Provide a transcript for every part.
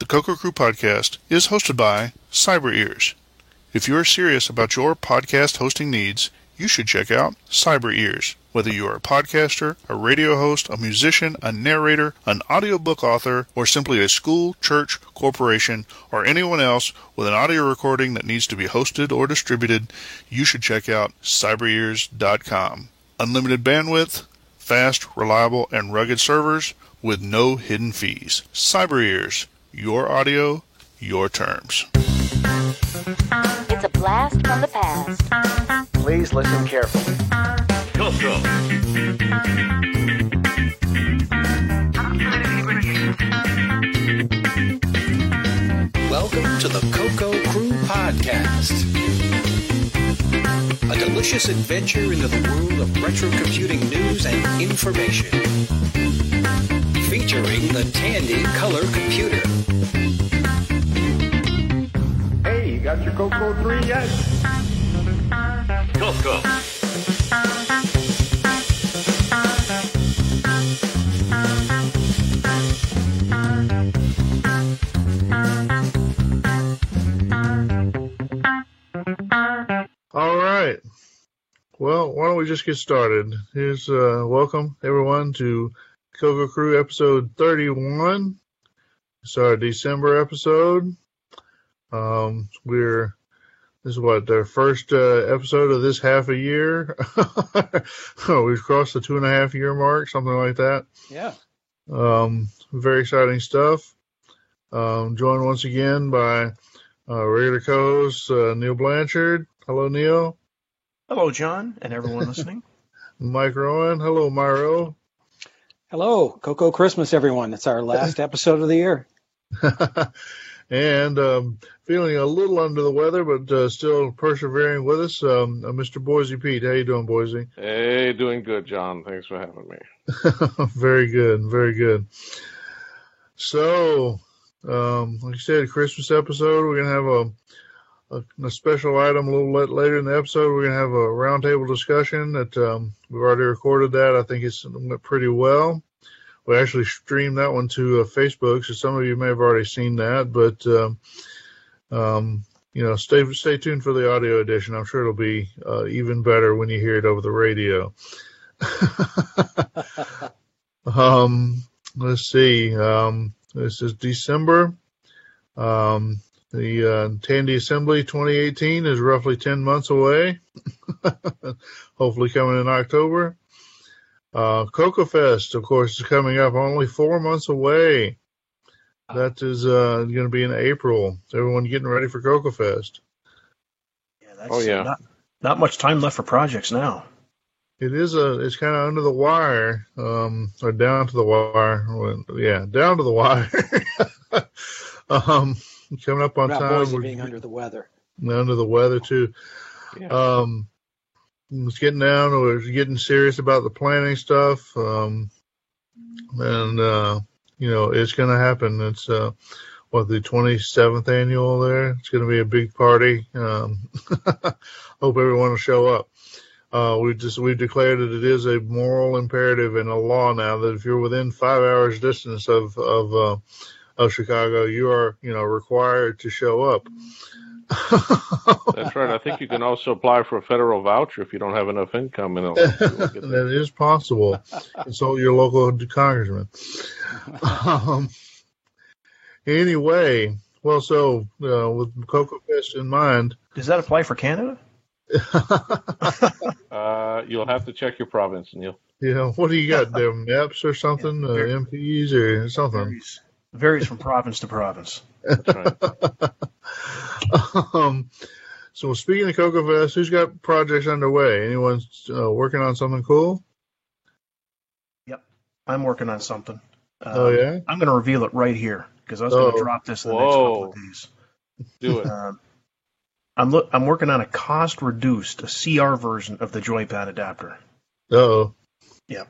The Coco Crew podcast is hosted by CyberEars. If you are serious about your podcast hosting needs, you should check out CyberEars. Whether you are a podcaster, a radio host, a musician, a narrator, an audiobook author, or simply a school, church, corporation, or anyone else with an audio recording that needs to be hosted or distributed, you should check out CyberEars.com. Unlimited bandwidth, fast, reliable, and rugged servers with no hidden fees. CyberEars. Your audio, your terms. It's a blast from the past. Please listen carefully. Coco. Welcome to the Coco Crew Podcast. A delicious adventure into the world of retro computing news and information. Featuring the Tandy Color Computer. Hey, you got your Coco 3 yet? Coco. All right. Well, why don't we just get started? Here's welcome everyone to Coco Crew episode 31. It's our December episode. This is their first episode of this half a year. We've crossed the 2.5 year mark, something like that. Yeah. Very exciting stuff. Joined once again by regular co-host Neil Blanchard. Hello, Neil. Hello, John, and everyone listening. Mike Rowan. Hello, Myro. Hello, Coco Christmas, everyone. It's our last episode of the year. And feeling a little under the weather, but still persevering with us, Mr. Boise Pete. How you doing, Boise? Hey, doing good, John. Thanks for having me. Very good, very good. So, like I said, Christmas episode. We're gonna have a special item a little later in the episode. We're gonna have a roundtable discussion that we've already recorded. That I think it went pretty well. We actually streamed that one to Facebook, so some of you may have already seen that. But stay tuned for the audio edition. I'm sure it'll be even better when you hear it over the radio. Let's see. This is December. The Tandy Assembly 2018 is roughly 10 months away. Hopefully coming in October. Coco Fest, of course, is coming up only 4 months away. That is going to be in April. Everyone getting ready for Coco Fest. Yeah, not much time left for projects now. It is it's kind of under the wire, or down to the wire. Yeah, down to the wire. Coming up on time. We're being under the weather. Under the weather too. Yeah. It's getting down. We're getting serious about the planning stuff, and it's going to happen. It's the 27th annual there. It's going to be a big party. Hope everyone will show up. We've declared that it is a moral imperative and a law now that if you're within 5 hours distance of Chicago, you are required to show up. That's right. I think you can also apply for a federal voucher if you don't have enough income. That is possible. Consult your local congressman. Anyway, well, so with Coco Fest in mind. Does that apply for Canada? You'll have to check your province, Neil. What do you got there? Maps or something? MPs or something? Varies from province to province. That's right. So speaking of Coco Fest, who's got projects underway? Anyone working on something cool? Yep, I'm working on something. Oh yeah, I'm going to reveal it right here because I was going to drop this in the next couple of days. Do it. I'm working on a cost-reduced, a CR version of the joypad adapter. Uh-oh. Yep.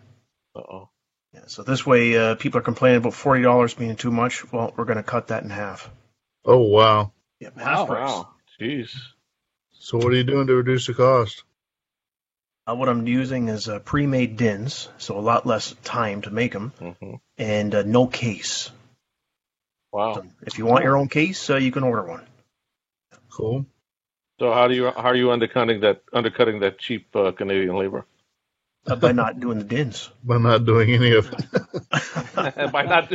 Uh-oh. Yeah, so this way, people are complaining about $40 being too much. Well, we're going to cut that in half. Oh wow. Yep, half price. Wow. Jeez. So what are you doing to reduce the cost? What I'm using is pre-made DINs, so a lot less time to make them, and no case. Wow. So if you want your own case, you can order one. Cool. So how are you undercutting that cheap Canadian labor? By not doing the DINs. By not doing any of it. By not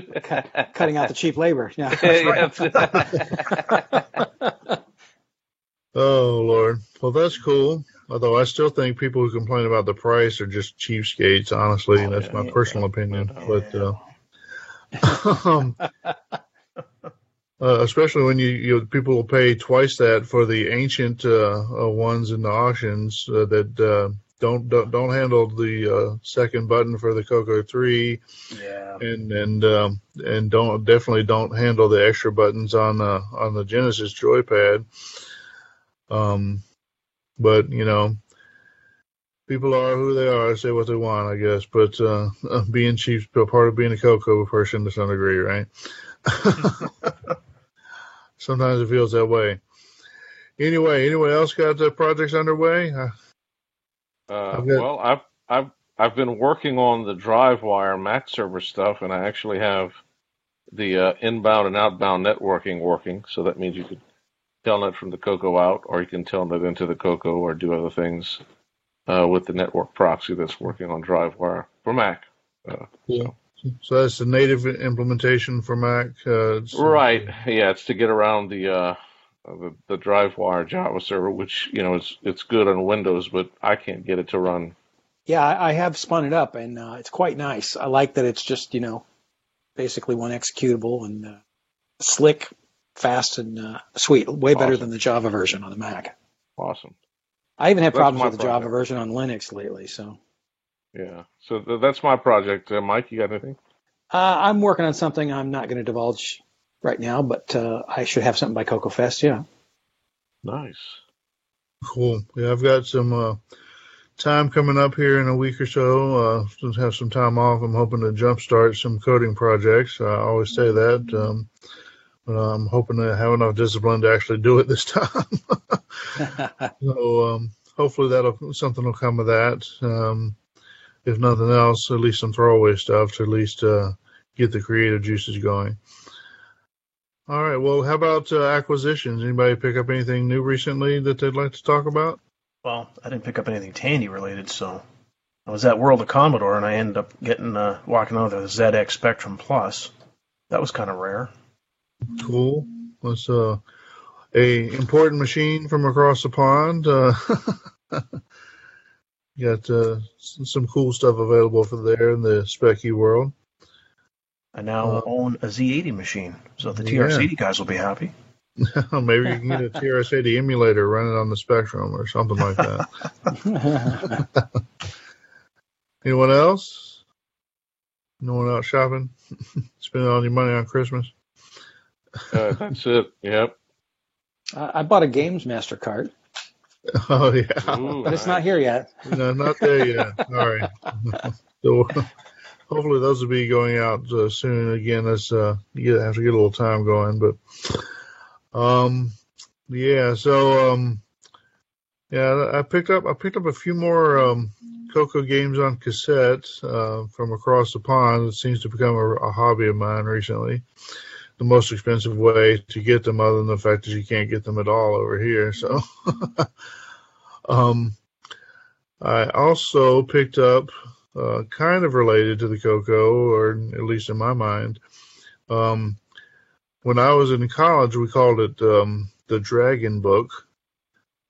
Cutting out the cheap labor. Yeah. Oh, Lord. Well, that's cool. Although I still think people who complain about the price are just cheapskates, honestly. And that's my personal opinion. But especially when people will pay twice that for the ancient ones in the auctions that don't handle the second button for the Coco 3, and definitely don't handle the extra buttons on the Genesis joypad. But people are who they are, say what they want, I guess. But being cheap's part of being a Coco person to some degree, right? Sometimes it feels that way. Anyway, anyone else got projects underway? Well, I've been working on the DriveWire Mac server stuff, and I actually have the inbound and outbound networking working. So that means you could telnet from the Coco out, or you can telnet into the Coco, or do other things with the network proxy that's working on DriveWire for Mac. So that's the native implementation for Mac. Right. Yeah, it's to get around the DriveWire Java server, which it's good on Windows, but I can't get it to run. Yeah, I have spun it up, and it's quite nice. I like that it's just basically one executable and slick, fast, and sweet. Way better than the Java version on the Mac. Awesome. I even had problems with the Java version on Linux lately. So. Yeah. So that's my project. Mike, you got anything? I'm working on something I'm not going to divulge right now, but I should have something by Coco Fest. Yeah. Nice. Cool. Yeah, I've got some time coming up here in a week or so. Have some time off. I'm hoping to jumpstart some coding projects. I always say that, but I'm hoping to have enough discipline to actually do it this time. So hopefully something will come of that. If nothing else, at least some throwaway stuff to at least get the creative juices going. All right. Well, how about acquisitions? Anybody pick up anything new recently that they'd like to talk about? Well, I didn't pick up anything Tandy related, so I was at World of Commodore, and I ended up walking out with the ZX Spectrum Plus. That was kind of rare. Cool. That's a important machine from across the pond. Got some cool stuff available for there in the Speccy world. I now own a Z80 machine, so the TRS-80 guys will be happy. Maybe you can get a TRS-80 emulator running on the Spectrum or something like that. Anyone else? No one out shopping? Spending all your money on Christmas? That's it. Yep. I bought a Games Master card. Oh, yeah. Ooh, but it's not here yet. No, not there yet. All right. So hopefully those will be going out soon. Again, that's you have to get a little time going. But yeah. So yeah, I picked up a few more Coco games on cassette from across the pond. It seems to become a hobby of mine recently. The most expensive way to get them, other than the fact that you can't get them at all over here. So, I also picked up, kind of related to the Coco, or at least in my mind. When I was in college, we called it the Dragon Book.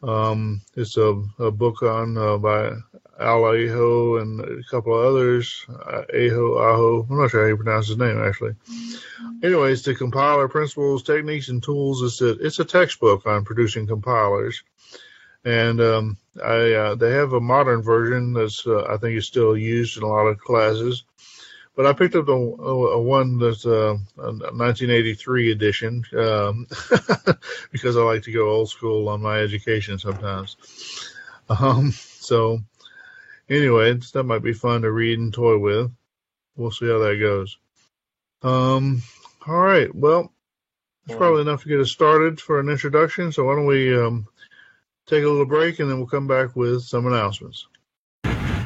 It's a book on by Al Aho and a couple of others. Aho. I'm not sure how you pronounce his name, actually. Anyways, the compiler principles, techniques, and tools. It's a textbook on producing compilers, and they have a modern version that's I think is still used in a lot of classes. But I picked up the one that's a 1983 edition because I like to go old school on my education sometimes. So anyway, that might be fun to read and toy with. We'll see how that goes. All right. Well, that's probably enough to get us started for an introduction. So why don't we take a little break, and then we'll come back with some announcements.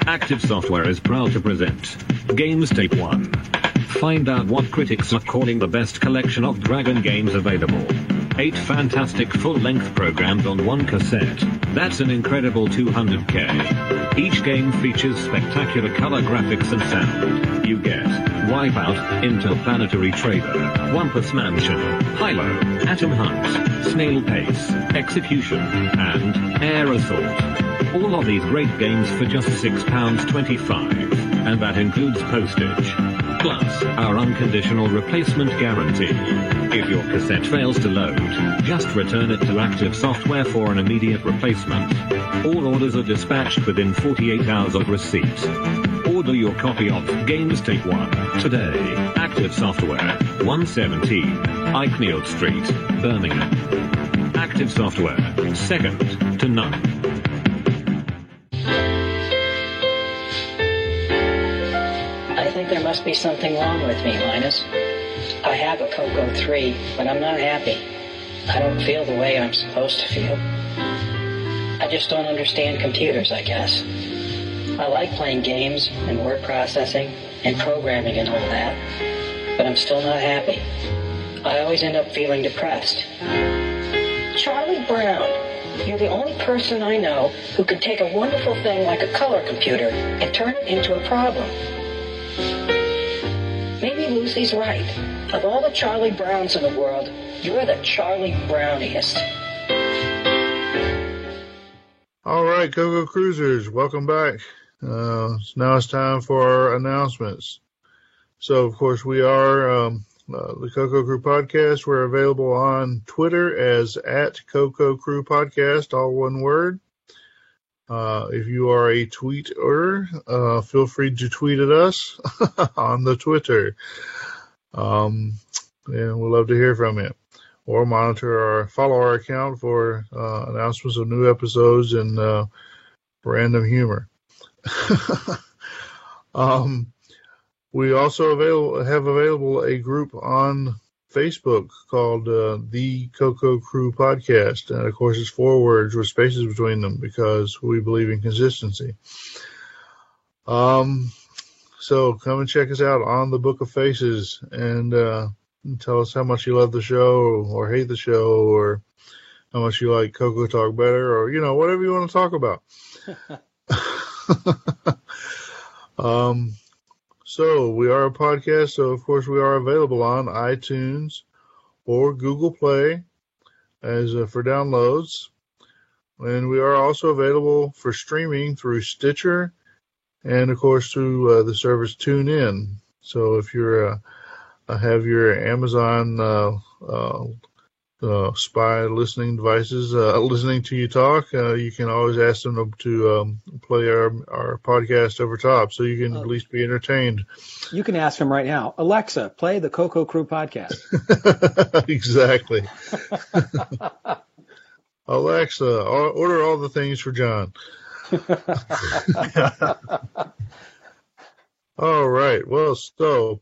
Active Software is proud to present Games Tape 1, Find out what critics are calling the best collection of Dragon games available. 8 fantastic full-length programs on one cassette. That's an incredible 200K. Each game features spectacular color graphics and sound. You get Wipeout, Interplanetary Trader, Wampus Mansion, Hilo, Atom Hunt, Snail Pace, Execution, and Air Assault. All of these great games for just £6.25, and that includes postage. Plus, our unconditional replacement guarantee. If your cassette fails to load, just return it to Active Software for an immediate replacement. All orders are dispatched within 48 hours of receipt. Order your copy of Games Take One today. Active Software, 117 Eichnield Street, Birmingham. Active Software, second to none. I think there must be something wrong with me, Linus. I have a Coco 3, but I'm not happy. I don't feel the way I'm supposed to feel. I just don't understand computers, I guess. I like playing games and word processing and programming and all that, but I'm still not happy. I always end up feeling depressed. Charlie Brown, you're the only person I know who can take a wonderful thing like a color computer and turn it into a problem. Maybe Lucy's right. Of all the Charlie Browns in the world, you're the Charlie Browniest. All right, Coco Cruisers, welcome back. Now it's time for our announcements. So, of course, we are the Coco Crew Podcast. We're available on Twitter as @Coco Crew Podcast, all one word. If you are a tweeter, feel free to tweet at us on the Twitter. And we'd love to hear from you. Or follow our account for announcements of new episodes and random humor. We also have available a group on Facebook called the Coco Crew Podcast. And, of course, it's 4 words with spaces between them because we believe in consistency. So come and check us out on the Book of Faces and tell us how much you love the show or hate the show or how much you like Coco Talk better or, whatever you want to talk about. So we are a podcast, so of course we are available on iTunes or Google Play as for downloads, and we are also available for streaming through Stitcher and of course through the service TuneIn. So if you're have your Amazon spy listening devices listening to you talk, you can always ask them to play our podcast over top so you can at least be entertained. You can ask them right now, Alexa, play the Coco Crew Podcast. Exactly. Alexa, order all the things for John. All right. Well, so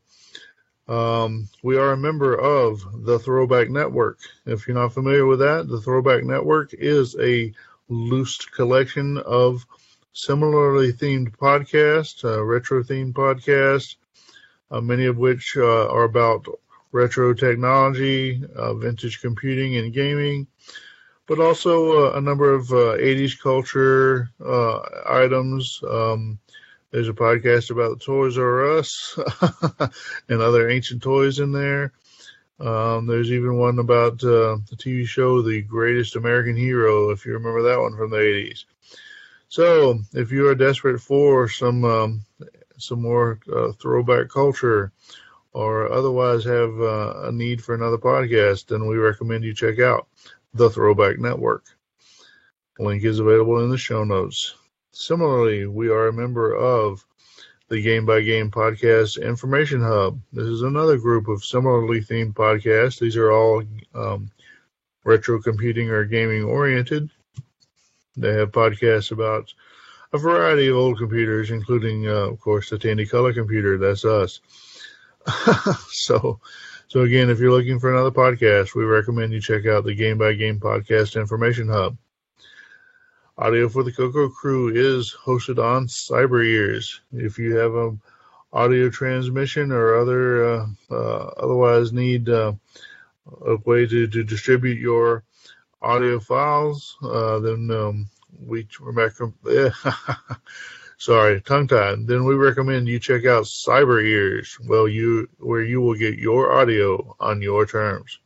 we are a member of the Throwback Network. If you're not familiar with that, the Throwback Network is a loose collection of similarly themed podcasts, retro-themed podcasts, many of which are about retro technology, vintage computing and gaming, but also a number of 80s culture items. There's a podcast about the Toys R Us and other ancient toys in there. There's even one about the TV show The Greatest American Hero, if you remember that one from the 80s. So if you are desperate for some more throwback culture or otherwise have a need for another podcast, then we recommend you check out the Throwback Network. Link is available in the show notes. Similarly, we are a member of the Game by Game Podcast Information Hub. This is another group of similarly themed podcasts. These are all retro computing or gaming oriented. They have podcasts about a variety of old computers, including, of course, the Tandy Color computer. That's us. So again, if you're looking for another podcast, we recommend you check out the Game by Game Podcast Information Hub. Audio for the Coco Crew is hosted on Cyber Ears. If you have an audio transmission or otherwise need a way to distribute your audio files, then we recommend. Sorry, tongue-tied. Then we recommend you check out Cyber Ears, where you will get your audio on your terms.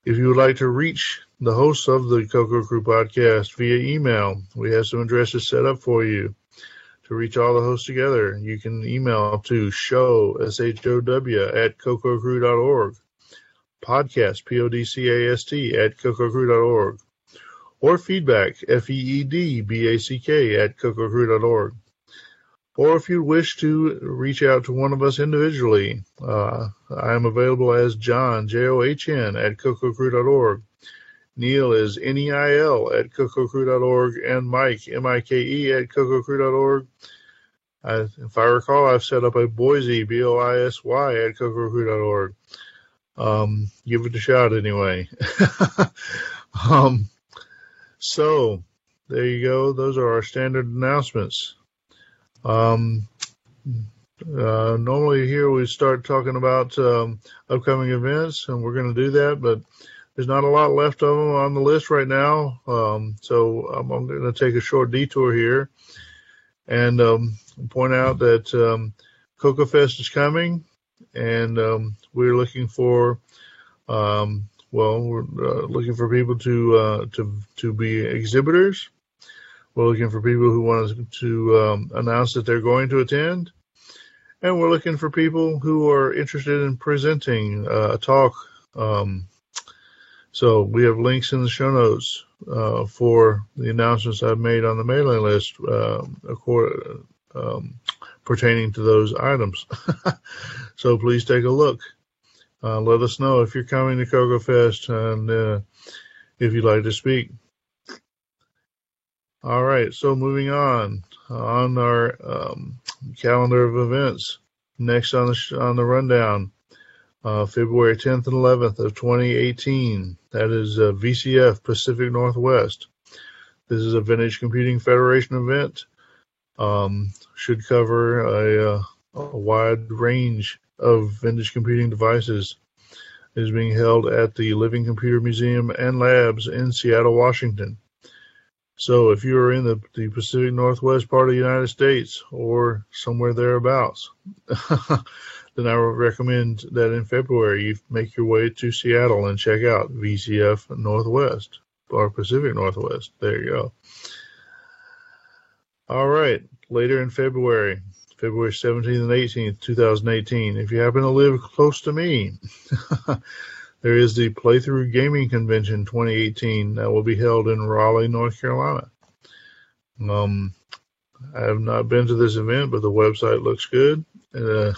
If you would like to reach the hosts of the Coco Crew podcast via email, we have some addresses set up for you. To reach all the hosts together, you can email to show, SHOW, at cococrew.org, podcast, PODCAST, at cococrew.org, or feedback, FEEDBACK, at cococrew.org. Or if you wish to reach out to one of us individually, I am available as John, JOHN, at cococrew.org. Neil is NEIL at cococrew.org, and Mike, MIKE, at cococrew.org. If I recall, I've set up a Boise, BOISY, at cococrew.org. Give it a shot anyway. So, there you go. Those are our standard announcements. Normally here we start talking about upcoming events, and we're going to do that, but there's not a lot left of them on the list right now, so I'm going to take a short detour here and point out that Coco Fest is coming, and we're looking for looking for people to be exhibitors. We're looking for people who want to announce that they're going to attend, and we're looking for people who are interested in presenting a talk. So we have links in the show notes for the announcements I've made on the mailing list pertaining to those items. So please take a look. Let us know if you're coming to Coco Fest and if you'd like to speak. All right, so moving on our calendar of events. Next on the rundown, February 10th and 11th of 2018. That is VCF Pacific Northwest. This is a Vintage Computing Federation event. Should cover a wide range of vintage computing devices. It is being held at the Living Computer Museum and Labs in Seattle, Washington. So if you are in the Pacific Northwest part of the United States or somewhere thereabouts, then I would recommend that in February you make your way to Seattle and check out VCF Northwest or Pacific Northwest. There you go. All right. Later in February 17th and 18th, 2018, if you happen to live close to me, there is the Playthrough Gaming Convention 2018 that will be held in Raleigh, North Carolina. I have not been to this event, but the website looks good. And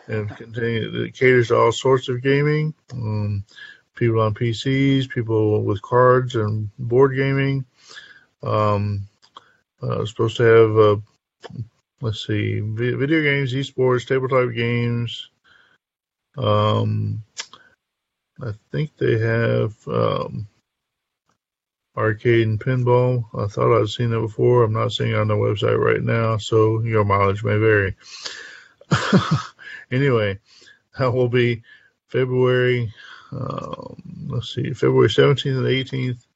it caters to all sorts of gaming. People on PCs, people with cards and board gaming. Supposed to have, video games, esports, tabletop games. I think they have arcade and pinball. I thought I'd seen that before. I'm not seeing it on the website right now, so your mileage may vary. Anyway, that will be February 17th and 18th,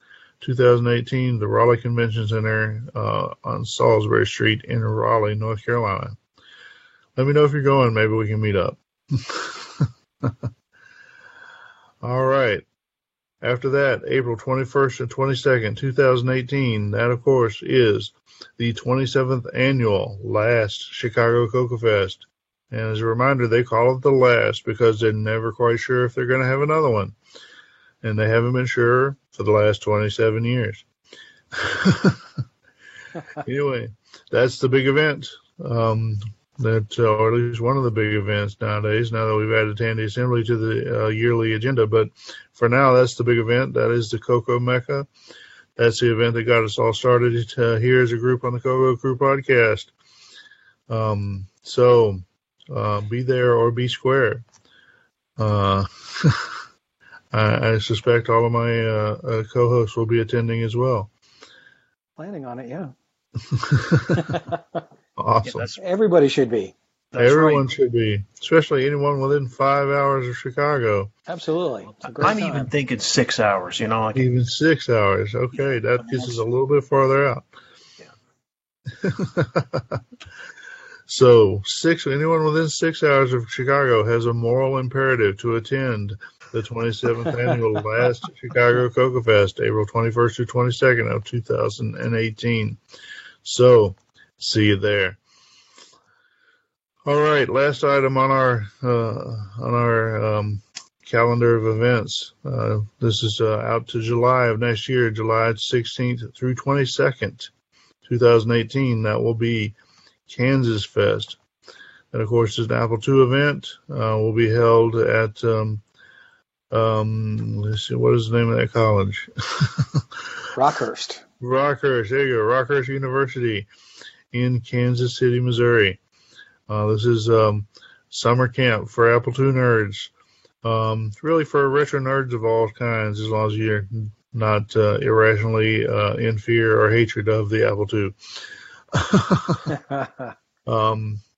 2018, the Raleigh Convention Center on Salisbury Street in Raleigh, North Carolina. Let me know if you're going. Maybe we can meet up. All right. After that, April 21st and 22nd, 2018, that, of course, is the 27th annual last Chicago Coco Fest. And as a reminder, they call it the last because they're never quite sure if they're going to have another one. And they haven't been sure for the last 27 years. Anyway, that's the big event. Or at least one of the big events nowadays, now that we've added Tandy Assembly to the yearly agenda. But for now, that's the big event. That is the Coco Mecca. That's the event that got us all started here as a group on the Coco Crew podcast. So be there or be square. I suspect all of my co-hosts will be attending as well. Planning on it, yeah. Awesome. Everybody should be. Everyone should be, especially anyone within 5 hours of Chicago. Absolutely. It's a great time. even thinking 6 hours, Even 6 hours. Okay, that gets us a little bit farther out. Yeah. So, anyone within 6 hours of Chicago has a moral imperative to attend the 27th annual Last Chicago Cocoa Fest, April 21st to 22nd of 2018. So, see you there. All right, last item on our calendar of events. This is out to July of next year, July 16th through 22nd, 2018. That will be Kansas Fest. And, of course, it's an Apple II event. Will be held at, let's see, what is the name of that college? Rockhurst. Rockhurst, there you go, Rockhurst University in Kansas City, Missouri. This is summer camp for Apple II nerds. Really for retro nerds of all kinds, as long as you're not irrationally in fear or hatred of the Apple II.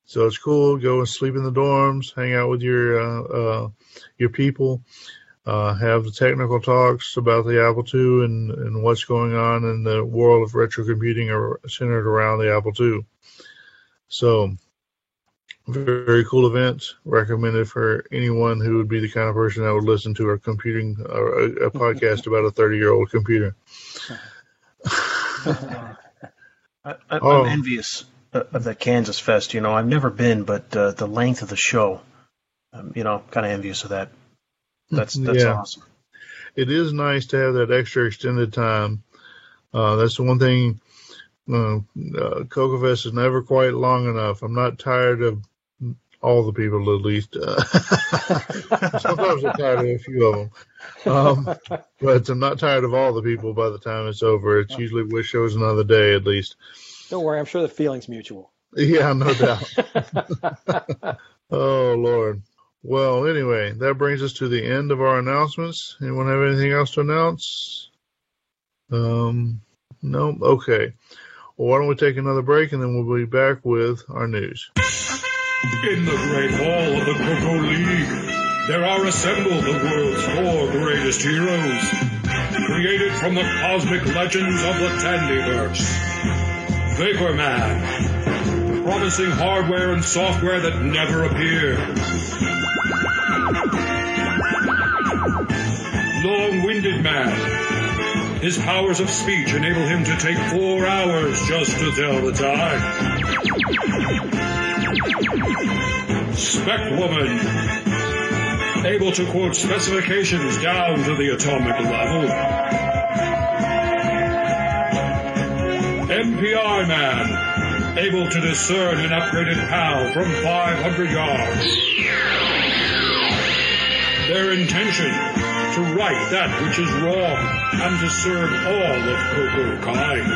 So it's cool. Go and sleep in the dorms, hang out with your people, have the technical talks about the Apple II and what's going on in the world of retro computing centered around the Apple II. So, very cool event. Recommended for anyone who would be the kind of person that would listen to a podcast about a 30-year-old computer. I'm envious of the Kansas Fest. I've never been, but the length of the show, kind of envious of that. That's awesome. It is nice to have that extra extended time. That's the one thing. Cocoa Fest is never quite long enough. I'm not tired of all the people, at least. Sometimes I'm tired of a few of them. But I'm not tired of all the people by the time it's over. It's usually wish there was another day, at least. Don't worry, I'm sure the feeling's mutual. Yeah, no doubt. Oh, Lord. Well, anyway, that brings us to the end of our announcements. Anyone have anything else to announce? No? Okay. Well, why don't we take another break, and then we'll be back with our news. In the great hall of the Cocoa League, there are assembled the world's 4 greatest heroes, created from the cosmic legends of the Tandyverse. Vapor Man, promising hardware and software that never appeared. Long-Winded Man. His powers of speech enable him to take 4 hours just to tell the time. Spec Woman. Able to quote specifications down to the atomic level. MPI Man. Able to discern an upgraded PAL from 500 yards. Their intention, to right that which is wrong and to serve all of Cocoa kind.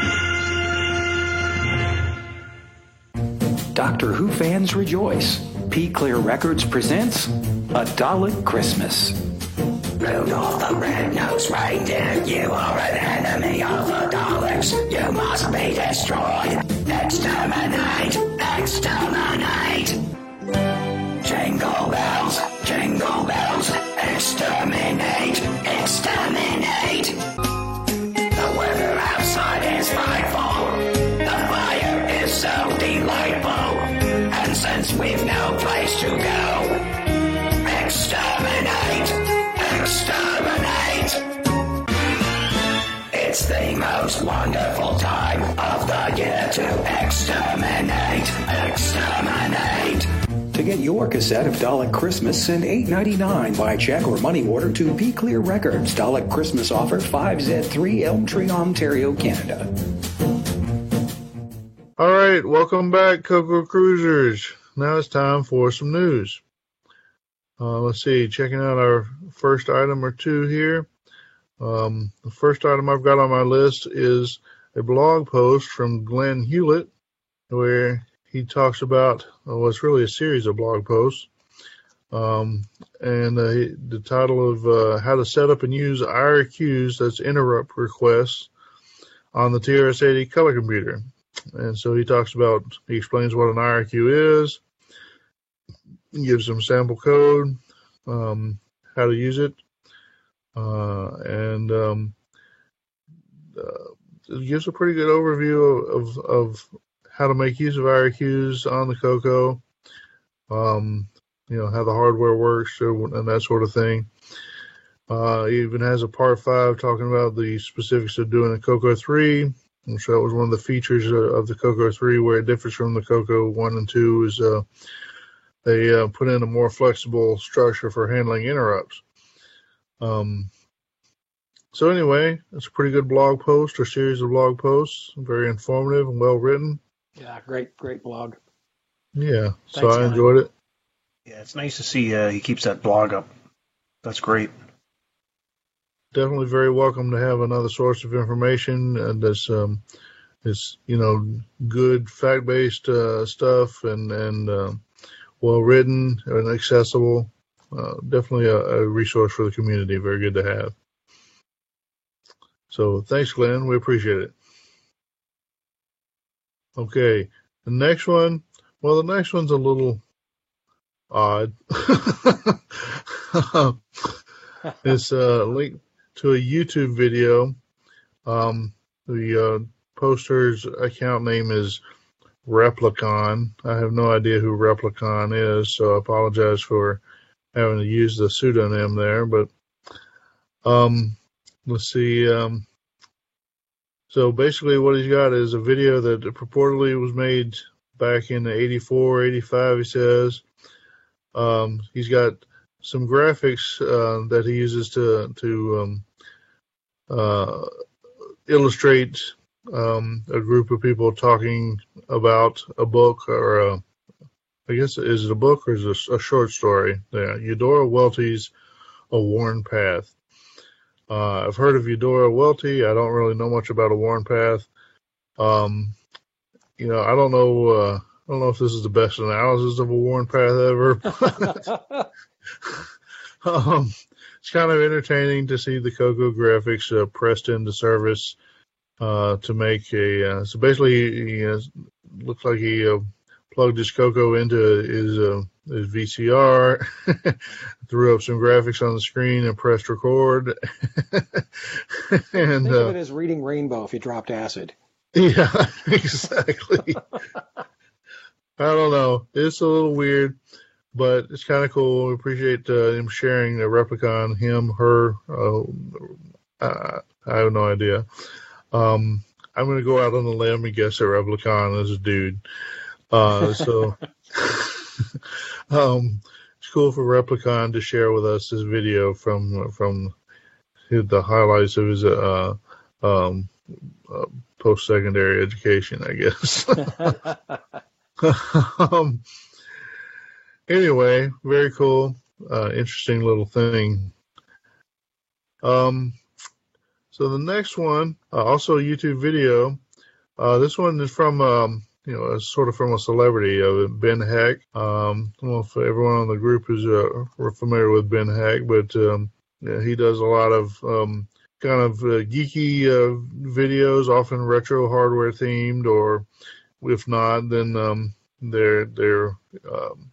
Doctor Who fans rejoice. P. Clear Records presents A Dalek Christmas. Rudolph the Red-Nosed Reindeer, you are an enemy of the Daleks. You must be destroyed. Exterminate! Exterminate! Jingle bells, exterminate, exterminate. The weather outside is frightful. The fire is so delightful. And since we've no place to go, exterminate, exterminate. It's the most wonderful time of the year to exterminate, exterminate. To get your cassette of Dalek Christmas, send $8.99 by check or money order to P. Clear Records. Dalek Christmas offer, 5Z3 Elm Tree, Ontario, Canada. All right, welcome back, Cocoa Cruisers. Now it's time for some news. Let's see, checking out our first item or two here. The first item I've got on my list is a blog post from Glenn Hewlett, where he talks about, it's really a series of blog posts, and the title of how to set up and use IRQs, that's interrupt requests, on the TRS-80 color computer. And so he explains what an IRQ is, gives some sample code, how to use it, and it gives a pretty good overview of how to make use of IRQs on the Coco, how the hardware works and that sort of thing. He even has a part 5 talking about the specifics of doing a Coco 3, which that was one of the features of the Coco 3 where it differs from the Coco 1 and 2 is they put in a more flexible structure for handling interrupts. So anyway, it's a pretty good blog post or series of blog posts, very informative and well written. Yeah, great blog. Yeah, Thanks, so I enjoyed it. Yeah, it's nice to see he keeps that blog up. That's great. Definitely very welcome to have another source of information that's good fact-based stuff and well written and accessible. Definitely a resource for the community. Very good to have. So thanks, Glenn. We appreciate it. Okay, the next one. Well, the next one's a little odd. It's a link to a YouTube video. The poster's account name is Replicon. I have no idea who Replicon is, so I apologize for having to use the pseudonym there. But let's see. So basically what he's got is a video that purportedly was made back in 84, 85, he says. He's got some graphics that he uses to illustrate a group of people talking about a book or I guess, is it a book or is it a short story? Yeah, Eudora Welty's A Worn Path. I've heard of Eudora Welty. I don't really know much about A Worn Path. I don't know if this is the best analysis of A Worn Path ever. It's kind of entertaining to see the Coco graphics pressed into service to make a. So basically, he looks like he plugged his Coco into his VCR, threw up some graphics on the screen, and pressed record. And think of it as reading Rainbow if you dropped acid. Yeah, exactly. I don't know. It's a little weird, but it's kind of cool. We appreciate him sharing the Replicon, him, her. I have no idea. I'm going to go out on a limb and guess that Replicon is a dude. So it's cool for Replicon to share with us this video from the highlights of his post-secondary education, I guess. Anyway, very cool, interesting little thing. So the next one, also a YouTube video. This one is from, sort of from a celebrity, Ben Heck. I don't know if everyone on the group is familiar with Ben Heck, but he does a lot of kind of geeky videos, often retro hardware themed, or if not, then they're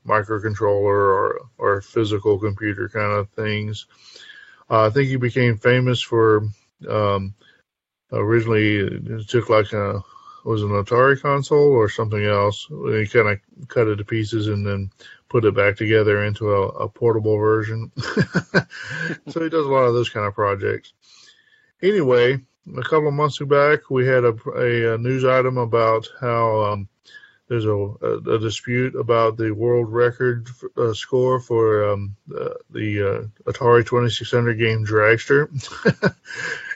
microcontroller or physical computer kind of things. I think he became famous for originally it took like was an Atari console or something else. He kind of cut it to pieces and then put it back together into a portable version. So he does a lot of those kind of projects. Anyway, a couple of months back, we had a news item about how there's a dispute about the world record score for the Atari 2600 game Dragster.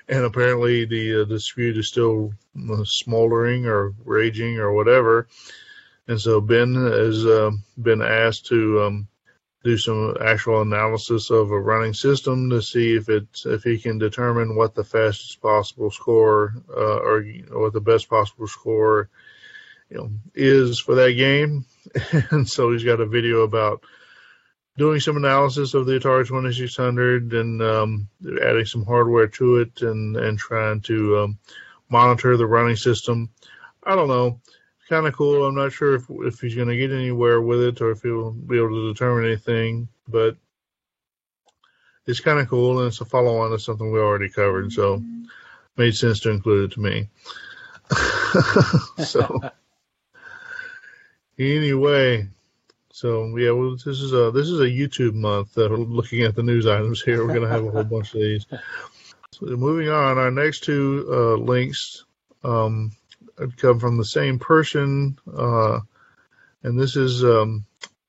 And apparently the dispute is still smoldering or raging or whatever. And so Ben has been asked to do some actual analysis of a running system to see if he can determine what the fastest possible score or what the best possible score is for that game. And so he's got a video about doing some analysis of the Atari 2600 and adding some hardware to it and trying to monitor the running system. I don't know. It's kind of cool. I'm not sure if he's going to get anywhere with it or if he'll be able to determine anything, but it's kind of cool, and it's a follow-on to something we already covered, so made sense to include it to me. So anyway, so yeah, well, this is a YouTube month. Looking at the news items here, we're going to have a whole bunch of these. So moving on, our next two links come from the same person, and this is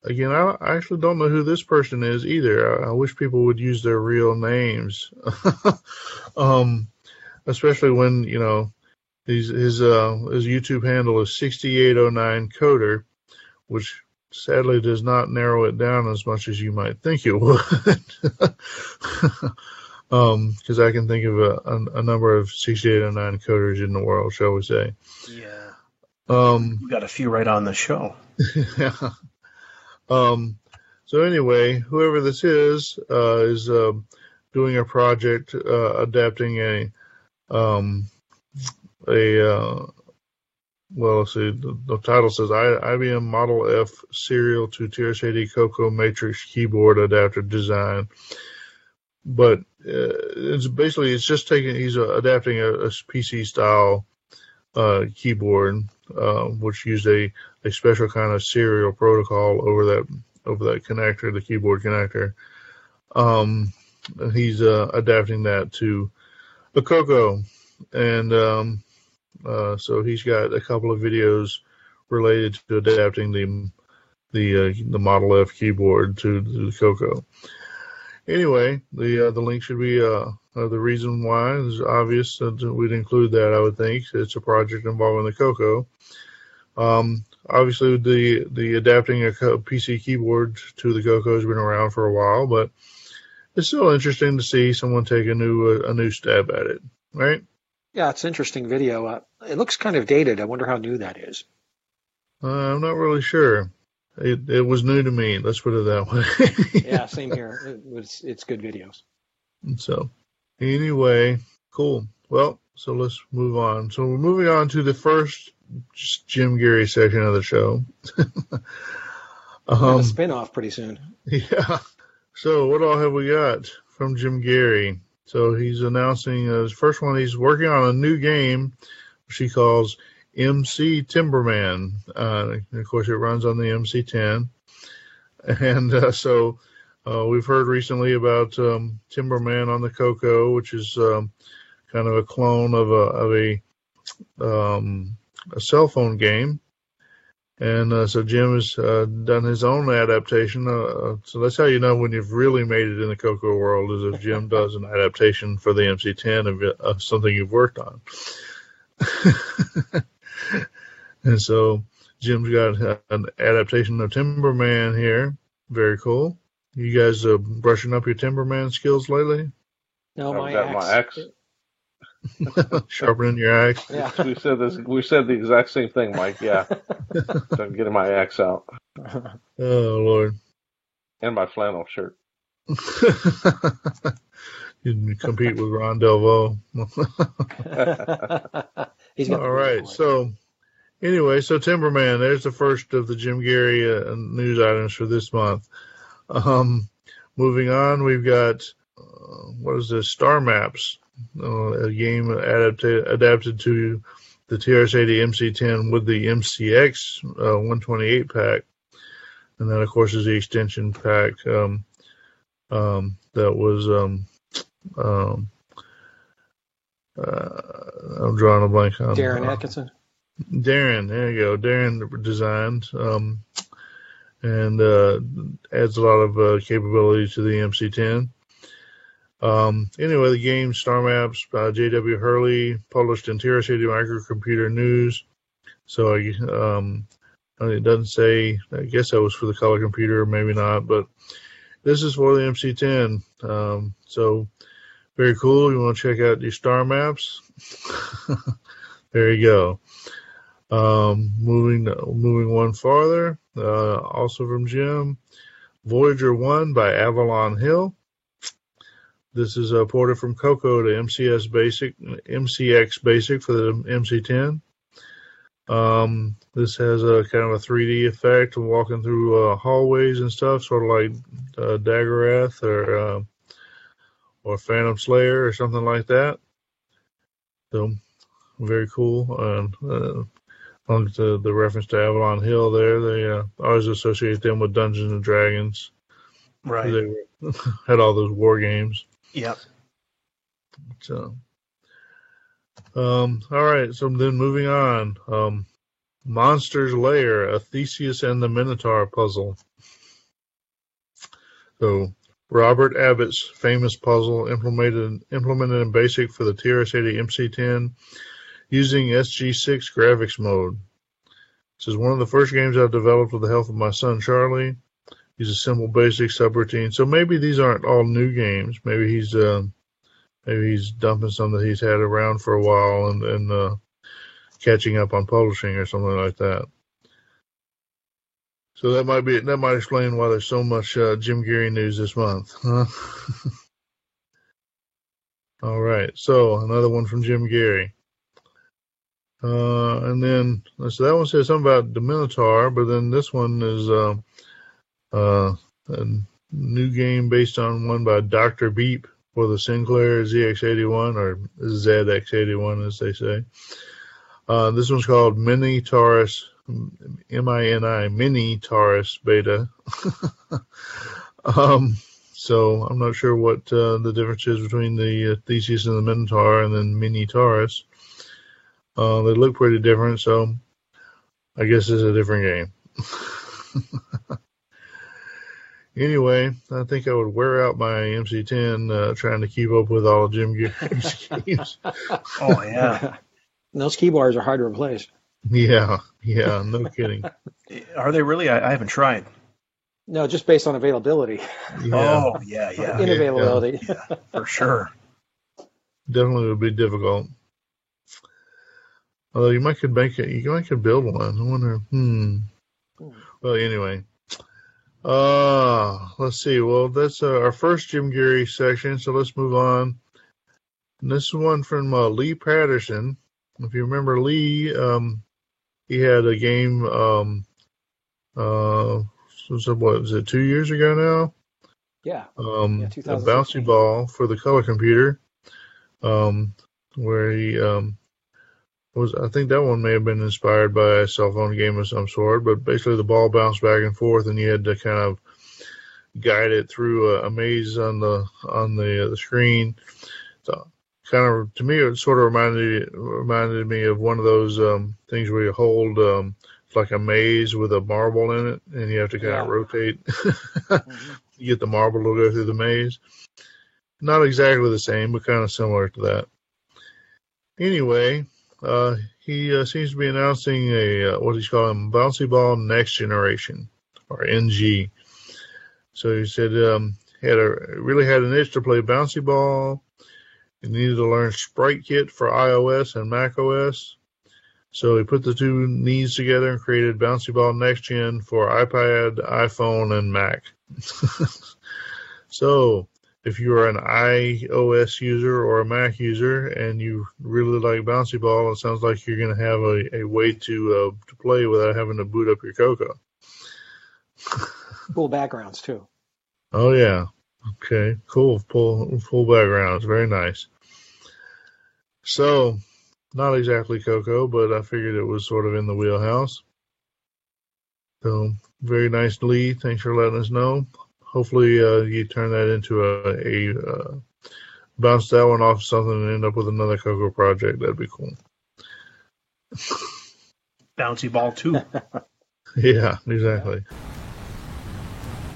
again, I actually don't know who this person is either. I wish people would use their real names, especially when his YouTube handle is 6809 Coder, which sadly does not narrow it down as much as you might think it would. Because I can think of a number of 6809 coders in the world, shall we say. Yeah. We got a few right on the show. Yeah. So anyway, whoever this is doing a project adapting well, let's see, the title says IBM Model F serial to TRS-80 Coco Matrix keyboard adapter design. But he's adapting a PC style keyboard, which used a special kind of serial protocol over that connector, the keyboard connector. He's adapting that to the Coco, and so he's got a couple of videos related to adapting the Model F keyboard to the Coco. Anyway, the link should be the reason why is obvious that we'd include that. I would think it's a project involving the Coco. Obviously, the adapting a PC keyboard to the Coco has been around for a while, but it's still interesting to see someone take a new stab at it, right? Yeah, it's an interesting video. It looks kind of dated. I wonder how new that is. I'm not really sure. It was new to me. Let's put it that way. Yeah, same here. It's good videos. So, anyway, cool. Well, so let's move on. So we're moving on to the first Jim Geary section of the show. A spin-off pretty soon. Yeah. So what all have we got from Jim Geary? So he's announcing his first one. He's working on a new game, which he calls MC Timberman. Of course, it runs on the MC10. And so we've heard recently about Timberman on the Coco, which is kind of a clone of a cell phone game. And so Jim has done his own adaptation. So that's how you know when you've really made it in the Coco world, is if Jim does an adaptation for the MC10 of something you've worked on. And so Jim's got an adaptation of Timberman here. Very cool. You guys brushing up your Timberman skills lately? No, my axe. Sharpening your axe. Yeah. We said the exact same thing, Mike. Yeah. So I'm getting my axe out. Oh, Lord. And my flannel shirt. You compete with Ron Delvaux. All right. So anyway, so Timberman, there's the first of the Jim Geary news items for this month. Moving on, we've got, what is this? Star Maps, a game adapted to the TRS-80 MC10 with the MCX 128 pack. And that, of course, is the extension pack that was, I'm drawing a blank on. Darren Atkinson? Darren, there you go. Darren designed and adds a lot of capability to the MC10. Anyway, the game Star Maps by J.W. Hurley, published in TRS-80 Microcomputer News. So it doesn't say, I guess that was for the color computer, maybe not, but this is for the MC10. So very cool. You want to check out the Star Maps? There you go. Moving one farther, also from Jim, Voyager 1 by Avalon Hill. This is ported from Coco to MCX Basic for the MC10. This has a kind of a 3D effect of walking through hallways and stuff, sort of like Daggerath or Phantom Slayer or something like that. So very cool. On the reference to Avalon Hill there, they always associate them with Dungeons and Dragons. Right. They had all those war games. Yep. So, all right. So then moving on, Monsters Lair, a Theseus and the Minotaur puzzle. So Robert Abbott's famous puzzle implemented in BASIC for the TRS-80 MC-10 using SG6 graphics mode. This is one of the first games I developed with the help of my son Charlie. He's a simple basic subroutine. So maybe these aren't all new games. Maybe he's dumping some that he's had around for a while and catching up on publishing or something like that. So that might explain why there's so much Jim Geary news this month. Huh? All right. So another one from Jim Geary. And then so that one says something about the Minotaur, but then this one is a new game based on one by Dr. Beep for the Sinclair ZX81 or ZX81 as they say. This one's called Mini Taurus, M-I-N-I, Mini Taurus Beta. So I'm not sure what the difference is between the Theseus and the Minotaur and then Mini Taurus. They look pretty different, so I guess it's a different game. Anyway, I think I would wear out my MC-10 trying to keep up with all of Jim Geary's games. Oh, yeah. Those keyboards are hard to replace. Yeah, no kidding. Are they really? I haven't tried. No, just based on availability. Yeah. Oh, yeah. Inavailability. Yeah, for sure. Definitely would be difficult. Although you might could build one. I wonder. Well, anyway. Let's see. Well, that's our first Jim Geary section, so let's move on. And this is one from Lee Patterson. If you remember Lee, he had a game, what was it, 2 years ago now? Yeah. A bouncy ball for the color computer, where he I think that one may have been inspired by a cell phone game of some sort, but basically the ball bounced back and forth and you had to kind of guide it through a maze on the screen. So kind of, to me, it sort of reminded me of one of those things where you hold like a maze with a marble in it, and you have to kind of rotate. You get the marble to go through the maze. Not exactly the same, but kind of similar to that. Anyway, he seems to be announcing what he's calling Bouncy Ball Next Generation, or NG. So he said he really had an itch to play Bouncy Ball. He needed to learn Sprite Kit for iOS and macOS. So he put the two needs together and created Bouncy Ball Next Gen for iPad, iPhone, and Mac. So if you are an iOS user or a Mac user and you really like Bouncy Ball, it sounds like you're going to have a way to play without having to boot up your Coco. Cool backgrounds, too. Oh, yeah. Okay, cool. Full backgrounds. Very nice. So, not exactly Coco, but I figured it was sort of in the wheelhouse. So, very nice, Lee. Thanks for letting us know. Hopefully, you turn that into bounce that one off something and end up with another Coco project. That'd be cool. Bouncy Ball 2. Yeah, exactly.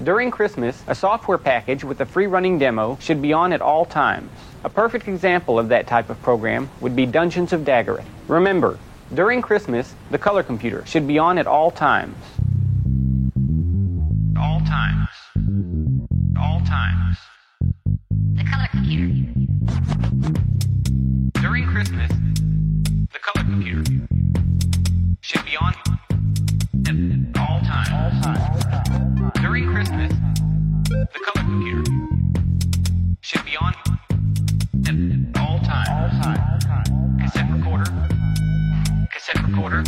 During Christmas, a software package with a free running demo should be on at all times. A perfect example of that type of program would be Dungeons of Daggerath. Remember, during Christmas, the color computer should be on at all times. All times. All times. The color computer. During Christmas, the color computer should be on at all times. All times. During Christmas, the color computer should be on at all times. Cassette recorder.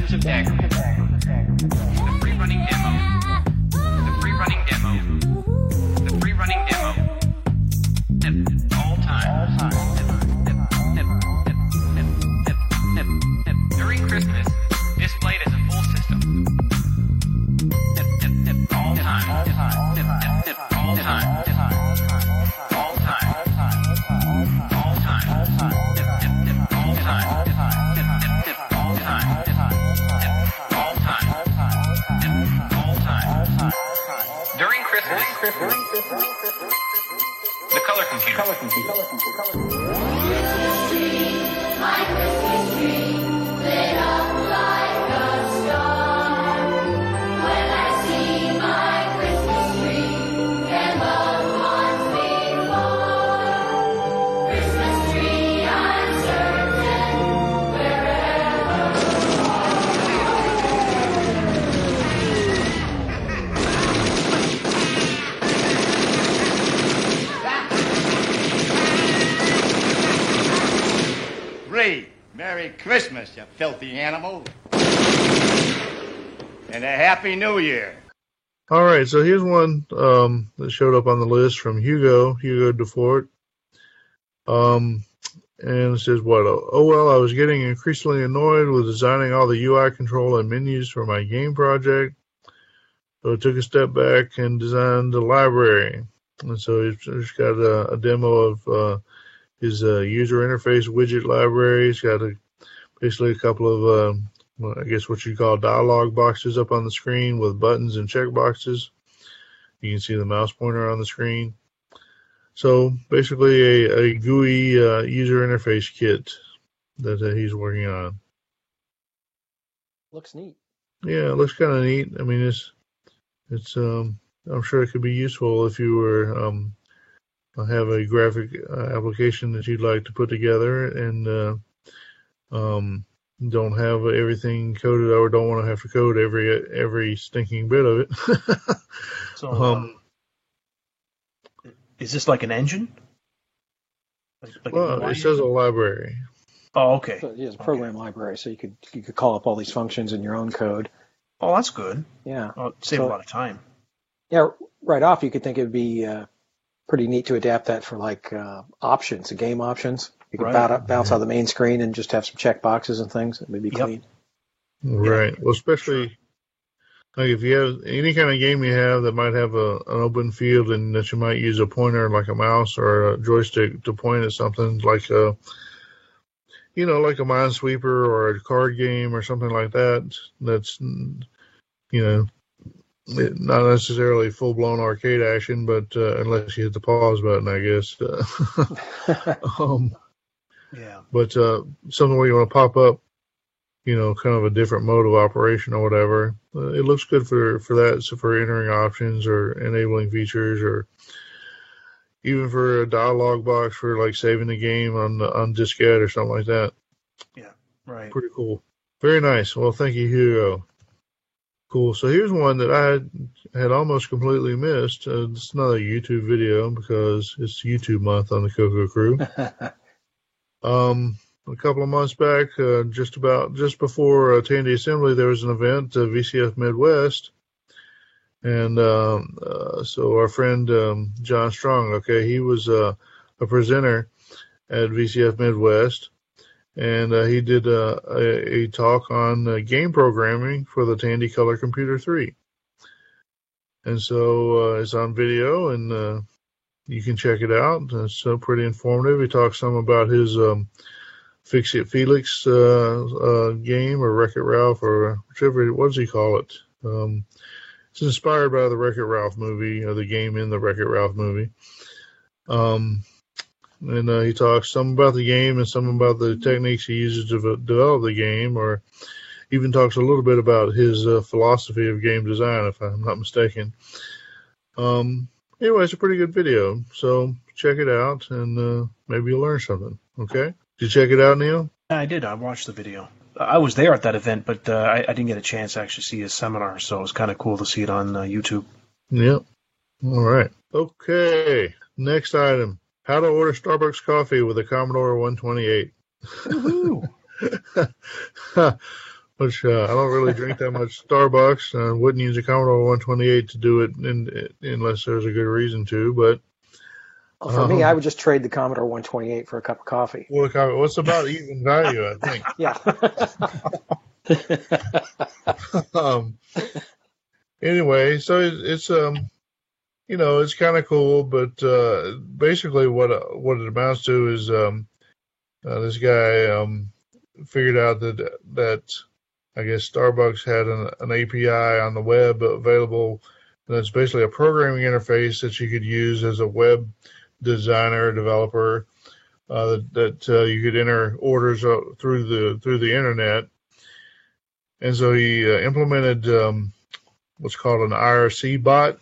Legends of Daggerman. The free running demo. The free running demo. The free running demo. All time. During Christmas, displayed as a full system. All time. All time. All time. All time. All time. During Christmas, the color computer. My Christmas tree lit up like a star. When I see my Christmas tree and loved ones before, Christmas tree, I'm certain wherever you Free. Merry Christmas, you filthy animal. And a Happy New Year. All right, so here's one that showed up on the list from Hugo DeFort. And it says, what? Oh, well, I was getting increasingly annoyed with designing all the UI control and menus for my game project. So I took a step back and designed a library. And so he's got a demo of his user interface widget library. He's got basically a couple of, I guess what you call dialog boxes up on the screen with buttons and checkboxes. You can see the mouse pointer on the screen. So basically a GUI user interface kit that he's working on. Looks neat. Yeah, it looks kind of neat. I mean, it's I'm sure it could be useful if you were have a graphic application that you'd like to put together and don't have everything coded or don't want to have to code every stinking bit of it. So, is this like an engine? Like well, it says a library. Oh, okay. So, yeah, it's a program library, so you could call up all these functions in your own code. Oh, that's good. Yeah. Well, save a lot of time. Yeah, right off you could think it would be pretty neat to adapt that for like options, game options. You could bounce out the main screen and just have some check boxes and things. It would be clean. Right. Well, especially like if you have any kind of game you have that might have an open field and that you might use a pointer like a mouse or a joystick to point at something like like a Minesweeper or a card game or something like that. That's not necessarily full-blown arcade action, but unless you hit the pause button, I guess. Yeah. But something where you want to pop up, kind of a different mode of operation or whatever. It looks good for that, so for entering options or enabling features, or even for a dialog box for like saving the game on diskette or something like that. Yeah, right. Pretty cool. Very nice. Well, thank you, Hugo. Cool. So here's one that I had almost completely missed. It's another YouTube video because it's YouTube month on the Coco Crew. A couple of months back, just before Tandy Assembly, there was an event, VCF Midwest. And so our friend John Strong, he was a presenter at VCF Midwest. And he did a talk on game programming for the Tandy Color Computer 3. And so it's on video, and you can check it out. It's pretty informative. He talks some about his Fix-It Felix game, or Wreck-It Ralph, or whichever, what does he call it? It's inspired by the Wreck-It Ralph movie, or the game in the Wreck-It Ralph movie. And he talks some about the game and some about the techniques he uses to develop the game, or even talks a little bit about his philosophy of game design, if I'm not mistaken. Anyway, it's a pretty good video, so check it out, and maybe you'll learn something, okay? Did you check it out, Neil? I did. I watched the video. I was there at that event, but I didn't get a chance to actually see his seminar, so it was kind of cool to see it on YouTube. Yep. All right. Okay, next item. How to order Starbucks coffee with a Commodore 128. which I don't really drink that much Starbucks. I wouldn't use a Commodore 128 to do it unless there's a good reason to. But well, for me, I would just trade the Commodore 128 for a cup of coffee. Well, what's about even value, I think. Yeah. Anyway, so it's it's kind of cool, but basically what it amounts to is this guy figured out that I guess Starbucks had an API on the web available, and it's basically a programming interface that you could use as a web designer, developer, that you could enter orders through the internet. And so he implemented what's called an IRC bot.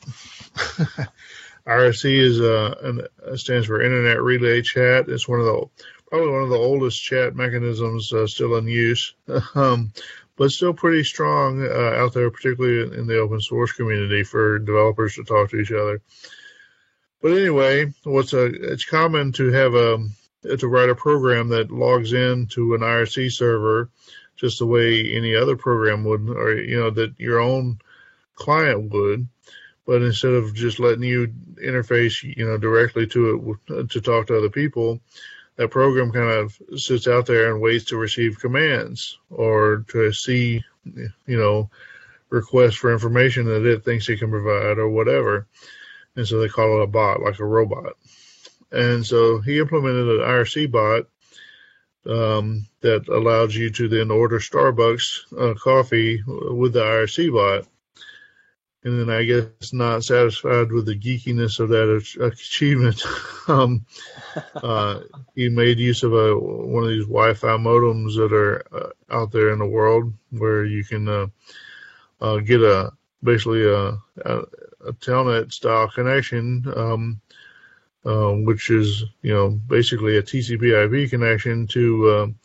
IRC stands for Internet Relay Chat. It's probably one of the oldest chat mechanisms still in use, but still pretty strong out there, particularly in the open source community for developers to talk to each other. But anyway, it's common to have to write a program that logs in to an IRC server just the way any other program would, or that your own client would. But instead of just letting you interface, directly to it to talk to other people, that program kind of sits out there and waits to receive commands or to see, requests for information that it thinks it can provide or whatever. And so they call it a bot, like a robot. And so he implemented an IRC bot that allowed you to then order Starbucks coffee with the IRC bot. And then I guess not satisfied with the geekiness of that achievement, he made use of one of these Wi-Fi modems that are out there in the world, where you can get basically a telnet style connection, which is basically a TCP/IP connection to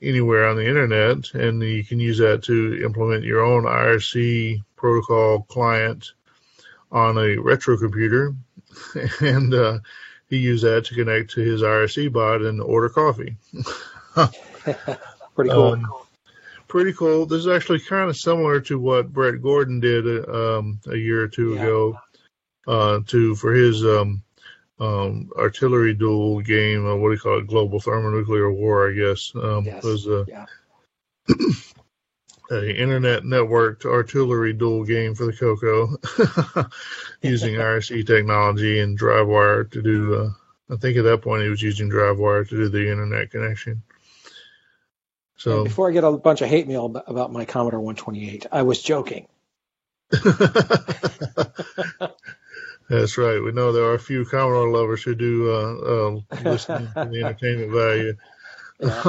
anywhere on the internet, and you can use that to implement your own IRC protocol client on a retro computer, and he used that to connect to his IRC bot and order coffee. Pretty cool. Pretty cool. This is actually kind of similar to what Brett Gordon did a year or two ago for his artillery duel game, what do you call it, global thermonuclear war, I guess. Yes. Was a internet networked artillery duel game for the Coco using IRC technology and DriveWire to do, I think at that point he was using DriveWire to do the internet connection. So and before I get a bunch of hate mail about my Commodore 128, I was joking. That's right. We know there are a few Commodore lovers who do listen to the entertainment value. Yeah.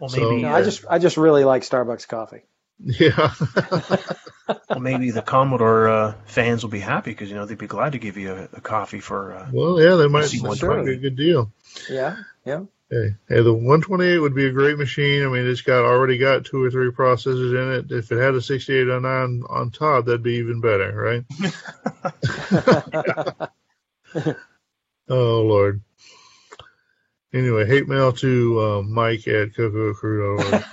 Well, maybe I just really like Starbucks coffee. Yeah. Well, maybe the Commodore fans will be happy because they'd be glad to give you a coffee for. Well, yeah, they might be a good deal. Yeah. Hey, the 128 would be a great machine. I mean, it's already got 2 or 3 processors in it. If it had a 6809 on top, that'd be even better, right? Oh, Lord. Anyway, hate mail to Mike at CocoCrew.org.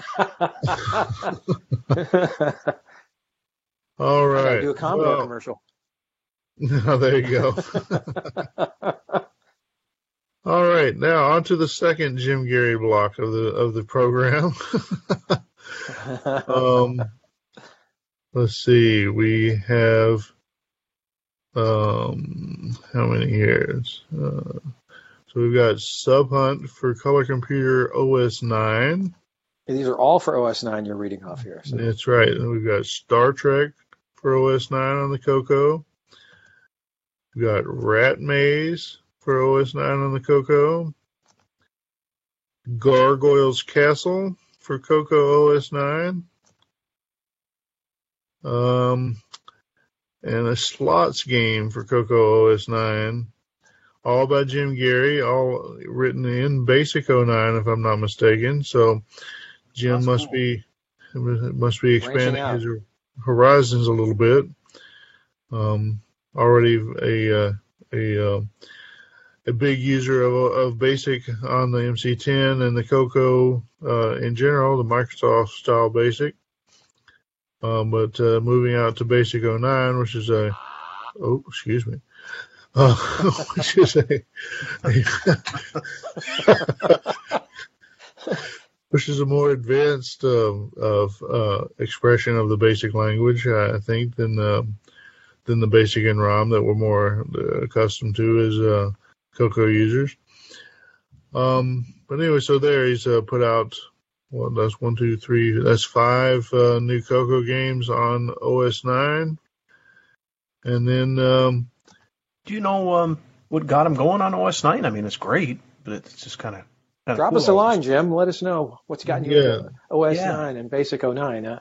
All right. I gotta do a Commodore commercial. There you go. All right, now on to the second Jim Gary block of the program. Let's see, we have how many here? So we've got Sub Hunt for Color Computer OS 9. These are all for OS 9 you're reading off here. So. That's right. And we've got Star Trek for OS 9 on the Coco. We've got Rat Maze for OS 9 on the Coco. Gargoyle's Castle for Coco OS 9. And a Slots game for Coco OS 9. All by Jim Gary, all written in Basic 09 if I'm not mistaken. So Jim must be expanding his horizons a little bit. Already a a big user of BASIC on the MC10 and the Coco in general, the Microsoft style BASIC. But moving out to BASIC 09, which is which is which is a more advanced expression of the BASIC language, I think, than the BASIC NROM that we're more accustomed to as Coco users. But anyway, so there he's put out, well, that's 1, 2, 3, that's 5 new Coco games on OS 9. And then, do you know what got him going on OS 9? I mean, it's great, but it's just kind of drop cool. us a line, Jim. Let us know what's gotten you into OS 9 and BASIC 09,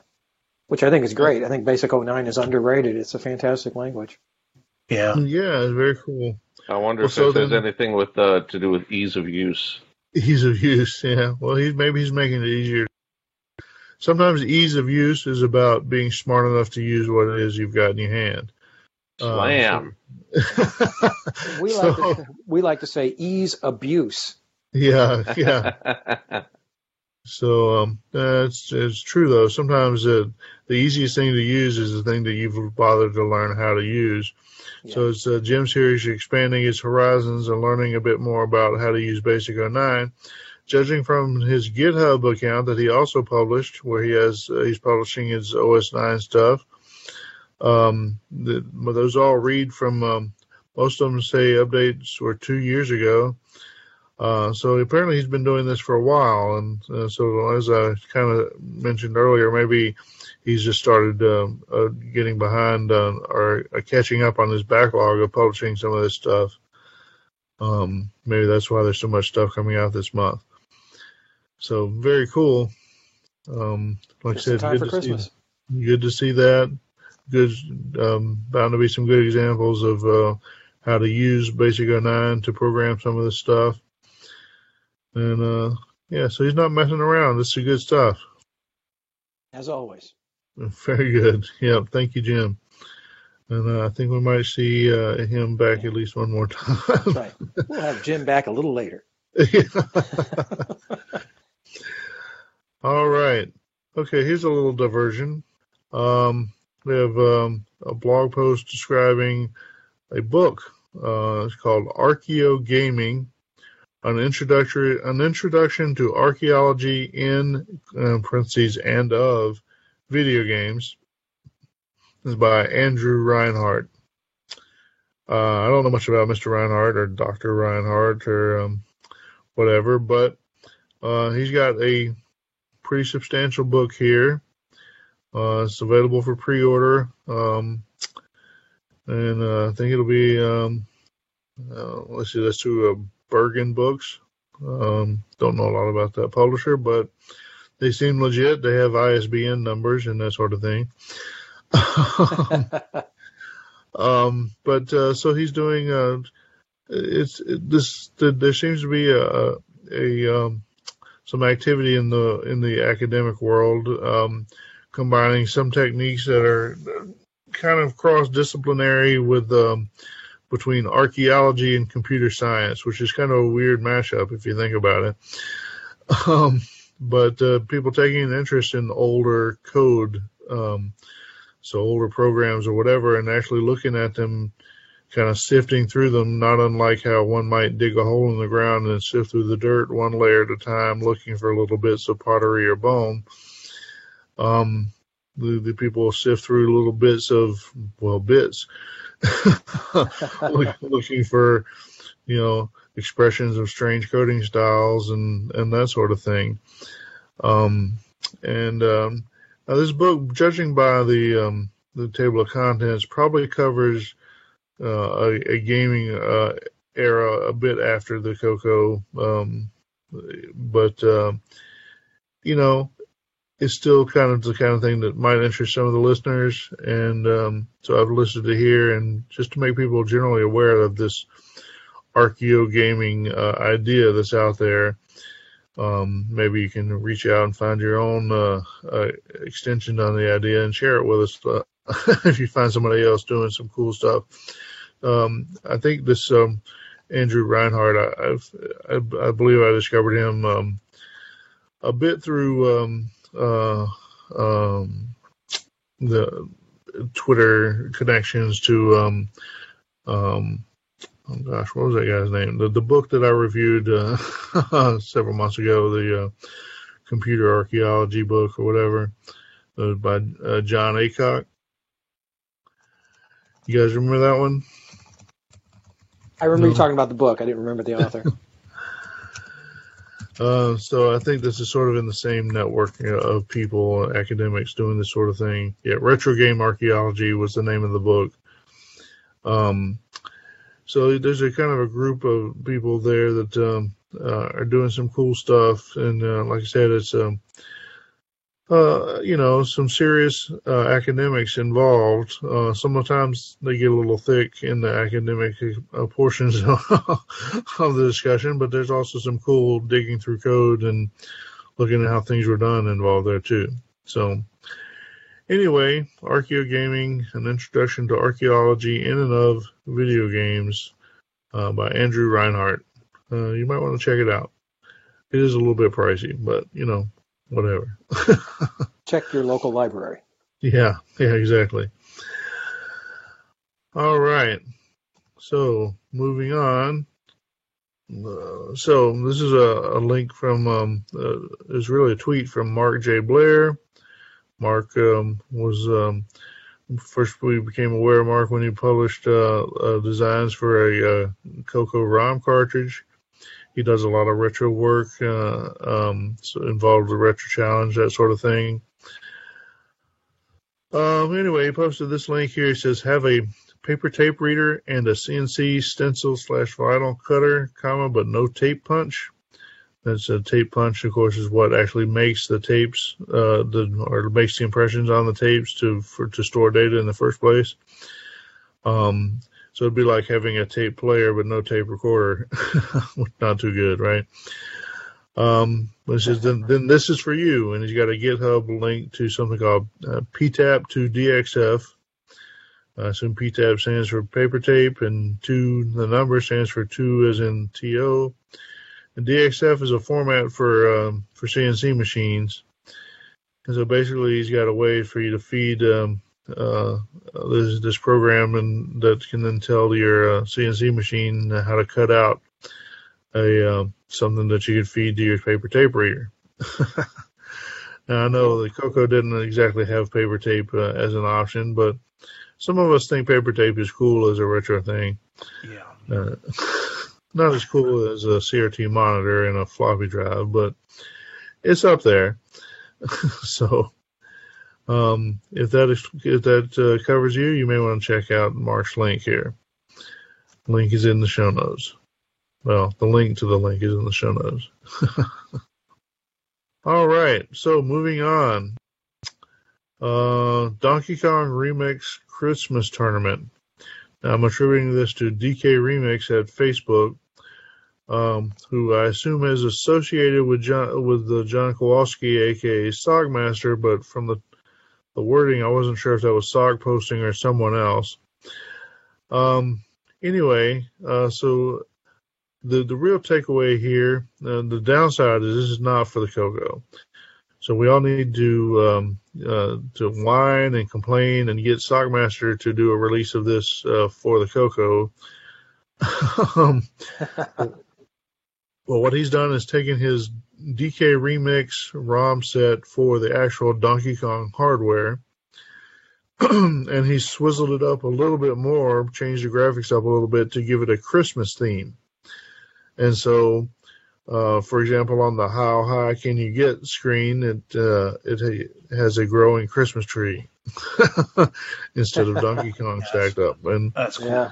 which I think is great. I think BASIC 09 is underrated. It's a fantastic language. Yeah, it's very cool. I wonder if there's anything with to do with ease of use. Ease of use, yeah. Well, maybe he's making it easier. Sometimes ease of use is about being smart enough to use what it is you've got in your hand. Slam. We like to say ease abuse. Yeah. So it's true though. Sometimes the easiest thing to use is the thing that you've bothered to learn how to use. Yeah. So it's Jim's here. He's expanding his horizons and learning a bit more about how to use BASIC 09. Judging from his GitHub account that he also published, where he's publishing his OS 9 stuff. Those all read from most of them say updates were 2 years ago. So apparently he's been doing this for a while, and so as I kind of mentioned earlier, maybe he's just started getting behind or catching up on his backlog of publishing some of this stuff. Maybe that's why there's so much stuff coming out this month. So very cool. Like just I said, time for Christmas. Good to see that. Good, bound to be some good examples of how to use BASIC 09 to program some of this stuff. And so he's not messing around. This is good stuff. As always. Very good. Yeah, thank you, Jim. And I think we might see him back at least one more time. That's right. We'll have Jim back a little later. All right. Okay, here's a little diversion. We have a blog post describing a book. It's called Archeo Gaming, an introduction to archaeology in parentheses and of video games. This is by Andrew Reinhardt. I don't know much about Mr. Reinhardt or Dr. Reinhardt or whatever, but he's got a pretty substantial book here. It's available for pre-order, and I think it'll be, let's see, that's through Bergen Books. Don't know a lot about that publisher, but they seem legit. They have ISBN numbers and that sort of thing. So he's doing, there seems to be some activity in the academic world, combining some techniques that are kind of cross-disciplinary with between archaeology and computer science, which is kind of a weird mashup if you think about it. But people taking an interest in older code, so older programs or whatever, and actually looking at them, kind of sifting through them, not unlike how one might dig a hole in the ground and sift through the dirt one layer at a time, looking for little bits of pottery or bone. The people sift through little bits of, bits, looking for, expressions of strange coding styles and that sort of thing. Now this book, judging by the table of contents, probably covers a gaming era a bit after the Coco, but it's still kind of the kind of thing that might interest some of the listeners, and so I've listed it here, and just to make people generally aware of this Archeo gaming idea that's out there. Maybe you can reach out and find your own extension on the idea and share it with us if you find somebody else doing some cool stuff. I think this Andrew Reinhardt. I believe I discovered him a bit through the Twitter connections to oh gosh, what was that guy's name? The book that I reviewed several months ago, the computer archaeology book or whatever, by John Aycock. You guys remember that one? I remember you talking about the book. I didn't remember the author. So I think this is sort of in the same network of people, academics doing this sort of thing. Yeah, Retro Game Archaeology was the name of the book. So there's a kind of a group of people there that are doing some cool stuff, and like I said, it's some serious academics involved. Sometimes they get a little thick in the academic portions of the discussion, but there's also some cool digging through code and looking at how things were done involved there too. So anyway, Archeo Gaming, an introduction to archaeology in and of video games by Andrew Reinhardt. You might want to check it out. It is a little bit pricey, but whatever. Check your local library. Yeah, exactly. All right. So moving on. So this is a link from, it's really a tweet from Mark J. Blair. Mark was, first we became aware of Mark when he published designs for a Coco ROM cartridge. He does a lot of retro work, so involved with Retro Challenge, that sort of thing. Anyway, he posted this link here. He says, have a paper tape reader and a CNC stencil / vinyl cutter, but no tape punch. That's a tape punch, of course, is what actually makes the tapes, or makes the impressions on the tapes to store data in the first place. So it'd be like having a tape player but no tape recorder. Not too good, right? It says, then this is for you. And he's got a GitHub link to something called PTAP2DXF. So PTAP stands for paper tape, and 2, the number stands for 2 as in TO. And DXF is a format for CNC machines. And so basically he's got a way for you to feed this program, and that can then tell your CNC machine how to cut out something that you could feed to your paper tape reader. Now I know the Coco didn't exactly have paper tape as an option, but some of us think paper tape is cool as a retro thing. Yeah. Not as cool as a CRT monitor and a floppy drive, but it's up there. So. If that covers you, you may want to check out Mark's link here. Link is in the show notes. Well, the link to the link is in the show notes. All right, so moving on. Donkey Kong Remix Christmas Tournament. Now, I'm attributing this to DK Remix at Facebook, who I assume is associated with John Kowalski, aka Sogmaster, but from the wording, I wasn't sure if that was Sog posting or someone else. Anyway, so the real takeaway here, the downside is this is not for the Coco. So we all need to whine and complain and get Sogmaster to do a release of this for the Coco. Well, what he's done is taken his DK Remix ROM set for the actual Donkey Kong hardware, and he swizzled it up a little bit more, changed the graphics up a little bit to give it a Christmas theme. And so, for example, on the How High Can You Get screen, it has a growing Christmas tree instead of Donkey Kong stacked up. And that's cool.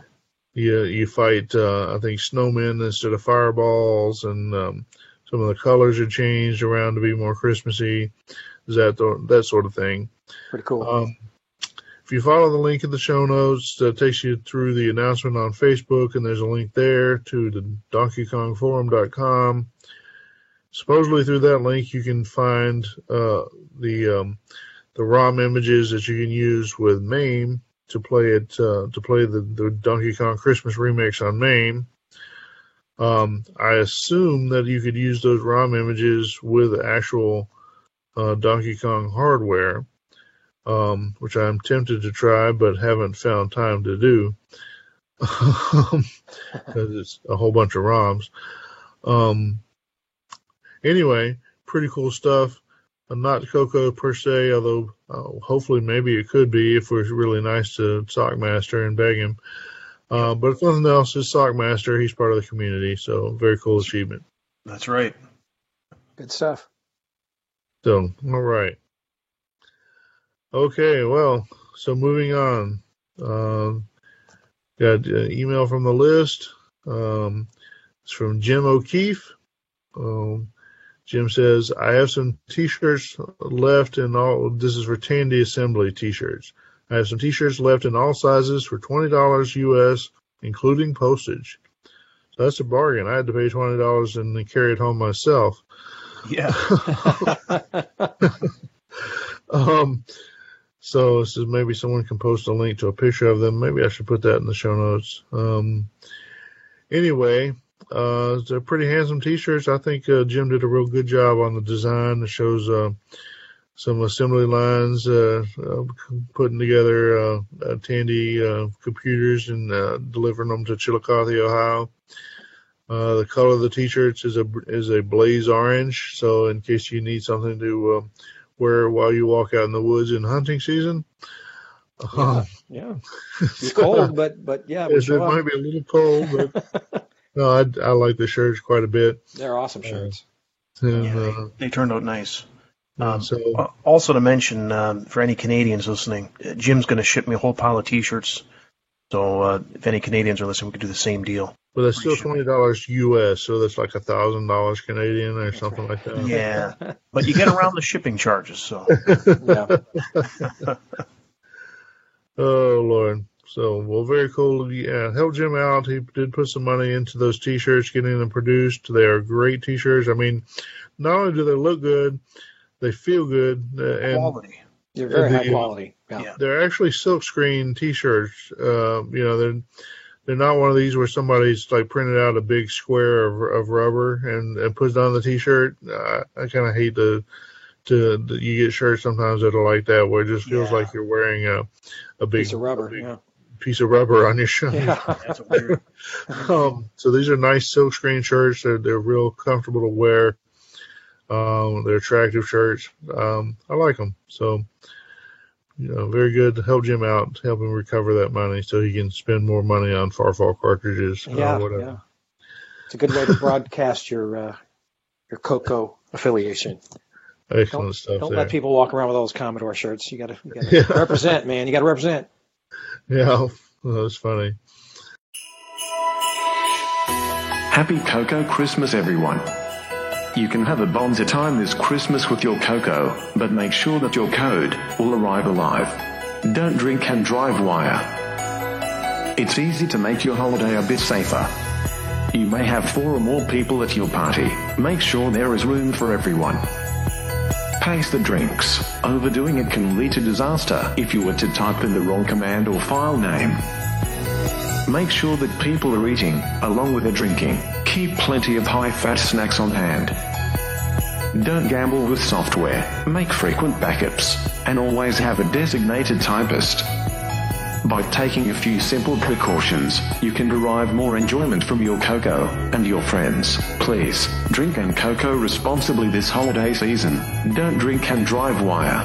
Yeah, you fight, I think, snowmen instead of fireballs, and some of the colors are changed around to be more Christmassy, that sort of thing. Pretty cool. If you follow the link in the show notes, that takes you through the announcement on Facebook, and there's a link there to the DonkeyKongForum.com. Supposedly through that link, you can find the ROM images that you can use with MAME to play the Donkey Kong Christmas remix on MAME. I assume that you could use those ROM images with actual Donkey Kong hardware, which I'm tempted to try but haven't found time to do because it's a whole bunch of ROMs. Anyway, pretty cool stuff. Not Coco per se, although hopefully maybe it could be if we're really nice to Sockmaster and beg him. But if nothing else, it's Sockmaster. He's part of the community, so very cool achievement. That's right. Good stuff. So, all right. Okay, well, so moving on. Got an email from the list. It's from Jim O'Keefe. Jim says, I have some T-shirts left in all. This is for Tandy Assembly T-shirts. I have some T-shirts left in all sizes for $20 US, including postage. So that's a bargain. I had to pay $20 and then carry it home myself. Yeah. So this is maybe someone can post a link to a picture of them. Maybe I should put that in the show notes. Anyway, they're pretty handsome T-shirts. I think Jim did a real good job on the design. It shows some assembly lines putting together Tandy computers and delivering them to Chillicothe, Ohio. The color of the T-shirts is a blaze orange. So in case you need something to wear while you walk out in the woods in hunting season. Yeah. It's cold, but yeah. It might be a little cold, but no, I like the shirts quite a bit. They're awesome shirts. They turned out nice. Also to mention, for any Canadians listening, Jim's going to ship me a whole pile of T-shirts. So if any Canadians are listening, we could do the same deal. But that's still $20 US, so that's like $1,000 Canadian or something like that. Yeah, but you get around the shipping charges, so. Yeah. Oh, Lord. So, well, very cool. Yeah, help Jim out. He did put some money into those T-shirts, getting them produced. They are great T-shirts. I mean, not only do they look good, they feel good. And quality. They're very high quality. Yeah. They're actually silkscreen T-shirts. They're not one of these where somebody's like printed out a big square of rubber and puts it on the T-shirt. I kind of hate you get shirts sometimes that are like that where it just feels like you're wearing a big piece of rubber. Piece of rubber on your shirt. Yeah. That's weird. So these are nice silkscreen shirts. They're real comfortable to wear. They're attractive shirts. I like them. So, very good to help Jim out, help him recover that money so he can spend more money on Farfall cartridges. Whatever. Yeah. It's a good way to broadcast your Coco affiliation. Excellent stuff. Don't let people walk around with all those Commodore shirts. You got to represent, man. You got to represent. Yeah, that's funny. Happy Coco Christmas, everyone. You can have a bonza time this Christmas with your Coco, but make sure that your code will arrive alive. Don't drink and drive wire. It's easy to make your holiday a bit safer. You may have 4 or more people at your party. Make sure there is room for everyone. Pace the drinks. Overdoing it can lead to disaster if you were to type in the wrong command or file name. Make sure that people are eating, along with their drinking. Keep plenty of high-fat snacks on hand. Don't gamble with software. Make frequent backups. And always have a designated typist. By taking a few simple precautions, you can derive more enjoyment from your Coco and your friends. Please, drink and Coco responsibly this holiday season. Don't drink and drive wire.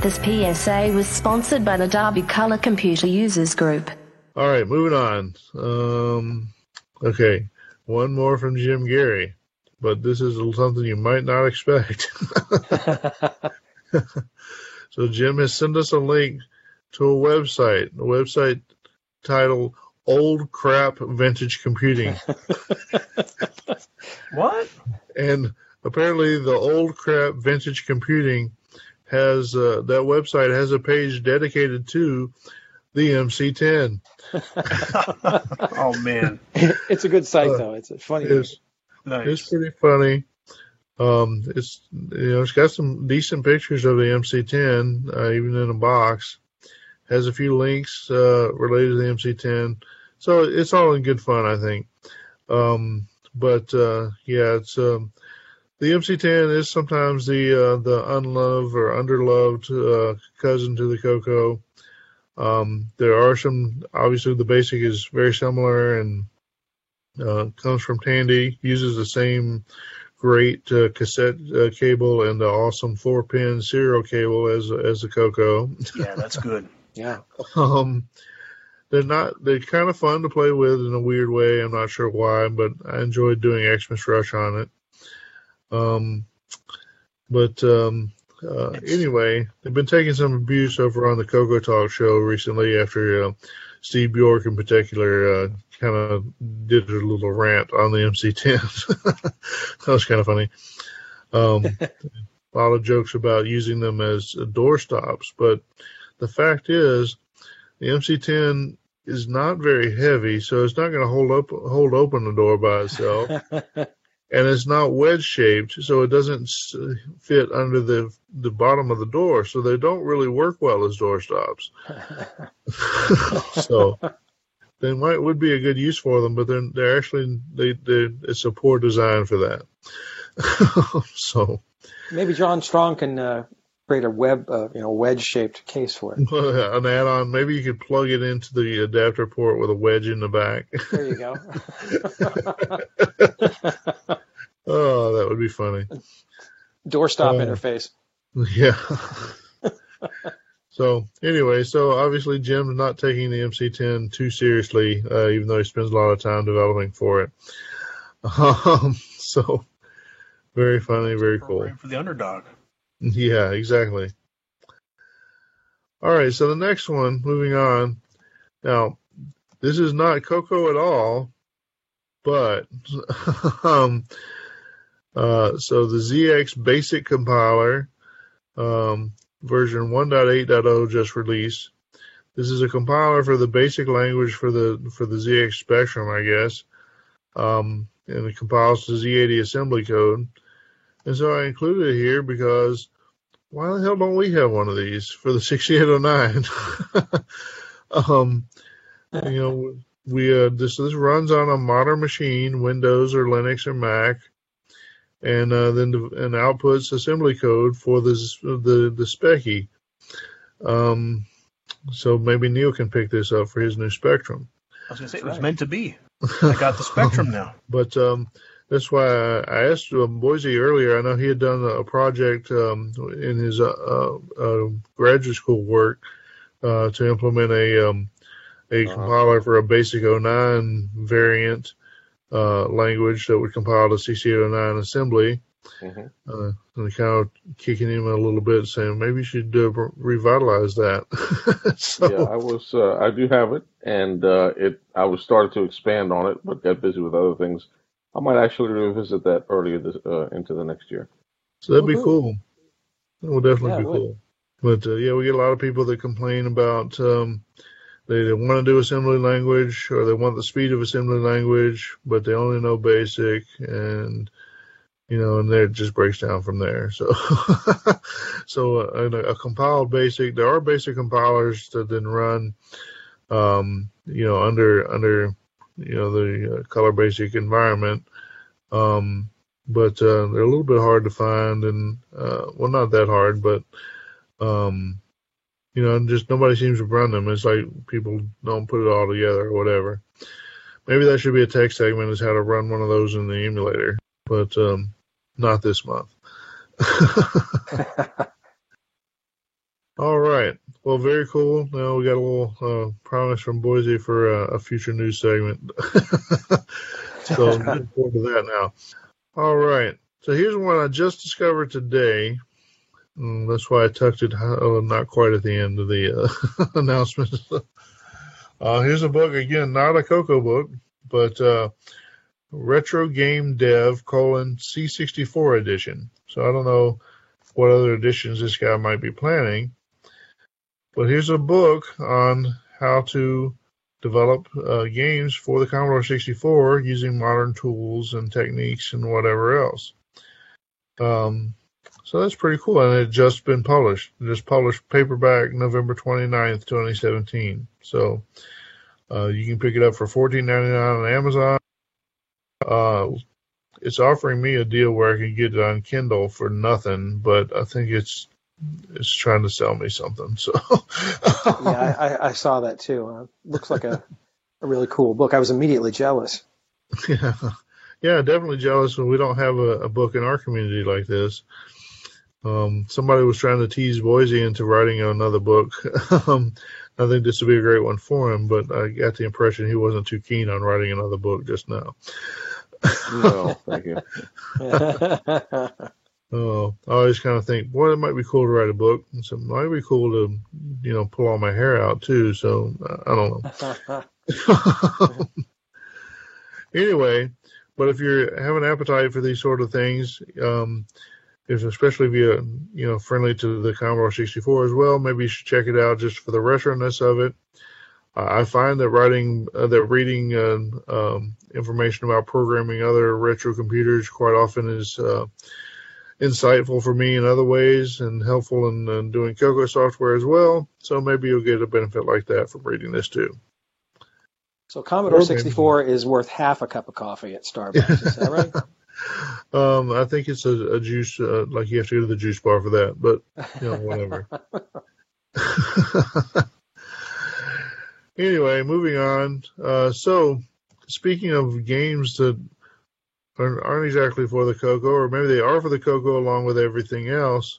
This PSA was sponsored by the Derby Color Computer Users Group. All right, moving on. Okay, one more from Jim Gary, but this is something you might not expect. So Jim has sent us a link to a website titled Old Crap Vintage Computing. What? And apparently the Old Crap Vintage Computing has, that website has a page dedicated to the MC10. Oh, man. It's a good site, though. It's a funny. It's pretty funny. It's got some decent pictures of the MC10, even in a box. Has a few links related to the MC10, so it's all in good fun, I think. But yeah, it's the MC10 is sometimes the unloved or underloved cousin to the Coco. There are some, obviously the basic is very similar and comes from Tandy, uses the same great cassette cable and the awesome 4-pin serial cable as the Coco. Yeah, that's good. Yeah. They're kind of fun to play with in a weird way. I'm not sure why, but I enjoyed doing Xmas Rush on it. Anyway, they've been taking some abuse over on the Coco Talk show recently after Steve Bjork in particular kind of did a little rant on the MC10. That was kind of funny. A lot of jokes about using them as door stops, but the fact is the MC10 is not very heavy, so it's not going to hold open the door by itself. And it's not wedge shaped, so it doesn't fit under the bottom of the door. So they don't really work well as door stops. So they would be a good use for them, but they're actually it's a poor design for that. So maybe John Strong can create a wedge shaped case for it. An add-on. Maybe you could plug it into the adapter port with a wedge in the back. There you go. Oh, that would be funny. Doorstop interface. Yeah. So anyway, obviously Jim's not taking the MC10 too seriously, even though he spends a lot of time developing for it. So very funny, very cool. For the underdog. Yeah, exactly. All right, so the next one, moving on. Now, this is not Coco at all, but so the ZX Basic Compiler, version 1.8.0 just released. This is a compiler for the basic language for the ZX Spectrum, I guess, and it compiles to Z80 assembly code. And so I included it here because why the hell don't we have one of these for the 6809? This runs on a modern machine, Windows or Linux or Mac, and then outputs assembly code for the Speccy. So maybe Neil can pick this up for his new Spectrum. I was going to say, it was meant to be. I got the Spectrum now. But that's why I asked Boise earlier. I know he had done a project in his graduate school work to implement a compiler for a Basic 09 variant language that would compile to CC809 assembly. Mm-hmm. And kind of kicking him a little bit, saying maybe you should revitalize that. Yeah, I do have it, and I was started to expand on it, but got busy with other things. I might actually revisit that earlier into the next year. So that'd be cool. That would definitely be cool. But we get a lot of people that complain about they want to do assembly language, or they want the speed of assembly language, but they only know basic, and and then it just breaks down from there. So, in a compiled basic, there are basic compilers that then run, under the color basic environment, but they're a little bit hard to find, and not that hard, but just nobody seems to run them. It's like people don't put it all together or whatever. Maybe that should be a tech segment, is how to run one of those in the emulator, but not this month. All right. Well, very cool. Now we got a little promise from Boise for a future news segment. So I'm looking forward to that now. All right. So here's one I just discovered today. That's why I tucked it not quite at the end of the announcement. Here's a book, again, not a Coco book, but Retro Game Dev : C64 edition. So I don't know what other editions this guy might be planning, but here's a book on how to develop games for the Commodore 64 using modern tools and techniques and whatever else. So that's pretty cool, and it just been published. It just published paperback November 29th, 2017. So you can pick it up for $14.99 on Amazon. it's offering me a deal where I can get it on Kindle for nothing, but I think it's trying to sell me something. So yeah, I saw that too. Looks like a really cool book. I was immediately jealous. Yeah, definitely jealous when we don't have a book in our community like this. Somebody was trying to tease Boise into writing another book. I think this would be a great one for him, but I got the impression he wasn't too keen on writing another book just now. No, thank you. Oh, I always kind of think, boy, it might be cool to write a book. And so it might be cool to, pull all my hair out too. So I don't know. Anyway, but if you have an appetite for these sort of things, especially if you're, friendly to the Commodore 64 as well, maybe you should check it out just for the retroness of it. I find that reading information about programming other retro computers quite often is insightful for me in other ways and helpful in doing Coco software as well. So maybe you'll get a benefit like that from reading this too. So Commodore 64 is worth half a cup of coffee at Starbucks. Is that right? I think it's a juice, like you have to go to the juice bar for that, but whatever. Anyway, moving on. So, speaking of games that aren't exactly for the Coco, or maybe they are for the Coco along with everything else.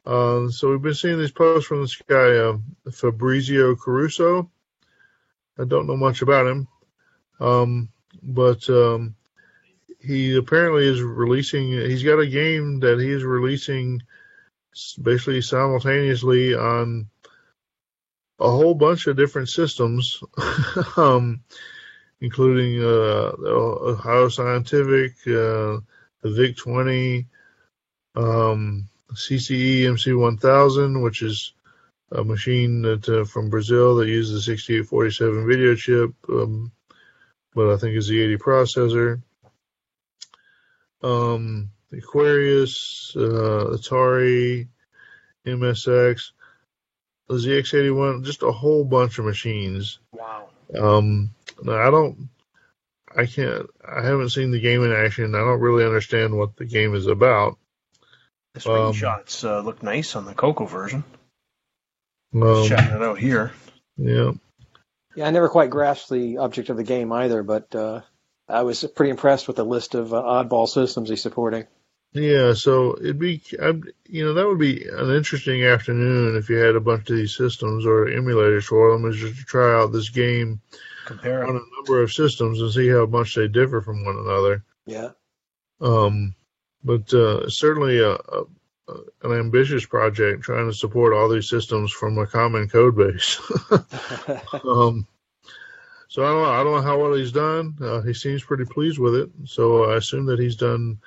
So we've been seeing these posts from this guy, Fabrizio Caruso. I don't know much about him, but he apparently is releasing. He's got a game that he is releasing basically simultaneously on a whole bunch of different systems, including the Ohio Scientific, the VIC-20, CCE MC1000, which is a machine that from Brazil that uses the 6847 video chip, but I think is the 80 processor. Aquarius, Atari, MSX, the ZX81, just a whole bunch of machines. Wow. Now I haven't seen the game in action. I don't really understand what the game is about. The screenshots look nice on the Coco version. Just checking it out here. Yeah. Yeah, I never quite grasped the object of the game either, but I was pretty impressed with the list of oddball systems he's supporting. Yeah, so that would be an interesting afternoon if you had a bunch of these systems or emulators for them, is just to try out this game compare on a number of systems and see how much they differ from one another. Yeah. But certainly an ambitious project trying to support all these systems from a common code base. So I don't know how well he's done. He seems pretty pleased with it. So I assume that he's done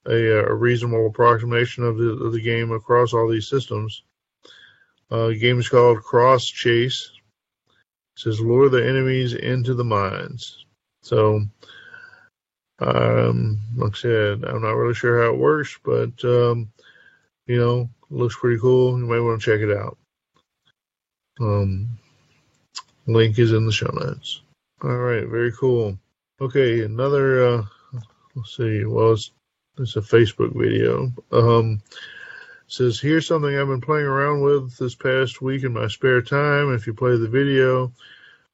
a reasonable approximation of the game across all these systems. The game is called Cross Chase. It says lure the enemies into the mines. So, like I said, I'm not really sure how it works, but looks pretty cool. You may want to check it out. Link is in the show notes. All right, very cool. Okay, another. Let's see. Well, it's a Facebook video. It says, here's something I've been playing around with this past week in my spare time. If you play the video,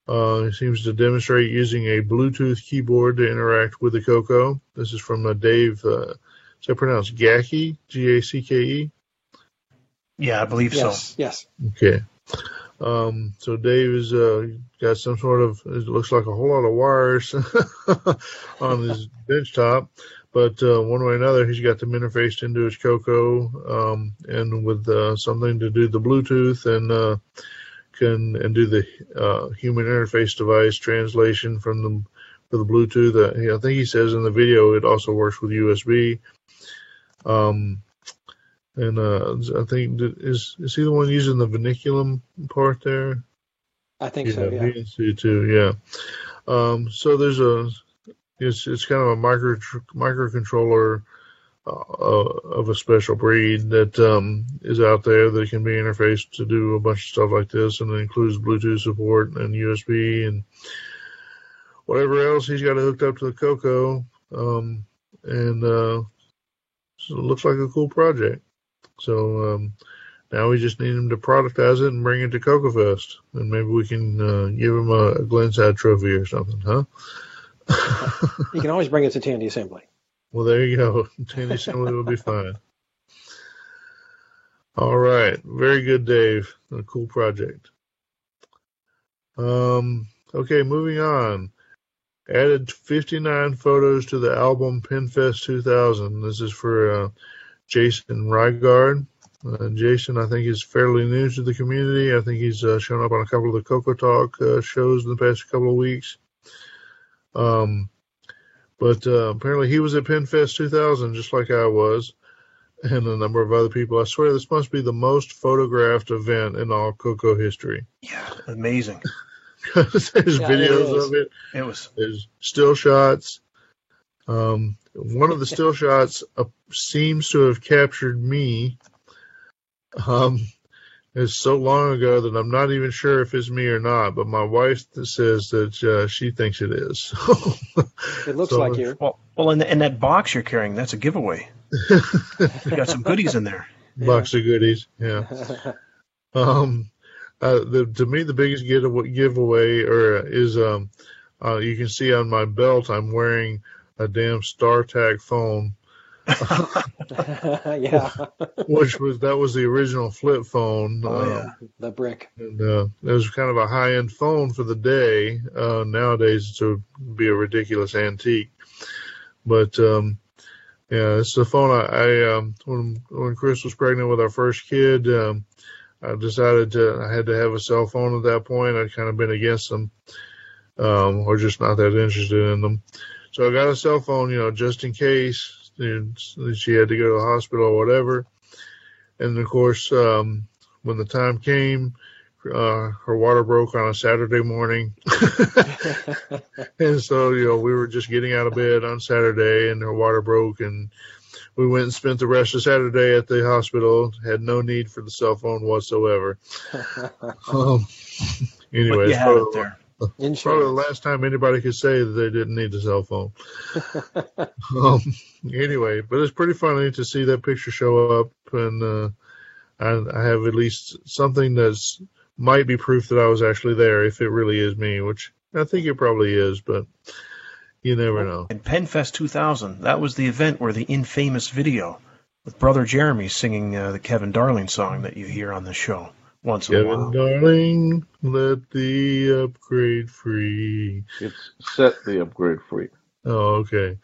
it seems to demonstrate using a Bluetooth keyboard to interact with the Coco. This is from Dave, is that pronounced Gacke? Gacke? Yeah, I believe so. Yes. Okay. So Dave has got some sort of, it looks like a whole lot of wires on his bench top. But one way or another, he's got them interfaced into his Coco, and with something to do the Bluetooth and can do the human interface device translation for the Bluetooth. I think he says in the video it also works with USB. And I think is he the one using the Vinculum part there? I think so. Yeah. VNC too. Yeah. So there's it's kind of a microcontroller of a special breed that is out there that can be interfaced to do a bunch of stuff like this, and it includes Bluetooth support and USB and whatever else he's got hooked up to the Coco. and so it looks like a cool project. So now we just need him to productize it and bring it to Cocoa Fest, and maybe we can give him a Glenside trophy or something, huh? You can always bring it to Tandy Assembly. Well, there you go. Tandy Assembly will be fine. All right. Very good, Dave. A cool project. Okay, moving on. Added 59 photos to the album PenFest 2000. This is for Jason Rygard. Jason, I think, is fairly new to the community. I think he's shown up on a couple of the Cocoa Talk shows in the past couple of weeks. But apparently he was at PenFest 2000 just like I was, and a number of other people. I swear this must be the most photographed event in all Cocoa history. Yeah, amazing. There's videos of it. There's still shots. One of the still shots seems to have captured me. It's so long ago that I'm not even sure if it's me or not, but my wife says that she thinks it is. It looks like you. Well, in that box you're carrying, that's a giveaway. You got some goodies in there. Box of goodies, yeah. To me, the biggest giveaway is you can see on my belt I'm wearing a damn StarTAC phone. Yeah. That was the original flip phone. The brick. And it was kind of a high-end phone for the day. Nowadays, it would be a ridiculous antique. But yeah, it's the phone when Chris was pregnant with our first kid. I decided I had to have a cell phone at that point. I'd kind of been against them, or just not that interested in them. So I got a cell phone, just in case she had to go to the hospital or whatever. And of course, when the time came, her water broke on a Saturday morning. And so, we were just getting out of bed on Saturday and her water broke, and we went and spent the rest of Saturday at the hospital. Had no need for the cell phone whatsoever. Anyway, you have it there. Probably the last time anybody could say that they didn't need a cell phone. Anyway, but it's pretty funny to see that picture show up, and I have at least something that's might be proof that I was actually there, if it really is me, which I think it probably is, but you never know. And PenFest 2000, that was the event where the infamous video with Brother Jeremy singing the Kevin Darling song that you hear on the show once in a while. Kevin Darling, let the upgrade free. It's set the upgrade free. Oh, okay.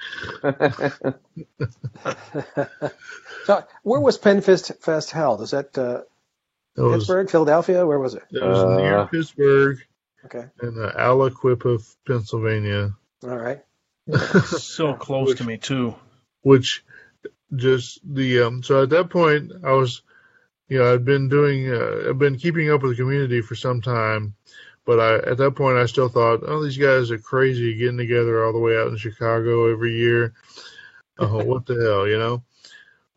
So, where was PenFest held? Is that Pittsburgh, Philadelphia? Where was it? It was near Pittsburgh. Okay. In Aliquippa, Pennsylvania. All right. So close to me too. Which just so at that point I was, I've been keeping up with the community for some time, but at that point I still thought, oh, these guys are crazy getting together all the way out in Chicago every year. What the hell,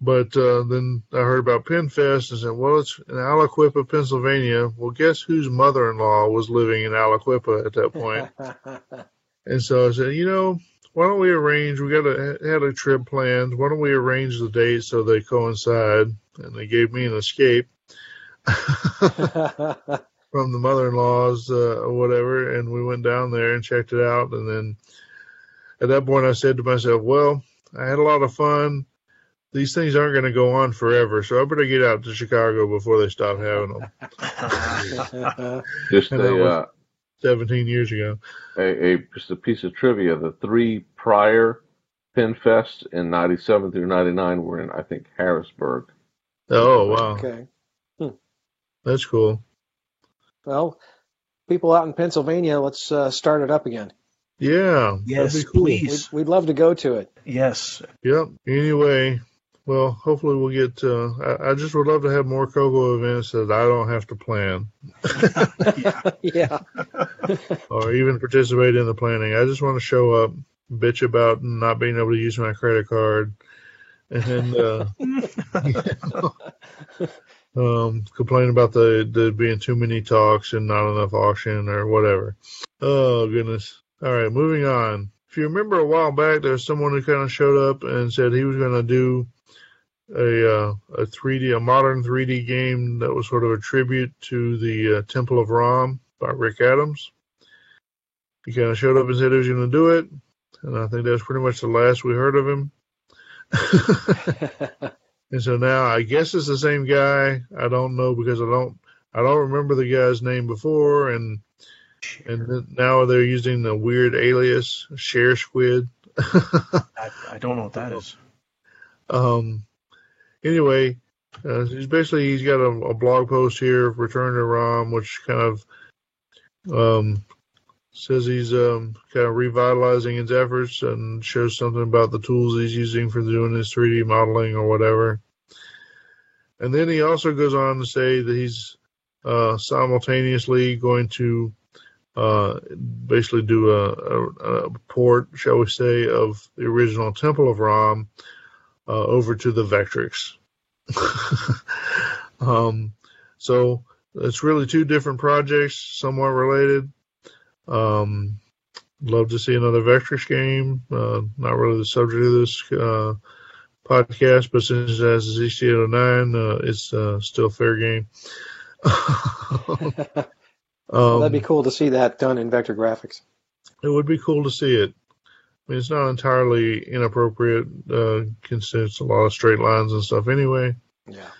But then I heard about PenFest and said, well, it's in Aliquippa, Pennsylvania. Well, guess whose mother-in-law was living in Aliquippa at that point? And so I said, why don't we arrange, we had a trip planned, why don't we arrange the dates so they coincide? And they gave me an escape from the mother-in-laws or whatever, and we went down there and checked it out. And then at that point I said to myself, well, I had a lot of fun. These things aren't going to go on forever, so I better get out to Chicago before they stop having them. Just 17 years ago. Just a piece of trivia. The 3 prior PenFests in 97 through 99 were in, I think, Harrisburg. Oh, wow. Okay. That's cool. Well, people out in Pennsylvania, let's start it up again. Yeah. Yes, that'd be cool. please. We'd love to go to it. Yes. Yep. Anyway, well, hopefully we'll get I just would love to have more Cocoa events that I don't have to plan. Yeah. Or even participate in the planning. I just want to show up, bitch about not being able to use my credit card, and complain about the being too many talks and not enough auction or whatever. Oh, goodness. All right, moving on. if you remember a while back, there was someone who kind of showed up and said he was going to do a modern 3D game that was sort of a tribute to the Temple of Ram by Rick Adams. He kind of showed up and said he was going to do it, and I think that's pretty much the last we heard of him. And so now I guess it's the same guy. I don't know because I don't remember the guy's name before, and now they're using the weird alias Share Squid. I don't know what that is. Anyway, he's got a blog post here, Return to Ram, which kind of says he's kind of revitalizing his efforts and shows something about the tools he's using for doing his 3D modeling or whatever. And then he also goes on to say that he's simultaneously going to basically do a port, shall we say, of the original Temple of Ram over to the Vectrix. So it's really two different projects, somewhat related. Love to see another Vectrix game. Not really the subject of this podcast, but since it has the ZC809, it's still fair game. Well, that'd be cool to see that done in vector graphics. It would be cool to see it. I mean, it's not entirely inappropriate, considering it's a lot of straight lines and stuff anyway. Yeah.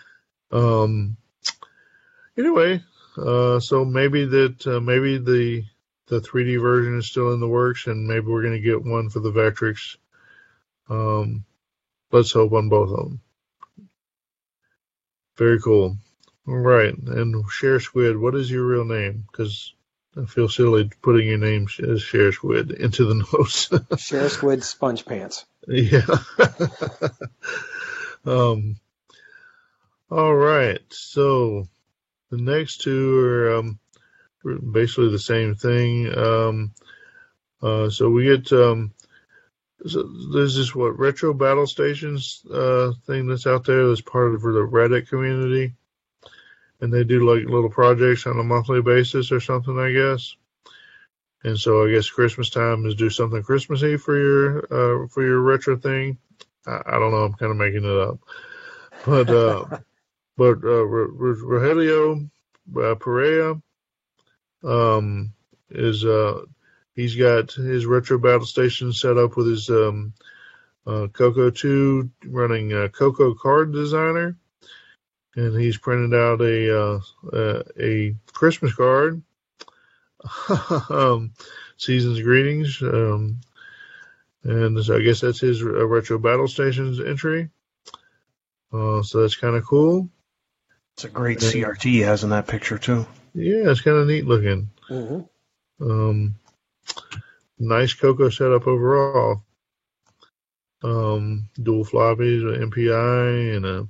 Anyway, so maybe the 3D version is still in the works, and maybe we're going to get one for the Vectrix. Let's hope on both of them. Very cool. All right, and Share Squid, what is your real name? Because I feel silly putting your name as Share Squid into the notes. Share Squid Sponge Pants. Yeah. All right, so the next two are basically the same thing. So we get so there's this Retro Battle Stations thing that's out there that's part of the Reddit community, and they do like little projects on a monthly basis or something, I guess. And so I guess Christmas time is do something Christmassy for your retro thing. I don't know. I'm kind of making it up, but Rogelio Perea is he's got his Retro Battle Station set up with his Coco 2 running Coco Card Designer, and he's printed out a Christmas card, Season's Greetings, and so I guess that's his Retro Battle Stations entry. So that's kind of cool. It's a great CRT he has in that picture too. Yeah, it's kind of neat looking. Mm-hmm. Nice Coco setup overall. Dual floppies, an MPI, and a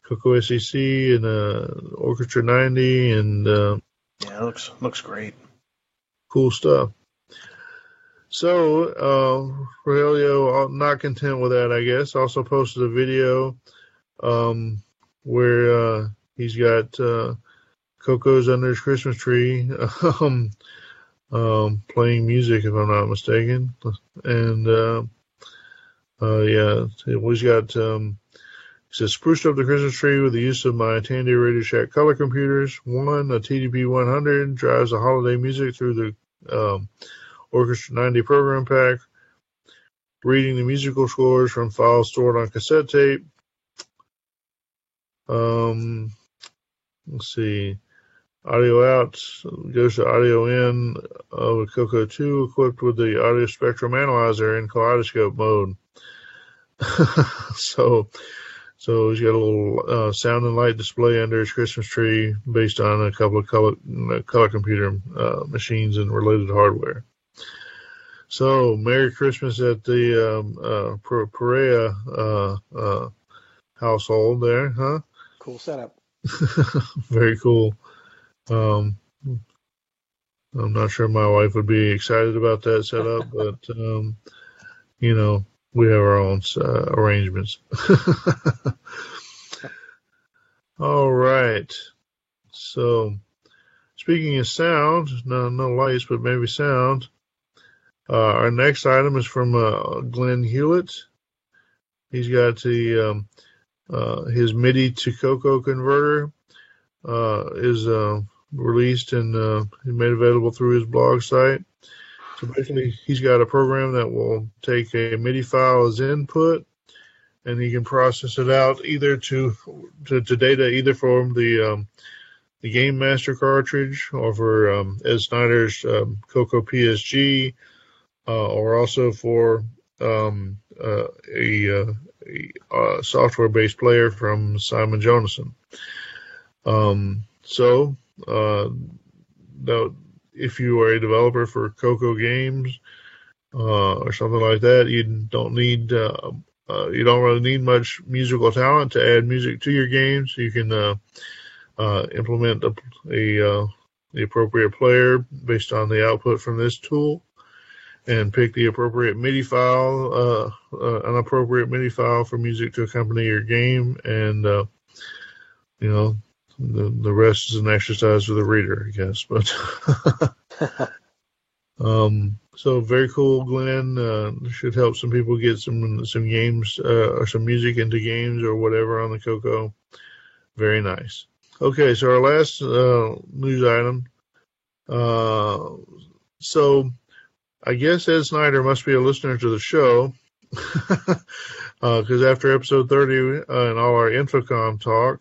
Coco SEC, and a Orchestra 90, and yeah, it looks great. Cool stuff. So Rogelio, not content with that, I guess, also posted a video where he's got Coco's under his Christmas tree, playing music, if I'm not mistaken. And yeah, he's got he says, spruced up the Christmas tree with the use of my Tandy Radio Shack color computers. One, a TDP 100, drives the holiday music through the Orchestra 90 program pack, reading the musical scores from files stored on cassette tape. Let's see. Audio out goes to audio in of a Coco 2 equipped with the audio spectrum analyzer in kaleidoscope mode. So he's got a little sound and light display under his Christmas tree based on a couple of color computer machines and related hardware. So Merry Christmas at the Perea household there, huh? Cool setup. Very cool. I'm not sure my wife would be excited about that setup, but you know, we have our own arrangements. All right. So, speaking of sound, no lights, but maybe sound. Our next item is from Glenn Hewitt. He's got his MIDI to Coco converter is released and made available through his blog site. So basically, he's got a program that will take a MIDI file as input, and he can process it out either to data either from the Game Master cartridge or for Ed Snyder's Coco PSG, or also for a software-based player from Simon Jonason. If you are a developer for Coco games or something like that, you don't really need much musical talent to add music to your games. You can implement the appropriate player based on the output from this tool, and pick the appropriate MIDI file, an appropriate MIDI file for music to accompany your game, and the rest is an exercise for the reader, I guess. But so very cool, Glenn. Should help some people get some games or some music into games or whatever on the Coco. Very nice. Okay, so our last news item. So I guess Ed Snyder must be a listener to the show, because after episode 30 and all our Infocom talk,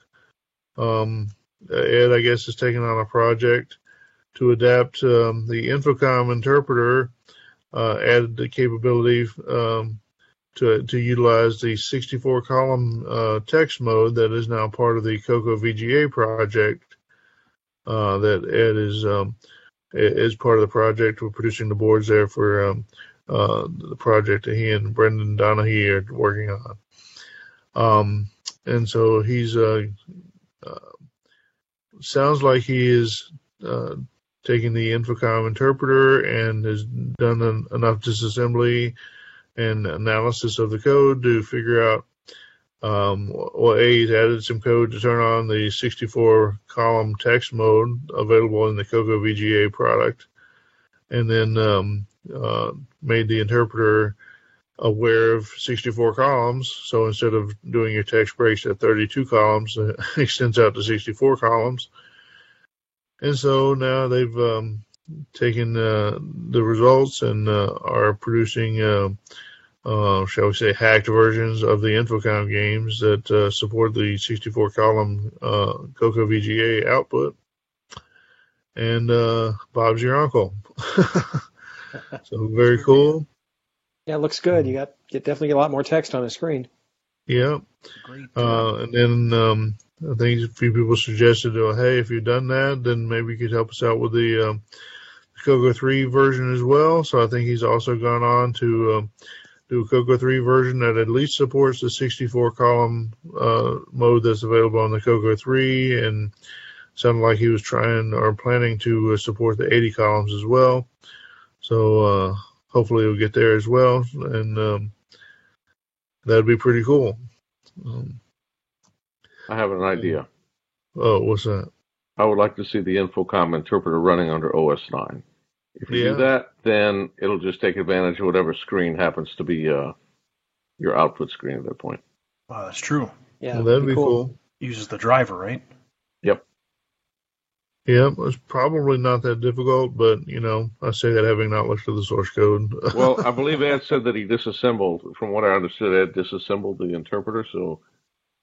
Ed, I guess, has taken on a project to adapt the Infocom interpreter, added the capability to utilize the 64-column text mode that is now part of the Coco VGA project. That Ed is part of the project. We're producing the boards there for the project that he and Brendan Donahue are working on. And so he's sounds like he is taking the Infocom interpreter and has done enough disassembly and analysis of the code to figure out, he's added some code to turn on the 64-column text mode available in the Coco VGA product, and then made the interpreter aware of 64 columns. So instead of doing your text breaks at 32 columns, it extends out to 64 columns. And so now they've taken the results and are producing, shall we say, hacked versions of the Infocom games that support the 64-column Coco VGA output. And Bob's your uncle. So very cool. Yeah, it looks good. You definitely get a lot more text on the screen. Yeah. And then I think a few people suggested, hey, if you've done that, then maybe you could help us out with the Coco 3 version as well. So I think he's also gone on to do a Coco 3 version that at least supports the 64-column mode that's available on the Coco 3, and sounded like he was trying or planning to support the 80 columns as well. So hopefully we'll get there as well, and that'd be pretty cool. I have an idea. Oh, what's that? I would like to see the Infocom interpreter running under OS 9. If you do that, then it'll just take advantage of whatever screen happens to be your output screen at that point. Wow, that's true. Yeah, well, that'd be cool. Uses the driver, right? Yep. Yeah, it's probably not that difficult, but, I say that having not looked at the source code. Well, I believe Ed said that he disassembled, from what I understood, Ed disassembled the interpreter, so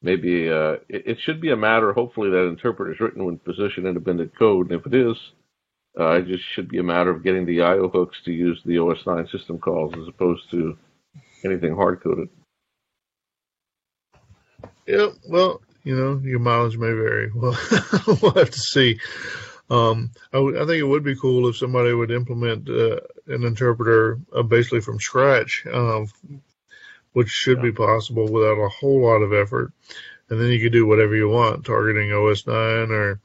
maybe it should be a matter, hopefully, that interpreter is written with position-independent code, and if it is, it just should be a matter of getting the I/O hooks to use the OS 9 system calls as opposed to anything hard-coded. Yeah, well, your mileage may vary. Well, we'll have to see. I think it would be cool if somebody would implement an interpreter basically from scratch, which should be possible without a whole lot of effort. And then you could do whatever you want, targeting OS 9 or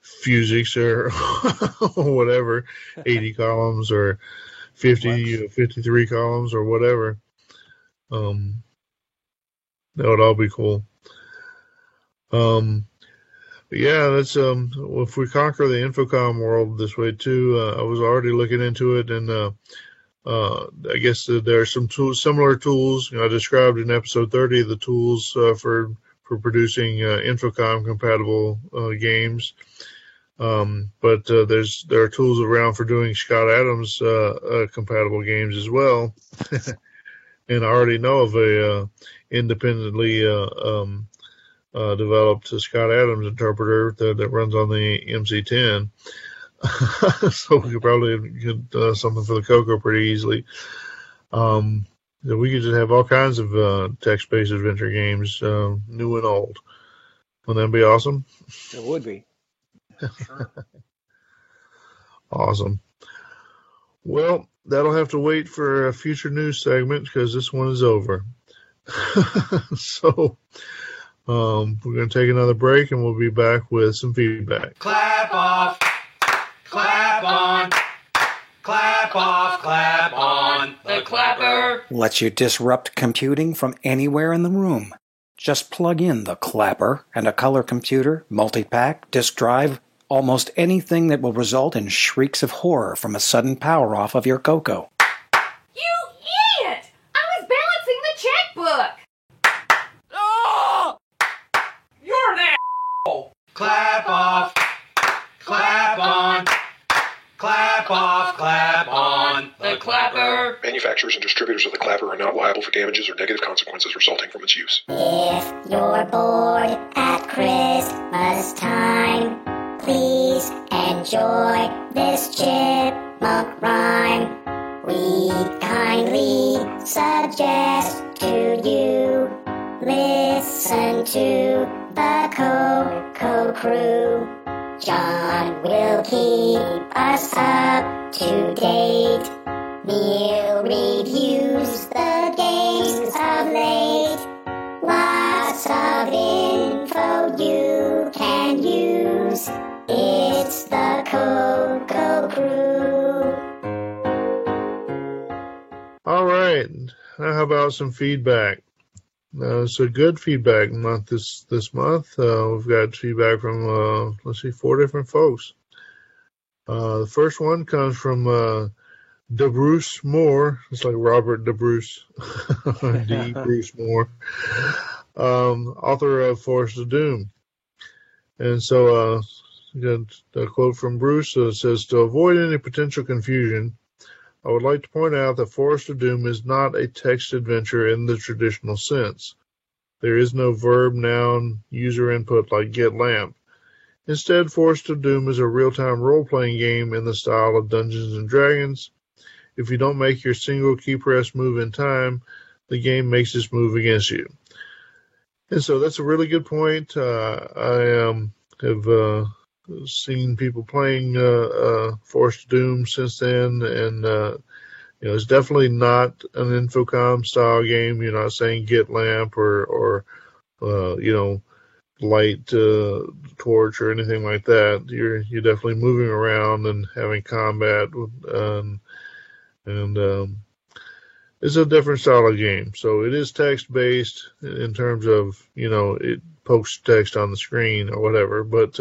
Fusix or whatever, 80 columns or 50, 53 columns or whatever. That would all be cool. But yeah, that's if we conquer the Infocom world this way too. I was already looking into it, and I guess there are some similar tools. I described in episode 30 the tools for producing Infocom compatible games. But there are tools around for doing Scott Adams compatible games as well. And I already know of a independently developed Scott Adams interpreter that runs on the MC10. So we could probably get something for the Coco pretty easily. We could just have all kinds of text-based adventure games, new and old. Wouldn't that be awesome? It would be. Sure. Awesome. Well, that'll have to wait for a future news segment because this one is over. So we're going to take another break and we'll be back with some feedback. Clap off, clap on, clap off, clap on, the clapper. Lets you disrupt computing from anywhere in the room. Just plug in the clapper and a color computer, multi-pack, disk drive, almost anything that will result in shrieks of horror from a sudden power off of your Coco. You idiot! I was balancing the checkbook! Oh! You're an asshole! Clap off, clap on, clap off, clap on, the clapper. Manufacturers and distributors of the clapper are not liable for damages or negative consequences resulting from its use. If you're bored at Christmas time, please enjoy this chipmunk rhyme. We kindly suggest to you, listen to the Coco Crew. John will keep us up to date. Neil reviews the games of late. Lots of info you can use. It's the Coco Crew. All right. Now how about some feedback? It's a good feedback month this month. We've got feedback from, 4 different folks. The first one comes from DeBruce Moore. It's like Robert DeBruce. D. Bruce Moore. Author of Forest of Doom. And so, got a quote from Bruce. It says, to avoid any potential confusion, I would like to point out that Forest of Doom is not a text adventure in the traditional sense. There is no verb, noun, user input like get lamp. Instead, Forest of Doom is a real-time role-playing game in the style of Dungeons & Dragons. If you don't make your single key press move in time, the game makes its move against you. And so that's a really good point. I have seen people playing Forest of Doom since then, and it's definitely not an Infocom style game. You're not saying get lamp or light torch or anything like that. You're definitely moving around and having combat, and it's a different style of game. So it is text based in terms of it pokes text on the screen or whatever, but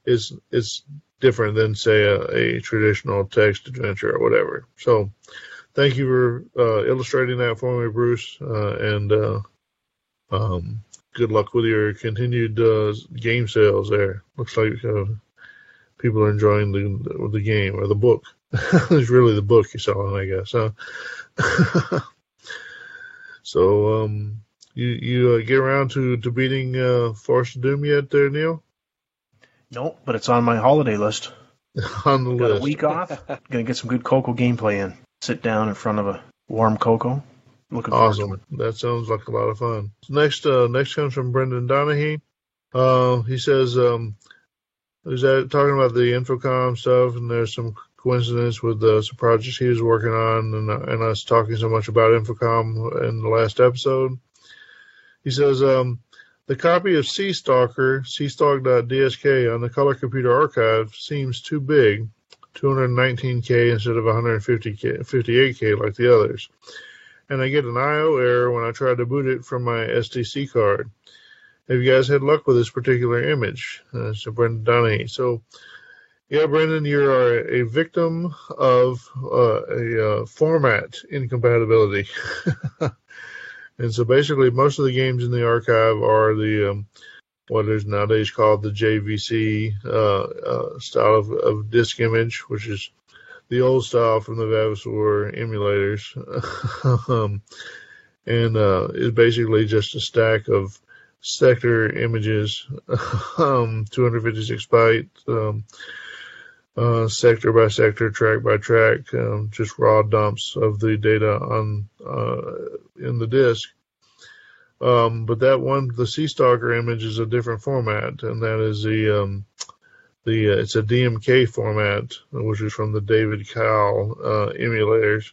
it's different than say a traditional text adventure or whatever. So thank you for illustrating that for me, Bruce, and good luck with your continued game sales there. Looks like people are enjoying the game or the book. It's really the book you're selling, I guess. Huh? So you get around to beating Forest of Doom yet there, Neil? Nope, but it's on my holiday list. On the Got list. a week off. Gonna get some good Coco gameplay in. Sit down in front of a warm Coco. Looking forward to it. That sounds like a lot of fun. Next comes from Brendan Donahue. He says he's talking about the Infocom stuff, and there's some coincidence with some projects he was working on, and us talking so much about Infocom in the last episode. He says the copy of Sea Stalker, seastalk.dsk on the Color Computer Archive seems too big, 219K instead of 158K like the others. And I get an I/O error when I try to boot it from my SDC card. Have you guys had luck with this particular image? So Brendan Donahue. So Yeah, Brendan, you are a victim of a format incompatibility. And so basically most of the games in the archive are the what is nowadays called the JVC style of disk image, which is the old style from the Vavasor emulators. And it's basically just a stack of sector images, 256 byte, sector by sector, track by track, just raw dumps of the data on in the disk. But that one, the Seastalker image, is a different format, and that is it's a DMK format, which is from the David Kyle emulators.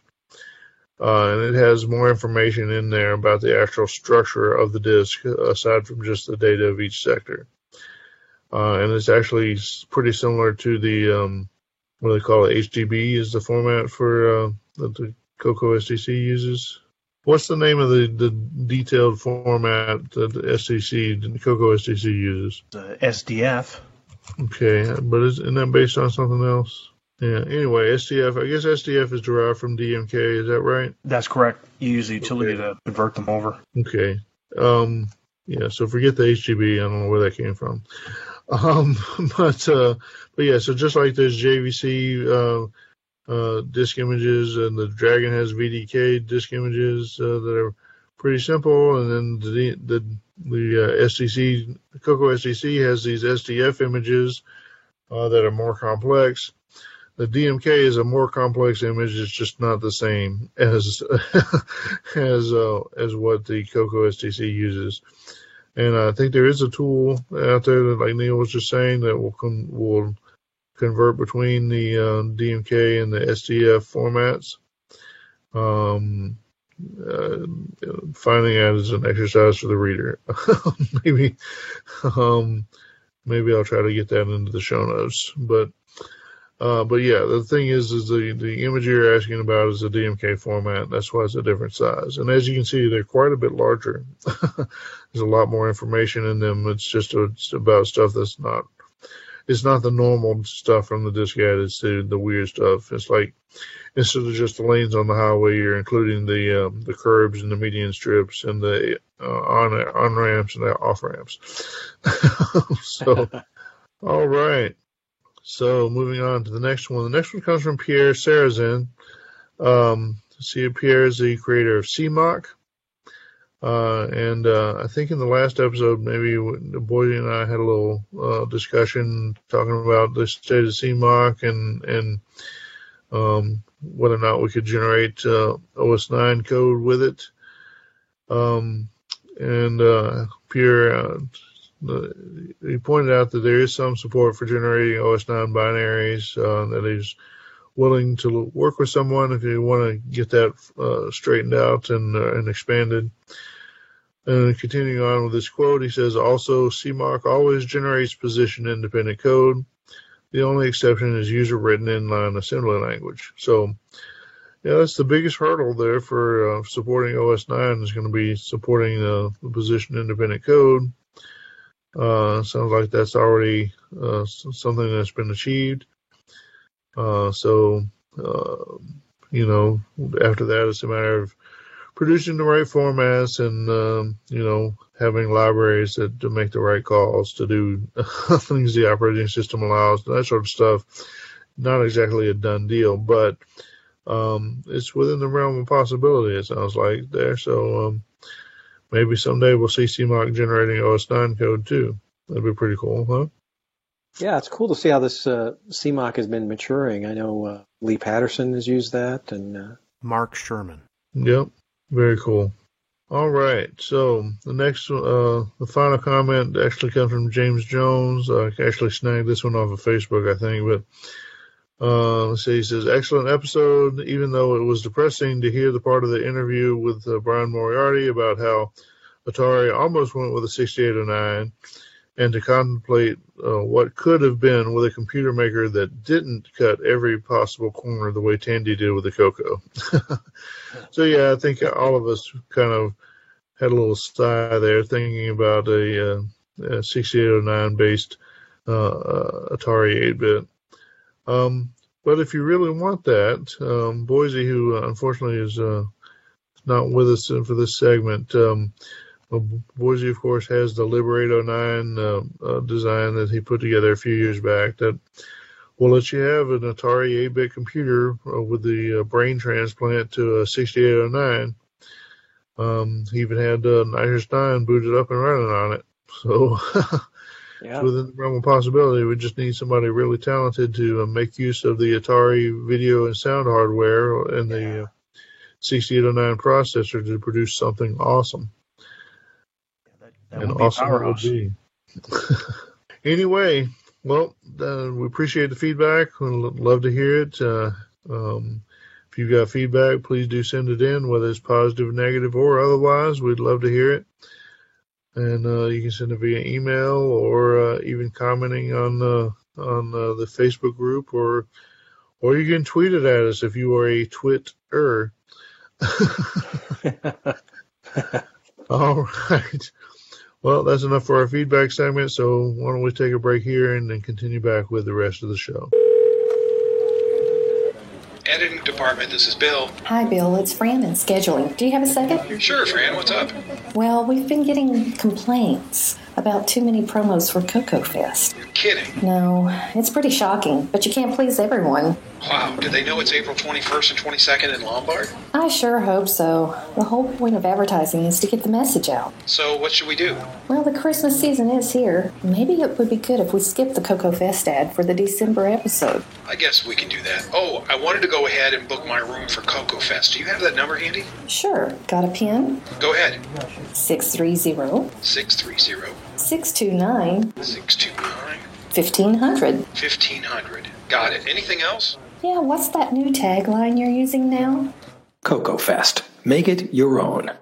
And it has more information in there about the actual structure of the disk, aside from just the data of each sector. And it's actually pretty similar to the, what they call it, HDB is the format for that the Coco STC uses. What's the name of the detailed format that the Coco STC uses? SDF. Okay, but isn't that based on something else? Yeah, anyway, SDF, I guess SDF is derived from DMK, is that right? That's correct. You use the utility to convert them over. Okay. Yeah, so forget the HGB, I don't know where that came from. But yeah, so just like there's JVC disk images, and the Dragon has VDK disk images that are pretty simple, and then the STC, Coco STC has these SDF images that are more complex. The DMK is a more complex image. It's just not the same as what the Coco STC uses. And I think there is a tool out there that, like Neil was just saying, that will convert between the DMK and the SDF formats. Finding out is an exercise for the reader. Maybe I'll try to get that into the show notes. But yeah, the thing is the image you're asking about is the DMK format. That's why it's a different size. And as you can see, they're quite a bit larger. There's a lot more information in them. It's about stuff that's not. It's not the normal stuff from the diskette. It's the weird stuff. It's like instead of just the lanes on the highway, you're including the curbs and the median strips and the on ramps and the off ramps. So, all right. So moving on to the next one. The next one comes from Pierre Sarrazin. Pierre is the creator of CMOC. And I think in the last episode, maybe Boydie and I had a little discussion talking about the state of CMOC and whether or not we could generate OS 9 code with it. Pierre, he pointed out that there is some support for generating OS 9 binaries, that he's willing to work with someone if you want to get that straightened out and expanded. And continuing on with this quote, he says, also, CMOC always generates position-independent code. The only exception is user-written inline assembly language. So, yeah, that's the biggest hurdle there for supporting OS 9 is going to be supporting the position-independent code. Sounds like that's already something that's been achieved. So, after that, it's a matter of producing the right formats and, having libraries that make the right calls to do things the operating system allows, that sort of stuff. Not exactly a done deal, but it's within the realm of possibility, it sounds like there. So maybe someday we'll see CMOC generating OS 9 code too. That'd be pretty cool, huh? Yeah, it's cool to see how this CMOC has been maturing. I know Lee Patterson has used that, and Mark Sherman. Yep, very cool. All right, so the next, the final comment actually comes from James Jones. I actually snagged this one off of Facebook, I think, but let's see. He says, excellent episode, even though it was depressing to hear the part of the interview with Brian Moriarty about how Atari almost went with a 6809 and to contemplate what could have been with a computer maker that didn't cut every possible corner the way Tandy did with the Coco. So, yeah, I think all of us kind of had a little sigh there thinking about a 6809-based Atari 8-bit. But if you really want that, Boise, who unfortunately is not with us for this segment, Boise, of course, has the Liberate 09 design that he put together a few years back that will let you have an Atari 8-bit computer with the brain transplant to a 6809. He even had Nitrous 9 booted up and running on it. So Yeah. within the realm of possibility, we just need somebody really talented to make use of the Atari video and sound hardware and the 6809 processor to produce something awesome. That And would be a awesome it would powerhouse. be. Anyway, well, we appreciate the feedback. We'd love to hear it. If you've got feedback, please do send it in, whether it's positive, negative, or otherwise. We'd love to hear it. And you can send it via email or even commenting on the Facebook group, or you can tweet it at us if you are a Twitter. All right. Well, that's enough for our feedback segment, so why don't we take a break here and then continue back with the rest of the show. Editing department, this is Bill. Hi, Bill. It's Fran in scheduling. Do you have a second? Sure, Fran, what's up? Well, we've been getting complaints about too many promos for Cocoa Fest. You're kidding. No, it's pretty shocking, but you can't please everyone. Wow, do they know it's April 21st and 22nd in Lombard? I sure hope so. The whole point of advertising is to get the message out. So what should we do? Well, the Christmas season is here. Maybe it would be good if we skip the Cocoa Fest ad for the December episode. I guess we can do that. Oh, I wanted to go ahead and book my room for Cocoa Fest. Do you have that number handy? Sure. Got a pen? Go ahead. 630 630 629 629 1500. 1500. Got it. Anything else? Yeah, what's that new tagline you're using now? Cocoa Fest. Make it your own. A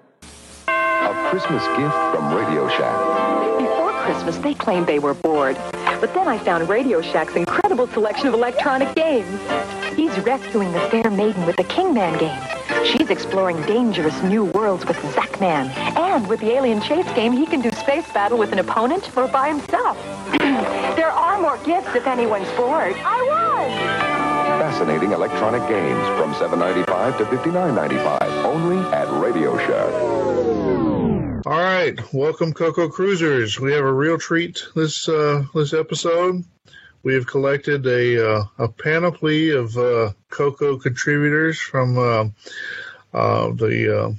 Christmas gift from Radio Shack. Before Christmas, they claimed they were bored. But then I found Radio Shack's incredible selection of electronic games. He's rescuing the fair maiden with the Kingman game. She's exploring dangerous new worlds with Zackman. And with the Alien Chase game, he can do space battle with an opponent or by himself. There are more gifts if anyone's bored. I was! Fascinating electronic games from $7.95 to $59.95. Only at Radio Shack. All right, welcome, Cocoa Cruisers. We have a real treat this episode. We have collected a panoply of Cocoa contributors from the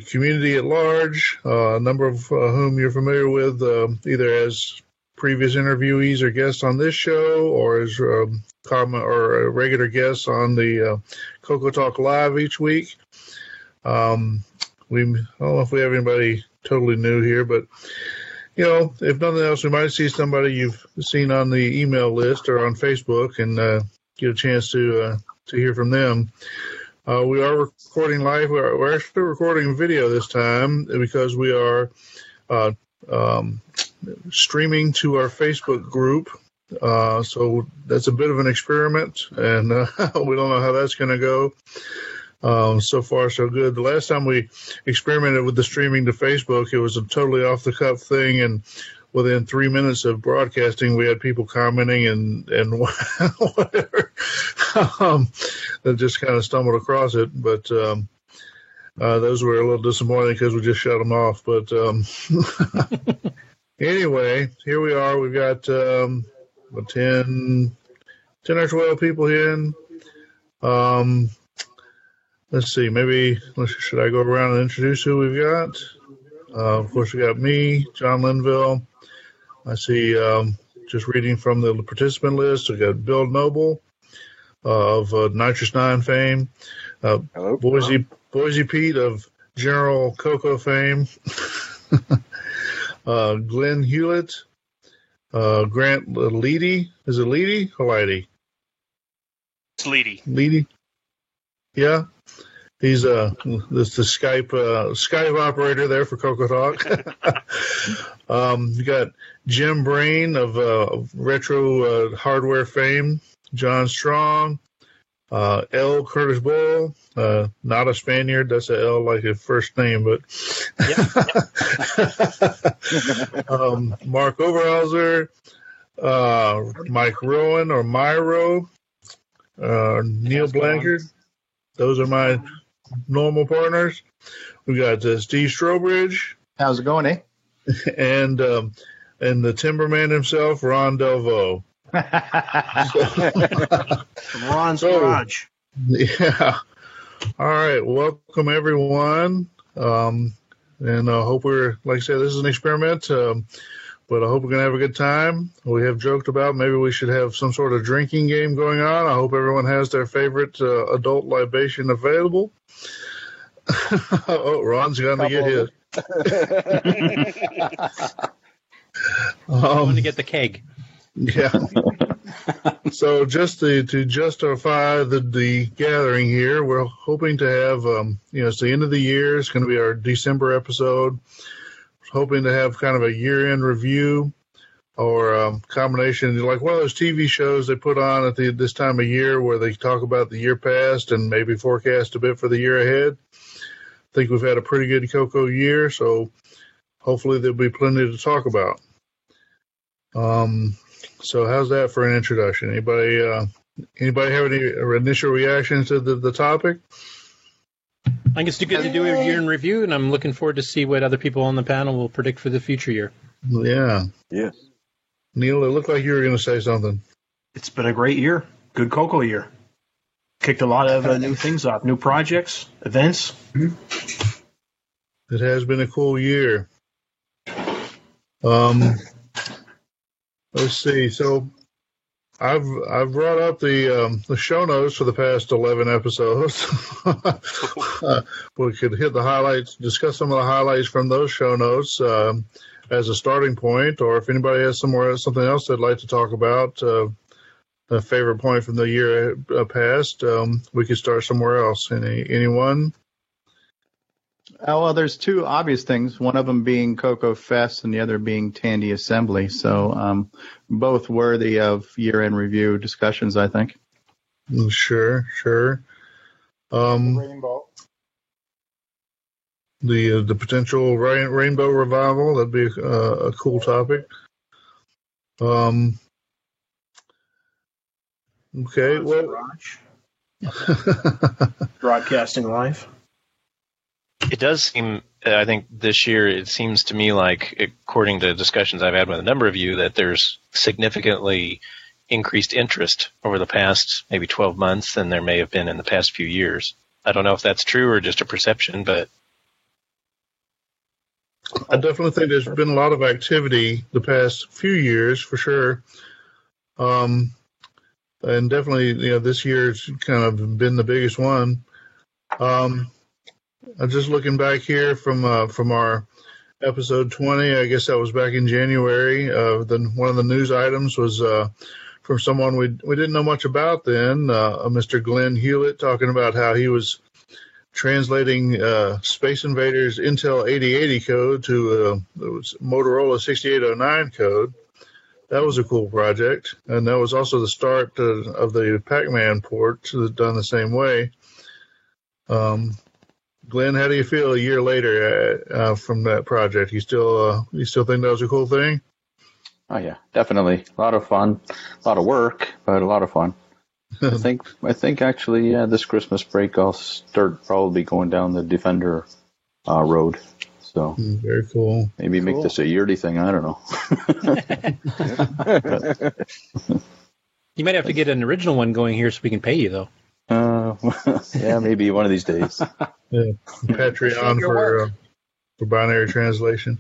community at large, a number of whom you're familiar with, either as previous interviewees or guests on this show, or as comment or regular guests on the Cocoa Talk Live each week. I don't know if we have anybody totally new here, but you know, if nothing else, we might see somebody you've seen on the email list or on Facebook and get a chance to hear from them. We are recording live. We're actually recording video this time because we are streaming to our Facebook group. So that's a bit of an experiment, and we don't know how that's going to go. So far, so good. The last time we experimented with the streaming to Facebook, it was a totally off-the-cuff thing, and within 3 minutes of broadcasting, we had people commenting and whatever. That just kind of stumbled across it, but those were a little disappointing because we just shut them off. But anyway, here we are. We've got 10 or 12 people in. Let's see, should I go around and introduce who we've got? Of course, we got me, John Linville. I see, just reading from the participant list, we got Bill Noble of Nitrous 9 fame. Hello. Boise Pete of General Cocoa fame. Glenn Hewlett. Grant Leedy. Is it Leedy or Leidy? It's Leedy. Leedy? Yeah. He's the Skype operator there for Cocoa Talk. You got Jim Brain of Retro Hardware fame, John Strong, L. Curtis Bull, not a Spaniard. That's a L like a first name, but Mark Overhauser, Mike Rowan or Myro, Neil Blanchard. Those are my normal partners. We got Steve Strobridge. How's it going, eh? And the Timberman himself, Ron Delvaux. Ron's Garage. Yeah. All right. Welcome, everyone. And I hope we're, like I said, this is an experiment, but I hope we're going to have a good time. We have joked about maybe we should have some sort of drinking game going on. I hope everyone has their favorite adult libation available. Oh, Ron's going to get his. I want to get the keg. Yeah. So just to justify the gathering here, we're hoping to have, it's the end of the year. It's going to be our December episode. We're hoping to have kind of a year-end review or a combination, like one of those TV shows they put on at this time of year where they talk about the year past and maybe forecast a bit for the year ahead. I think we've had a pretty good cocoa year, so hopefully there'll be plenty to talk about. So how's that for an introduction? Anybody have any initial reactions to the topic? I guess it's good to do a year in review, and I'm looking forward to see what other people on the panel will predict for the future year. Yeah. Yes. Neil, it looked like you were going to say something. It's been a great year. Good cocoa year. Kicked a lot of new things off, new projects, events. It has been a cool year. Let's see. So I've brought up the show notes for the past 11 episodes. We could hit the highlights, discuss some of the highlights from those show notes as a starting point, or if anybody has something else they'd like to talk about, a favorite point from the year past, we could start somewhere else. Anyone? Oh, well, there's two obvious things, one of them being Cocoa Fest and the other being Tandy Assembly. So both worthy of year-end review discussions, I think. Sure. Rainbow. The potential rainbow revival, that'd be a cool topic. Okay, well. Broadcasting live. It does seem, I think this year, it seems to me like, according to discussions I've had with a number of you, that there's significantly increased interest over the past maybe 12 months than there may have been in the past few years. I don't know if that's true or just a perception, but I definitely think there's been a lot of activity the past few years, for sure. And definitely, this year's kind of been the biggest one. I'm just looking back here from our episode 20. I guess that was back in January. Then one of the news items was from someone we didn't know much about then, Mr. Glenn Hewlett, talking about how he was translating Space Invaders Intel 8080 code to Motorola 6809 code. That was a cool project, and that was also the start of the Pac-Man port, done the same way. Glenn, how do you feel a year later from that project? You still think that was a cool thing? Oh yeah, definitely. A lot of fun, a lot of work, but a lot of fun. I think actually, this Christmas break I'll start probably going down the Defender road. So very cool. Maybe make this a yearly thing. I don't know. You might have to get an original one going here so we can pay you, though. Yeah, maybe one of these days. Yeah, Patreon for binary translation.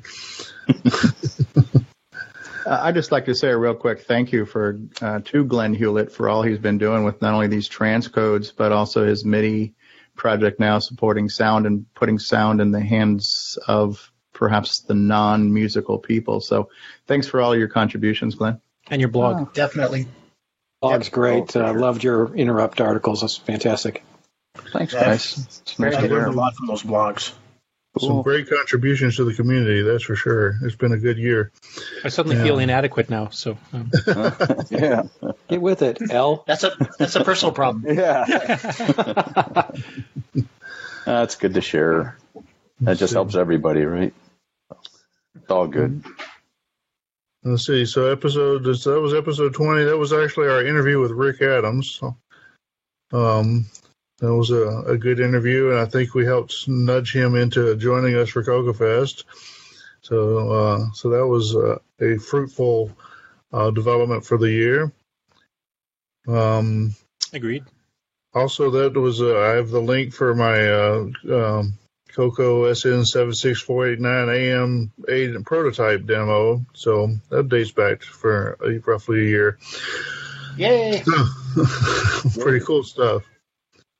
I'd just like to say a real quick thank you to Glenn Hewlett for all he's been doing with not only these transcodes, but also his MIDI project now supporting sound and putting sound in the hands of perhaps the non-musical people. So thanks for all your contributions, Glenn. And your blog. Definitely. Blog's great. Loved your Interrupt articles. That's fantastic. Thanks, guys. It's nice to I hear. learned a lot from those blogs. Some great contributions to the community, that's for sure. It's been a good year. I suddenly feel inadequate now, so yeah. Get with it, L. That's a personal problem. Yeah. That's good to share. That just helps everybody, right? It's all good. Let's see. So that was episode 20. That was actually our interview with Rick Adams. That was a good interview, and I think we helped nudge him into joining us for CocoFest. So that was a fruitful development for the year. Agreed. Also, that was I have the link for my Coco SN76489 AM8 prototype demo. So that dates back for roughly a year. Yay! Pretty cool stuff.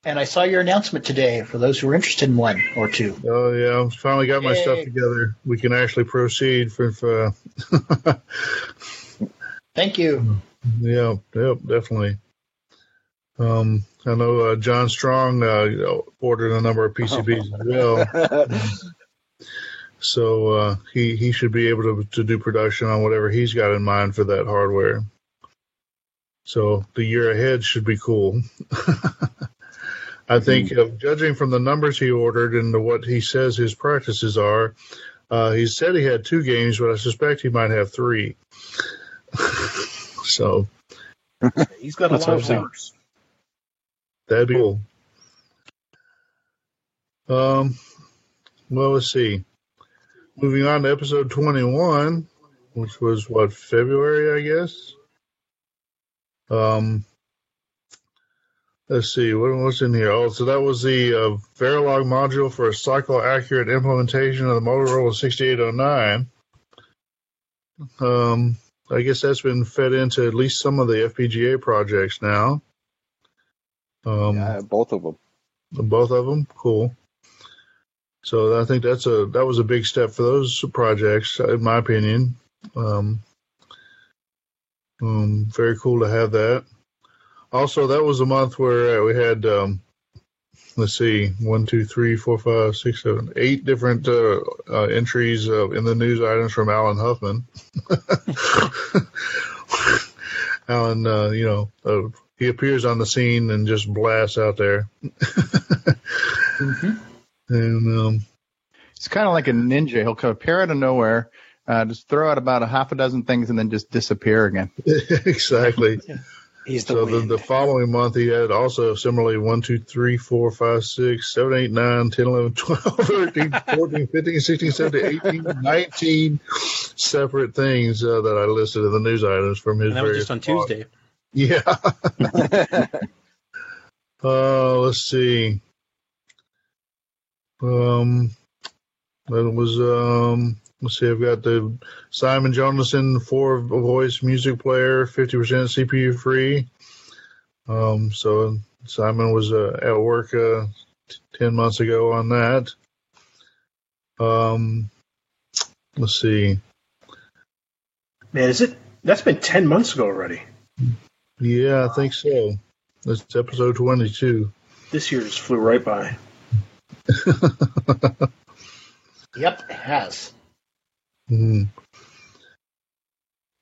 And I saw your announcement today for those who are interested in one or two. Oh, yeah. I finally got my stuff together. We can actually proceed for Thank you. Yeah, definitely. I know John Strong ordered a number of PCBs as well. So he should be able to do production on whatever he's got in mind for that hardware. So the year ahead should be cool. I think, judging from the numbers he ordered and what he says his practices are, he said he had 2 games, but I suspect he might have 3. So he's got a lot of orders. That'd be cool. Well, let's see. Moving on to episode 21, which was February, I guess. Let's see, what's in here? Oh, so that was the Verilog module for a cycle-accurate implementation of the Motorola 6809. I guess that's been fed into at least some of the FPGA projects now. Both of them. Both of them? Cool. So I think that was a big step for those projects, in my opinion. Very cool to have that. Also, that was a month where we had, let's see, 1, 2, 3, 4, 5, 6, 7, 8 different entries in the news items from Alan Huffman. Alan, he appears on the scene and just blasts out there. And it's kind of like a ninja. He'll appear out of nowhere, just throw out about a half a dozen things, and then just disappear again. Exactly. He's the following month, he had also similarly 1, 2, 3, 4, 5, 6, 7, 8, 9, 10, 11, 12, 13, 14, 15, 16, 17, 18, 19 separate things that I listed in the news items from his. And that was just on Tuesday. Yeah. Let's see. That was let's see. I've got the Simon Jonathan 4-voice music player, 50% CPU free. So Simon was at work 10 months ago on that. Let's see. Man, that's been 10 months ago already. Yeah, I think so. That's episode 22. This year just flew right by. Yep, it has.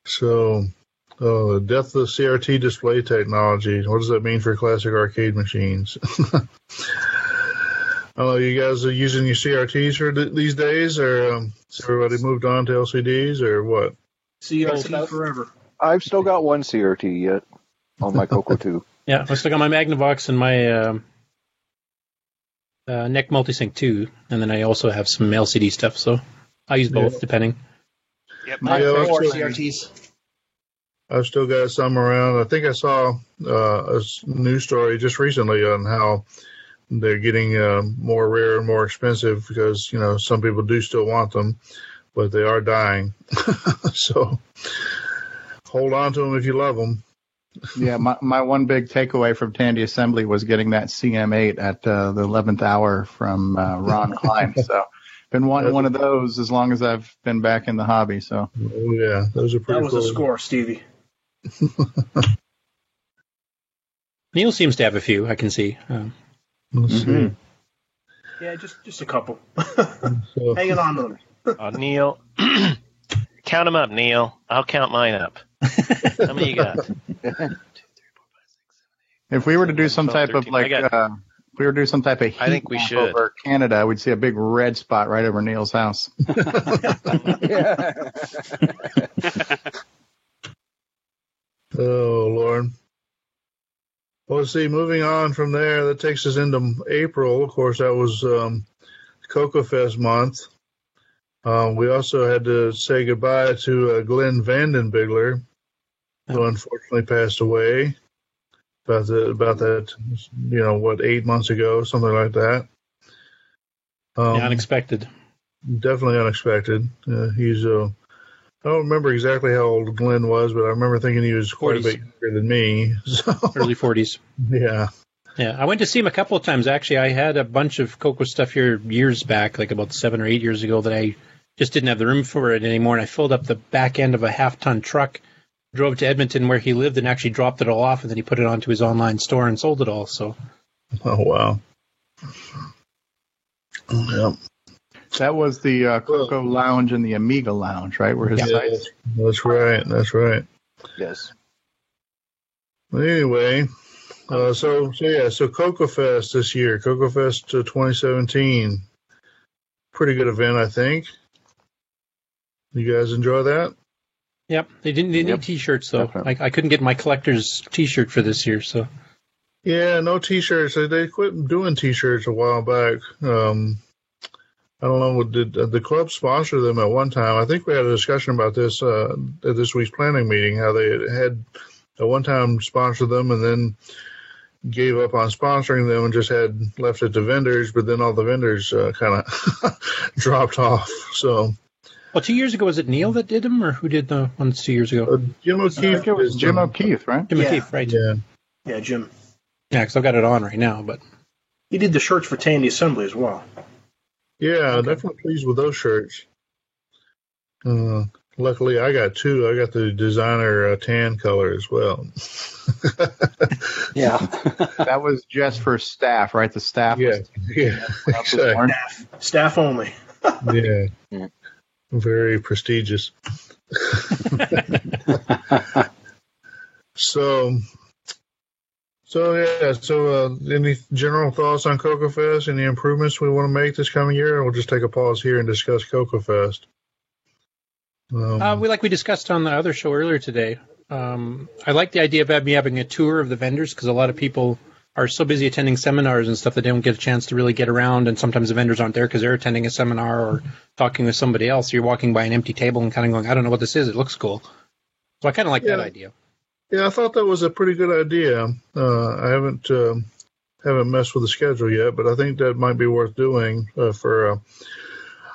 So, the death of the CRT display technology. What does that mean for classic arcade machines? You guys are using your CRTs for these days, or has everybody moved on to LCDs, or what? CRT forever. I've still got one CRT yet on my Coco 2. Yeah, I still got my Magnavox and my NEC Multisync 2, and then I also have some LCD stuff, so I use both, depending. Yep, I have 4 CRTs. I've still got some around. I think I saw a news story just recently on how they're getting more rare and more expensive because, some people do still want them, but they are dying. So hold on to them if you love them. Yeah, my one big takeaway from Tandy Assembly was getting that CM8 at the 11th hour from Ron Klein. So been wanting one of those as long as I've been back in the hobby. So oh yeah, those are pretty. That was cool. a score, Stevie. Neil seems to have a few. I can see. Let's see. Yeah, just a couple. Hanging on to them. Neil, count them up, Neil. I'll count mine up. How many you got? If we were to do some type of we were doing some type of heat I think we map should. over Canada, we'd see a big red spot right over Neil's house. Oh, Lord. Well, let's see, moving on from there, that takes us into April. Of course, that was Cocoa Fest month. We also had to say goodbye to Glenn Vandenbigler, who unfortunately passed away about that, 8 months ago, something like that. Unexpected. Definitely unexpected. He's I don't remember exactly how old Glenn was, but I remember thinking he was quite 40s. a bit younger than me. So, Early 40s. yeah. Yeah, I went to see him a couple of times. Actually, I had a bunch of Cocoa stuff here years back, like about 7 or 8 years ago, that I just didn't have the room for it anymore, and I filled up the back end of a half-ton truck, drove to Edmonton where he lived, and actually dropped it all off, and then he put it onto his online store and sold it all. So. Oh, wow. Yep. That was the Cocoa Lounge and the Amiga Lounge, right? Where his sites. That's right. That's right. Yes. Anyway, so Cocoa Fest this year, Cocoa Fest 2017, pretty good event, I think. You guys enjoy that? Yep, they need T-shirts though. I couldn't get my collector's T-shirt for this year, so. Yeah, no T-shirts. They quit doing T-shirts a while back. I don't know. Did the club sponsor them at one time? I think we had a discussion about this at this week's planning meeting, how they had at one time sponsored them and then gave up on sponsoring them and just had left it to vendors, but then all the vendors kind of dropped off. So. Well, 2 years ago, was it Neil that did them, or who did the ones 2 years ago? Jim O'Keefe. It was Jim O'Keefe, right? Jim O'Keefe, right. Yeah, Jim. Yeah, because I've got it on right now, but. He did the shirts for Tandy Assembly as well. Yeah, definitely pleased with those shirts. Luckily, I got two. I got the designer tan color as well. Yeah. That was just for staff, right? The staff. Yeah, exactly. Staff only. Yeah. Very prestigious. So any general thoughts on Cocoa Fest? Any improvements we want to make this coming year? Or we'll just take a pause here and discuss Cocoa Fest. We discussed on the other show earlier today. I like the idea of me having a tour of the vendors because a lot of people are so busy attending seminars and stuff that they don't get a chance to really get around, and sometimes the vendors aren't there because they're attending a seminar or talking with somebody else. You're walking by an empty table and kind of going, I don't know what this is. It looks cool. So I kind of like that idea. Yeah, I thought that was a pretty good idea. I haven't messed with the schedule yet, but I think that might be worth doing for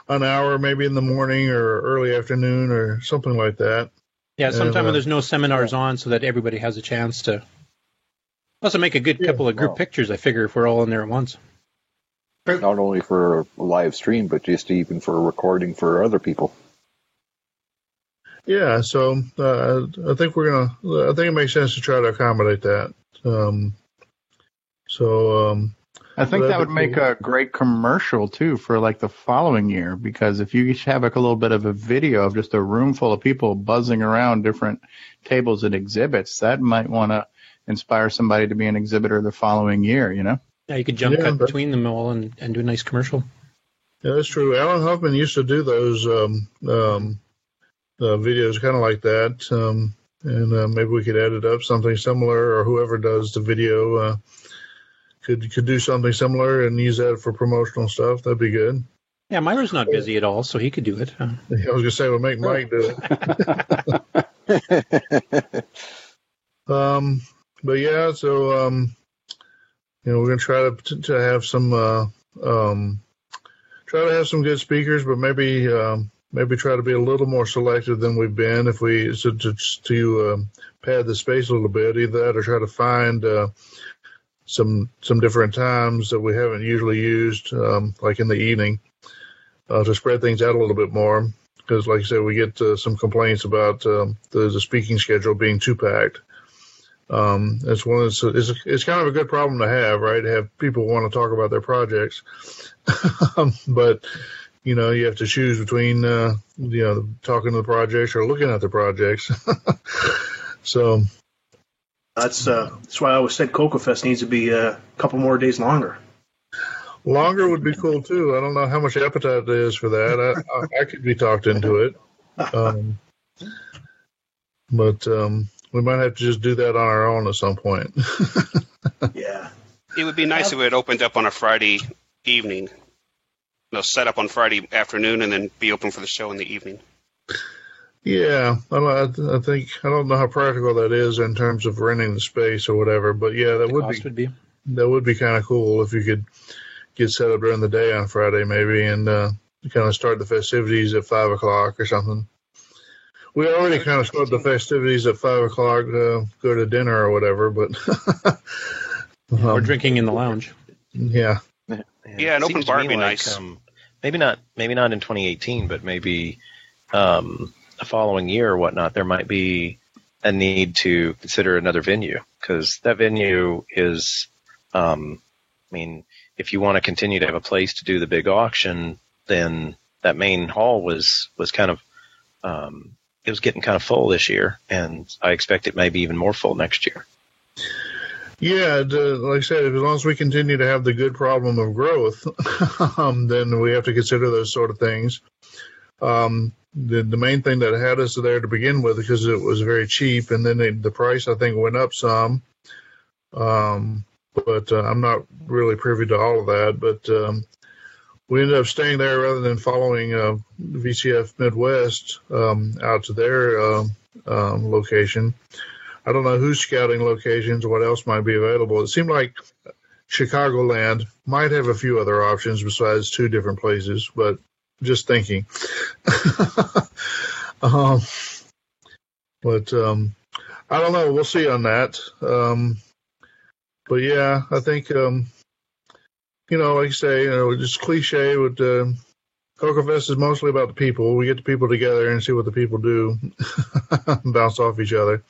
an hour, maybe in the morning or early afternoon or something like that. Yeah, sometime when there's no seminars on, so that everybody has a chance to. Also, make a good couple of group pictures. I figure if we're all in there at once. Not only for a live stream, but just even for recording for other people. Yeah, so I think it makes sense to try to accommodate that. I think that would make a great commercial too for like the following year, because if you have like a little bit of a video of just a room full of people buzzing around different tables and exhibits, that might want to inspire somebody to be an exhibitor the following year, you know? Yeah, you could jump cut between them all and do a nice commercial. Yeah, that's true. Alan Huffman used to do those videos kind of like that, and maybe we could edit up something similar, or whoever does the video could do something similar and use that for promotional stuff. That'd be good. Yeah, Myra's not busy at all, so he could do it. I was going to say, we'll make Mike do it. But yeah, so we're going to try to have some good speakers, but maybe try to be a little more selective than we've been if we to pad the space a little bit, either that or try to find some different times that we haven't usually used, like in the evening, to spread things out a little bit more. Because, like I said, we get some complaints about the speaking schedule being too packed. It's kind of a good problem to have, right? To have people want to talk about their projects, but you have to choose between talking to the projects or looking at the projects. So that's why I always said Cocoa Fest needs to be a couple more days longer. Longer would be cool too. I don't know how much appetite there is for that. I could be talked into it. But we might have to just do that on our own at some point. Yeah. It would be nice if it opened up on a Friday evening. Set up on Friday afternoon and then be open for the show in the evening. Yeah, I don't know how practical that is in terms of renting the space or whatever, but yeah, that would be kind of cool if you could get set up during the day on Friday maybe and kind of start the festivities at 5 o'clock or something. We already kind of start the festivities at 5 o'clock, go to dinner or whatever, but or drinking in the lounge. Yeah. Yeah, an open bar would be nice. Maybe not in 2018, but maybe the following year or whatnot, there might be a need to consider another venue, because that venue is, if you want to continue to have a place to do the big auction, then that main hall was kind of, it was getting kind of full this year, and I expect it may be even more full next year. Yeah, like I said, as long as we continue to have the good problem of growth, then we have to consider those sort of things. The main thing that had us there to begin with, because it was very cheap, and then the price, I think, went up some. But I'm not really privy to all of that. But we ended up staying there rather than following VCF Midwest out to their location. I don't know who's scouting locations, what else might be available. It seemed like Chicagoland might have a few other options besides 2 different places, but just thinking. But I don't know. We'll see on that. But yeah, I think, like I say, just cliche with Cocoa Fest is mostly about the people. We get the people together and see what the people do, bounce off each other.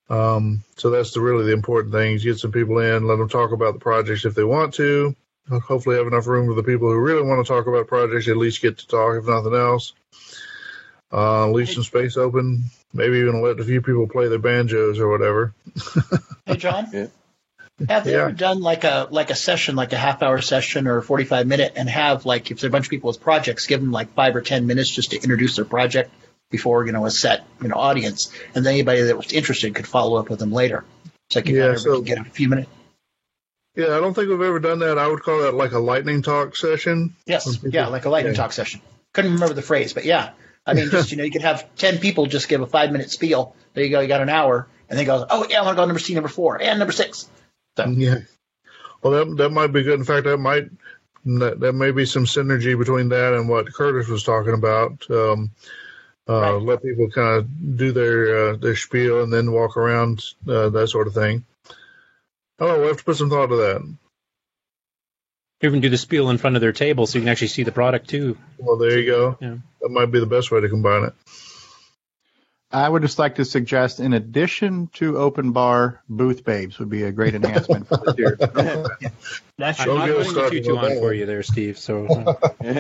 So that's really the important thing. Get some people in, let them talk about the projects if they want to. Hopefully have enough room for the people who really want to talk about projects, at least get to talk, if nothing else. Leave some space open. Maybe even let a few people play their banjos or whatever. Hey, John? Yeah. Have they ever done like a session, like a half-hour session or a 45-minute, and have, like, if there are a bunch of people with projects, give them like 5 or 10 minutes just to introduce their project before, a set, audience, and then anybody that was interested could follow up with them later. So can get a few minutes. Yeah, I don't think we've ever done that. I would call that like a lightning talk session. Yes, like a lightning talk session. Couldn't remember the phrase, but yeah. I mean, just, you could have 10 people just give a 5-minute spiel. There you go, you got an hour, and they go, oh, yeah, I want to go number C, number 4, and number 6. So. Yeah. Well, that might be good. In fact, there may be some synergy between that and what Curtis was talking about. Right. Let people kind of do their spiel and then walk around, that sort of thing. Oh, we'll have to put some thought to that. Even do the spiel in front of their table so you can actually see the product too. Well, there you go. Yeah. That might be the best way to combine it. I would just like to suggest, in addition to open bar, booth babes would be a great enhancement for this year. I'm not putting the tutu on for you there, Steve. So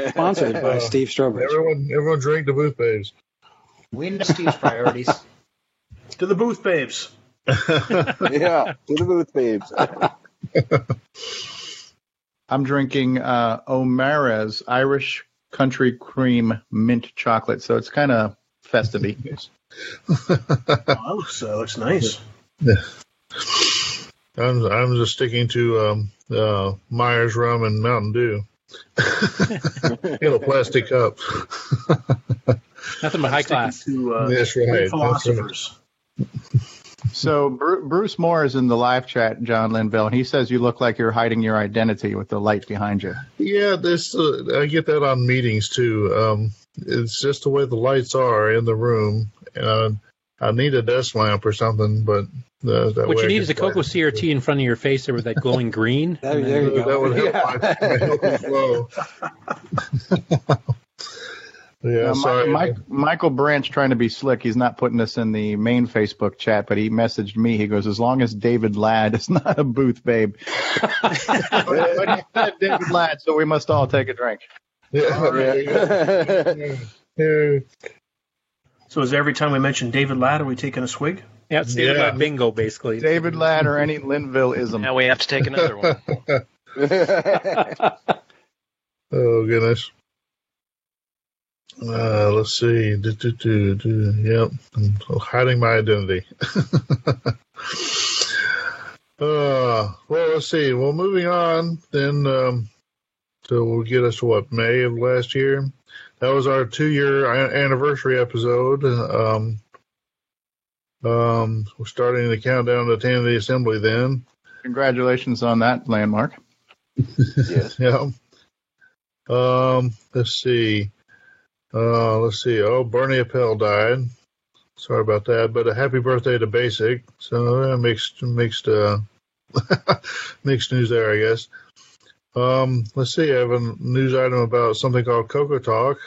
sponsored by Steve Strawberry. Everyone drink the booth babes. We know Steve's priorities. To the booth babes. Yeah, to the booth babes. I'm drinking O'Mara's Irish Country Cream Mint Chocolate, so it's kind of festive-y. That looks nice. Yeah. I'm just sticking to Myers Rum and Mountain Dew in a plastic cup. Nothing but high class. That's right. Philosophers. So Bruce Moore is in the live chat, John Linville, and he says you look like you're hiding your identity with the light behind you. Yeah, I get that on meetings too. It's just the way the lights are in the room. I need a desk lamp or something, but what you need is a Cocoa CRT in front of your face there with that glowing green. There you go. That would help my flow. Yeah, sorry. Michael Branch trying to be slick. He's not putting this in the main Facebook chat, but he messaged me. He goes, as long as David Ladd is not a booth babe. But he said David Ladd, so we must all take a drink. Yeah. So is every time we mention David Ladd, are we taking a swig? Yeah, it's David Ladd bingo, basically. David Ladd or any Linville-ism. Now we have to take another one. Oh, goodness. Let's see. Yep. I'm hiding my identity. Well, let's see. Well, moving on then, so we'll get us to what, May of last year? That was our 2-year anniversary episode. We're starting the countdown to 10 of the assembly then. Congratulations on that landmark. Yes. Yeah. Let's see. Oh, Bernie Appel died. Sorry about that, but a happy birthday to Basic. So mixed news there, I guess. Let's see. I have a news item about something called Coco Talk.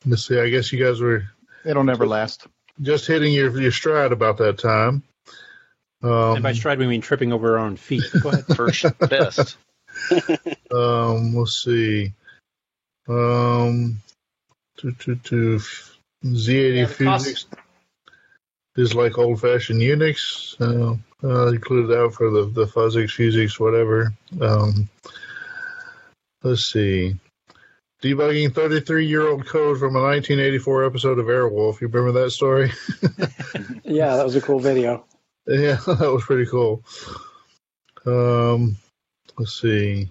Let's see. I guess you guys were. It'll never last. Just hitting your stride about that time. And by stride we mean tripping over our own feet. Go ahead. First best. Let's see. Z80 Physics is like old-fashioned Unix. Included out for the Fuzzix, whatever. Let's see. Debugging 33-year-old code from a 1984 episode of Airwolf. You remember that story? Yeah, that was a cool video. Yeah, that was pretty cool. Let's see.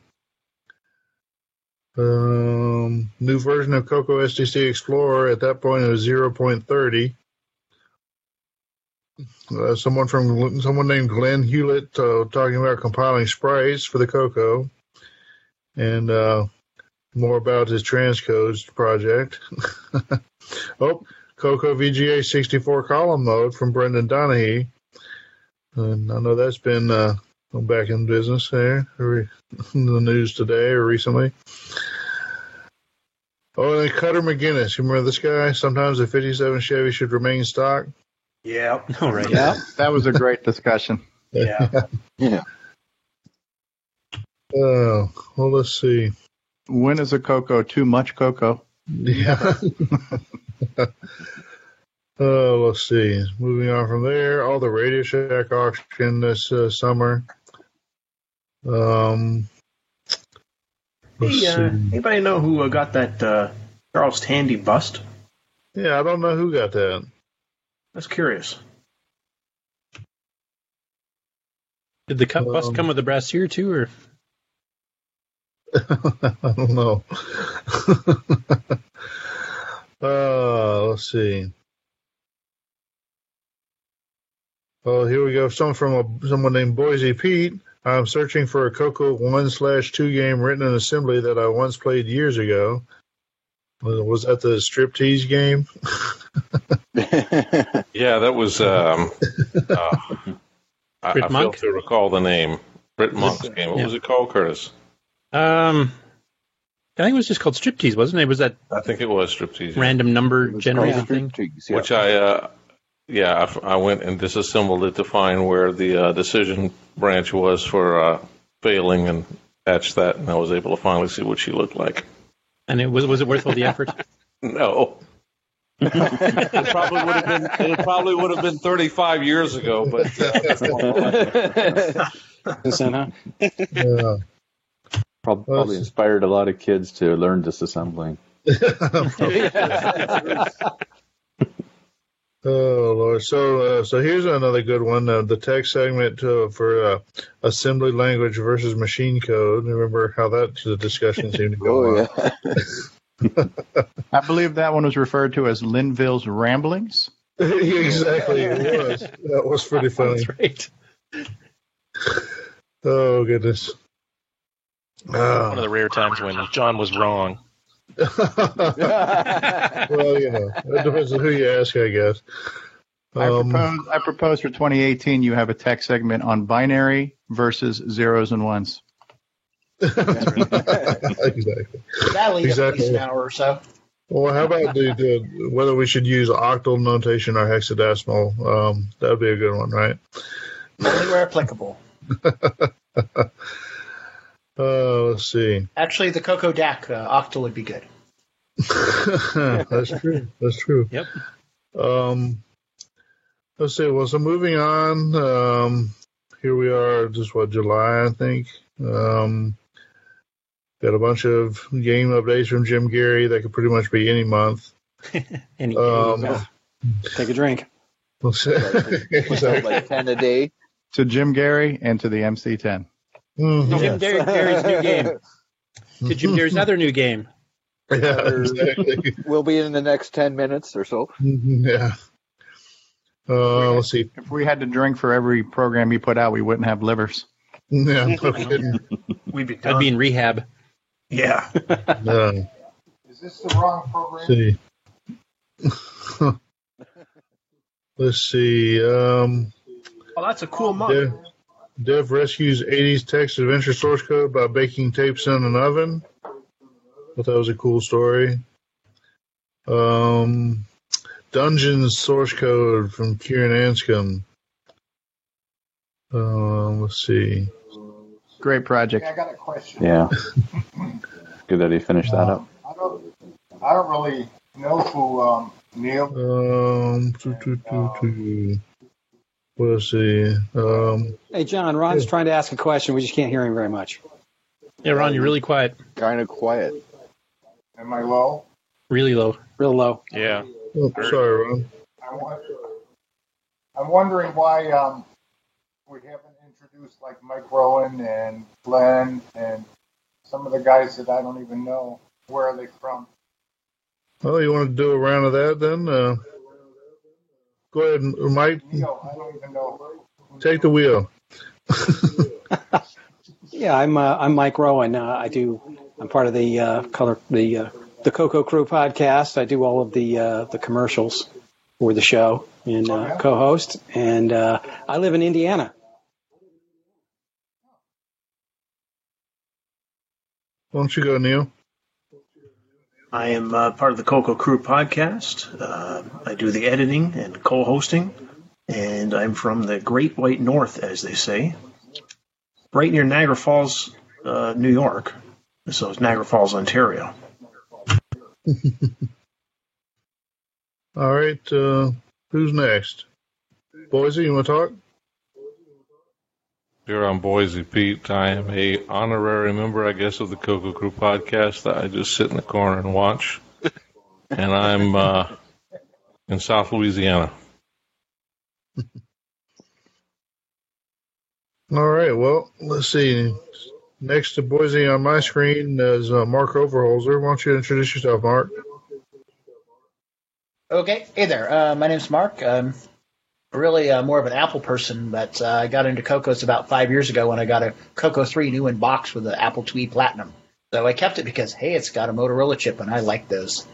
New version of Coco SDC Explorer. At that point, it was 0.30. Someone named Glenn Hewlett talking about compiling sprites for the Coco, and more about his transcodes project. Oh, Coco VGA 64 column mode from Brendan Donahue. And I know that's been back in business there, in the news today or recently. Oh, and Cutter McGinnis. You remember this guy? Sometimes a 57 Chevy should remain stock. Yeah. All right. Yeah, that was a great discussion. Yeah. Yeah. Oh, well, let's see. When is a Coco too much Coco? Yeah. Let's see. Moving on from there, all the Radio Shack auction this summer. Anybody know who got that Charles Tandy bust? Yeah, I don't know who got that. That's curious. Did the bust come with a brassiere too, or? I don't know. Let's see. Oh, here we go. Someone named Boise Pete. I'm searching for a Coco 1/2 game written in assembly that I once played years ago. Was that the striptease game? Yeah, that was. I fail to recall the name. Brit Monk's game. What was it called, Curtis? I think it was just called Striptease, wasn't it? Was that? I think it was Striptease. Random number generated thing. Yeah. Which I went and disassembled it to find where the decision branch was for failing and patched that, and I was able to finally see what she looked like. And was it worth all the effort? No. It probably would have been 35 years ago, but Probably inspired a lot of kids to learn disassembling. Oh Lord! So here's another good one. The text segment for assembly language versus machine code. Remember how the discussion seemed to go on? Yeah. I believe that one was referred to as Linville's Ramblings. Exactly, it was. That was pretty funny. That's right. Oh goodness! One of the rare times when John was wrong. Well, it depends on who you ask, I guess. I propose for 2018 you have a tech segment on binary versus zeros and ones. Exactly. That'll eat at least an hour or so. Well, how about whether we should use octal notation or hexadecimal? That would be a good one, right? Only where applicable. Let's see. Actually, the Coco DAC octal would be good. That's true. That's true. Yep. Let's see. Well, so moving on. here we are, just July, I think. Got a bunch of game updates from Jim Gary. That could pretty much be any month. Any day. Take a drink. Was that like 10 a day? To Jim Gary and to the MC10. Mm-hmm. Jim Gary's new game. To Jim Gary's other new game. Yeah, exactly. We'll be in the next 10 minutes or so. Yeah. Let's see. If we had to drink for every program he put out, we wouldn't have livers. Yeah, no kidding. We'd be I'd be in rehab. Yeah. Is this the wrong program? Let's see. Oh, that's a cool month. Dev rescues 80s text adventure source code by baking tapes in an oven. Thought that was a cool story. Dungeons source code from Kieran Anscombe. Let's see. Great project. I got a question. Yeah. Good that he finished that up. I don't really know who Neil. Let's see. Hey, John, Ron's trying to ask a question. We just can't hear him very much. Yeah, Ron, you're really quiet. Kind of quiet. Am I low? Really low. Real low. Yeah. Oh, sorry, Ron. I'm wondering why we haven't introduced like Mike Rowan and Glenn and some of the guys that I don't even know. Where are they from? Oh, you want to do a round of that then? Go ahead, Mike. No, I don't even know. Take the wheel. Yeah, I'm Mike Rowan. I'm part of the Coco Crew podcast. I do all of the commercials for the show and co-host. And I live in Indiana. Why don't you go, Neil? I am part of the Coco Crew podcast. I do the editing and co-hosting, and I'm from the Great White North, as they say, right near Niagara Falls, New York. So it's Niagara Falls, Ontario. All right, who's next? Boise, you want to talk? Here on Boise, Pete. I am a honorary member, I guess, of the Coco Crew podcast. I just sit in the corner and watch. And I'm in South Louisiana. All right, well, let's see. Next to Boise on my screen is Mark Overholzer. Why don't you introduce yourself, Mark? Okay. Hey there. My name's Mark. I'm really more of an Apple person, but I got into Cocos about 5 years ago when I got a Coco 3 new in box with the Apple IIe Platinum. So I kept it because, hey, it's got a Motorola chip, and I like those.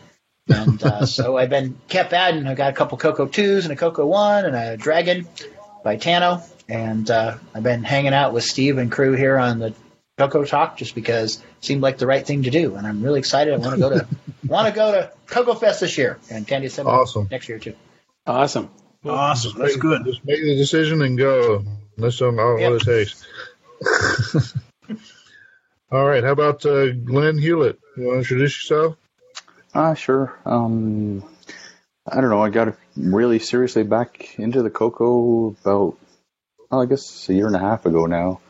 And so I've kept adding. I got a couple Coco 2s and a Coco 1 and a Dragon by Tano. And I've been hanging out with Steve and crew here on the Coco Talk just because it seemed like the right thing to do. And I'm really excited. I want to go to Coco Fest this year and Candy Assembly next year, too. Awesome. Awesome. That's good. Just make the decision and go. That's all it takes. All right. How about Glenn Hewlett? You want to introduce yourself? Sure. I don't know. I got really seriously back into the Coco about, I guess, a year and a half ago now.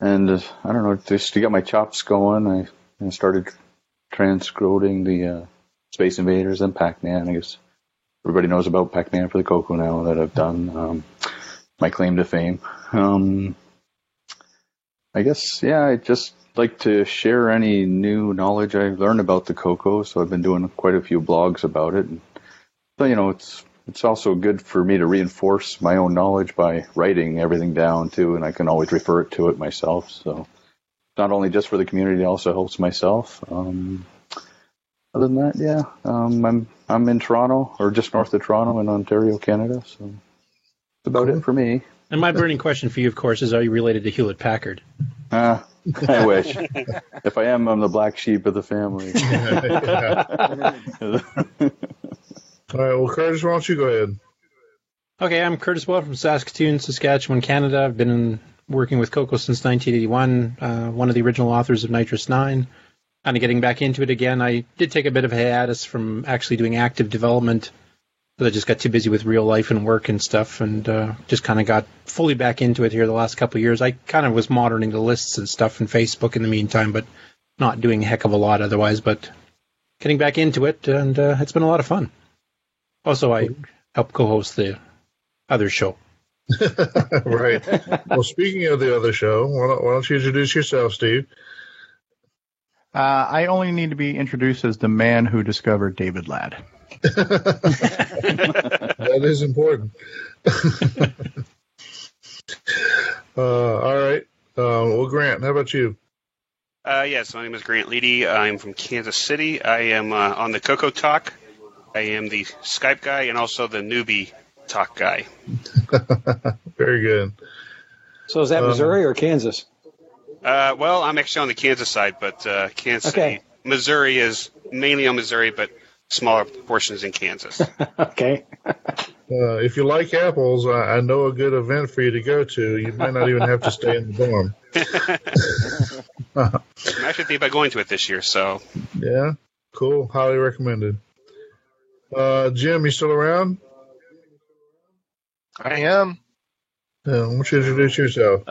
And I don't know, just to get my chops going, I started transcoding the Space Invaders and Pac-Man. I guess everybody knows about Pac-Man for the Coco now that I've done. My claim to fame. I guess, yeah, I just like to share any new knowledge I learned about the Coco, so I've been doing quite a few blogs about it. And, so, you know, it's also good for me to reinforce my own knowledge by writing everything down, too, and I can always refer to it myself. So not only just for the community, it also helps myself. Other than that, yeah, I'm in Toronto, or just north of Toronto in Ontario, Canada, so that's about it for me. And my burning question for you, of course, is: are you related to Hewlett Packard? I wish. If I am, I'm the black sheep of the family. All right, well, Curtis, why don't you go ahead? Okay, I'm Curtis Well from Saskatoon, Saskatchewan, Canada. I've been working with Coco since 1981, one of the original authors of Nitrous 9. Kind of getting back into it again. I did take a bit of a hiatus from actually doing active development But I just got too busy with real life and work and stuff, and just kind of got fully back into it here the last couple of years. I kind of was monitoring the lists and stuff in Facebook in the meantime, but not doing a heck of a lot otherwise. But getting back into it, and it's been a lot of fun. Also, I help co-host the other show. Right. Well, speaking of the other show, why don't you introduce yourself, Steve? I only need to be introduced as the man who discovered David Ladd. That is important. All right. Well, Grant, how about you? Yes, my name is Grant Leedy. I'm from Kansas City. I am on the Coco Talk. I am the Skype guy and also the newbie talk guy. Very good. So is that Missouri or Kansas? Well, I'm actually on the Kansas side, but Kansas City, Missouri is mainly on Missouri, but smaller portions in Kansas. Okay. If you like apples, I know a good event for you to go to. You might not even have to stay in the dorm. I'm actually thinking about going to it this year, so. Yeah, cool. Highly recommended. Jim, you still around? I am. Why don't you introduce yourself?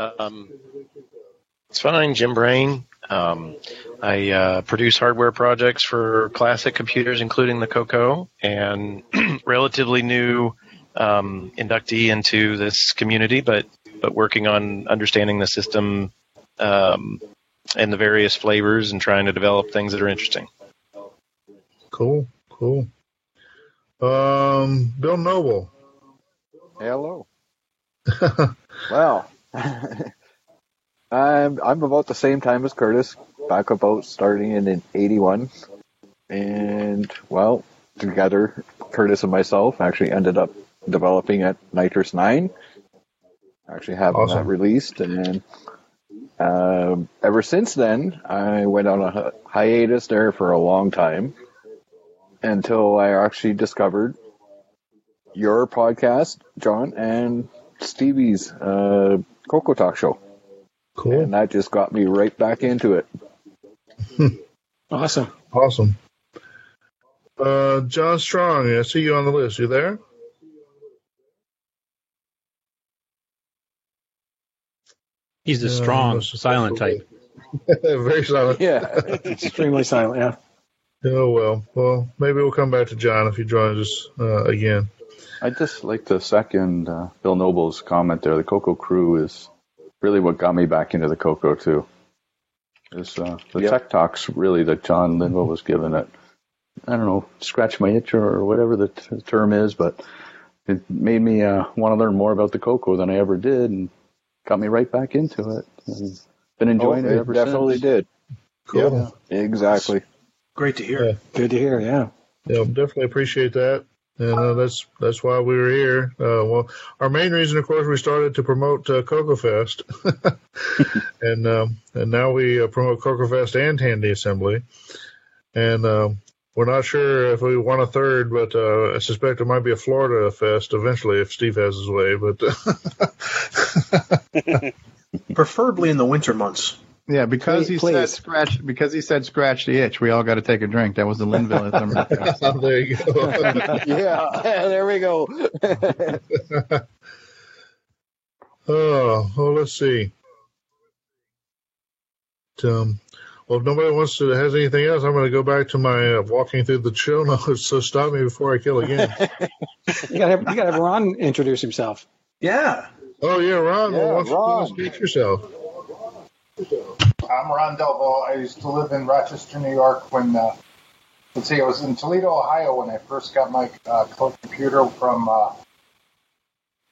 It's fine, Jim Brain. I produce hardware projects for classic computers, including the Coco, and relatively new inductee into this community, but working on understanding the system and the various flavors and trying to develop things that are interesting. Cool. Bill Noble. Hello. Well, I'm about the same time as Curtis, back about starting in 81. And, well, together, Curtis and myself actually ended up developing at Nitrous 9. Actually having that released. And ever since then, I went on a hiatus there for a long time until I actually discovered your podcast, John, and Stevie's Coco Talk show. Cool. And that just got me right back into it. Awesome. John Strong, I see you on the list. You there? He's the strong, silent type. Very silent. Yeah, extremely silent, yeah. Oh, well, maybe we'll come back to John if he joins us again. I'd just like to second Bill Noble's comment there. The Coco Crew is really what got me back into the Coco, too. The tech talks, really, that John Linville was giving it. I don't know, scratch my itch or whatever the term is, but it made me want to learn more about the Coco than I ever did and got me right back into it. And been enjoying it ever since. Definitely did. Cool. Yeah, exactly. Great to hear. Yeah. Good to hear, yeah. Yeah, definitely appreciate that. And that's why we were here. Well, our main reason, of course, we started to promote Coco Fest, and now we promote Coco Fest and Handy Assembly. And we're not sure if we want a third, but I suspect it might be a Florida Fest eventually if Steve has his way. But preferably in the winter months. Yeah, because he said scratch the itch, we all got to take a drink. That was the Linvillism. There you go. Yeah, there we go. Well, let's see. Well, if nobody has anything else, I'm going to go back to my walking through the show notes. So stop me before I kill again. You got to have Ron introduce himself. Yeah. Oh yeah, Ron. Yeah, well, why don't Ron. you speak yourself? I'm Ron Delvo. I used to live in Rochester, New York when, I was in Toledo, Ohio when I first got my computer from a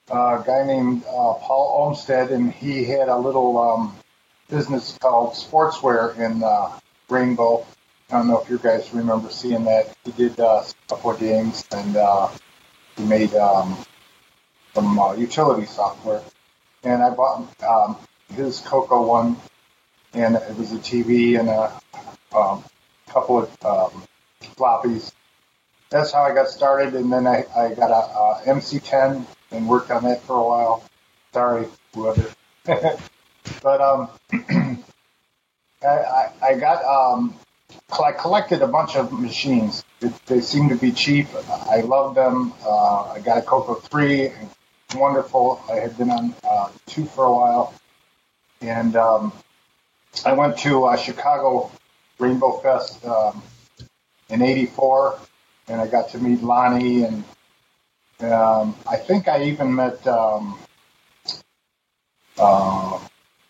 guy named Paul Olmsted, and he had a little business called Sportswear in Rainbow. I don't know if you guys remember seeing that. He did a couple of games, and he made some utility software. And I bought his Coco one, and it was a TV and a couple of floppies. That's how I got started, and then I got a MC10 and worked on that for a while. Sorry, whoever. But I got I collected a bunch of machines. They seem to be cheap. I love them. I got a Coco 3, wonderful. I had been on 2 for a while. And I went to Chicago Rainbow Fest in '84, and I got to meet Lonnie, and I think I even met,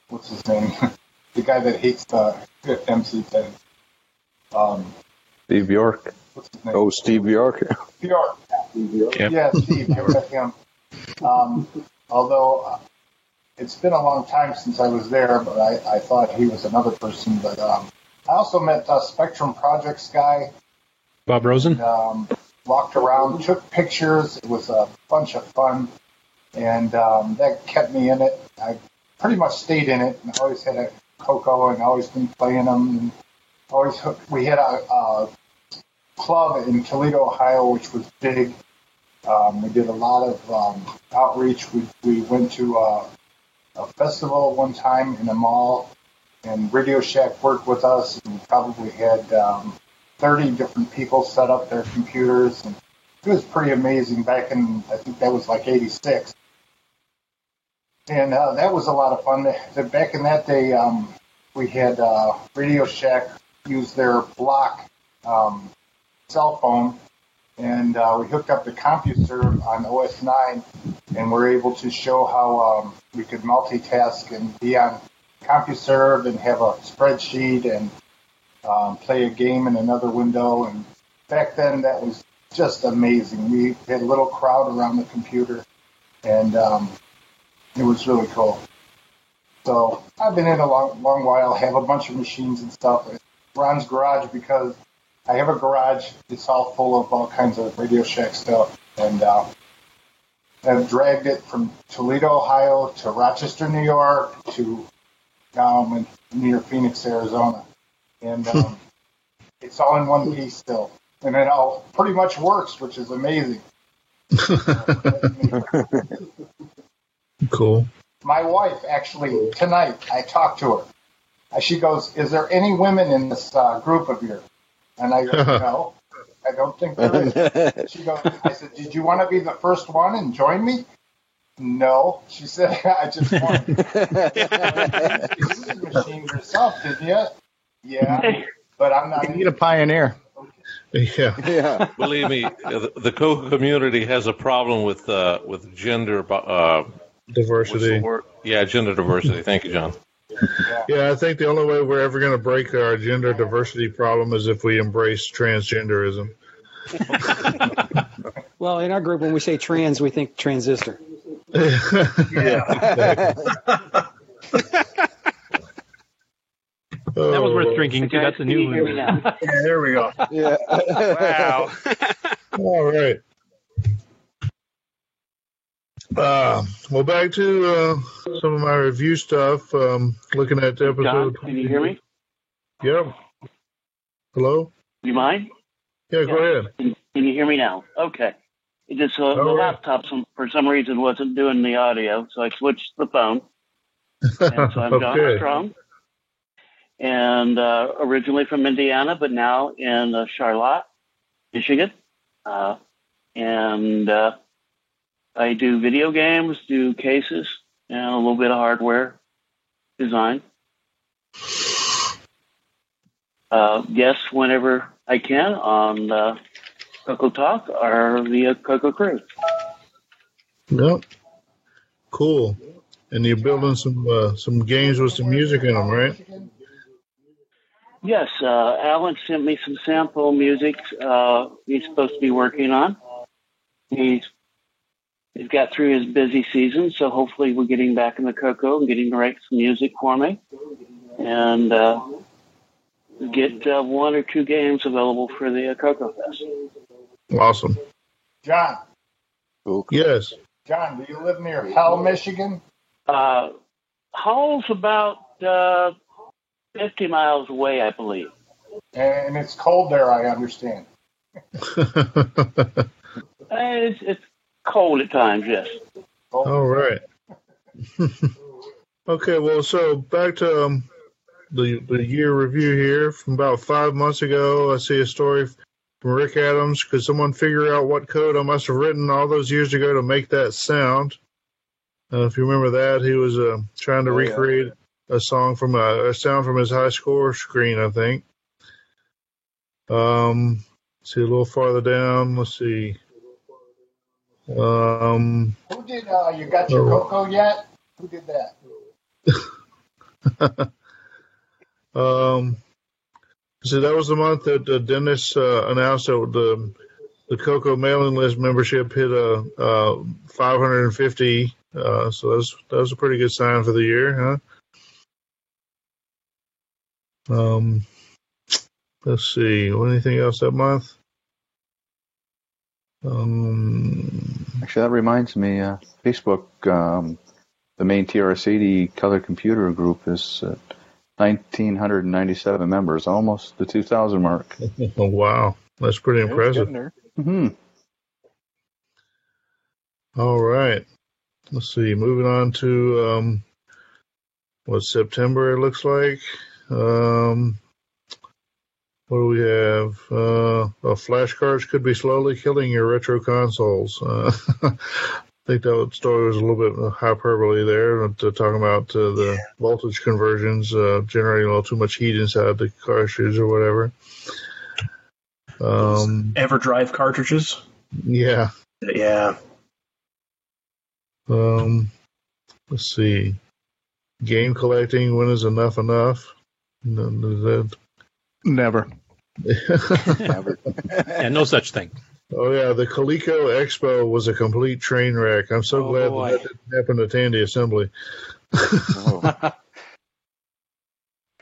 what's his name? The guy that hates the MC thing. Steve York. What's his name? Oh, Steve York. York. Yep. Yeah, Steve. I met him. Although it's been a long time since I was there, but I thought he was another person. But I also met Spectrum Projects guy. Bob Rosen? And, walked around, took pictures. It was a bunch of fun. And that kept me in it. I pretty much stayed in it and always had a Coco and always been playing them. And always we had a club in Toledo, Ohio, which was big. We did a lot of outreach. We went to a festival one time in a mall, and Radio Shack worked with us, and we probably had 30 different people set up their computers, and it was pretty amazing back in, I think that was like 86. And that was a lot of fun. Back in that day, we had Radio Shack use their block cell phone, and we hooked up the CompuServe on OS 9, and we're able to show how we could multitask and be on CompuServe and have a spreadsheet and play a game in another window. And back then, that was just amazing. We had a little crowd around the computer, and it was really cool. So I've been in a long while, have a bunch of machines and stuff. Ron's garage, because I have a garage. It's all full of all kinds of Radio Shack stuff. And I've dragged it from Toledo, Ohio to Rochester, New York to near Phoenix, Arizona. And it's all in one piece still. And it all pretty much works, which is amazing. Cool. My wife, actually, tonight, I talked to her. She goes, "Is there any women in this group of yours?" And I go, "No, I don't think there is." She goes, I said, "Did you want to be the first one and join me?" "No." She said, "I just wanted to use the machine yourself, didn't you?" "Yeah, but I'm not." You need a pioneer. Yeah. Believe me, the Coco community has a problem with gender diversity. Gender diversity. Thank you, John. Yeah, I think the only way we're ever going to break our gender diversity problem is if we embrace transgenderism. Well, in our group, when we say trans, we think transistor. That was worth drinking, too. That's a new one. Yeah, there we go. Yeah. Wow. All right. Well, back to some of my review stuff. Looking at the episode. John, can you hear me? Yep. Hello? You mind? Yeah, go ahead. Can you hear me now? Okay. It just the laptop for some reason wasn't doing the audio, so I switched the phone. And so I'm John Strong, and originally from Indiana, but now in Charlotte, Michigan. And I do video games, do cases, and a little bit of hardware design. Guests whenever I can on Coco Talk or the Coco Crew. Yep. Cool. And you're building some games with some music in them, right? Yes. Alan sent me some sample music he's supposed to be working on. He's got through his busy season, so hopefully we're getting back in the Coco and getting to write some music for me. And get 1 or 2 games available for the Coco Fest. Awesome. John. Yes. John, do you live near Hell, Michigan? Hull's about 50 miles away, I believe. And it's cold there, I understand. It's cold at times, yes. All right. Okay, well, so back to the year review here from about 5 months ago. I see a story from Rick Adams. Could someone figure out what code I must have written all those years ago to make that sound? If you remember that, he was trying to recreate a sound from his high score screen, I think. See a little farther down. Let's see. Who did You Got Your Cocoa Yet? Who did that? So that was the month that Dennis announced that the Cocoa mailing list membership hit 550. So that was a pretty good sign for the year, huh? Let's see. Anything else that month? Actually, that reminds me. Facebook, the main TRS-80 color computer group is 1,997 members, almost the 2,000 mark. Oh, wow. That's pretty impressive. Mm-hmm. All right. Let's see. Moving on to September, it looks like. What do we have? Flashcards could be slowly killing your retro consoles. I think that story was a little bit hyperbole there, talking about the voltage conversions generating a little too much heat inside the cartridge or whatever. EverDrive cartridges? Yeah. Yeah. Let's see. Game collecting, when is enough? Never. Never. Yeah, no such thing. Oh, yeah, the Coleco Expo was a complete train wreck. I'm so glad that didn't happen at Tandy Assembly. I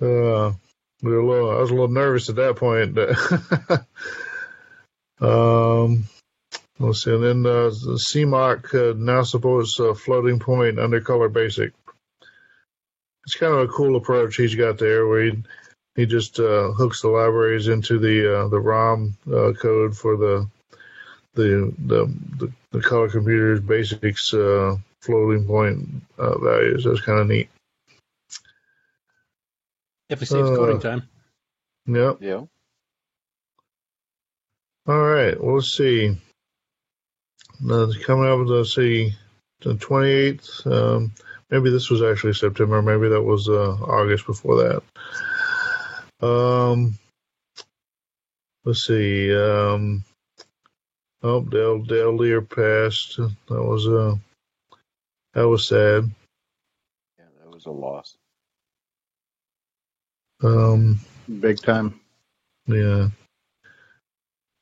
was a little nervous at that point. Let's see, and then the CMOC now supports floating point under Color Basic. It's kind of a cool approach he's got there, where he just hooks the libraries into the ROM code for the color computer's basics floating point values. That's kind of neat. Definitely saves coding time. Yep. Yeah. All right. Well, let's see. Coming up, let's see, the 28th. Maybe this was actually September. Maybe that was August before that. Let's see. Dale Lear passed. That was sad. Yeah, that was a loss. Big time. Yeah.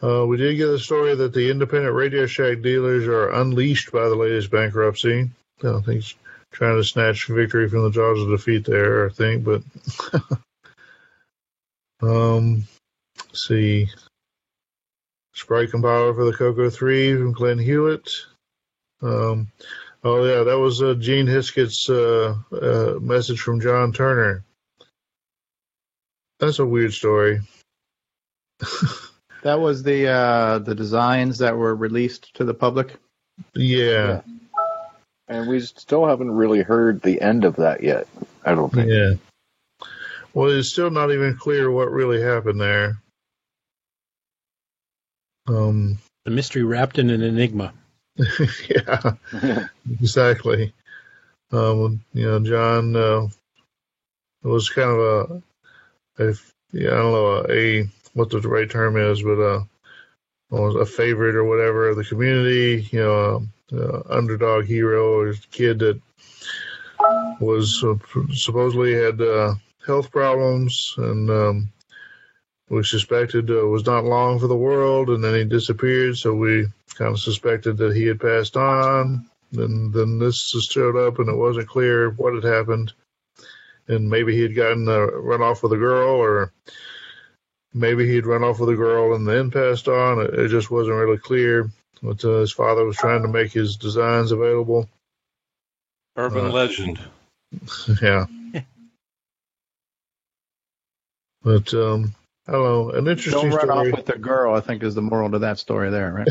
We did get a story that the independent Radio Shack dealers are unleashed by the latest bankruptcy. I don't think he's trying to snatch victory from the jaws of defeat there, I think, but let's see. Sprite compiler for the Coco 3 from Glenn Hewitt. That was Gene Hiskett's message from John Turner. That's a weird story. That was the designs that were released to the public? Yeah. And we still haven't really heard the end of that yet, I don't think. Yeah. Well, it's still not even clear what really happened there. The mystery wrapped in an enigma. Yeah, exactly. John was kind of I don't know what the right term is, but was a favorite or whatever of the community. Underdog hero, or kid that was supposedly had health problems and we suspected was not long for the world, and then he disappeared, so we kind of suspected that he had passed on. Then this just showed up, and it wasn't clear what had happened. And maybe he had gotten run off with a girl, or maybe he'd run off with a girl and then passed on. It just wasn't really clear. But his father was trying to make his designs available. Urban legend. Yeah. But I don't know. An interesting Don't run story. off with the girl, I think, is the moral to that story there, right?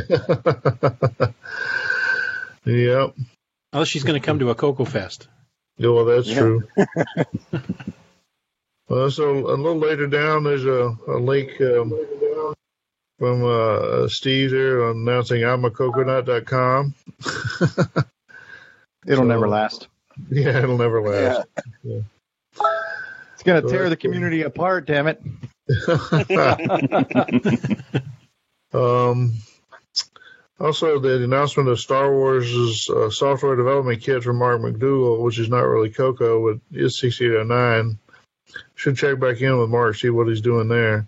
Yep. Unless she's going to come to a Coco Fest. Yeah, well, that's true. So a little later down, there's a link from Steve there announcing I'mACoconut.com. It'll never last. Yeah, it'll never last. Yeah. It's going to tear the community apart, damn it. Also, the announcement of Star Wars' software development kit from Mark McDougall, which is not really Coco, but is 6809. Should check back in with Mark, see what he's doing there.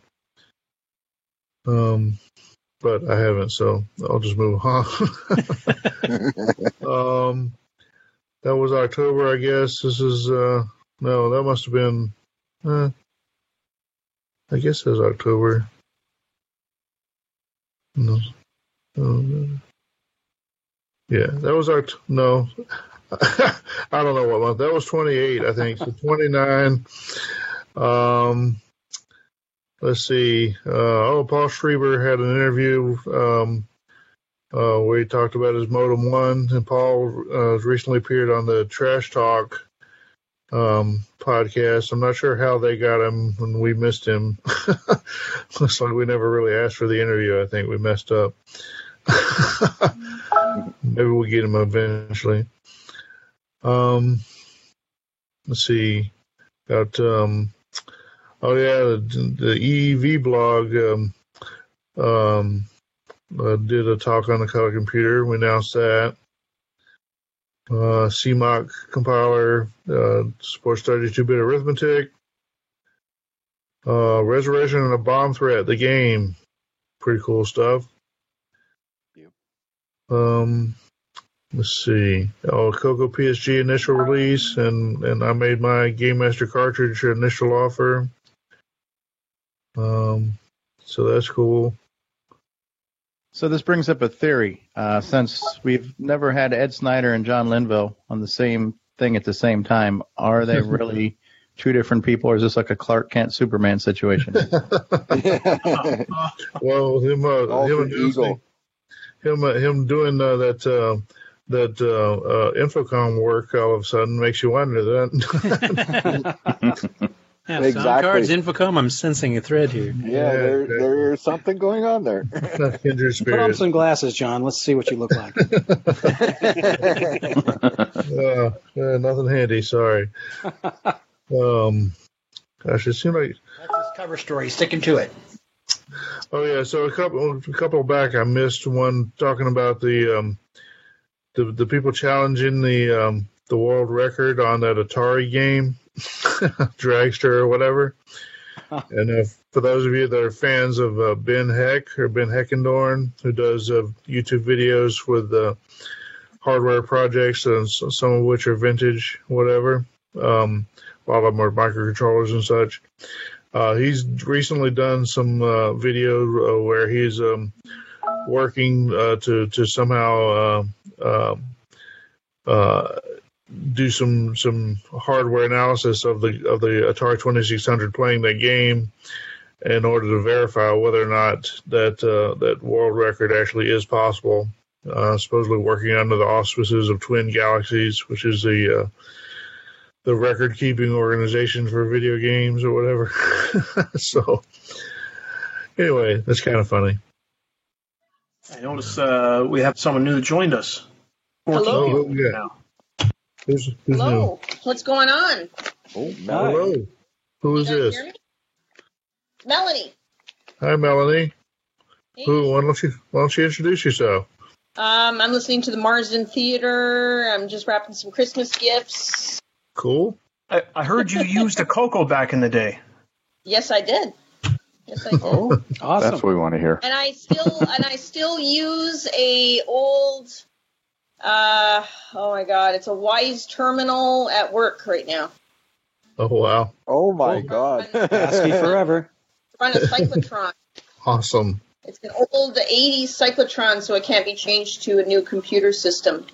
But I haven't, so I'll just move on. That was October, I guess. This is, no, that must have been, I guess it was October. No. Yeah, that was no. I don't know what month. That was 28, I think. So 29. Let's see. Paul Schreiber had an interview where he talked about his Modem 1, and Paul recently appeared on the Trash Talk podcast. I'm not sure how they got him when we missed him. Looks like we never really asked for the interview. I think we messed up. Maybe we'll get him eventually. Let's see. Got the EEV blog did a talk on the color computer. We announced that. CMOC compiler supports 32-bit arithmetic. Resurrection and a Bomb Threat, the game. Pretty cool stuff. Let's see. Coco PSG initial release, and I made my Game Master cartridge initial offer. So that's cool. So this brings up a theory. Since we've never had Ed Snyder and John Linville on the same thing at the same time, are they really two different people, or is this like a Clark Kent Superman situation? Well, him doing that Infocom work all of a sudden makes you wonder that. Yeah, exactly. Cards, Infocom, I'm sensing a thread here. Yeah, there's something going on there. Put on some glasses, John. Let's see what you look like. Nothing handy, sorry. Gosh, it seemed like... That's his cover story. Sticking to it. Oh, yeah, so a couple back, I missed one talking about the people challenging the world record on that Atari game. Dragster or whatever. And for those of you that are fans of Ben Heck or Ben Heckendorn, who does YouTube videos with hardware projects, and some of which are vintage, whatever, a lot of them are microcontrollers and such. He's recently done some video where he's working to somehow do some hardware analysis of the Atari 2600 playing that game in order to verify whether or not that world record actually is possible. Supposedly working under the auspices of Twin Galaxies, which is the record-keeping organization for video games or whatever. So anyway, that's kind of funny. I noticed we have someone new that joined us. Hello. Yeah. Who's Hello. new? What's going on? Oh, hello. Who is this? Hear me? Melanie. Hi, Melanie. Hey. Why don't you introduce yourself? I'm listening to the Marsden Theater. I'm just wrapping some Christmas gifts. Cool. I heard you used a Coco back in the day. Yes, I did. Oh, awesome. That's what we want to hear. And I still use a old. Oh my God! It's a Wise Terminal at work right now. Oh wow! Oh my God! ASCII forever. Run a cyclotron. Awesome. It's an old 80s cyclotron, so it can't be changed to a new computer system.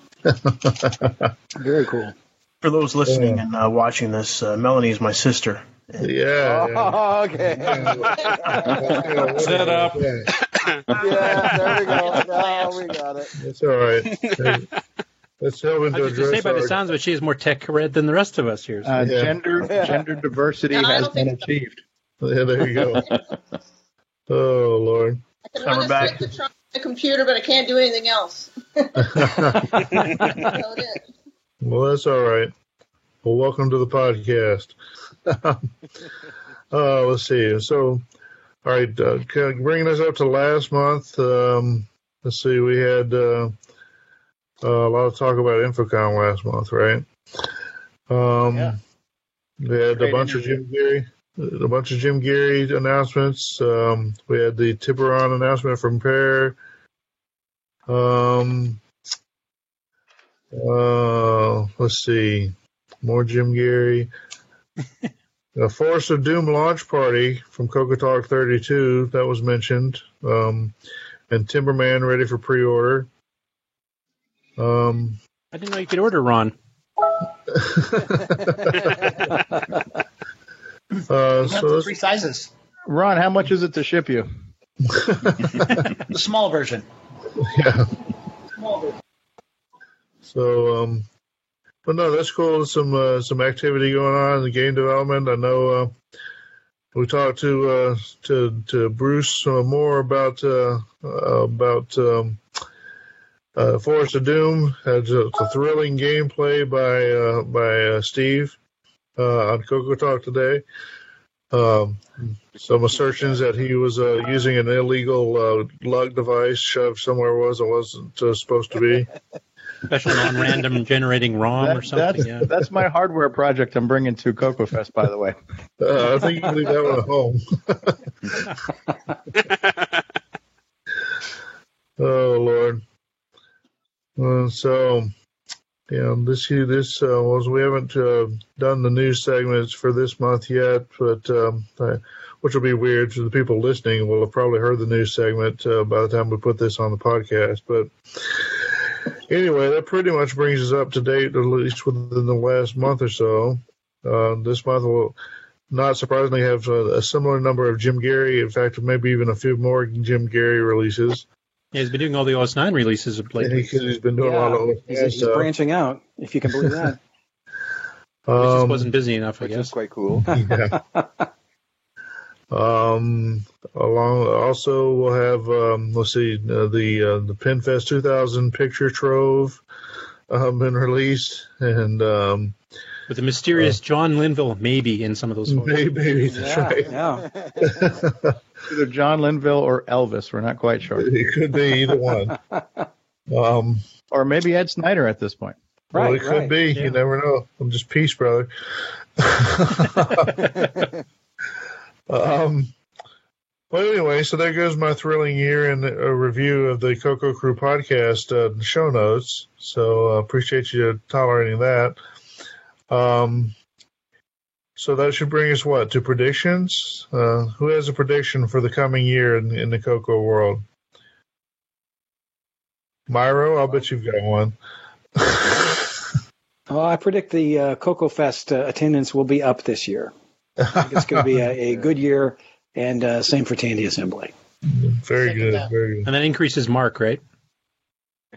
Very cool. For those listening and watching this, Melanie is my sister. Yeah. Oh, okay. Set up. Yeah, there we go. Now we got it. That's all right. Let's delve into I was just to say, by the our- sounds of it, she is more tech red than the rest of us here. So. Gender diversity has been achieved. Yeah, there you go. Oh, Lord. I can run a Switch on the computer, but I can't do anything else. Well, that's all right. Well, welcome to the podcast. Let's see. So, all right, bringing us up to last month, let's see, we had a lot of talk about Infocom last month, right? We had a bunch of Jim Geary announcements. We had the Tiburon announcement from Pear. Let's see, more Jim Geary. The Forest of Doom launch party from Coco Talk 32 that was mentioned, and Timberman ready for pre-order. I didn't know you could order, Ron. So 3 sizes. Ron, how much is it to ship you? The small version. Yeah. Small version. So, but no, that's cool. Some activity going on in the game development. I know we talked to Bruce more about Forest of Doom. Had a thrilling gameplay by Steve on Coco Talk today. Some assertions that he was using an illegal lug device shoved somewhere it wasn't supposed to be. Special non-random generating ROM or something. That's my hardware project I'm bringing to Coco Fest, by the way. I think you can leave that one at home. Oh, Lord. So, yeah, this was, we haven't done the news segments for this month yet, but which will be weird for the people listening. Will have probably heard the news segment by the time we put this on the podcast. But anyway, that pretty much brings us up to date, at least within the last month or so. This month will, not surprisingly, have a similar number of Jim Geary. In fact, maybe even a few more Jim Geary releases. Yeah, he's been doing all the OS 9 releases lately. He's been doing a lot of OS 9 He's branching out, if you can believe that. He just wasn't busy enough, I Which guess. is quite cool. Yeah. Also we'll have let's see, the PinFest 2000 picture trove been released, and with the mysterious John Linville maybe in some of those photos. Maybe that's right. Yeah. Either John Linville or Elvis. We're not quite sure. It could be either one. Or maybe Ed Snyder at this point. Well, it could be. Yeah. You never know. I'm just peace, brother. Well, anyway, so there goes my thrilling year in a review of the Coco Crew podcast show notes. So appreciate you tolerating that. So that should bring us to predictions? Who has a prediction for the coming year in the Coco world? Myro, I'll bet you've got one. Well, I predict the Coco Fest attendance will be up this year. I think it's going to be a good year, and same for Tandy Assembly. Very good, very good. And that increases Mark, right?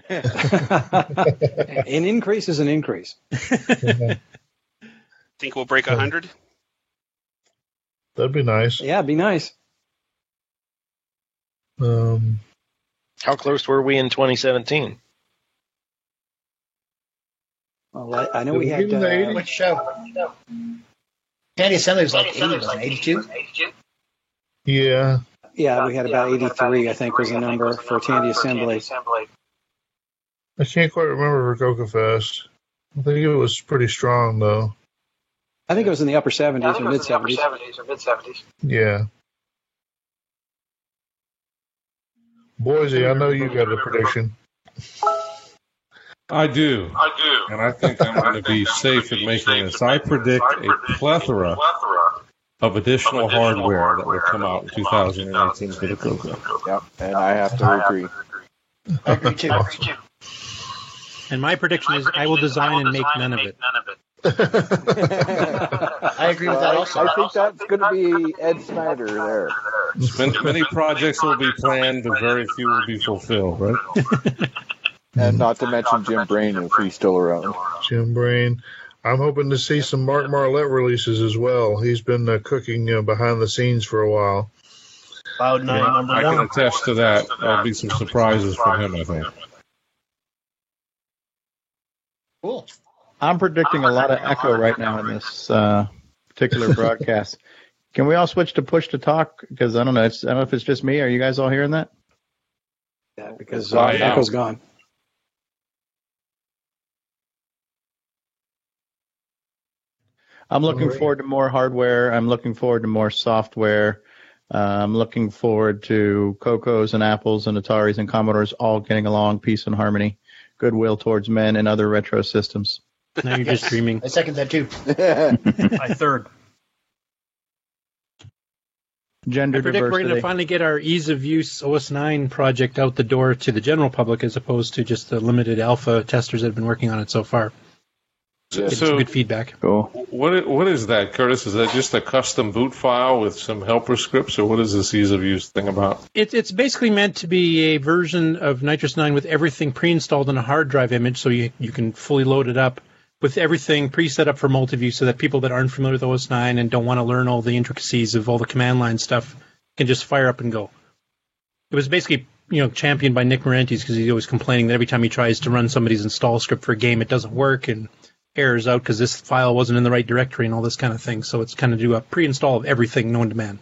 An increase is an increase. Think we'll break 100? That'd be nice. Yeah, it'd be nice. How close were we in 2017? Well, I know we had... Which show? Tandy Assembly was like 80, wasn't it? 82? Yeah. Yeah, we had about 83, I think, was the number for Tandy Assembly. I can't quite remember for Coco Fest. I think it was pretty strong, though. I think it was in the upper 70s or mid-70s. Yeah. Boise, I know you got a prediction. I do. And I think I'm going to be safe in making this. I predict a plethora of additional hardware that will come out in 2018 for the Coco. Yep, and I have to agree. I agree too. And my prediction is I will design and make none of it. I agree with that also. I think that's going to be Ed Snyder there. Many projects will be planned, but very few will be fulfilled, right? And not to mention Jim Brain if he's still around. Jim Brain. I'm hoping to see some Mark Marlette releases as well. He's been cooking behind the scenes for a while. Cloud 9 number I one. can attest to that. There'll be some surprises from him, I think. Cool. I'm predicting a lot of echo right now in this particular broadcast. Can we all switch to push to talk? Because I don't know. I don't know if it's just me. Are you guys all hearing that? Yeah, because echo's gone. I'm looking forward to more hardware. I'm looking forward to more software. I'm looking forward to Cocos and Apples and Ataris and Commodores all getting along, peace and harmony, goodwill towards men and other retro systems. Now you're just dreaming. I second that too. I third. Gender I predict diversity. we're going to finally get our ease of use OS 9 project out the door to the general public as opposed to just the limited alpha testers that have been working on it so far. Get some good feedback. Cool. What is that, Curtis? Is that just a custom boot file with some helper scripts, or what is this ease of use thing about? It's basically meant to be a version of Nitrous 9 with everything pre-installed in a hard drive image, so you can fully load it up with everything pre-set up for multi-view, so that people that aren't familiar with OS 9 and don't want to learn all the intricacies of all the command line stuff can just fire up and go. It was basically championed by Nick Marentes because he's always complaining that every time he tries to run somebody's install script for a game, it doesn't work and errors out because this file wasn't in the right directory and all this kind of thing. So it's kind of do a pre-install of everything known to man.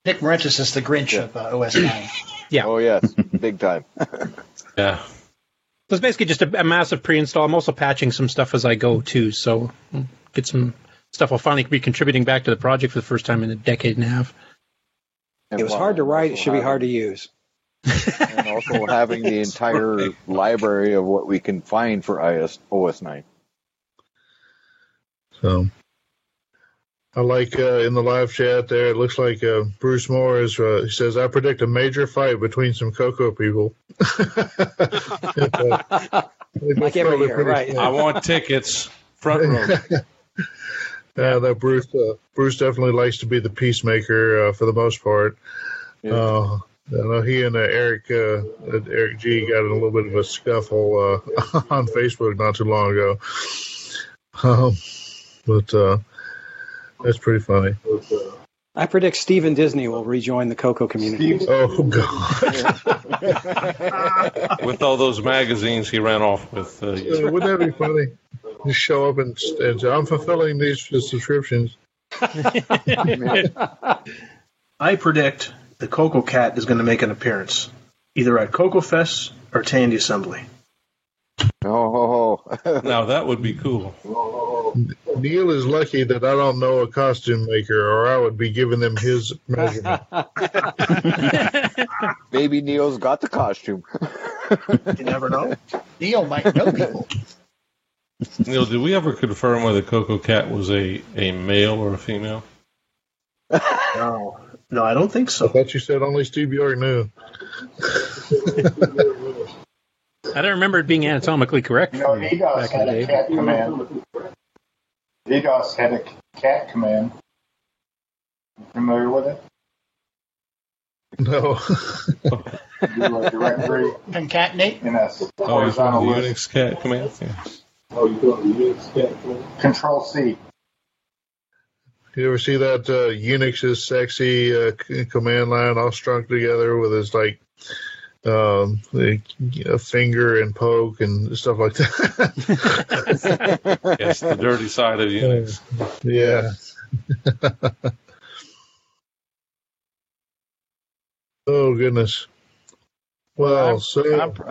Nick Marentes is the Grinch of OS 9. Yeah. Oh, yes. Big time. Yeah. So it's basically just a massive pre-install. I'm also patching some stuff as I go, too. So get some stuff I'll finally be contributing back to the project for the first time in a decade and a half. It was hard to write. It should be hard to use. And also having the entire library of what we can find for OS 9. So, I like in the live chat there, it looks like Bruce Moore is, he says, I predict a major fight between some Coco people. Like every year, right. I want tickets. Front row. That Bruce definitely likes to be the peacemaker for the most part. Yeah. I know he and Eric G got in a little bit of a scuffle on Facebook not too long ago. But that's pretty funny. I predict Stephen Disney will rejoin the Coco community. Oh, God. With all those magazines he ran off with. Wouldn't that be funny? Just show up and say, I'm fulfilling these subscriptions. I predict the Coco Cat is going to make an appearance, either at Coco Fest or Tandy Assembly. Oh, now that would be cool. Neil is lucky that I don't know a costume maker, or I would be giving them his measurement. Maybe Neil's got the costume. You never know. Neil might know people. Neil, did we ever confirm whether Coco Cat was a male or a female? No, I don't think so. I thought you said only Steve Bjork knew. I don't remember it being anatomically correct. DDoS had a cat command. DDoS had a cat command. Familiar with it? No. Do a directory. Concatenate? In a horizontal Unix cat command? Yeah. Oh, you doing the Unix cat command? Control C. You ever see that Unix's sexy command line all strung together with his a finger and poke and stuff like that? Yes, the dirty side of Unix. Yeah. Oh, goodness. Well,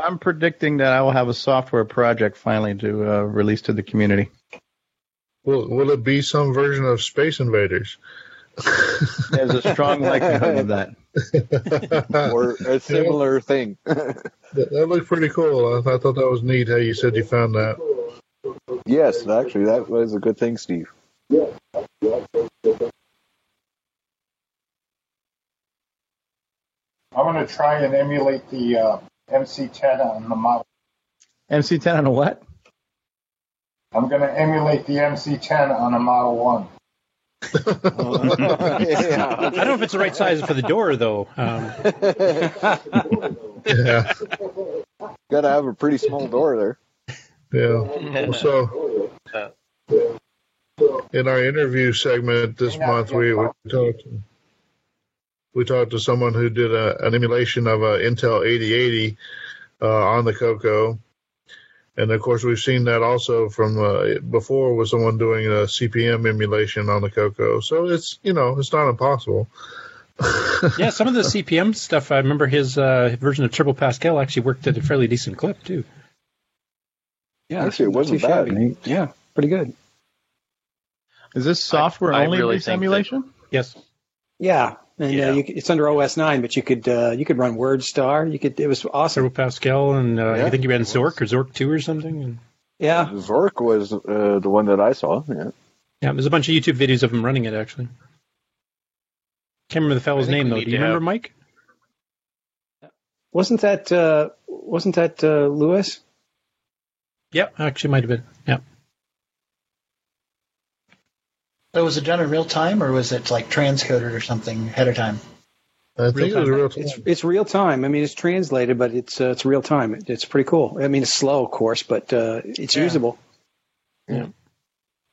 I'm predicting that I will have a software project finally to release to the community. Will it be some version of Space Invaders? There's a strong likelihood of that. Or a similar thing. That looked pretty cool. I thought that was neat how you said you found that. Yes, actually, that was a good thing, Steve. I'm going to try and emulate the MC10 on the model. MC10 on a what? I'm going to emulate the MC10 on a Model 1. I don't know if it's the right size for the door, though. Yeah. Got to have a pretty small door there. Yeah. So, in our interview segment this month, we talked to someone who did an emulation of a Intel 8080 on the Coco. And of course, we've seen that also from before with someone doing a CP/M emulation on the Coco. So it's not impossible. Yeah, some of the CP/M stuff. I remember his version of Turbo Pascal actually worked at a fairly decent clip too. Yeah, actually, it wasn't bad. Yeah, pretty good. Is this software only really simulation? Yes. Yeah, and it's under OS 9, but you could run WordStar. It was awesome. Turbo Pascal, and I think you ran Zork or Zork 2 or something. And... Yeah, Zork was the one that I saw. Yeah, there's a bunch of YouTube videos of him running it actually. Can't remember the fellow's name though. Do you remember, Mike? Wasn't that Lewis? Yeah, actually might have been. Yeah. So was it done in real time, or was it like transcoded or something ahead of time? I think it was real time. It's real time. I mean, it's translated, but it's real time. It's pretty cool. I mean, it's slow, of course, but it's usable. Yeah.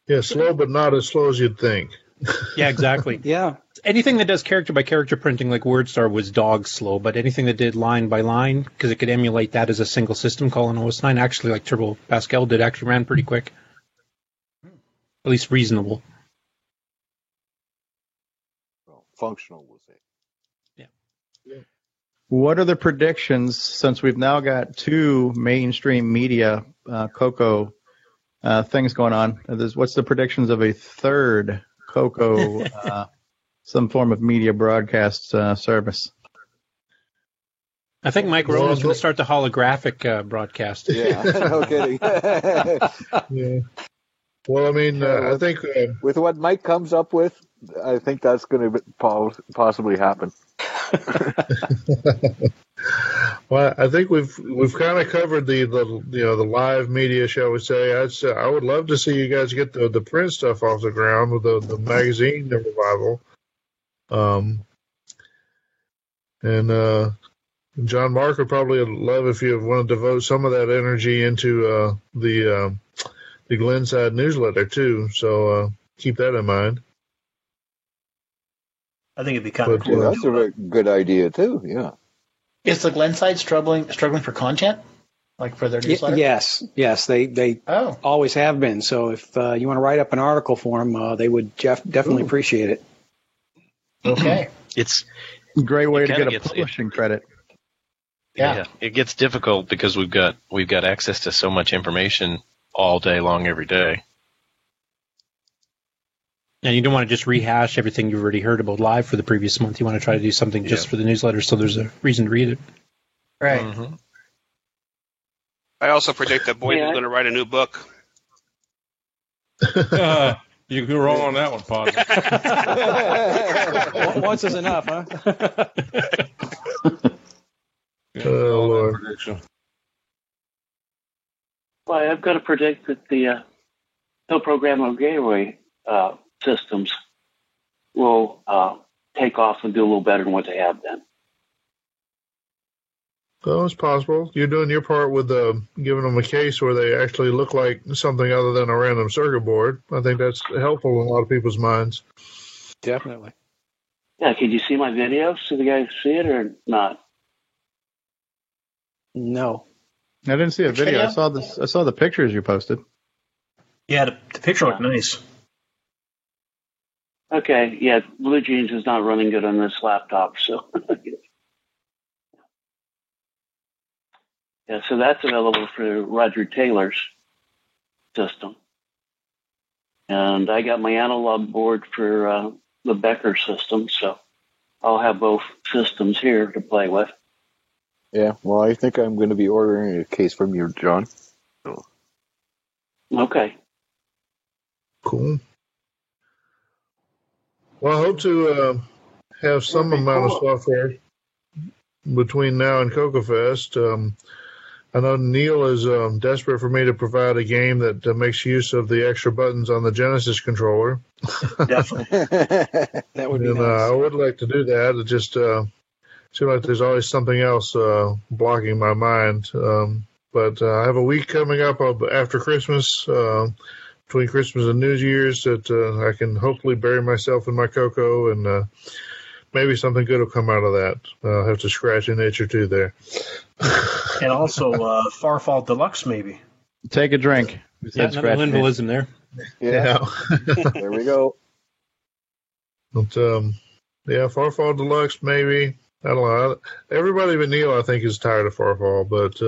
Yeah, slow, but not as slow as you'd think. Yeah, exactly. Yeah. Anything that does character by character printing, like WordStar, was dog slow, but anything that did line by line, because it could emulate that as a single system calling OS 9, actually, like Turbo Pascal did, actually ran pretty quick. At least reasonable. Functional, we'll say. Yeah. What are the predictions, since we've now got two mainstream media Coco things going on? What's the predictions of a third Coco, some form of media broadcast service? I think Mike Rolo's going to start the holographic broadcast. Yeah, no kidding. Yeah. Well, I mean, I think with what Mike comes up with, I think that's going to possibly happen. Well, I think we've kind of covered the live media, shall we say? I would love to see you guys get the print stuff off the ground with the magazine revival. And John Mark would probably love if you want to devote some of that energy into the Glenside newsletter too. So keep that in mind. I think it'd be kind of cool. That's a very good idea too. Yeah. Is the Glenside struggling for content, like for their newsletter? Yes. They always have been. So if you want to write up an article for them, they would definitely appreciate it. Okay. It's a great way to get a publishing credit. Yeah, it gets difficult because we've got access to so much information all day long, every day. And you don't want to just rehash everything you've already heard about live for the previous month. You want to try to do something just for the newsletter so there's a reason to read it. Right. Mm-hmm. I also predict that Boyd is going to write a new book. You go wrong on that one, Pod. Once is enough, huh? Oh, Lord. Well, I've got to predict that the no programmable gateway systems will take off and do a little better than what they have been. Well, it's possible. You're doing your part with giving them a case where they actually look like something other than a random circuit board. I think that's helpful in a lot of people's minds. Definitely. Yeah, could you see my video so the guys see it or not? No. I didn't see a video. I saw the pictures you posted. Yeah, the picture looked nice. Okay, yeah, Blue Jeans is not running good on this laptop, so. Yeah, so that's available for Roger Taylor's system. And I got my analog board for the Becker system, so I'll have both systems here to play with. Yeah, well, I think I'm going to be ordering a case from you, John. So. Okay. Cool. Well, I hope to have some amount of software between now and CocoFest. I know Neil is desperate for me to provide a game that makes use of the extra buttons on the Genesis controller. Definitely. That would be nice. I would like to do that. It just seems like there's always something else blocking my mind. But I have a week coming up after Christmas, between Christmas and New Year's, that I can hopefully bury myself in my cocoa, and maybe something good will come out of that. I'll have to scratch an itch or two there. And also Farfall Deluxe, maybe. Take a drink. Yeah, another Linvallism there. Yeah. There we go. But, Farfall Deluxe, maybe. I don't know. Everybody but Neil, I think, is tired of Farfall, but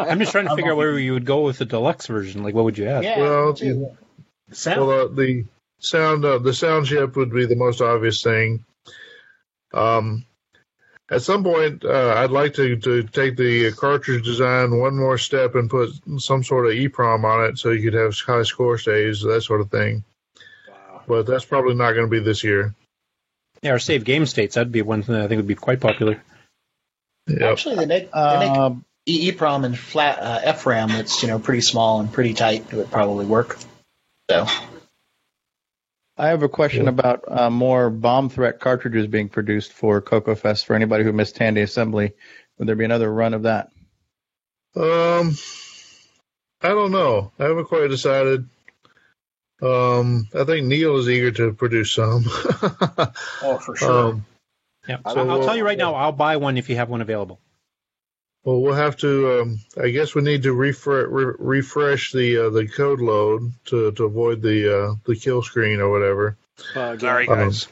I'm just trying to figure out where you would go with the deluxe version. Like, what would you add? Yeah, the sound chip would be the most obvious thing. At some point, I'd like to take the cartridge design one more step and put some sort of EEPROM on it so you could have high score stays, that sort of thing. Wow. But that's probably not going to be this year. Yeah, or save game states. That'd be one thing that I think would be quite popular. Yep. Actually, they make EEPROM and flat FRAM that's pretty small and pretty tight. It would probably work. So. I have a question about more bomb threat cartridges being produced for CocoFest. For anybody who missed Tandy Assembly, would there be another run of that? I don't know. I haven't quite decided. I think Neil is eager to produce some. Oh, for sure. I'll tell you right now, I'll buy one if you have one available. Well, we'll have to. I guess we need to refresh the code load to avoid the kill screen or whatever. Sorry, guys.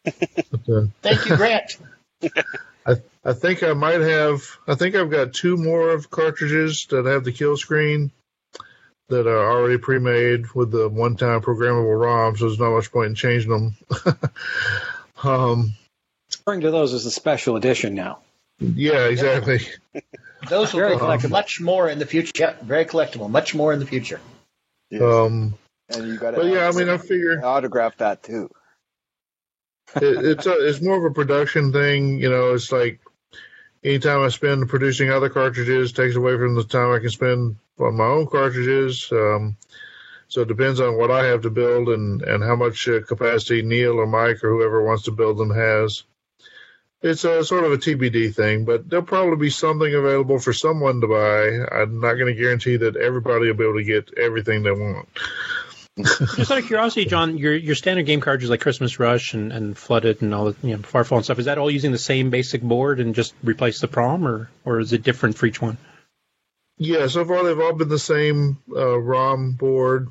Thank you, Grant. I think I might have. I think I've got two more of cartridges that have the kill screen that are already pre-made with the one-time programmable ROM, so there's not much point in changing them. Referring to those as the special edition now. Yeah, exactly. Those will be much more in the future. Yeah, very collectible. Much more in the future. Yes. And you got to. I figure autograph that too. It's more of a production thing. It's like anytime I spend producing other cartridges takes away from the time I can spend on my own cartridges. So it depends on what I have to build and how much capacity Neil or Mike or whoever wants to build them has. It's a sort of a TBD thing, but there'll probably be something available for someone to buy. I'm not going to guarantee that everybody will be able to get everything they want. Just out of curiosity, John, your standard game cartridges like Christmas Rush and Flooded and all the Farfall and stuff, is that all using the same basic board and just replace the PROM, or is it different for each one? Yeah, so far they've all been the same ROM board.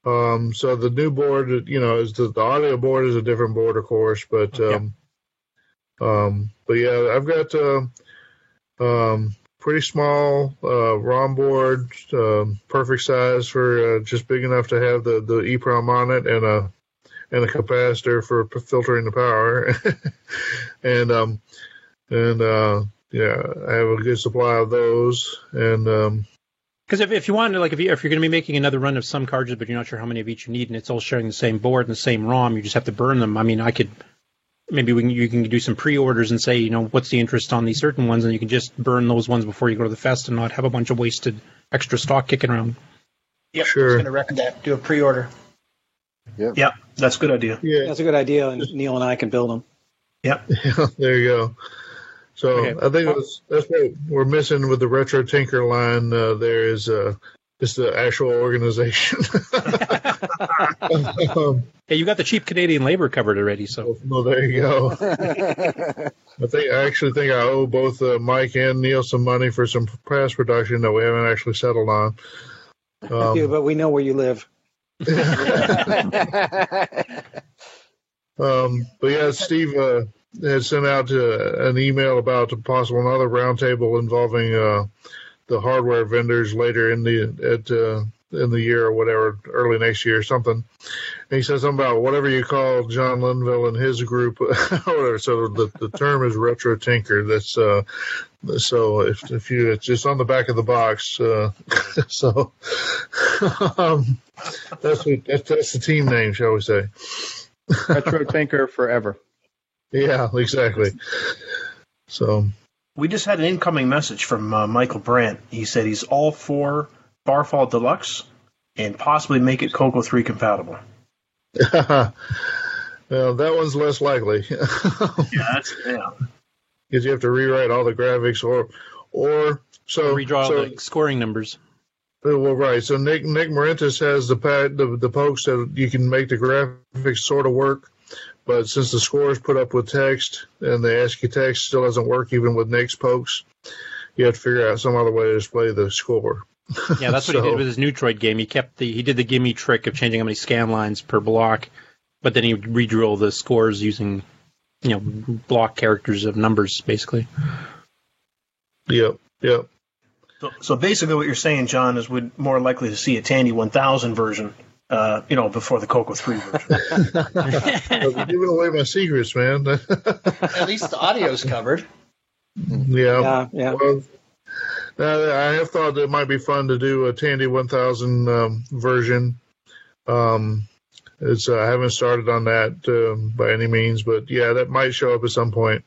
So the new board, is the audio board is a different board, of course, but. But yeah, I've got pretty small ROM board, perfect size for just big enough to have the EEPROM on it and a capacitor for filtering the power. and I have a good supply of those. And because if you want to, like, if you're going to be making another run of some cartridges, but you're not sure how many of each you need, and it's all sharing the same board and the same ROM, you just have to burn them. I mean, maybe you can do some pre-orders and say, what's the interest on these certain ones, and you can just burn those ones before you go to the fest and not have a bunch of wasted extra stock kicking around. Yep, sure. I was going to recommend that. Do a pre-order. Yep, that's a good idea. Yeah, that's a good idea, and Neil and I can build them. Yep. Yeah, there you go. So okay. I think that's what we're missing with the Retro Tinker line. There is it's the actual organization. Yeah, you got the cheap Canadian labor covered already. So, well, there you go. I actually think I owe both Mike and Neil some money for some past production that we haven't actually settled on. But we know where you live. But yeah, Steve had sent out an email about a possible another roundtable involving the hardware vendors later in the year or whatever, early next year or something. And he said something about whatever you call John Linville and his group, whatever. So the term is Retro Tinker. That's so if you, it's just on the back of the box. So that's the team name, shall we say? Retro Tinker forever. Yeah, exactly. So we just had an incoming message from Michael Brandt. He said he's all for Farfall Deluxe and possibly make it Coco 3 compatible. That one's less likely. Yeah. Because you have to rewrite all the graphics or redraw the scoring numbers. Well, right. So Nick Morentis has the pokes that you can make the graphics sort of work, but since the score is put up with text and the ASCII text still doesn't work even with Nick's pokes, you have to figure out some other way to display the score. Yeah, that's what he did with his Neutroid game. He did the gimme trick of changing how many scan lines per block, but then he redrew all the scores using, block characters of numbers, basically. Yep. So basically what you're saying, John, is we're more likely to see a Tandy 1000 version, before the Coco 3 version. You're giving away my secrets, man. At least the audio's covered. Yeah. Well, I have thought that it might be fun to do a Tandy 1000 version. I haven't started on that by any means, but yeah, that might show up at some point.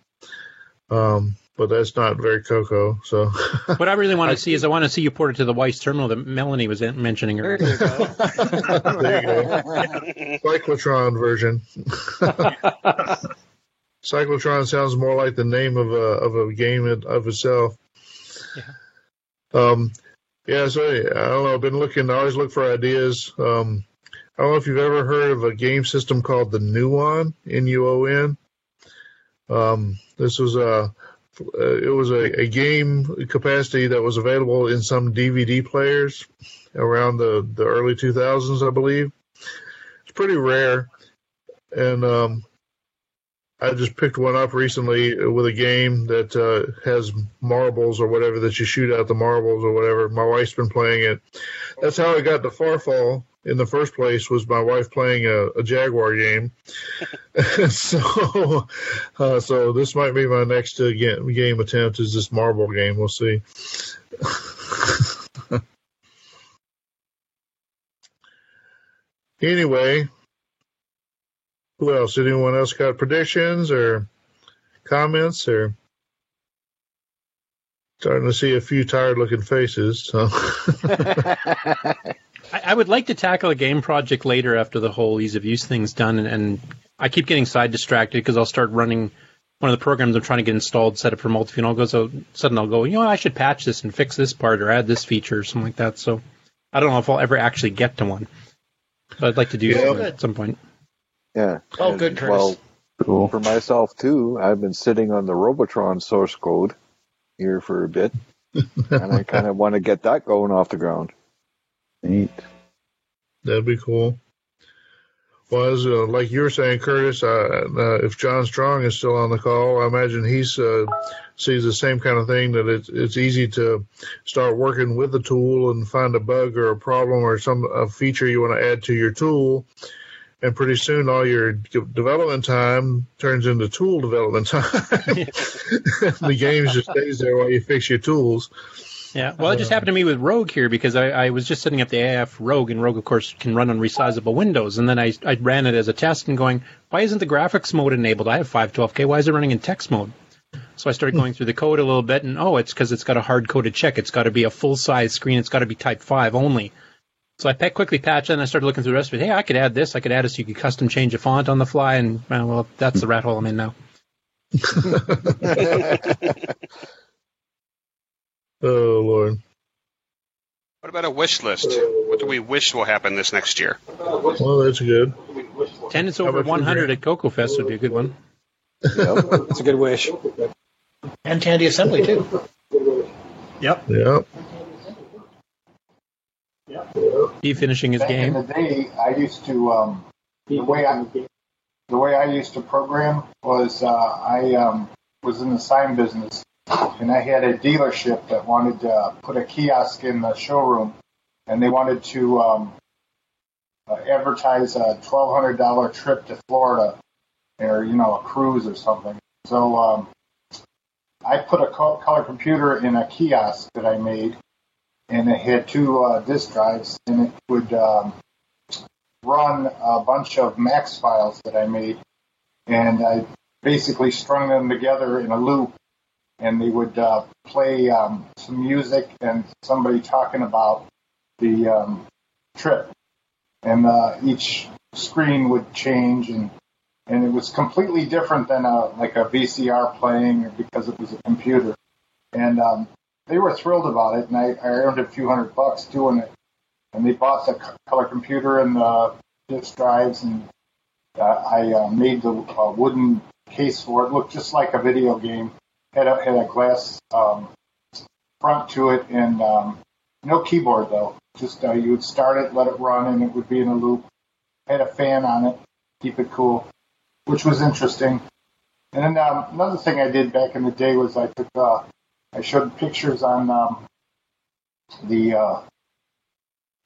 But that's not very Coco. So what I really want to see is I want to see you port it to the Weiss terminal that Melanie was mentioning earlier. There you go. Cyclotron version. Cyclotron sounds more like the name of a game of itself. Yeah. So I don't know. I've been looking. I always look for ideas. I don't know if you've ever heard of a game system called the Nuon, Nuon. This was a game capacity that was available in some DVD players around the early 2000s, I believe. It's pretty rare, and I just picked one up recently with a game that has marbles or whatever, that you shoot out the marbles or whatever. My wife's been playing it. That's how I got to Farfall in the first place, was my wife playing a Jaguar game. So this might be my next game attempt, is this marble game. We'll see. Anyway, who else? Anyone else got predictions or comments? Or starting to see a few tired-looking faces. So. I would like to tackle a game project later after the whole ease of use thing's done, and I keep getting side distracted because I'll start running one of the programs I'm trying to get installed, set up for multi-view, and I'll go, I should patch this and fix this part or add this feature or something like that. So I don't know if I'll ever actually get to one, but I'd like to do that at some point. Yeah. Oh, good, Curtis. Well, cool. For myself, too, I've been sitting on the Robotron source code here for a bit, and I kind of want to get that going off the ground. Neat. That'd be cool. Well, as, like you were saying, Curtis, if John Strong is still on the call, I imagine he sees the same kind of thing, that it's easy to start working with the tool and find a bug or a problem or a feature you want to add to your tool, and pretty soon all your development time turns into tool development time. The game just stays there while you fix your tools. Yeah, well, it just happened to me with Rogue here, because I was just setting up the AF Rogue, and Rogue, of course, can run on resizable windows. And then I ran it as a test and going, why isn't the graphics mode enabled? I have 512K. Why is it running in text mode? So I started going through the code a little bit, and it's because it's got a hard-coded check. It's got to be a full-size screen. It's got to be Type 5 only. So I quickly patched it, and I started looking through the rest of it. Hey, I could add this. I could add it so you could custom change a font on the fly, and, well, that's the rat hole I'm in now. Oh, Lord. What about a wish list? What do we wish will happen this next year? Well, that's good. Attendance over 100 at Coco Fest would be a good one. Yep, that's a good wish. And Tandy Assembly, too. Yep. He finishing his Back game. in the day, I used to the way I used to program was I was in the sign business, and I had a dealership that wanted to put a kiosk in the showroom, and they wanted to advertise a $1,200 trip to Florida, or a cruise or something. So I put a color computer in a kiosk that I made, and it had two disk drives, and it would run a bunch of Max files that I made, and I basically strung them together in a loop, and they would play some music and somebody talking about the trip, and each screen would change, and and it was completely different than like a VCR playing because it was a computer. And they were thrilled about it, and I earned a few $100 doing it. And they bought the color computer and the disk drives, and I made the wooden case for it. Looked just like a video game. Had a glass front to it, and no keyboard though. Just you would start it, let it run, and it would be in a loop. Had a fan on it, keep it cool, which was interesting. And then another thing I did back in the day was I showed pictures on the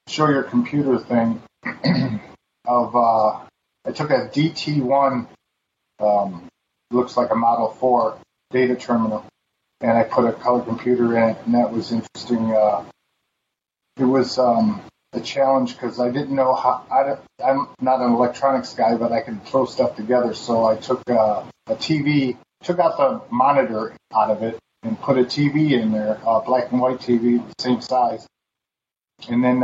show your computer thing of I took a DT1, looks like a Model 4 data terminal, and I put a color computer in it, and that was interesting. It was a challenge because I didn't know how. I'm not an electronics guy, but I can throw stuff together. So I took a TV, took out the monitor out of it, and put a TV in there, black and white TV, the same size. And then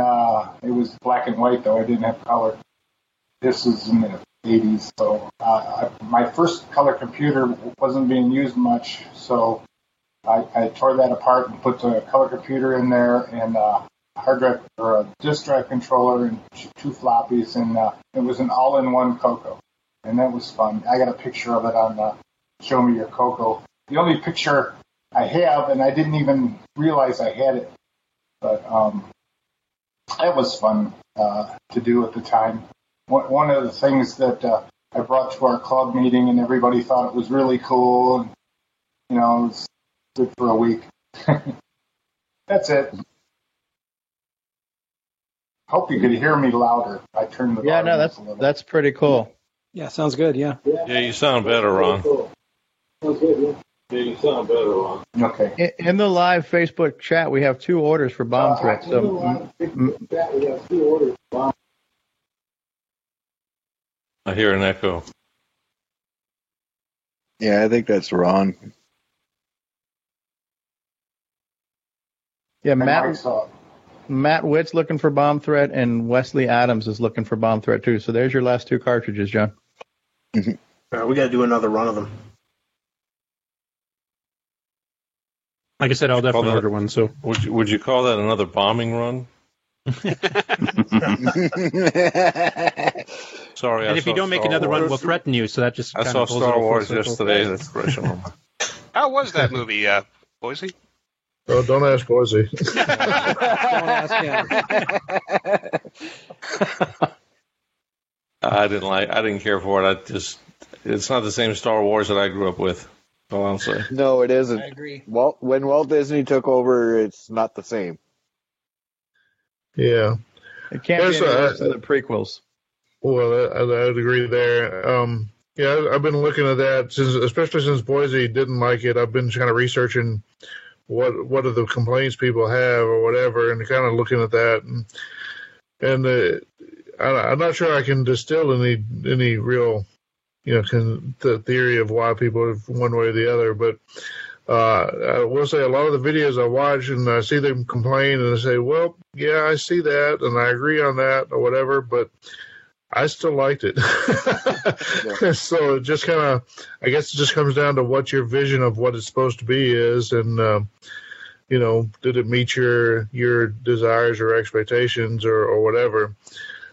it was black and white, though. I didn't have color. This was in the 80s, so my first color computer wasn't being used much, so I tore that apart and put the color computer in there, and hard drive or a disk drive controller and 2 floppies, and it was an all-in-one Coco, and that was fun. I got a picture of it on Show Me Your Coco. The only picture I have, and I didn't even realize I had it, but that was fun to do at the time. One of the things that I brought to our club meeting, and everybody thought it was really cool, and it was good for a week. That's it. Hope you could hear me louder. I turned the volume up a little. That's pretty cool. Yeah, sounds good. Yeah. Yeah, you sound better, Ron. Sounds good. Yeah, you sound better, Ron. Okay. In the live Facebook chat, we have 2 orders for bomb threats. I hear an echo. Yeah, I think that's Ron. Yeah, Matt Witt's looking for bomb threat, and Wesley Adams is looking for bomb threat too. So there's your last 2 cartridges, John. We got to do another run of them. Like I said, I'll definitely order one. So would you call that another bombing run? Sorry. And if you don't make another run, we'll threaten you. So that just I saw Star Wars yesterday. That's special. How was that movie, Boise? Oh, don't ask Boise. Don't ask him. I didn't care for it. It's not the same Star Wars that I grew up with. That's all I'll say. No, it isn't. I agree. When Walt Disney took over, it's not the same. Yeah. It can't be any the prequels. Well, I'd agree there. Yeah, I've been looking at that especially since Boise didn't like it. I've been kind of researching what are the complaints people have or whatever, and kind of looking at that, and I'm not sure I can distill any real, the theory of why people are one way or the other, but I will say a lot of the videos I watch and I see them complain and I say, well, yeah, I see that and I agree on that or whatever, but I still liked it. Yeah. So it just kind of, I guess it just comes down to what your vision of what it's supposed to be is. And, did it meet your desires or expectations or whatever?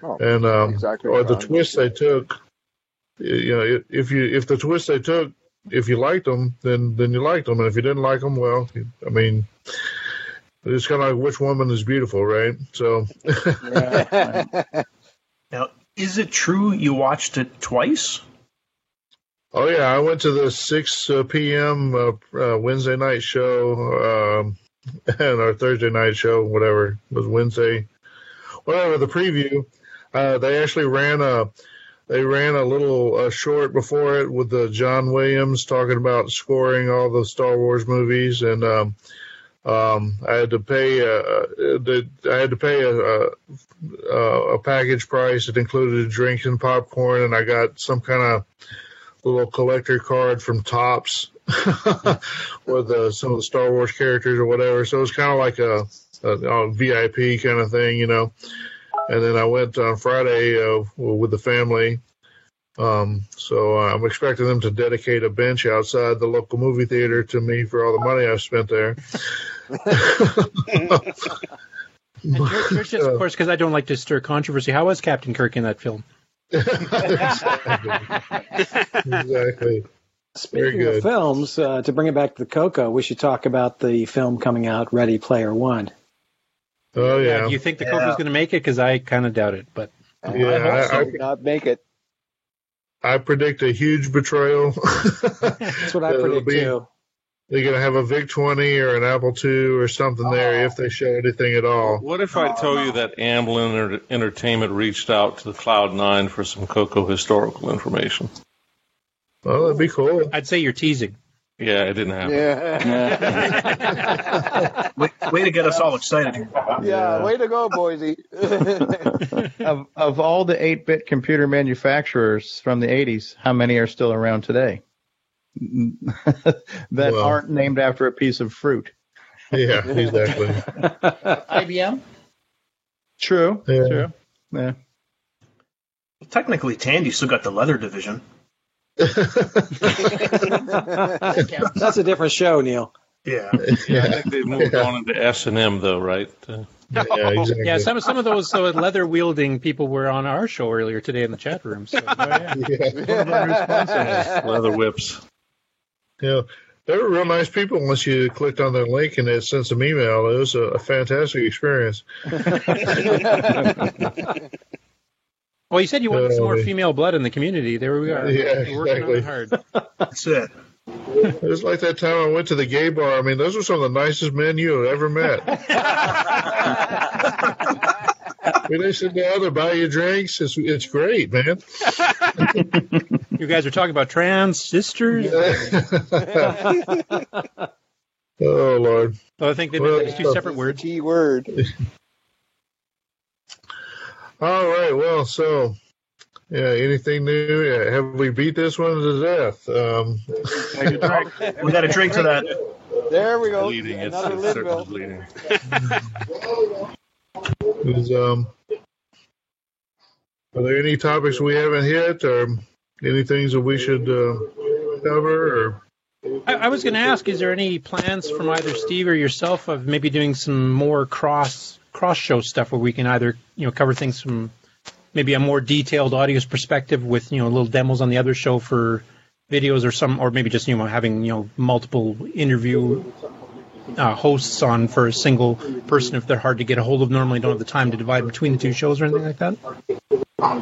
Oh, and, exactly or the twist they took, if the twist they took, if you liked them, then you liked them. And if you didn't like them, well, I mean, it's kind of like which woman is beautiful, right? So. Yeah. Now, is it true you watched it twice? Oh, yeah. I went to the 6 p.m. Wednesday night show and our Thursday night show, whatever it was Wednesday. Whatever, the preview. They actually ran a little short before it with John Williams talking about scoring all the Star Wars movies, and I had to pay a package price. It included drinks and popcorn, and I got some kind of little collector card from Topps with some of the Star Wars characters or whatever. So it was kind of like a VIP kind of thing, And then I went on Friday with the family, So I'm expecting them to dedicate a bench outside the local movie theater to me for all the money I've spent there. And Church, of course, because I don't like to stir controversy. How was Captain Kirk in that film? Exactly. Speaking of films, to bring it back to the Coco, we should talk about the film coming out, Ready Player One. Oh yeah. Do you think the Coco's going to make it? Because I kind of doubt it. But I hope not make it. I predict a huge betrayal. That's what I predict too. They're going to have a VIC-20 or an Apple II or something there if they show anything at all. What if I told you that Amblin Entertainment reached out to the Cloud9 for some Coco historical information? Well, that'd be cool. I'd say you're teasing. Yeah, it didn't happen. Yeah. way to get us all excited here. Yeah, way to go, Boise. Of all the 8-bit computer manufacturers from the 80s, how many are still around today that aren't named after a piece of fruit? Yeah, exactly. IBM? True. Yeah. True. Yeah. Well, technically, Tandy still got the leather division. That's a different show, Neil. Yeah. Yeah, I think they've moved on into S&M, though, right? Yeah, exactly. Yeah, some of those leather wielding people were on our show earlier today in the chat room. So, Leather whips. Yeah, they were real nice people once you clicked on their link and it sent some email. It was a fantastic experience. Well, you said you wanted some more female blood in the community. There we are. Yeah, We're working on exactly. it hard. That's it. It was like that time I went to the gay bar. I mean, those were some of the nicest men you have ever met. When they sit down, they buy you drinks. It's great, man. You guys are talking about trans sisters? Oh, Lord. Well, I think they meant two separate words. Key word. All right. Well, so, yeah, anything new? Yeah, have we beat this one to death? We got to drink to that. There we go. Bleeding. It's Another certainly Lidville. bleeding. Are there any topics we haven't hit, or any things that we should cover? Or I was going to ask, is there any plans from either Steve or yourself of maybe doing some more cross show stuff where we can either cover things from maybe a more detailed audience perspective with little demos on the other show for videos or maybe just having multiple interview hosts on for a single person if they're hard to get a hold of, normally don't have the time to divide between the two shows or anything like that? I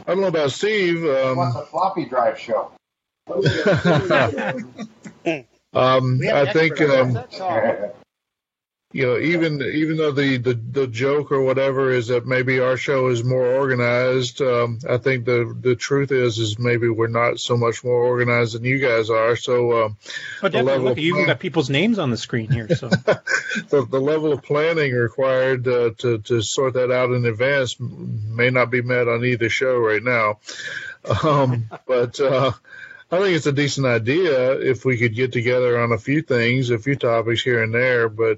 don't know about Steve. What's a floppy drive show? I think even though the joke or whatever is that maybe our show is more organized, I think the truth is maybe we're not so much more organized than you guys are. So, but definitely, look, you even got people's names on the screen here. So, the level of planning required to sort that out in advance may not be met on either show right now. But I think it's a decent idea if we could get together on a few things, a few topics here and there, but.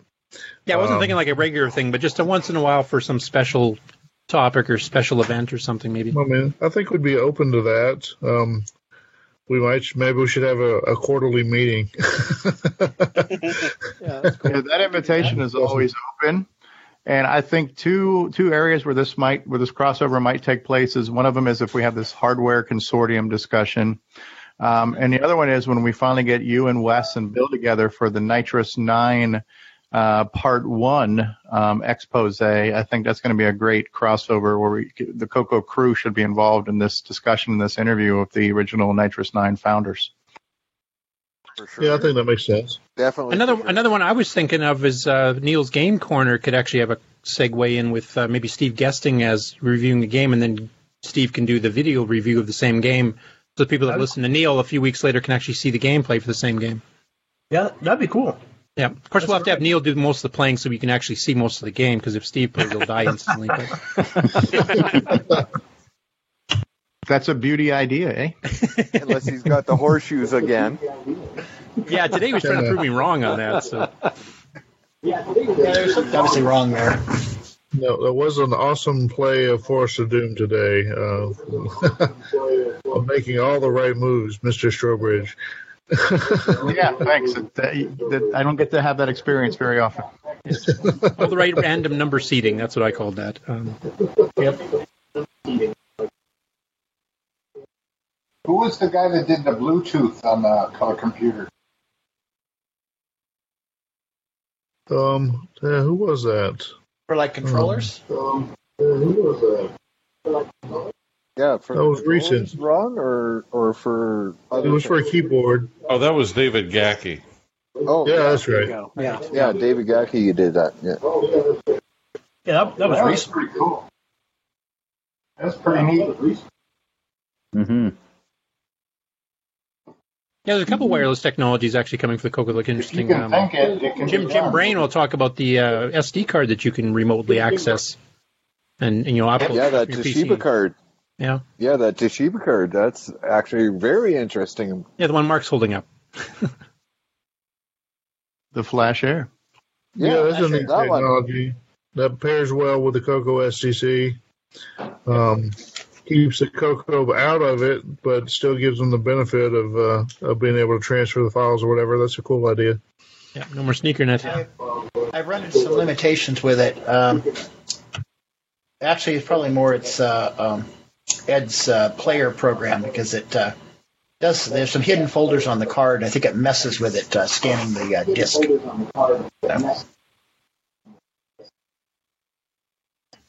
Yeah, I wasn't thinking like a regular thing, but just a once in a while for some special topic or special event or something, maybe. I mean, I think we'd be open to that. Maybe we should have a quarterly meeting. That invitation is always open, and I think two areas where this crossover might take place is one of them is if we have this hardware consortium discussion. And the other one is when we finally get you and Wes and Bill together for the Nitrous 9 Part 1 expose. I think that's going to be a great crossover where the Coco crew should be involved in this discussion, this interview of the original Nitrous 9 founders. For sure. Yeah, I think that makes sense. Definitely. Another one I was thinking of is Neil's Game Corner could actually have a segue in with maybe Steve guesting as reviewing the game, and then Steve can do the video review of the same game, so the people that listen to Neil a few weeks later can actually see the gameplay for the same game. Yeah, that'd be cool. Yeah, of course we'll have to have Neil do most of the playing so we can actually see most of the game, because if Steve plays, he'll die instantly. But. That's a beauty idea, eh? Unless he's got the horseshoes again. Yeah, today he was trying to prove me wrong on that. So. Yeah, there's something obviously wrong there. No, that was an awesome play of Forest of Doom today. Of making all the right moves, Mr. Strobridge. Yeah, thanks. I don't get to have that experience very often. All the right random number seating. That's what I called that. Yep. Who was the guy that did the Bluetooth on the color computer? Who was that? For like controllers? Who was that? Yeah, for that was recent. Ron, or for it was for a keyboard. Oh, that was David Gackey. Oh, yeah, that's right. Yeah, David Gackey did that. Yeah, that was recent. Pretty cool. That's pretty neat. Mm-hmm. Yeah, there's a couple wireless technologies actually coming for the Coco that look interesting. You can think it can Jim Brain will talk about the SD card that you can remotely access, and upload. Yeah, that your Toshiba PC. card. Yeah. Yeah, that Toshiba card. That's actually very interesting. Yeah, the one Mark's holding up. The Flash Air. Yeah, that's a neat technology that pairs well with the Coco STC. Keeps the Coco out of it, but still gives them the benefit of being able to transfer the files or whatever. That's a cool idea. Yeah, no more sneaker net. I've run into some limitations with it. Actually, it's probably more Ed's player program because it does. There's some hidden folders on the card. And I think it messes with it scanning the disk.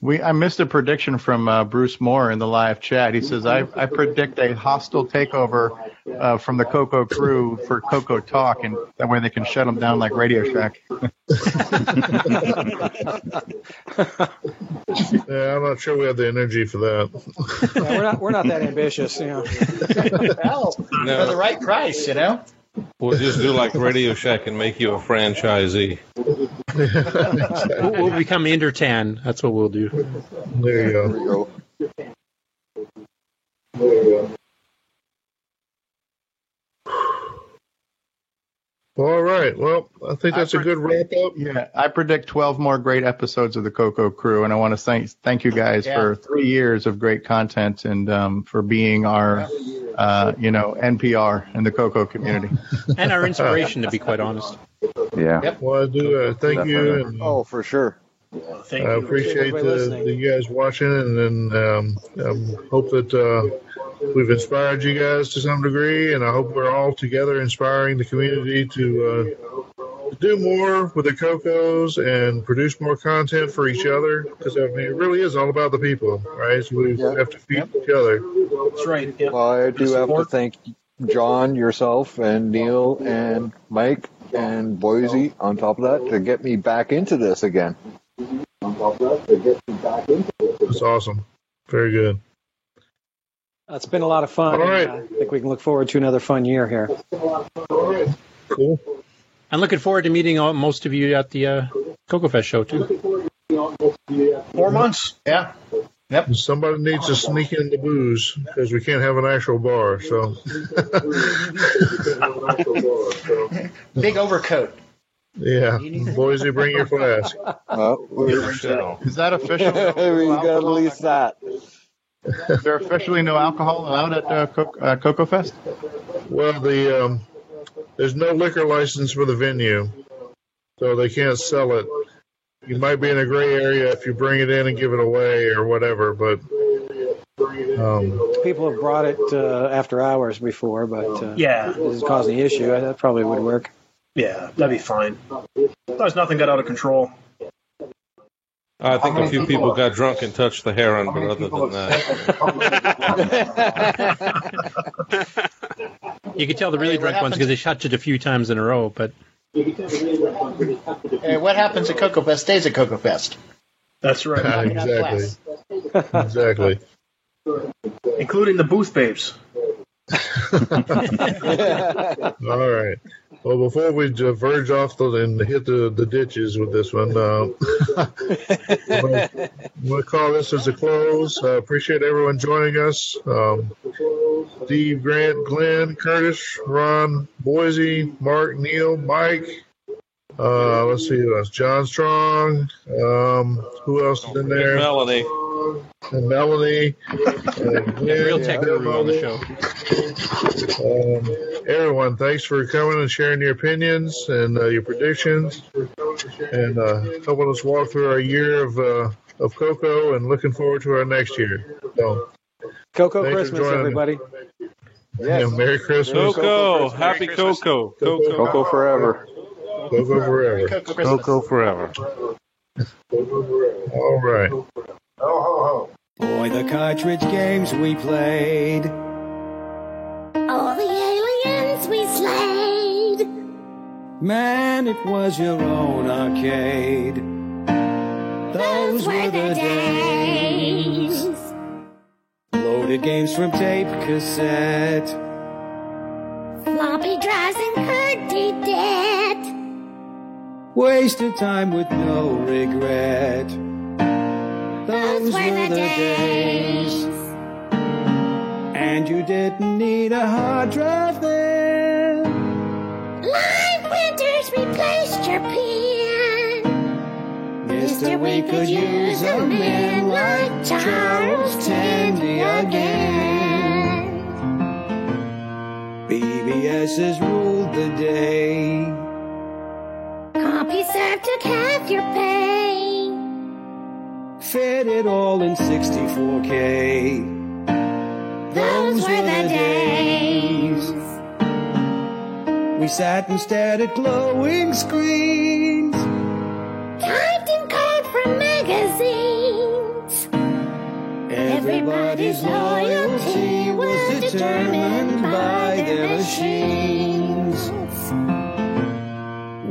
I missed a prediction from Bruce Moore in the live chat. He says, I predict a hostile takeover from the Coco crew for Coco Talk, and that way they can shut them down like Radio Shack. Yeah, I'm not sure we have the energy for that. Yeah, we're not that ambitious, Well, for the right price, We'll just do like Radio Shack and make you a franchisee. We'll become Intertan. That's what we'll do. There you go. All right. Well, I think that's a good wrap up. Yeah, I predict 12 more great episodes of the Coco Crew, and I want to thank you guys for 3 years of great content and for being our, NPR in the Coco community. And our inspiration, to be quite honest. Yeah. Yep. Well, I do thank you. And, for sure. Thank I you. appreciate you guys watching, and hope that we've inspired you guys to some degree, and I hope we're all together inspiring the community to do more with the Cocos and produce more content for each other, because it really is all about the people, right? So we have to feed each other. That's right. Yep. Well, I do have to thank John, yourself, and Neil, and Mike, and Boise on top of that to get me back into this again. That's awesome. Very good. It's been a lot of fun. All right. I think we can look forward to another fun year here. Cool. I'm looking forward to meeting most of you at the Coco Fest show, too. 4 months. Yeah. Yep. Somebody needs to sneak in the booze because we can't have an actual bar. So Big overcoat. Yeah, Boise, bring your flask. Is that official? We got to release that. Is there officially no alcohol allowed at Coco Fest? Well, there's no liquor license for the venue, so they can't sell it. You might be in a gray area if you bring it in and give it away or whatever, but people have brought it after hours before, but it doesn't cause any issue. That probably would work. Yeah, that'd be fine. There's nothing got out of control. I think a few people got drunk and touched the heron, but other than that. You can tell the really drunk ones because they touched it a few times in a row, but... Hey, what happens at Coco Fest stays at Coco Fest. That's right. Exactly. Including the booth babes. All right. Well, before we verge off and hit the ditches with this one, I'm going to call this as a close. Appreciate everyone joining us. Steve, Grant, Glenn, Curtis, Ron, Boise, Mark, Neil, Mike, Let's see who else. John Strong. Who else is in there? Melanie. And Melanie. Real tech guru on the show. Everyone, thanks for coming and sharing your opinions and your predictions, and helping us walk through our year of Coco, and looking forward to our next year. So, Coco Christmas, everybody. Yes. Yeah, Merry Christmas. Coco. Happy Coco. Coco forever. Coco forever. Coco forever. All right. Ho, ho, ho. Boy, the cartridge games we played. All the aliens we slayed. Man, it was your own arcade. Those were the days. Loaded games from tape cassette. Floppy drives and hurt debt. Wasted time with no regret. Those were the days. And you didn't need a hard drive then. Line printers replaced your pen. Mister, we could use a man like Charles Tandy again. BBS's ruled the day. CompuServe took half your pay. Fit it all in 64K. Those were the days. We sat and stared at glowing screens. Typed in code from magazines. Everybody's loyalty was determined by their machines.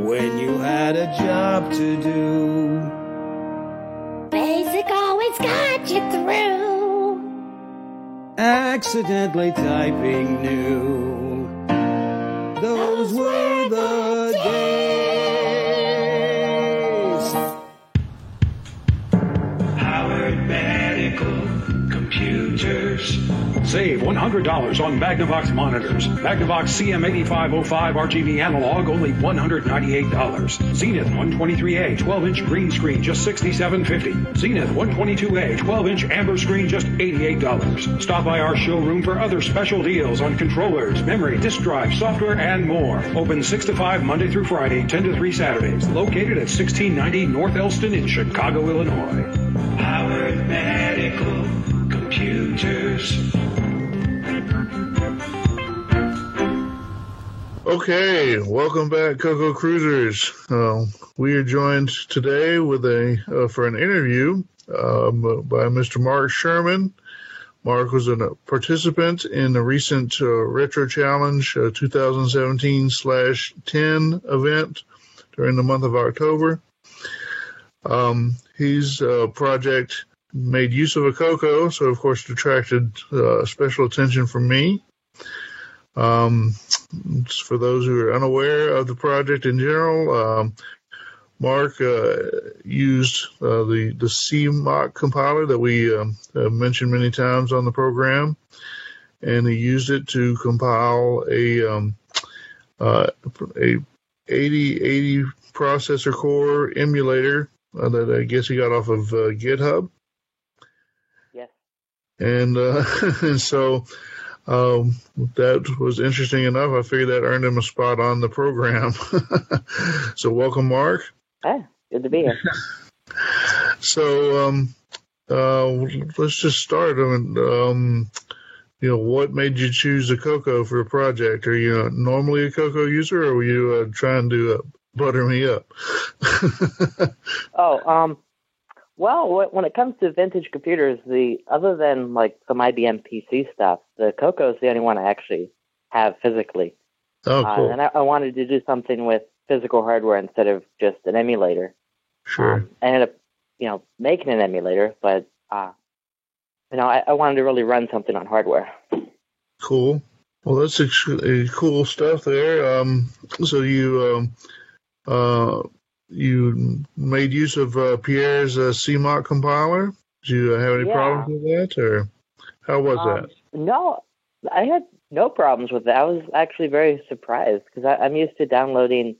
When you had a job to do, Basic always got you through. accidentally typing new. Those were the days. Howard Medical Computers. Save $100 on Magnavox monitors. Magnavox CM8505 RGB analog, only $198. Zenith 123A 12-inch green screen, just $67.50. Zenith 122A 12-inch amber screen, just $88. Stop by our showroom for other special deals on controllers, memory, disk drive, software, and more. Open 6 to 5 Monday through Friday, 10 to 3 Saturdays. Located at 1690 North Elston in Chicago, Illinois. Howard Medical Computers. Okay, welcome back, Coco Cruisers. We are joined today with for an interview by Mr. Mark Sherman. Mark was a participant in the recent Retro Challenge 2017/10 event during the month of October. His project made use of a Coco, so of course it attracted special attention from me. For those who are unaware of the project in general, Mark used the CMOC compiler that we have mentioned many times on the program, and he used it to compile a 8080 processor core emulator that I guess he got off of GitHub. Yes. And so that was interesting enough. I figured that earned him a spot on the program. So welcome, Mark. Hey, good to be here. So let's just start. What made you choose a Coco for a project? Are you normally a Coco user, or were you trying to butter me up? Well, when it comes to vintage computers, other than like some IBM PC stuff, the Coco is the only one I actually have physically. Oh, cool. And I wanted to do something with physical hardware instead of just an emulator. Sure. I ended up, making an emulator, but I wanted to really run something on hardware. Cool. Well, that's cool stuff there. So you made use of Pierre's CMOC compiler. Did you have any problems with that, or how was that? No, I had no problems with that. I was actually very surprised because I'm used to downloading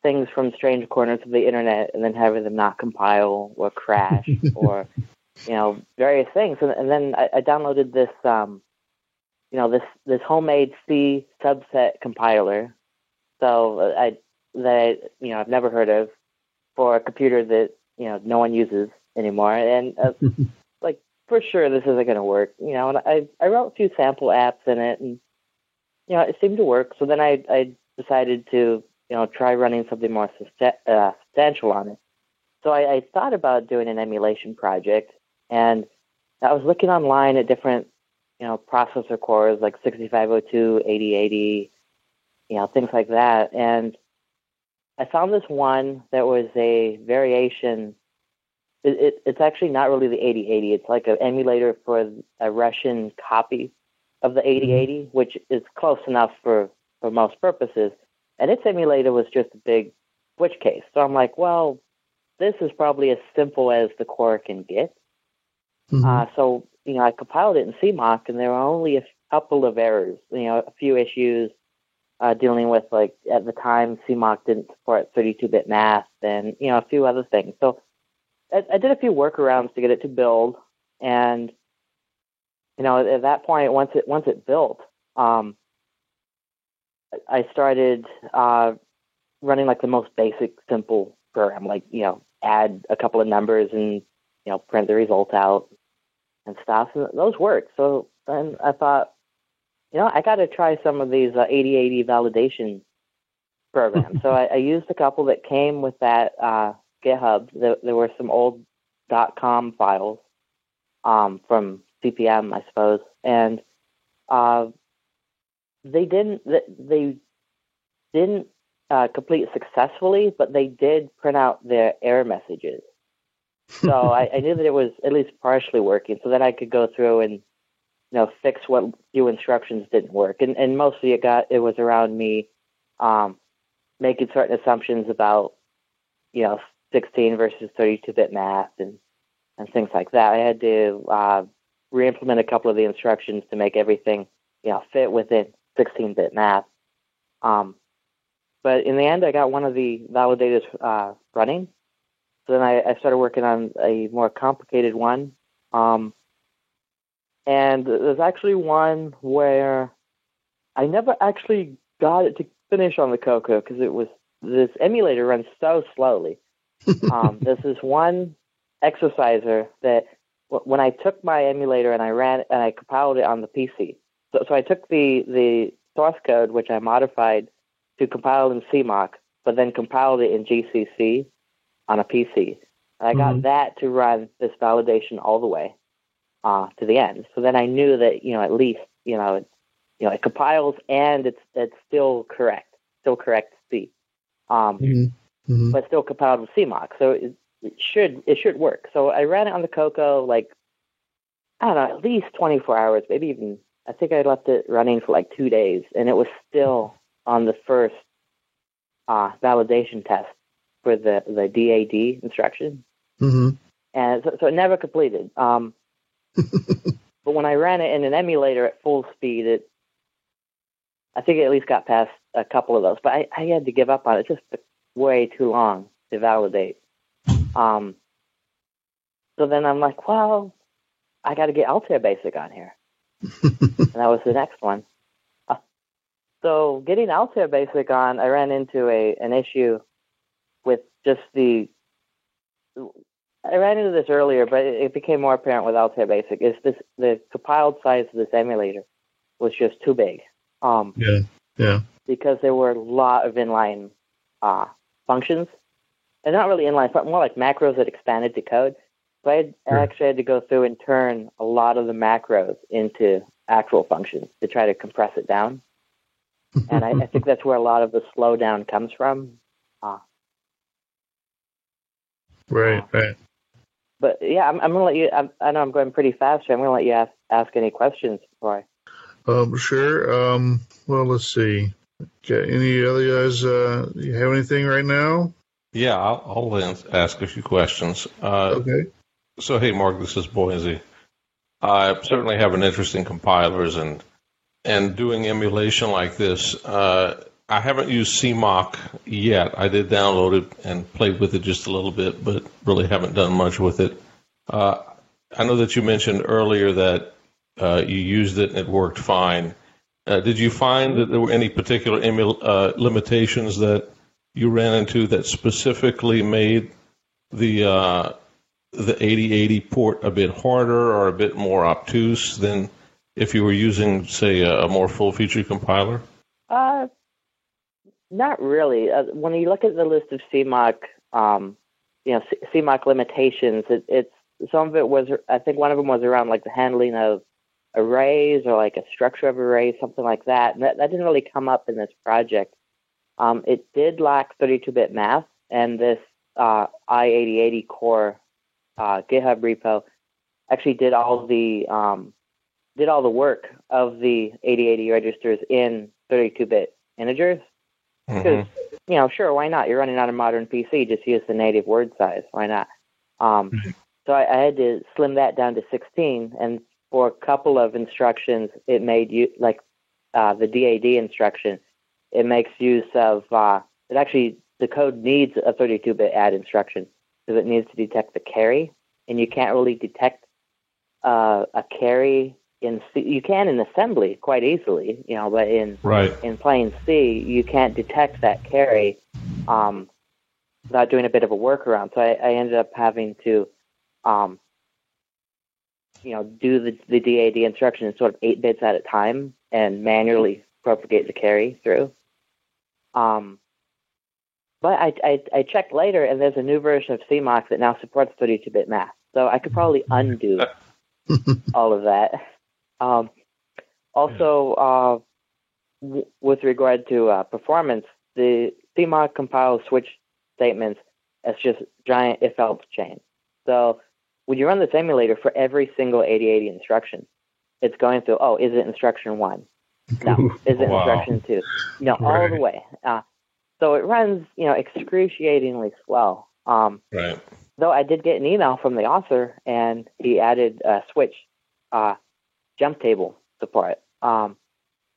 things from strange corners of the internet and then having them not compile or crash or, various things. And then I downloaded this, this homemade C subset compiler. So I've never heard of, for a computer that, no one uses anymore. And for sure this isn't going to work, and I wrote a few sample apps in it, and, it seemed to work. So then I decided to, try running something more substantial on it. So I thought about doing an emulation project, and I was looking online at different, processor cores like 6502, 8080, things like that. And I found this one that was a variation. It's actually not really the 8080. It's like an emulator for a Russian copy of the 8080, which is close enough for most purposes. And its emulator was just a big switch case. So I'm like, well, this is probably as simple as the core can get. So, I compiled it in CMOC, and there were only a couple of errors, a few issues dealing with, like, at the time, CMOC didn't support 32-bit math and, a few other things. So I did a few workarounds to get it to build, and at that point, once it built, I started running like the most basic, simple program, like add a couple of numbers and print the result out and stuff. And those worked. So then I thought, I got to try some of these 8080 validation programs. So I used a couple that came with that. GitHub. There were some old .com files from CPM, I suppose, and they didn't complete successfully, but they did print out their error messages. So I knew that it was at least partially working. So then I could go through and fix what few instructions didn't work, and mostly it was around me making certain assumptions about 16 versus 32-bit math and things like that. I had to re-implement a couple of the instructions to make everything, fit within 16-bit math. But in the end, I got one of the validators running. So then I started working on a more complicated one. And there's actually one where I never actually got it to finish on the Coco because this emulator runs so slowly. There's this one exerciser that when I took my emulator and I ran and I compiled it on the PC. So I took the source code, which I modified to compile in CMOC, but then compiled it in GCC on a PC. And I got that to run this validation all the way to the end. So then I knew that, at least, it compiles and it's still correct C. But still compiled with CMOC. So it should work. So I ran it on the Coco, at least 24 hours, maybe even, I think I left it running for 2 days, and it was still on the first validation test for the DAD instruction. And so it never completed. But when I ran it in an emulator at full speed, I think it at least got past a couple of those. But I had to give up on it. It just took way too long to validate. So then I'm like, well, I got to get Altair Basic on here. And that was the next one. So getting Altair Basic on, I ran into an issue with just I ran into this earlier, but it became more apparent with Altair Basic. The compiled size of this emulator was just too big. Because there were a lot of inline functions, and not really inline, but more like macros that expanded to code. So I actually had to go through and turn a lot of the macros into actual functions to try to compress it down. And I think that's where a lot of the slowdown comes from. Right. But yeah, I'm going to let you. I know I'm going pretty fast here. I'm going to let you ask any questions before I. Sure. Well, let's see. Okay. Any other guys? You have anything right now? Yeah, I'll ask a few questions. Okay. So, hey, Mark, this is Boise. I certainly have an interest in compilers and doing emulation like this. I I haven't used CMOC yet. I did download it and played with it just a little bit, but really haven't done much with it. I know that you mentioned earlier that you used it and it worked fine. Did you find that there were any particular limitations that you ran into that specifically made the 8080 port a bit harder or a bit more obtuse than if you were using, say, a more full-featured compiler? Not really. When you look at the list of CMOC, CMOC limitations, it's some of it was, I think one of them was around like the handling of arrays or like a structure of arrays, something like that. And that didn't really come up in this project. It did lack 32-bit math, and this i8080 core GitHub repo actually did all the work of the 8080 registers in 32-bit integers. Because, sure, why not? You're running on a modern PC, just use the native word size. Why not? So I had to slim that down to 16, and for a couple of instructions, it made you, like the DAD instruction, it makes use of, the code needs a 32-bit add instruction because it needs to detect the carry, and you can't really detect a carry in C. You can in assembly quite easily, but in plain C, you can't detect that carry without doing a bit of a workaround. So I ended up having to, do the DAD instruction in sort of 8 bits at a time and manually propagate the carry through. But I checked later, and there's a new version of CMOC that now supports 32-bit math. So I could probably undo all of that. With regard to performance, the CMOC compile switch statements as just giant if-else chain. So when you run this emulator for every single 8080 instruction, it's going through, is it instruction 1? No. Is it instruction 2? No, all the way. So it runs, excruciatingly slow. Though I did get an email from the author, and he added switch jump table support. And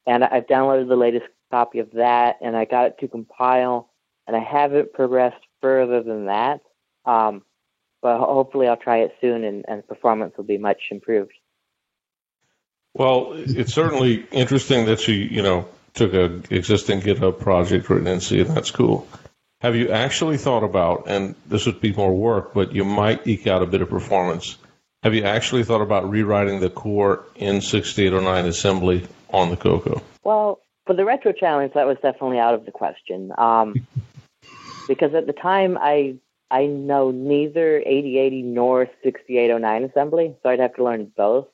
I've downloaded the latest copy of that, and I got it to compile, and I haven't progressed further than that. But hopefully I'll try it soon, and performance will be much improved. Well, it's certainly interesting that you took an existing GitHub project written in C, and that's cool. Have you actually thought about, and this would be more work, but you might eke out a bit of performance, have you actually thought about rewriting the core in 6809 assembly on the Coco? Well, for the retro challenge, that was definitely out of the question. Because at the time, I know neither 8080 nor 6809 assembly, so I'd have to learn both.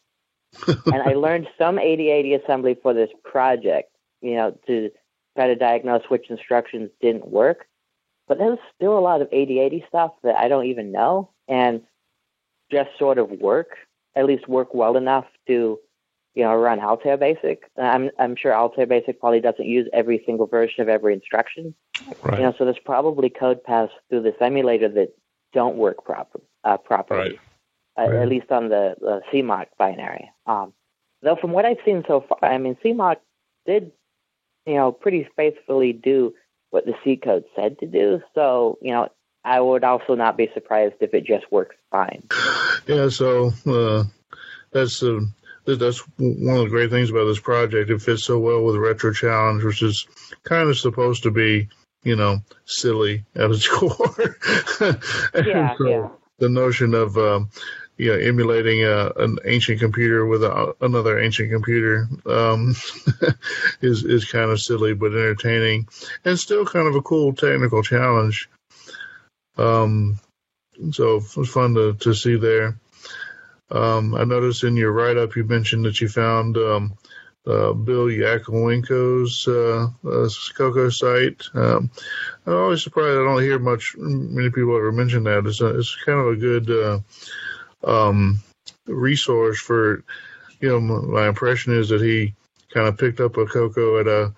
And I learned some 8080 assembly for this project, to try to diagnose which instructions didn't work. But there's still a lot of 8080 stuff that I don't even know, and just sort of work well enough to, run Altair Basic. I'm sure Altair Basic probably doesn't use every single version of every instruction. Right. So there's probably code paths through this emulator that don't work properly. Right. At least on the CMOC binary. Though from what I've seen so far, CMOC did, pretty faithfully do what the C code said to do. So, I would also not be surprised if it just works fine. Yeah, so that's one of the great things about this project. It fits so well with Retro Challenge, which is kind of supposed to be, silly at its core. The notion of emulating an ancient computer with another ancient computer is kind of silly but entertaining, and still kind of a cool technical challenge. So it was fun to see there. I noticed in your write-up you mentioned that you found Bill Yakowenko's Coco site. I'm always surprised I don't hear many people ever mention that. It's kind of a good resource for, my impression is that he kind of picked up a Coco at a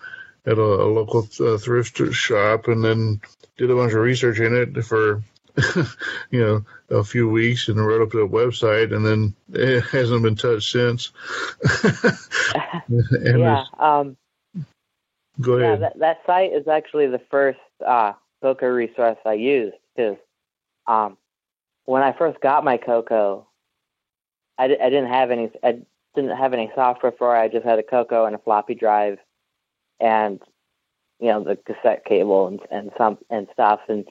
local thrift shop and then did a bunch of research in it for a few weeks and wrote up the website, and then it hasn't been touched since. Go ahead. Yeah, that site is actually the first cocoa resource I used because when I first got my cocoa, I didn't have any software for it. I just had a cocoa and a floppy drive, and the cassette cable and stuff, and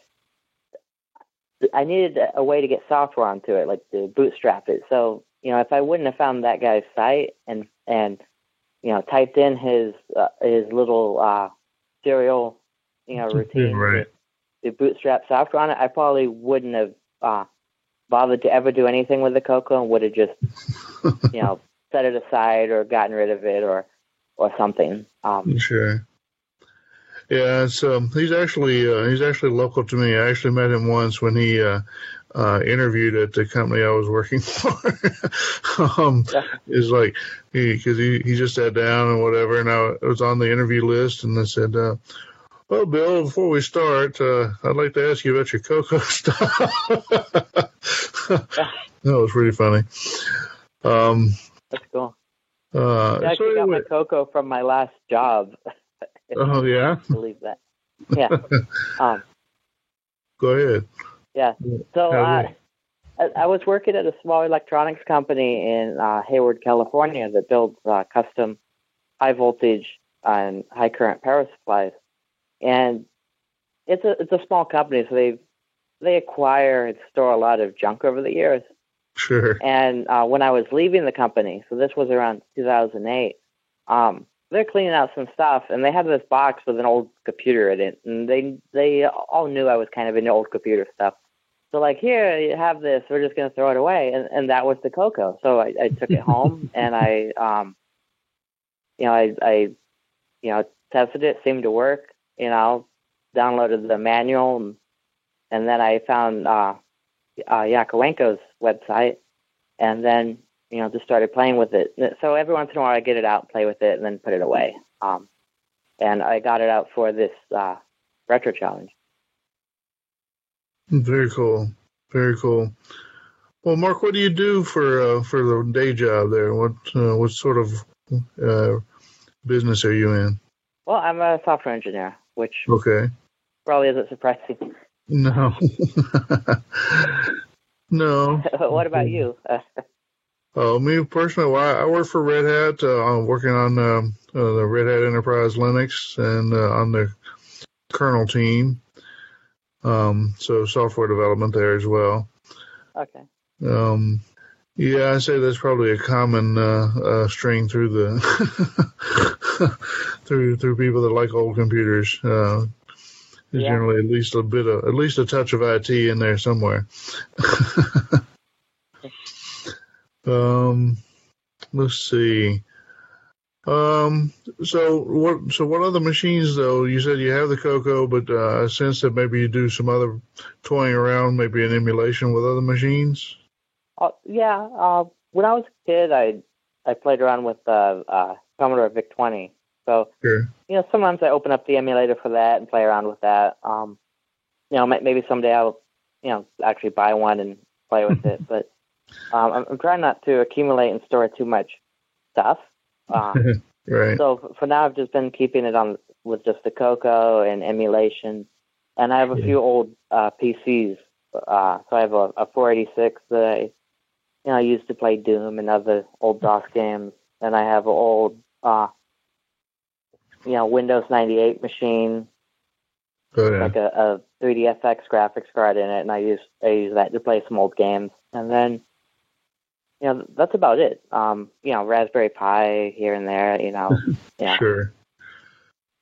I needed a way to get software onto it, like to bootstrap it. So if I wouldn't have found that guy's site and typed in his little serial routine Right. to bootstrap software on it, I probably wouldn't have bothered to ever do anything with the cocoa and would have just set it aside or gotten rid of it or something. Sure. Yeah, it's he's actually local to me. I actually met him once when he interviewed at the company I was working for. It's like because he just sat down and whatever, and I was on the interview list, and I said, "Well, Bill, before we start, I'd like to ask you about your cocoa stuff." That was pretty funny. That's cool. I actually so got anyway, my cocoa from my last job. Oh yeah. Believe that. Yeah. Go ahead. Yeah. So I was working at a small electronics company in Hayward, California, that builds custom high voltage and high current power supplies. And it's a small company, so they acquire and store a lot of junk over the years. Sure. And when I was leaving the company, so this was around 2008, they're cleaning out some stuff, and they had this box with an old computer in it, and they all knew I was kind of into old computer stuff. So like, here, you have this, we're just going to throw it away, and that was the cocoa. So I took it home, and I tested it, seemed to work, downloaded the manual, and then I found Yakowenko's website, and then just started playing with it. So every once in a while I get it out, play with it, and then put it away. And I got it out for this retro challenge. Very cool. Very cool. Well, Mark, what do you do for the day job there? What sort of business are you in? Well, I'm a software engineer, which Okay. probably isn't surprising. No. No. What about you? Me personally, well, I work for Red Hat. I'm working on the Red Hat Enterprise Linux and on the kernel team. So software development there as well. Okay. Yeah, I'd say that's probably a common string through the through people that like old computers. There's generally at least a touch of IT in there somewhere. Let's see. So what other machines though? You said you have the Coco, but I sense that maybe you do some other toying around, maybe an emulation with other machines. Yeah. When I was a kid, I played around with Commodore VIC-20. So Sure. sometimes I open up the emulator for that and play around with that. Maybe someday I'll actually buy one and play with it. But I'm trying not to accumulate and store too much stuff. Right. So for now, I've just been keeping it on with just the Coco and emulation, and I have a few old PCs. So I have a 486 that I used to play Doom and other old DOS games, and I have an old Windows 98 machine, like a 3DFX graphics card in it, and I use that to play some old games, and then. That's about it. Raspberry Pi here and there, Sure.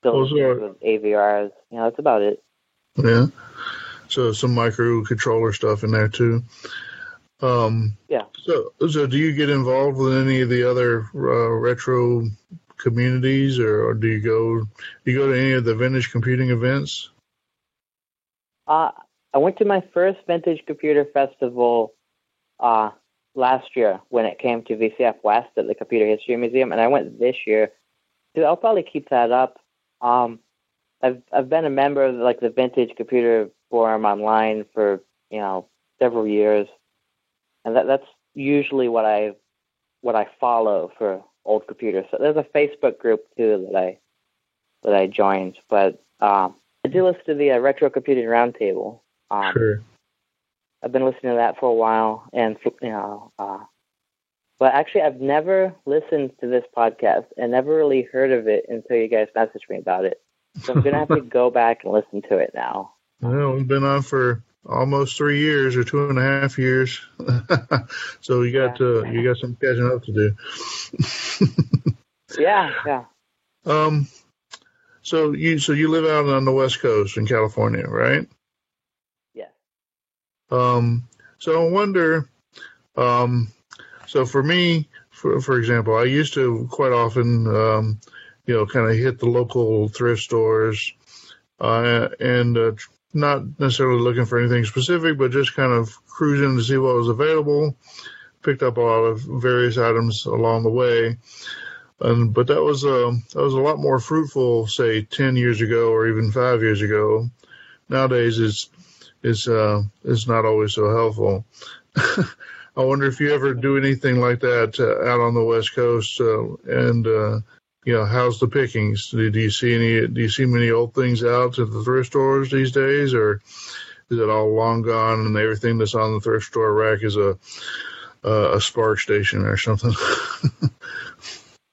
Building with AVRs, that's about it. Yeah. So some microcontroller stuff in there too. Yeah. So do you get involved with any of the other retro communities, or do you go to any of the vintage computing events? I went to my first vintage computer festival last year when it came to VCF West at the Computer History Museum, and I went this year. So I'll probably keep that up. I've been a member of the Vintage Computer Forum online for several years, and that's usually what I what I follow for old computers. So there's a Facebook group too that that I joined. But I do listen to the Retro Computing Roundtable. Sure. I've been listening to that for a while, and but actually, I've never listened to this podcast and never really heard of it until you guys messaged me about it. So I'm gonna have to go back and listen to it now. Well, we've been on for almost 3 years or 2.5 years, so you got some catching up to do. Yeah. So you live out on the West Coast in California, right? Yes. So I wonder. So for me, for example, I used to quite often, kind of hit the local thrift stores, and not necessarily looking for anything specific, but just kind of cruising to see what was available. Picked up a lot of various items along the way, but that was a lot more fruitful, say 10 years ago or even 5 years ago. Nowadays, it's not always so helpful. I wonder if you ever do anything like that out on the West Coast, and how's the pickings? Do you see many old things out at the thrift stores these days, or is it all long gone and everything that's on the thrift store rack is a Spark station or something?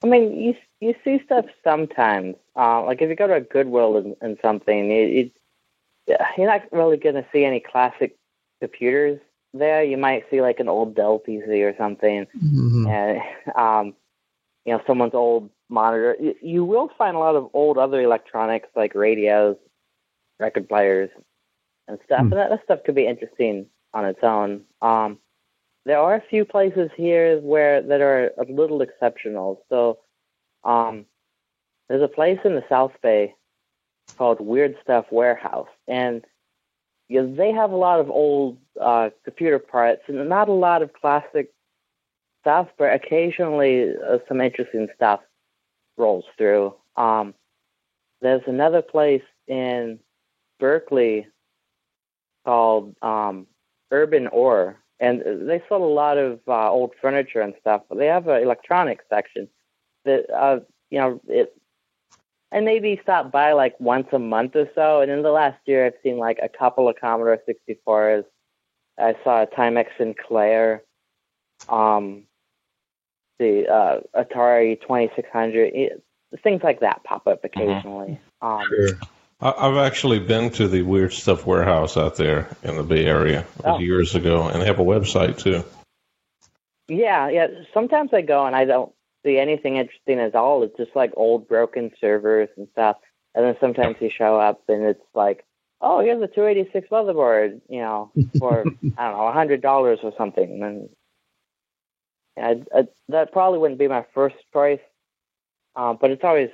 I mean, you see stuff sometimes. Like if you go to a Goodwill and something, you're not really going to see any classic computers there. You might see like an old Dell PC or something, and someone's old monitor. You will find a lot of old other electronics like radios, record players, and stuff. And that stuff could be interesting on its own. There are a few places here that are a little exceptional. So there's a place in the South Bay called Weird Stuff Warehouse, and they have a lot of old computer parts and not a lot of classic stuff, but occasionally some interesting stuff rolls through. There's another place in Berkeley called Urban Ore, and they sell a lot of old furniture and stuff, but they have an electronics section that, I maybe stop by like once a month or so, and in the last year I've seen like a couple of Commodore 64s. I saw a Timex Sinclair, the Atari 2600, things like that pop up occasionally. Sure. I've actually been to the Weird Stuff Warehouse out there in the Bay Area years ago, and they have a website too. Yeah. Sometimes I go and I don't see anything interesting at all. It's just like old broken servers and stuff. And then sometimes you show up and it's like, oh, here's a 286 motherboard, for, I don't know, $100 or something. And that probably wouldn't be my first choice. But it's always,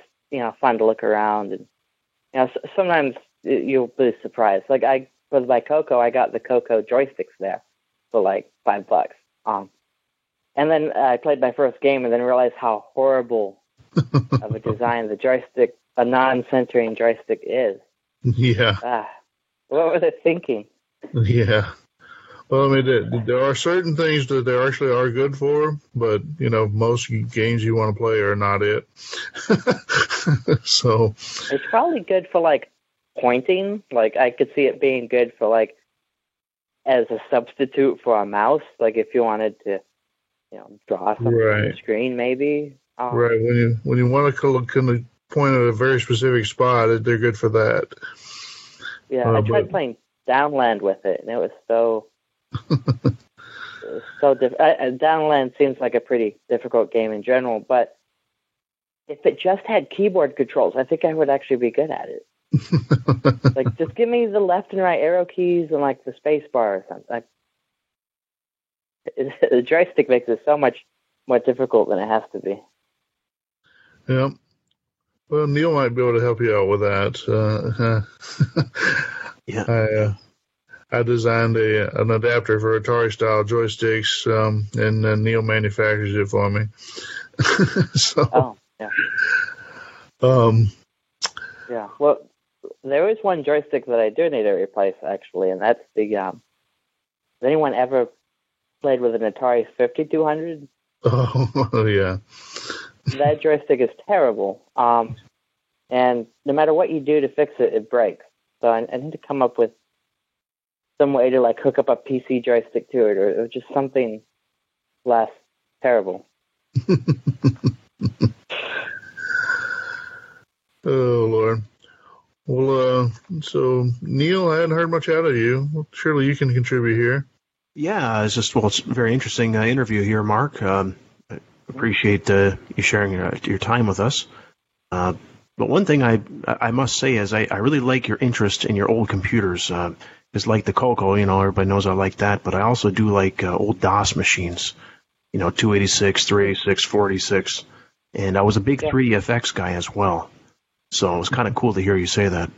fun to look around. And, sometimes you'll be surprised. Like for my Coco, I got the Coco joysticks there for like $5. And then I played my first game and then realized how horrible of a design a non-centering joystick is. Yeah. What were they thinking? Yeah. Well, I mean, there are certain things that they actually are good for, but, most games you want to play are not it. So. It's probably good for, like, pointing. Like, I could see it being good for, like, as a substitute for a mouse. Like, if you wanted to, draw something on the screen, maybe. Right. When you want to point at a very specific spot, they're good for that. Yeah, I tried playing Downland with it, and it was so difficult. Downland seems like a pretty difficult game in general, but if it just had keyboard controls, I think I would actually be good at it. Like, just give me the left and right arrow keys and, like, the space bar or something. The joystick makes it so much more difficult than it has to be. Yeah. Well, Neil might be able to help you out with that. Yeah. I designed an adapter for Atari-style joysticks, and Neil manufactures it for me. So. Yeah. Well, there is one joystick that I do need to replace, actually, and that's the. Has anyone ever played with an Atari 5200? Oh, yeah. That joystick is terrible. And and no matter what you do to fix it, it breaks. So I need to come up with some way to like hook up a PC joystick to it, or just something less terrible. Oh, Lord. Well, so Neil, I hadn't heard much out of you. Well, surely you can contribute here. Yeah, it's very interesting interview here, Mark. I appreciate you sharing your time with us. But one thing I must say is I really like your interest in your old computers. It's like the Coco, everybody knows I like that, but I also do like old DOS machines, 286, 386, 486, and I was a big 3DFX guy as well. So it was kind of cool to hear you say that.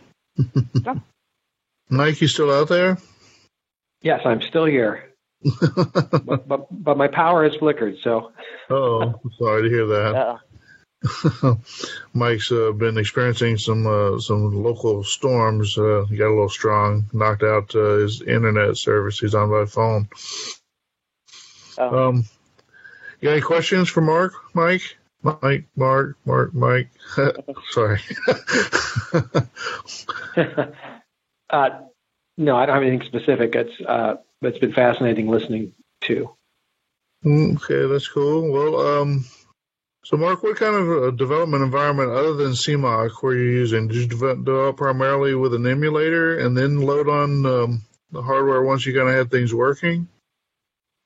Mike, you still out there? Yes, I'm still here. but my power has flickered, so. Oh, sorry to hear that. Mike's been experiencing some local storms. He got a little strong, knocked out his internet service. He's on by phone. You got any questions for Mark, Mike? Mark. Sorry. No, I don't have anything specific. It's been fascinating listening to. Okay, that's cool. Well, so Mark, what kind of a development environment other than CMOC were you using? Did you develop primarily with an emulator and then load on the hardware once you kind of had things working?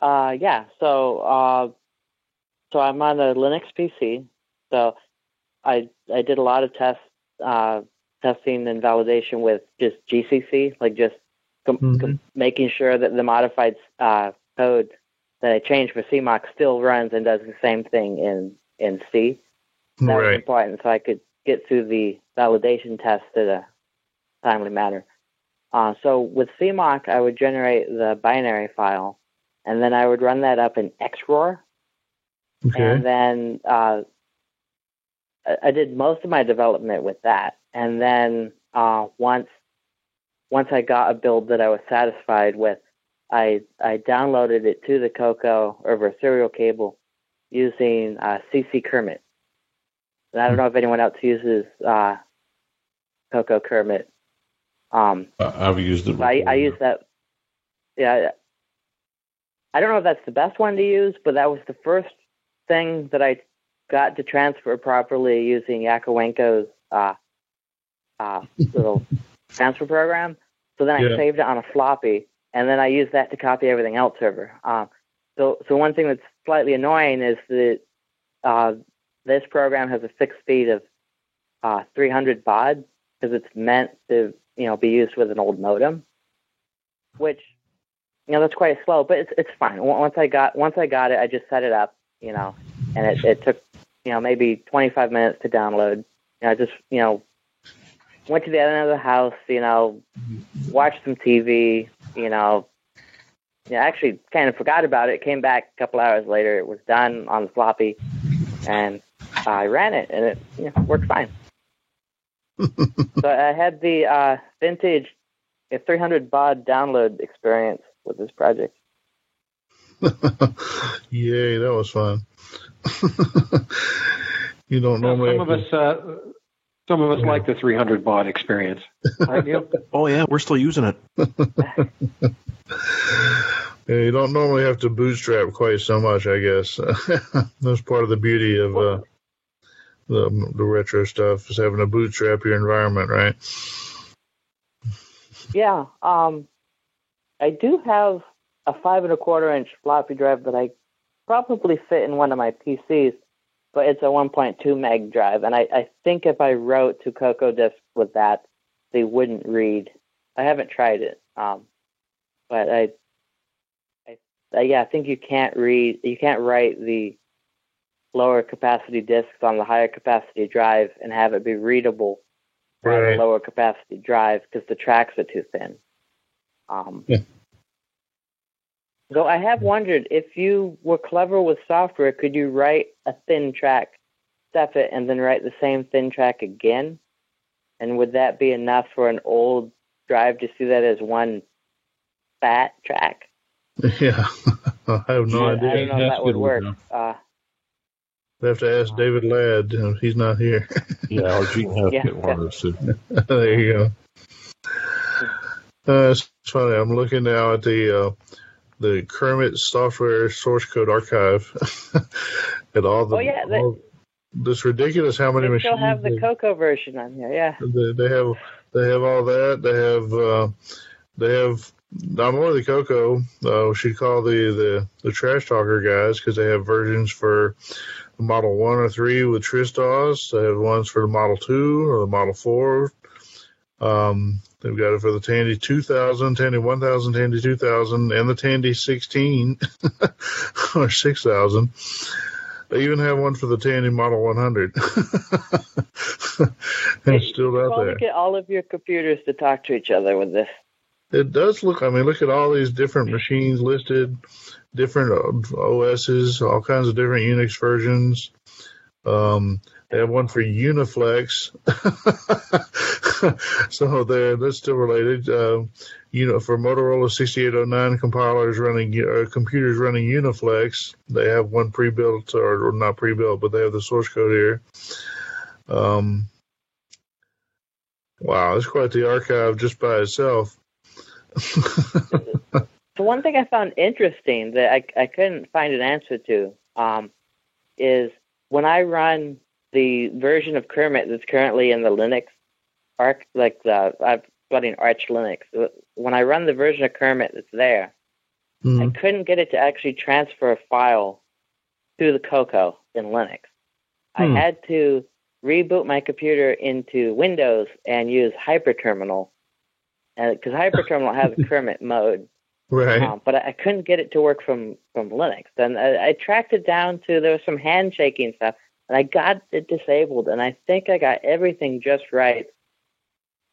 Yeah. So I'm on a Linux PC. So I did a lot of testing and validation with just GCC, like just making sure that the modified code that I changed for CMOC still runs and does the same thing in C. That was important, so I could get through the validation test in a timely manner. So with CMOC, I would generate the binary file, and then I would run that up in XROAR. Okay. And then I did most of my development with that. And then once I got a build that I was satisfied with, I downloaded it to the Coco over a serial cable using CC Kermit. And I don't know if anyone else uses Coco Kermit. I've used it before. I use that. Yeah. I don't know if that's the best one to use, but that was the first thing that I got to transfer properly using Yakowenko's little transfer program. So then I saved it on a floppy, and then I used that to copy everything else over. So one thing that's slightly annoying is that this program has a fixed speed of 300 baud because it's meant to be used with an old modem, which that's quite slow, but it's fine. Once I got it, I just set it up, and it took maybe 25 minutes to download. I just went to the other end of the house, watched some TV, actually kind of forgot about it. Came back a couple hours later. It was done on the floppy, and I ran it, and it worked fine. So I had the vintage 300 baud download experience with this project. Yay, that was fun. You don't normally. Some of us like the 300 baud experience. Right, Neil? Oh yeah, we're still using it. Yeah, you don't normally have to bootstrap quite so much, I guess. That's part of the beauty of the retro stuff, is having to bootstrap your environment, right? Yeah. I do have a 5 1/4-inch floppy drive that I probably fit in one of my PCs, but it's a 1.2 meg drive, and I think if I wrote to Coco Disks with that, they wouldn't read. I haven't tried it, but I think you can't write the lower capacity disks on the higher capacity drive and have it be readable on the lower capacity drive because the tracks are too thin. So I have wondered, if you were clever with software, could you write a thin track, step it, and then write the same thin track again? And would that be enough for an old drive to see that as one fat track? Yeah, I have no idea. I don't know if that would work. We have to ask David Ladd. He's not here. Yeah, or Gene Huff get one of those too. There you go. It's funny. I'm looking now at the Kermit software source code archive, and all the. This ridiculous how many they machines. Still have the Coco version on here. Yeah. They have all that. They have not only the Coco. We should call the Trash Talker guys, because they have versions for the Model 1 or 3 with Tristos. They have ones for the Model 2 or the Model 4. They've got it for the Tandy 2000, Tandy 1000, Tandy 2000, and the Tandy 16 or 6000. They even have one for the Tandy Model 100. It's still out there. Get all of your computers to talk to each other with this. It does look, look at all these different machines listed, different OSs, all kinds of different Unix versions. They have one for Uniflex. So that's still related. For Motorola 6809 compilers computers running Uniflex, they have one pre-built, or not pre-built, but they have the source code here. Wow, it's quite the archive just by itself. The one thing I found interesting that I couldn't find an answer to is when I run the version of Kermit that's currently in the Linux Arch, I'm running Arch Linux. When I run the version of Kermit that's there, I couldn't get it to actually transfer a file to the Coco in Linux. I had to reboot my computer into Windows and use HyperTerminal, because HyperTerminal has a Kermit mode. Right. But I couldn't get it to work from Linux. And I tracked it down to, there was some handshaking stuff, and I got it disabled, and I think I got everything just right.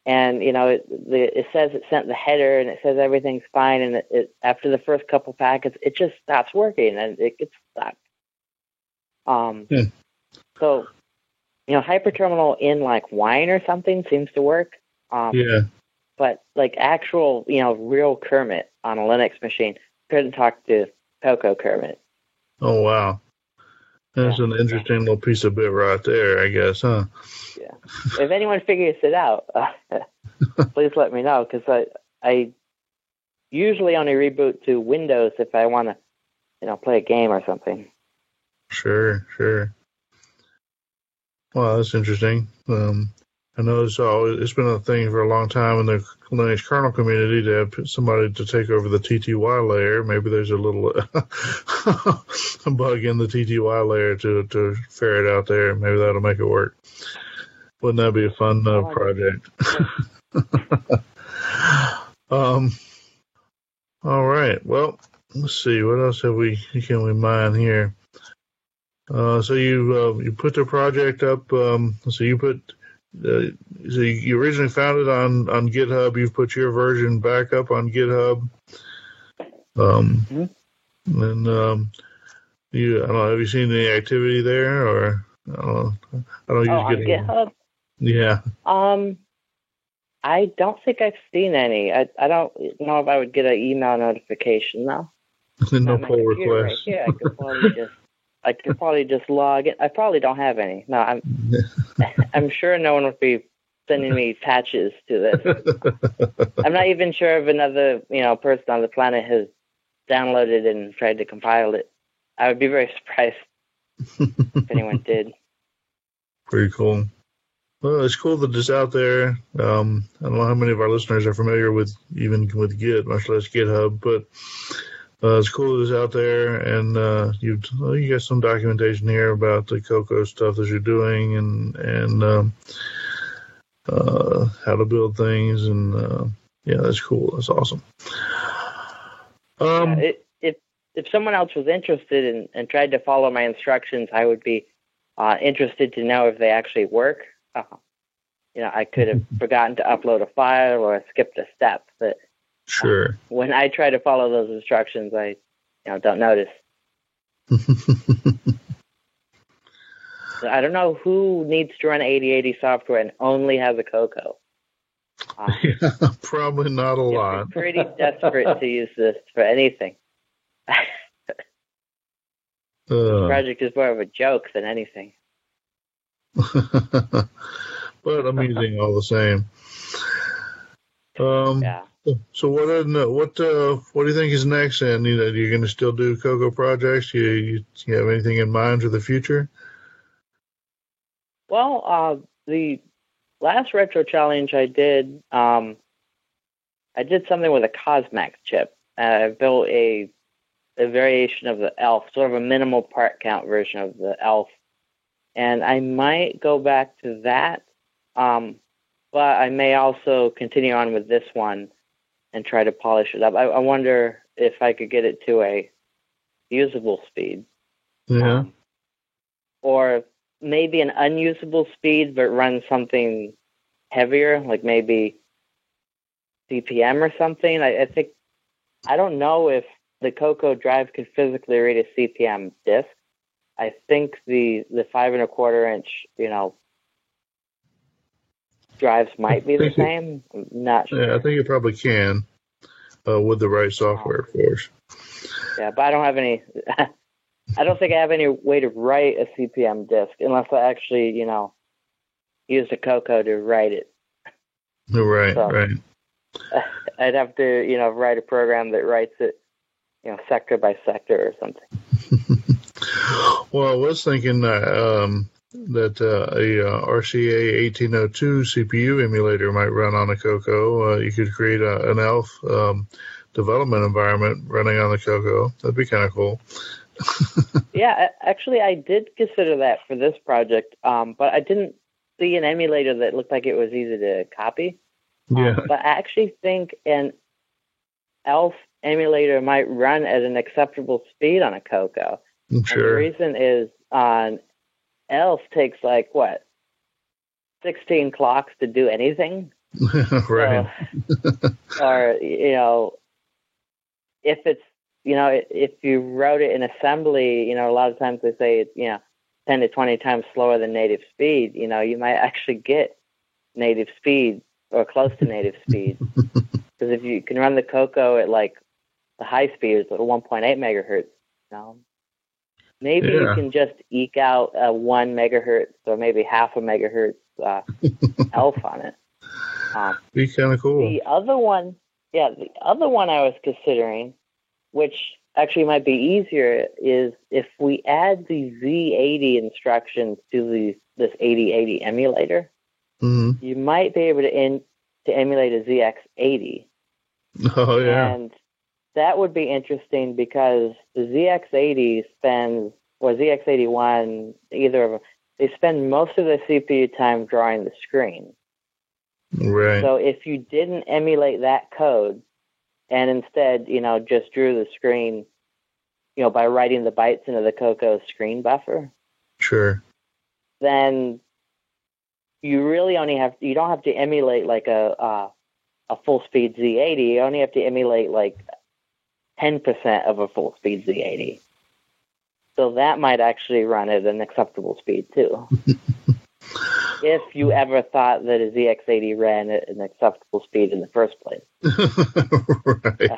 And, it says it sent the header, and it says everything's fine, and it after the first couple packets, it just stops working, and it gets stuck. So, HyperTerminal in, Wine or something seems to work. Yeah. But, actual, real Kermit on a Linux machine couldn't talk to Coco Kermit. Oh, wow. That's an interesting little piece of bit right there, I guess, huh? Yeah. If anyone figures it out, please let me know, because I usually only reboot to Windows if I want to, play a game or something. Sure. Well, that's interesting. I know it's been a thing for a long time in the Linux kernel community to have somebody to take over the TTY layer. Maybe there's a little bug in the TTY layer to ferret out there. Maybe that'll make it work. Wouldn't that be a fun project? All right. Well, let's see. What else can we mine here? So you put the project up. So you originally found it on GitHub. You've put your version back up on GitHub. And I don't know. Have you seen any activity there, or I don't use GitHub. Yeah. I don't think I've seen any. I don't know if I would get an email notification though. No pull request. Right here, I could probably just log in. I probably don't have any. No, I'm sure no one would be sending me patches to this. I'm not even sure if another, person on the planet has downloaded and tried to compile it. I would be very surprised if anyone did. Pretty cool. Well, it's cool that it's out there. I don't know how many of our listeners are familiar with Git, much less GitHub, but it's cool that it's out there, and you got some documentation here about the Coco stuff that you're doing, and how to build things, and that's cool. That's awesome. If someone else was interested and tried to follow my instructions, I would be interested to know if they actually work. I could have forgotten to upload a file or skipped a step, but sure. When I try to follow those instructions, I don't notice. So I don't know who needs to run 8080 software and only has a Coco. Probably not a lot. I'm pretty desperate to use this for anything. This project is more of a joke than anything. But amusing all the same. Yeah. So what do you think is next? And you're going to still do Cocoa projects? You have anything in mind for the future? Well, the last retro challenge I did something with a Cosmax chip. I built a variation of the Elf, sort of a minimal part count version of the Elf, and I might go back to that. But I may also continue on with this one and try to polish it up. I wonder if I could get it to a usable speed. Yeah. Or maybe an unusable speed, but run something heavier, like maybe CPM or something. I don't know if the Coco drive can physically read a CPM disc. I think the 5 1/4 inch, drives might be the same. I'm not sure. Yeah, I think it probably can with the right software, of course. Yeah, but I don't have any. I don't think I have any way to write a CPM disc unless I actually, use the Coco to write it. Right, So, right. I'd have to, write a program that writes it, sector by sector or something. Well, I was thinking that a RCA 1802 CPU emulator might run on a Coco. You could create an ELF development environment running on the Coco. That'd be kind of cool. Yeah, actually, I did consider that for this project, but I didn't see an emulator that looked like it was easy to copy. Yeah. But I actually think an ELF emulator might run at an acceptable speed on a Coco. Sure. And the reason is on ELF takes 16 clocks to do anything. Right. Or, if it's, if you wrote it in assembly, a lot of times they say it's, 10 to 20 times slower than native speed. You might actually get native speed or close to native speed. Because if you can run the Coco at the high speed is at 1.8 megahertz, maybe you can just eke out a 1 megahertz or maybe half a megahertz ELF on it. Be kind of cool. The other one I was considering, which actually might be easier, is if we add the Z80 instructions to this 8080 emulator, you might be able to emulate a ZX80. Oh, yeah. And that would be interesting because the ZX80 or ZX81, either of them, they spend most of their CPU time drawing the screen. Right. So if you didn't emulate that code and instead, just drew the screen, by writing the bytes into the Coco screen buffer. Sure. Then you really you don't have to emulate a full speed Z80. You only have to emulate 10% of a full speed Z80. So that might actually run at an acceptable speed too. If you ever thought that a ZX80 ran at an acceptable speed in the first place. Right.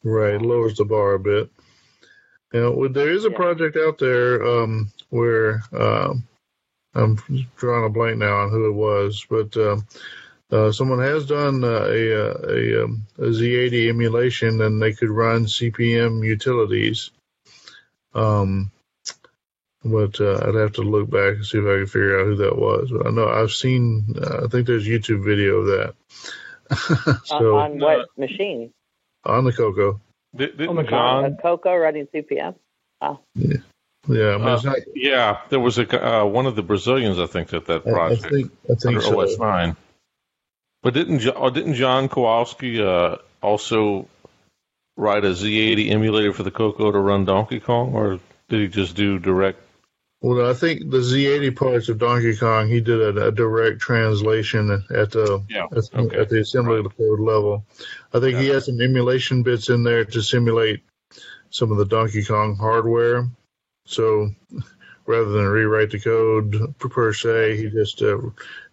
Right. Lowers the bar a bit. There is a project out there where I'm drawing a blank now on who it was, but someone has done a Z80 emulation, and they could run CPM utilities. But I'd have to look back and see if I can figure out who that was. But I know I think there's a YouTube video of that. So, on what machine? On the Coco. Didn't John? Coco running CPM? Oh. Yeah. Yeah, I mean, it's not, there was one of the Brazilians, I think, that project. I think under so. OS9. But didn't John Kowalski also write a Z80 emulator for the Coco to run Donkey Kong, or did he just do direct? Well, I think the Z80 parts of Donkey Kong, he did a direct translation at the assembly code level. I think he has some emulation bits in there to simulate some of the Donkey Kong hardware. So rather than rewrite the code per se, he just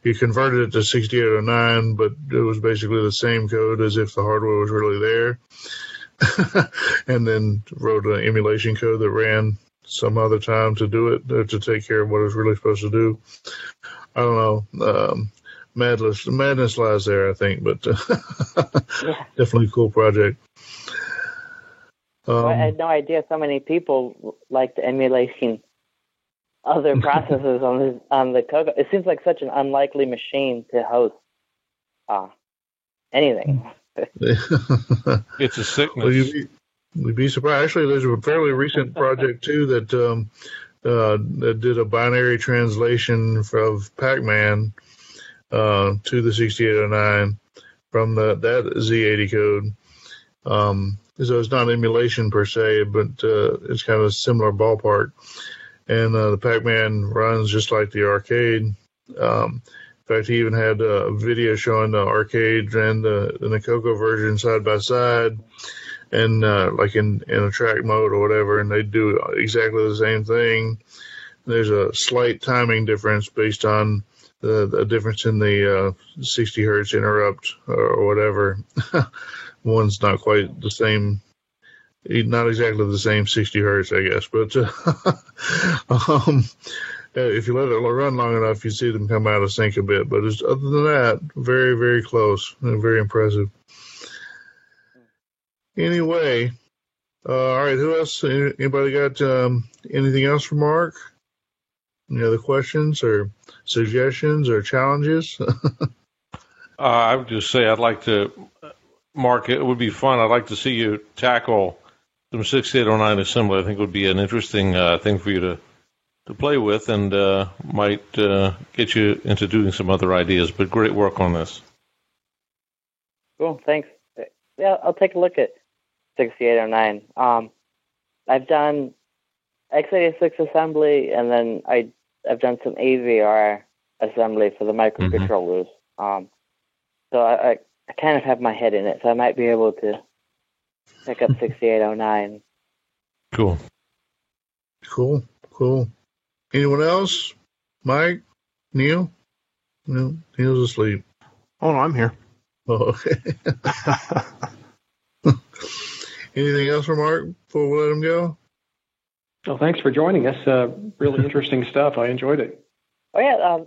he converted it to 6809, but it was basically the same code as if the hardware was really there. And then wrote an emulation code that ran some other time to do it, to take care of what it's really supposed to do. I don't know. Madness lies there, I think, but definitely a cool project. Well, I had no idea so many people liked emulating other processes on the Coco. It seems like such an unlikely machine to host anything. It's a sickness. Well, you'd be surprised. Actually, there's a fairly recent project too that did a binary translation of Pac-Man to the 6809 from that Z80 code. So it's not emulation per se, but it's kind of a similar ballpark. And the Pac-Man runs just like the arcade. In fact, he even had a video showing the arcade and the Coco version side by side, and like in a track mode or whatever, and they do exactly the same thing. There's a slight timing difference based on the difference in the 60 hertz interrupt or whatever. One's not quite the same, not exactly the same 60 hertz, I guess, but if you let it run long enough, you see them come out of sync a bit. But other than that, very, very close and very impressive. Anyway, all right, who else? Anybody got anything else for Mark? Any other questions or suggestions or challenges? I would just say I'd like to, Mark, it would be fun. I'd like to see you tackle some 6809 assembly. I think it would be an interesting thing for you to play with, and might get you into doing some other ideas. But great work on this. Cool, thanks. Yeah, I'll take a look at 6809. I've done x86 assembly, and then I've done some AVR assembly for the microcontrollers. So I kind of have my head in it, so I might be able to pick up 6809. Cool. Anyone else? Mike? Neil? No, Neil's asleep. Oh, no, I'm here. Oh, okay. Anything else for Mark before we let him go? Well, thanks for joining us. Really interesting stuff. I enjoyed it. Oh, yeah.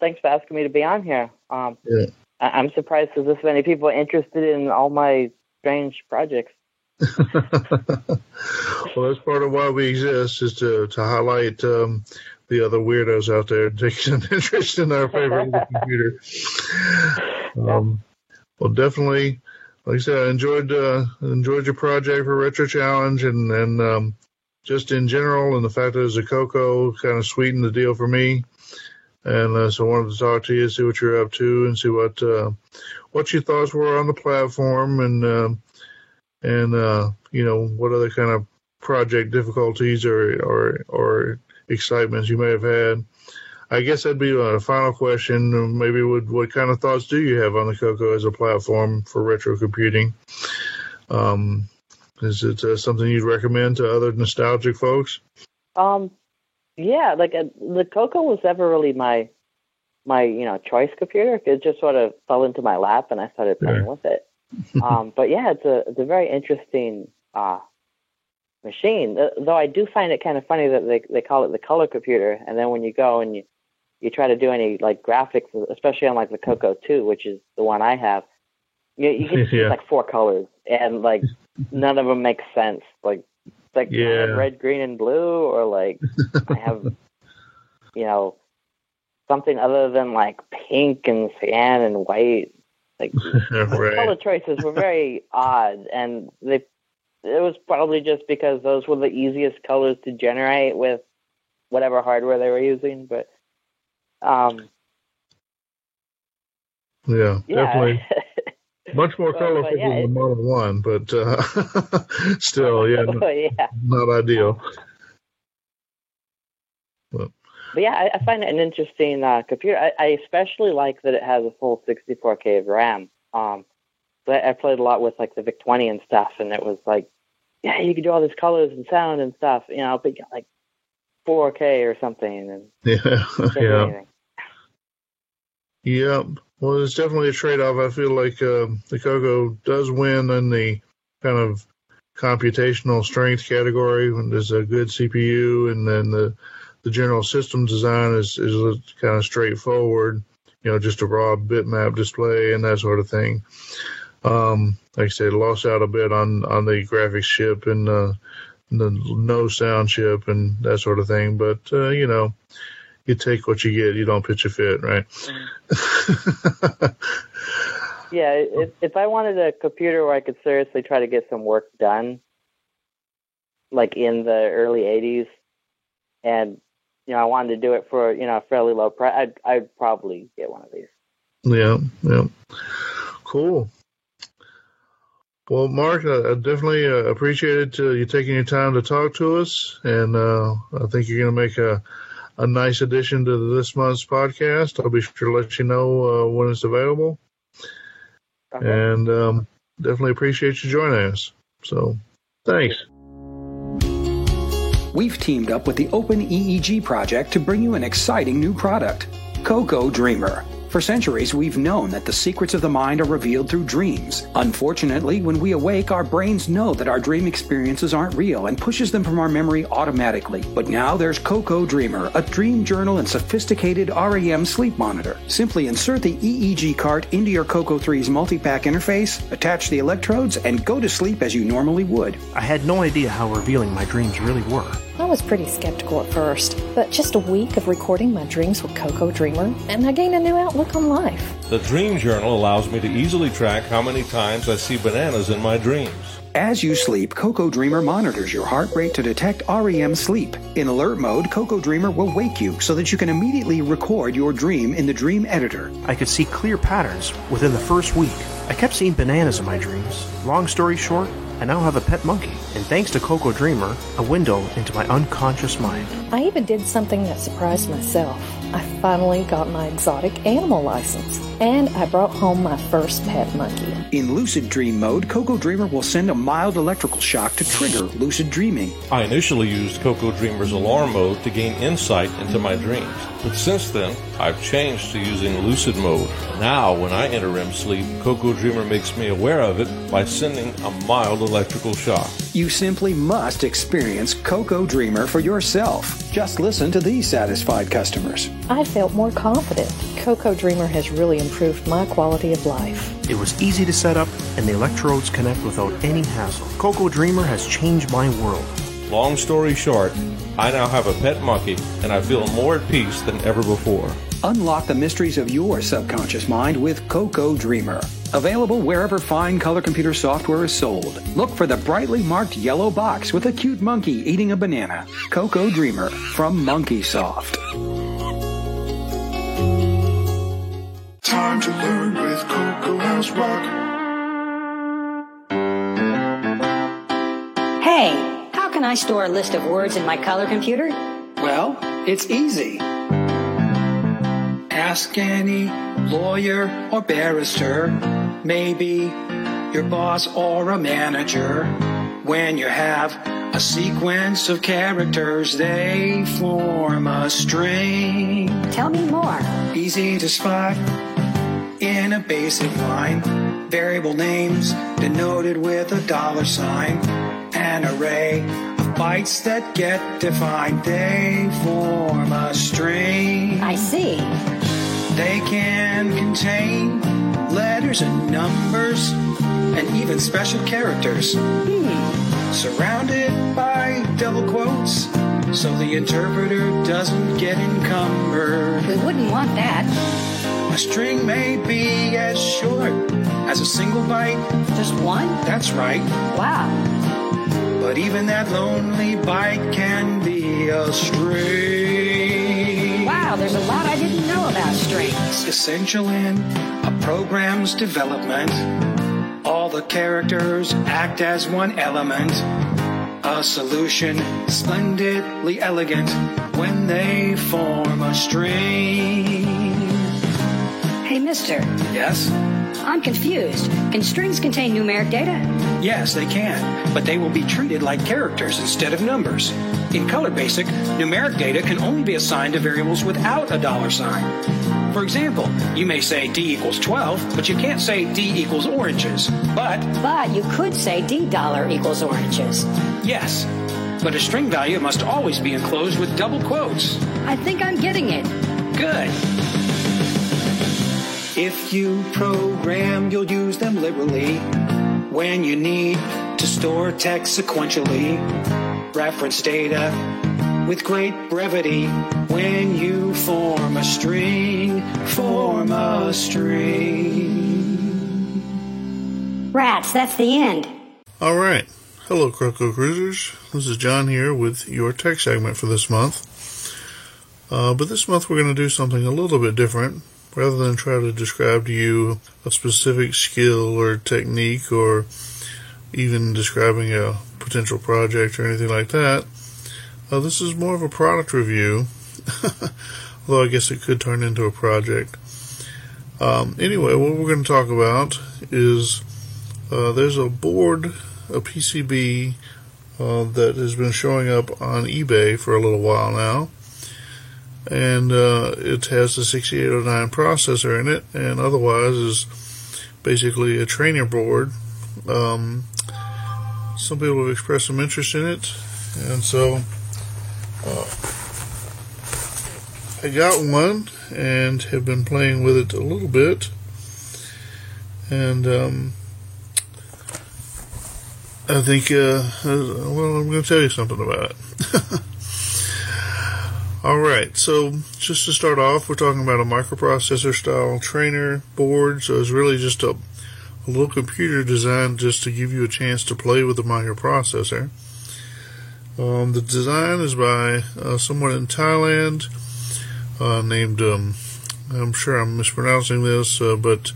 Thanks for asking me to be on here. Yeah. I'm surprised there's this many people interested in all my strange projects. Well, that's part of why we exist, is to highlight the other weirdos out there taking an interest in our favorite computer. Well, definitely, like I said, I enjoyed your project for Retro Challenge, and just in general, and the fact that it was a Coco kind of sweetened the deal for me. And so I wanted to talk to you, see what you're up to, and see what your thoughts were on the platform, and you know, what other kind of project difficulties or excitements you may have had. I guess that'd be a final question. Maybe what kind of thoughts do you have on the Coco as a platform for retro computing? Is it something you'd recommend to other nostalgic folks? Yeah, like the Coco was never really my choice computer. It just sort of fell into my lap, and I started playing with it. But yeah, it's a very interesting machine. Though I do find it kind of funny that they call it the color computer, and then when you go and you try to do any like graphics, especially on like the Coco 2, which is the one I have, you get like 4 colors, and like none of them make sense. Like I have red, green, and blue, or like I have something other than like pink and cyan and white. Like the color choices were very odd, and it was probably just because those were the easiest colors to generate with whatever hardware they were using. But definitely much more colorful than the Model 1, but still, not ideal. But yeah, I find it an interesting computer. I especially like that it has a full 64K of RAM. But I played a lot with like the VIC-20 and stuff, and it was like, yeah, you can do all these colors and sound and stuff, but you get like 4K or something. And yeah. Well, it's definitely a trade-off. I feel like the Coco does win in the kind of computational strength category when there's a good CPU, and then the general system design is kind of straightforward, just a raw bitmap display and that sort of thing. Like I said, lost out a bit on the graphics chip and the no sound chip and that sort of thing, but you take what you get, you don't pitch a fit, right? Yeah, if I wanted a computer where I could seriously try to get some work done, like in the early 80s, and I wanted to do it for a fairly low price, I'd probably get one of these. Yeah, cool. Well, Mark, I definitely appreciated you taking your time to talk to us, and I think you're going to make a nice addition to this month's podcast. I'll be sure to let you know when it's available. Okay. And definitely appreciate you joining us. So, thanks. We've teamed up with the Open EEG Project to bring you an exciting new product, Coco Dreamer. For centuries, we've known that the secrets of the mind are revealed through dreams. Unfortunately, when we awake, our brains know that our dream experiences aren't real and pushes them from our memory automatically. But now there's Coco Dreamer, a dream journal and sophisticated REM sleep monitor. Simply insert the EEG cart into your Coco 3's multi-pack interface, attach the electrodes, and go to sleep as you normally would. I had no idea how revealing my dreams really were. I was pretty skeptical at first, but just a week of recording my dreams with Coco Dreamer, and I gained a new outlook on life. The Dream Journal allows me to easily track how many times I see bananas in my dreams. As you sleep, Coco Dreamer monitors your heart rate to detect REM sleep. In alert mode, Coco Dreamer will wake you so that you can immediately record your dream in the dream editor. I could see clear patterns within the first week. I kept seeing bananas in my dreams. Long story short, I now have a pet monkey, and thanks to Coco Dreamer, a window into my unconscious mind. I even did something that surprised myself. I finally got my exotic animal license, and I brought home my first pet monkey. In lucid dream mode, Coco Dreamer will send a mild electrical shock to trigger lucid dreaming. I initially used Coco Dreamer's alarm mode to gain insight into my dreams, but since then, I've changed to using lucid mode. Now, when I enter REM sleep, Coco Dreamer makes me aware of it by sending a mild electrical shock. You simply must experience Coco Dreamer for yourself. Just listen to these satisfied customers. I felt more confident. Coco Dreamer has really improved my quality of life. It was easy to set up, and the electrodes connect without any hassle. Coco Dreamer has changed my world. Long story short, I now have a pet monkey, and I feel more at peace than ever before. Unlock the mysteries of your subconscious mind with Coco Dreamer. Available wherever fine color computer software is sold. Look for the brightly marked yellow box with a cute monkey eating a banana. Coco Dreamer from Monkeysoft. Time to learn with Coco House Rock. Hey, how can I store a list of words in my color computer? Well, it's easy. Ask any lawyer or barrister, maybe your boss or a manager. When you have a sequence of characters, they form a string. Tell me more. Easy to spot in a basic line. Variable names denoted with a $sign. An array of bytes that get defined, they form a string. I see. They can contain letters and numbers and even special characters. Surrounded by double quotes so the interpreter doesn't get encumbered. We wouldn't want that. A string may be as short as a single byte. Just one? That's right. Wow. But even that lonely byte can be a string. Wow, there's a lot I didn't know about strings. Essential in a program's development. All the characters act as one element. A solution splendidly elegant when they form a string. Hey, mister. Yes? I'm confused. Can strings contain numeric data? Yes, they can, but they will be treated like characters instead of numbers. In Color Basic, numeric data can only be assigned to variables without a $sign. For example, you may say D equals 12, but you can't say D equals oranges. But you could say $D equals oranges. Yes, but a string value must always be enclosed with double quotes. I think I'm getting it. Good. If you program, you'll use them liberally when you need to store text sequentially. Reference data with great brevity. When you form a string, form a string. Rats, that's the end. All right. Hello, Croco Cruisers. This is John here with your tech segment for this month. But this month we're going to do something a little bit different. Rather than try to describe to you a specific skill or technique or even describing a potential project or anything like that, this is more of a product review, although I guess it could turn into a project. Anyway, what we're going to talk about is there's a board, a PCB, that has been showing up on eBay for a little while now. And it has the 6809 processor in it, and otherwise is basically a trainer board. Some people have expressed some interest in it, and so I got one and have been playing with it a little bit. And I think, I'm going to tell you something about it. Alright, so just to start off, we're talking about a microprocessor style trainer board, so it's really just a little computer designed just to give you a chance to play with the microprocessor. The design is by someone in Thailand named, I'm sure I'm mispronouncing this, but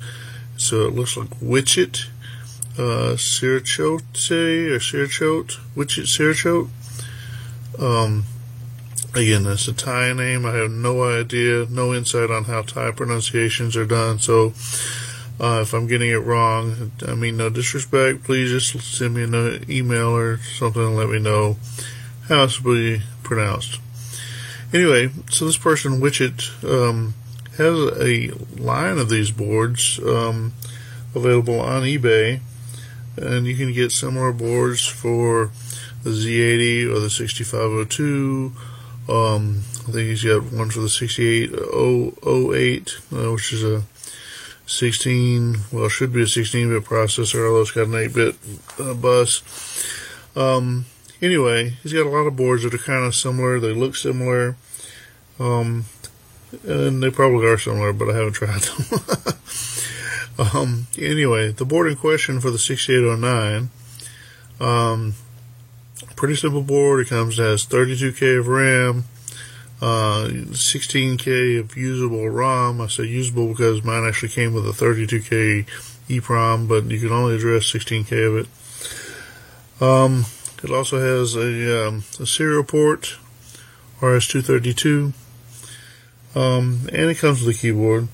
it looks like Witchit Sirachote, Witchit Sirachote. Again, that's a Thai name. I have no idea, no insight on how Thai pronunciations are done. So, if I'm getting it wrong, I mean, no disrespect. Please just send me an email or something and let me know how it's to be pronounced. Anyway, so this person, Witchit, has a line of these boards available on eBay, and you can get similar boards for the Z80 or the 6502. I think he's got one for the 6808, which is a 16, well, it should be a 16-bit processor, although it's got an 8-bit bus. Anyway, he's got a lot of boards that are kind of similar. They look similar, and they probably are similar, but I haven't tried them. Anyway, the board in question for the 6809, pretty simple board. It has 32K of RAM, 16K of usable ROM. I say usable because mine actually came with a 32K EEPROM, but you can only address 16K of it. It also has a serial port, RS-232, and it comes with a keyboard,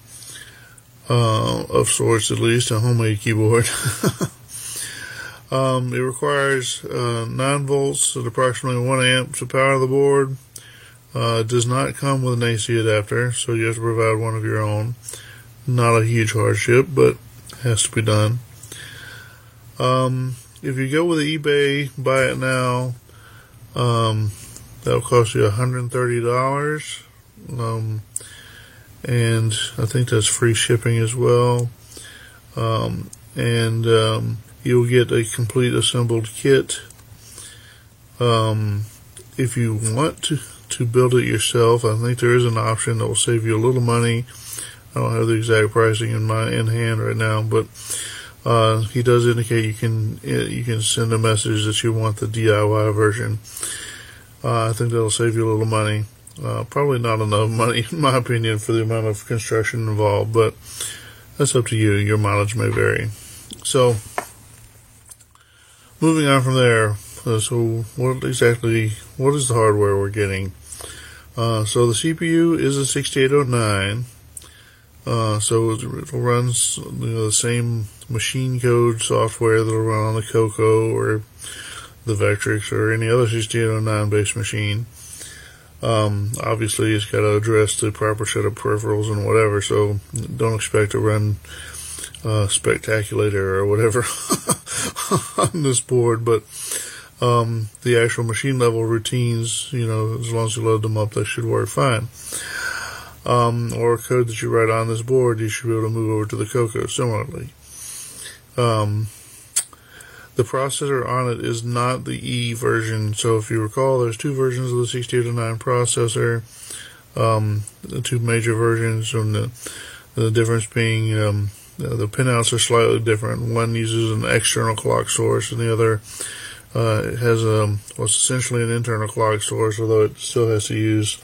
of sorts at least, a homemade keyboard. It requires 9 volts at approximately 1 amp to power the board. It does not come with an AC adapter, so you have to provide one of your own. Not a huge hardship, but has to be done. If you go with eBay, buy it now, that'll cost you $130. And I think that's free shipping as well. You'll get a complete assembled kit. If you want to build it yourself, I think there is an option that will save you a little money. I don't have the exact pricing in hand right now, but he does indicate you can send a message that you want the DIY version. I think that'll save you a little money. Probably not enough money, in my opinion, for the amount of construction involved, but that's up to you. Your mileage may vary. So, moving on from there, so what is the hardware we're getting? So the CPU is a 6809, so it runs the same machine code software that'll run on the Coco or the Vectrix or any other 6809 based machine. Obviously, it's got to address the proper set of peripherals and whatever, so don't expect to run Spectaculator or whatever on this board, but the actual machine level routines, as long as you load them up, they should work fine. Or code that you write on this board, you should be able to move over to the Coco similarly. The processor on it is not the E version, so if you recall, there's two versions of the 6809 processor, the two major versions, and the difference being the pinouts are slightly different. One uses an external clock source, and the other has what's essentially an internal clock source, although it still has to use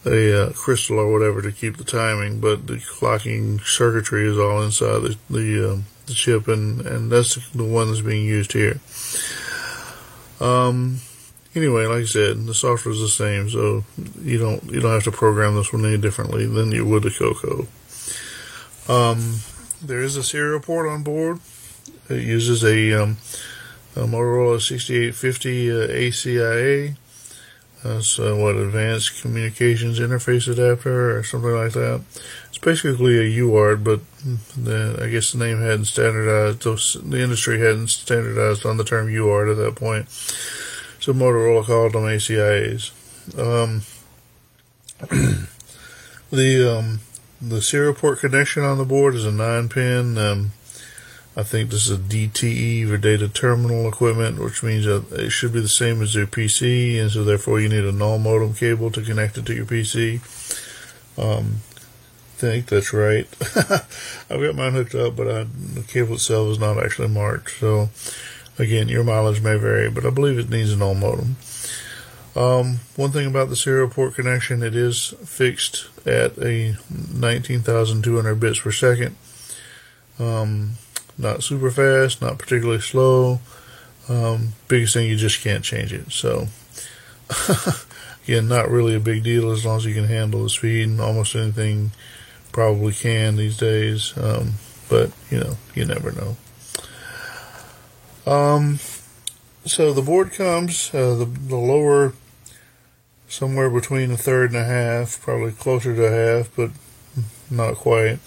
a crystal or whatever to keep the timing, but the clocking circuitry is all inside the chip, and that's the one that's being used here. Anyway, like I said, the software is the same, so you don't have to program this one any differently than you would a Coco. There is a serial port on board. It uses a Motorola 6850 ACIA. That's Advanced Communications Interface Adapter or something like that. It's basically a UART, but I guess the name hadn't standardized. The industry hadn't standardized on the term UART at that point, so Motorola called them ACIAs. The serial port connection on the board is a 9-pin. I think this is a DTE, or data terminal equipment, which means that it should be the same as your PC, and so therefore you need a null modem cable to connect it to your PC. I think that's right. I've got mine hooked up, but the cable itself is not actually marked. So, again, your mileage may vary, but I believe it needs a null modem. One thing about the serial port connection, it is fixed at a 19,200 bits per second. Not super fast, not particularly slow. Biggest thing, you just can't change it. So, again, not really a big deal as long as you can handle the speed, and almost anything probably can these days. But, you never know. So the board comes, the lower, somewhere between a third and a half, probably closer to a half, but not quite.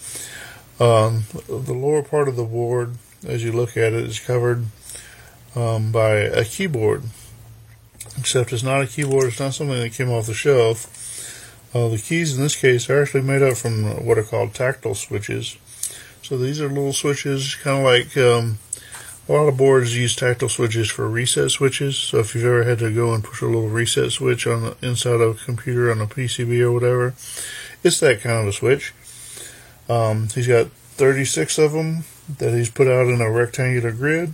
The lower part of the board, as you look at it, is covered by a keyboard. Except it's not a keyboard, it's not something that came off the shelf. The keys in this case are actually made up from what are called tactile switches. So these are little switches, kind of like a lot of boards use tactile switches for reset switches. So if you've ever had to go and push a little reset switch on the inside of a computer on a PCB or whatever, it's that kind of a switch. He's got 36 of them that he's put out in a rectangular grid,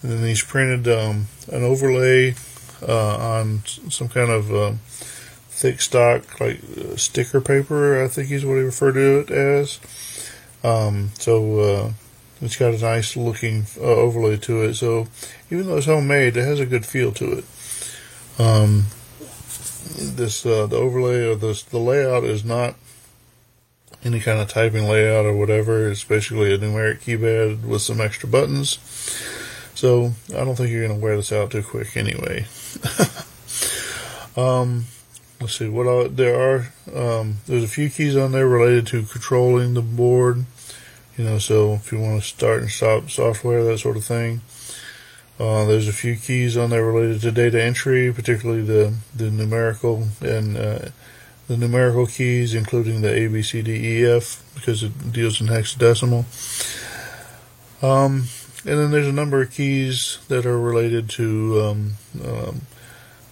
and then he's printed an overlay on some kind of thick stock, like sticker paper, I think is what he referred to it as. So it's got a nice looking overlay to it. So even though it's homemade, it has a good feel to it. The overlay or the layout is not any kind of typing layout or whatever. It's basically a numeric keypad with some extra buttons. So I don't think you're going to wear this out too quick anyway. Let's see what there are. There's a few keys on there related to controlling the board. So if you want to start and stop software, that sort of thing. There's a few keys on there related to data entry, particularly the numerical and the numerical keys, including the A, B, C, D, E, F, because it deals in hexadecimal. And then there's a number of keys that are related to,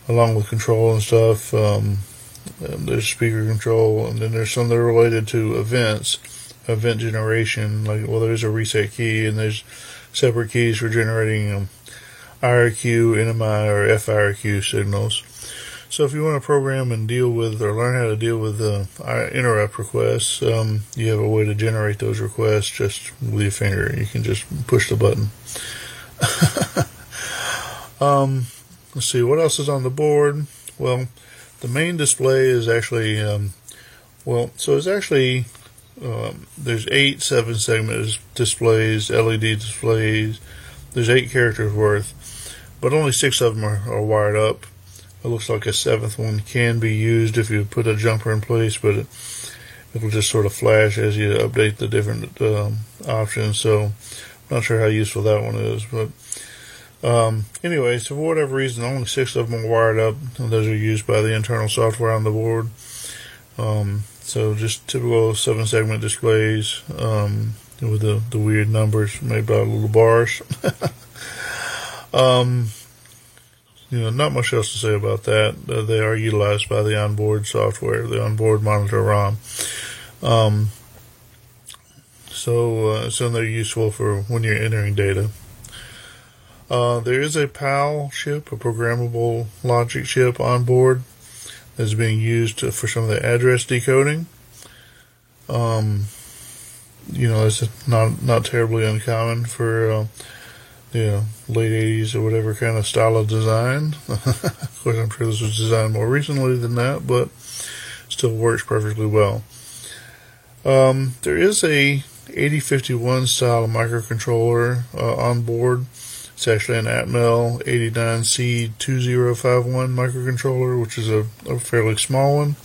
along with control and stuff. There's speaker control, and then there's some that are related to event generation. There's a reset key, and there's separate keys for generating IRQ, NMI, or FIRQ signals. So if you want to program and deal with, or learn how to deal with interrupt requests, you have a way to generate those requests just with your finger. You can just push the button. Let's see, what else is on the board? Well, the main display is actually, it's actually, there's 8 7-segment displays, LED displays. There's 8 characters worth. but only 6 of them are wired up. It looks like a 7th one can be used if you put a jumper in place, but it'll just sort of flash as you update the different options. So I'm not sure how useful that one is, but anyway, so for whatever reason, only 6 of them are wired up, and those are used by the internal software on the board. So just typical 7-segment displays with the weird numbers made by little bars. Not much else to say about that. They are utilized by the onboard software, the onboard monitor ROM. So they're useful for when you're entering data. There is a PAL chip, a programmable logic chip on board that's being used for some of the address decoding. It's not terribly uncommon for late 80s or whatever kind of style of design. Of course, I'm sure this was designed more recently than that, but still works perfectly well. There is a 8051 style microcontroller on board. It's actually an Atmel 89C2051 microcontroller, which is a fairly small one.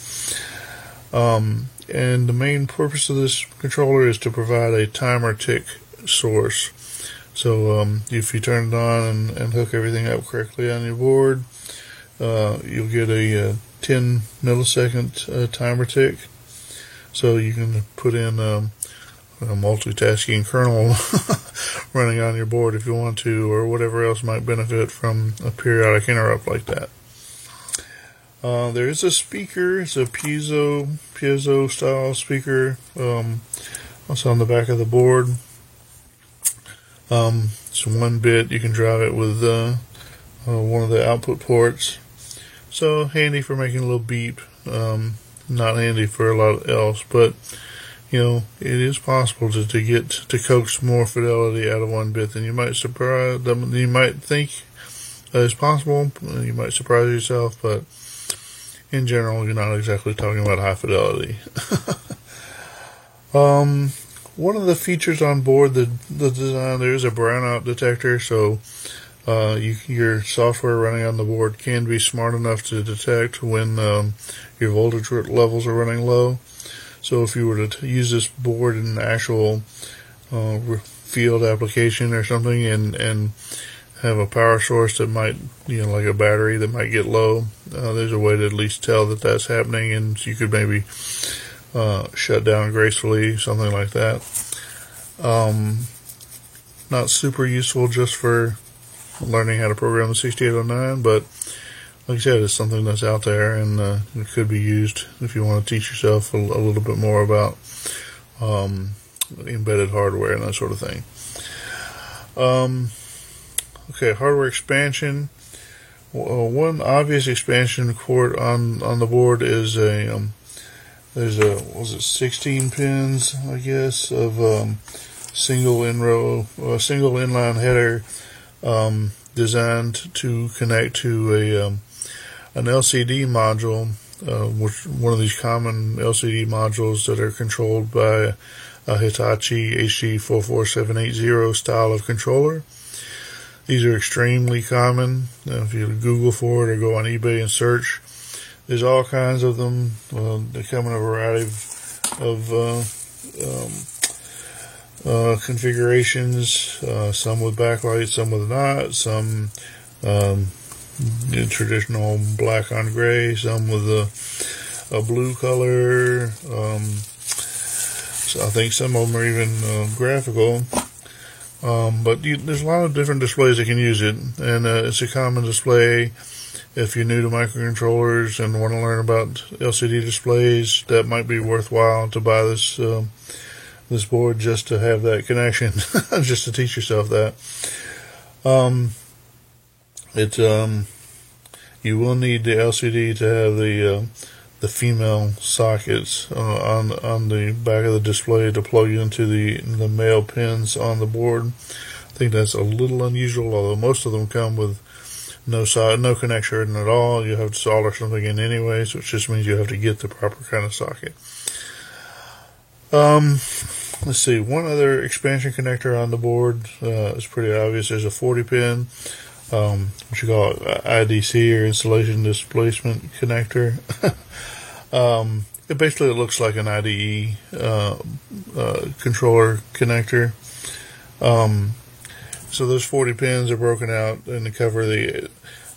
And the main purpose of this controller is to provide a timer tick source. So if you turn it on and hook everything up correctly on your board, you'll get a 10 millisecond timer tick. So you can put in a multitasking kernel running on your board if you want to, or whatever else might benefit from a periodic interrupt like that. There is a speaker. It's a piezo style speaker. Also on the back of the board. It's 1 bit. You can drive it with one of the output ports. So handy for making a little beep. Not handy for a lot else, but it is possible to get to coax more fidelity out of 1 bit than you might think is possible. You might surprise yourself, but in general, you're not exactly talking about high fidelity. One of the features on board the design, there is a brownout detector, so your software running on the board can be smart enough to detect when your voltage levels are running low. So if you were to use this board in an actual field application or something and have a power source that might, like a battery that might get low, there's a way to at least tell that that's happening, and you could maybe shut down gracefully, something like that. Not super useful just for learning how to program the 6809, but like I said, it's something that's out there, and it could be used if you want to teach yourself a little bit more about embedded hardware and that sort of thing. Okay, hardware expansion. One obvious expansion port on the board is there's 16 pins, I guess, of single inline header designed to connect to an LCD module, which one of these common LCD modules that are controlled by a Hitachi HD44780 style of controller. These are extremely common. If you Google for it or go on eBay and search, there's all kinds of them. They come in a variety of configurations, some with backlight, some with not, some traditional black on gray, some with a blue color. So I think some of them are even graphical. But there's a lot of different displays that can use it, and it's a common display. If you're new to microcontrollers and want to learn about LCD displays, that might be worthwhile to buy this board just to have that connection, just to teach yourself that. You will need the LCD to have the female sockets on the back of the display to plug into the male pins on the board. I think that's a little unusual, although most of them come with no connection at all. You have to solder something in anyway, so it just means you have to get the proper kind of socket. Let's see, one other expansion connector on the board is pretty obvious. There's a 40 pin what you call it, IDC or installation displacement connector. It basically looks like an IDE controller connector. So those 40 pins are broken out and they cover the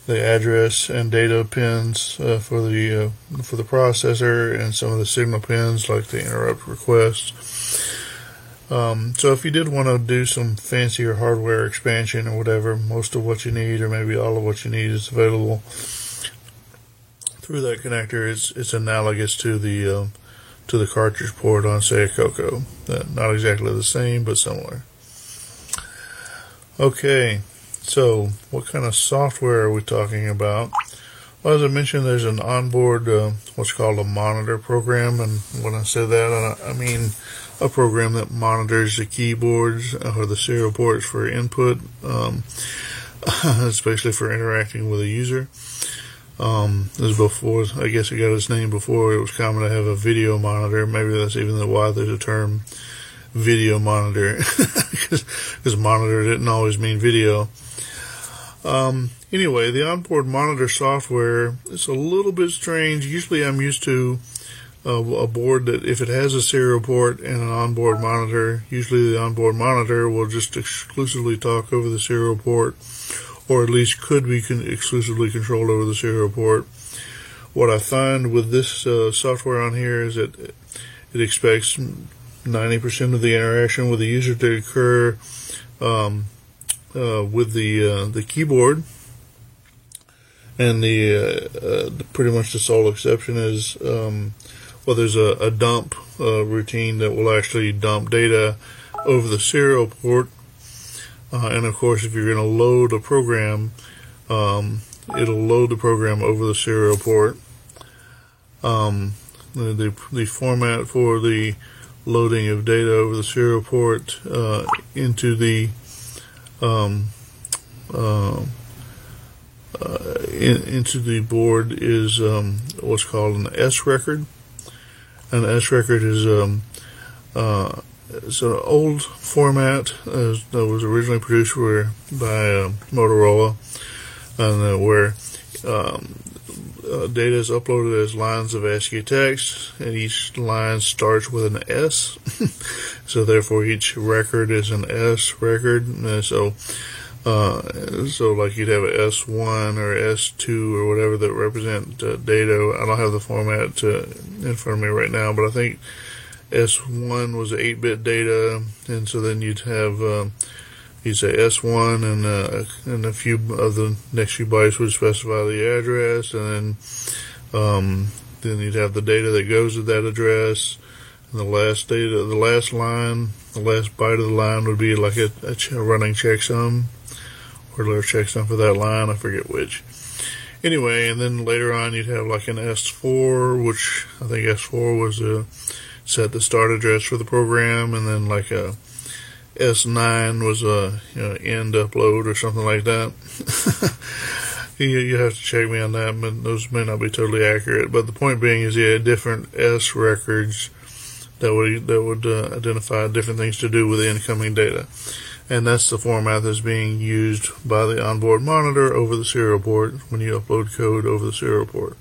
address and data pins for the processor, and some of the signal pins like the interrupt request. So if you did want to do some fancier hardware expansion or whatever, most of what you need, or maybe all of what you need, is available through that connector. It's analogous to the cartridge port on, say, a Coco. Not exactly the same, but similar. Okay, so what kind of software are we talking about? Well, as I mentioned, there's an onboard what's called a monitor program, and when I say that, I mean a program that monitors the keyboards or the serial ports for input, especially for interacting with a user. As before, I guess it got its name before it was common to have a video monitor. Maybe that's even why there's a term video monitor, because monitor didn't always mean video. Anyway, the onboard monitor software is a little bit strange. Usually I'm used to a board that if it has a serial port and an onboard monitor, usually the onboard monitor will just exclusively talk over the serial port, or at least could be exclusively controlled over the serial port. What I find with this software on here is that it expects 90% of the interaction with the user to occur with the keyboard, and the pretty much the sole exception is there's a dump routine that will actually dump data over the serial port, and of course if you're going to load a program, it'll load the program over the serial port. The format for the loading of data over the serial port into the into the board is what's called an S record. An S record is it's an old format that was originally produced by Motorola, and where data is uploaded as lines of ASCII text, and each line starts with an S. So therefore each record is an S record. So like you'd have an S1 or S2 or whatever that represent data. I don't have the format in front of me right now, but I think S1 was 8-bit data, and so then you'd have you'd say S1, and a few of the next few bytes would specify the address, and then you'd have the data that goes to that address, and the last line, the last byte of the line would be like a running checksum, or a checksum for that line, I forget which. Anyway, and then later on you'd have like an S4, which I think S4 was set the start address for the program, and then like a S9 was a end upload or something like that. You have to check me on that, but those may not be totally accurate. But the point being is, different S records that would identify different things to do with the incoming data, and that's the format that's being used by the onboard monitor over the serial port when you upload code over the serial port.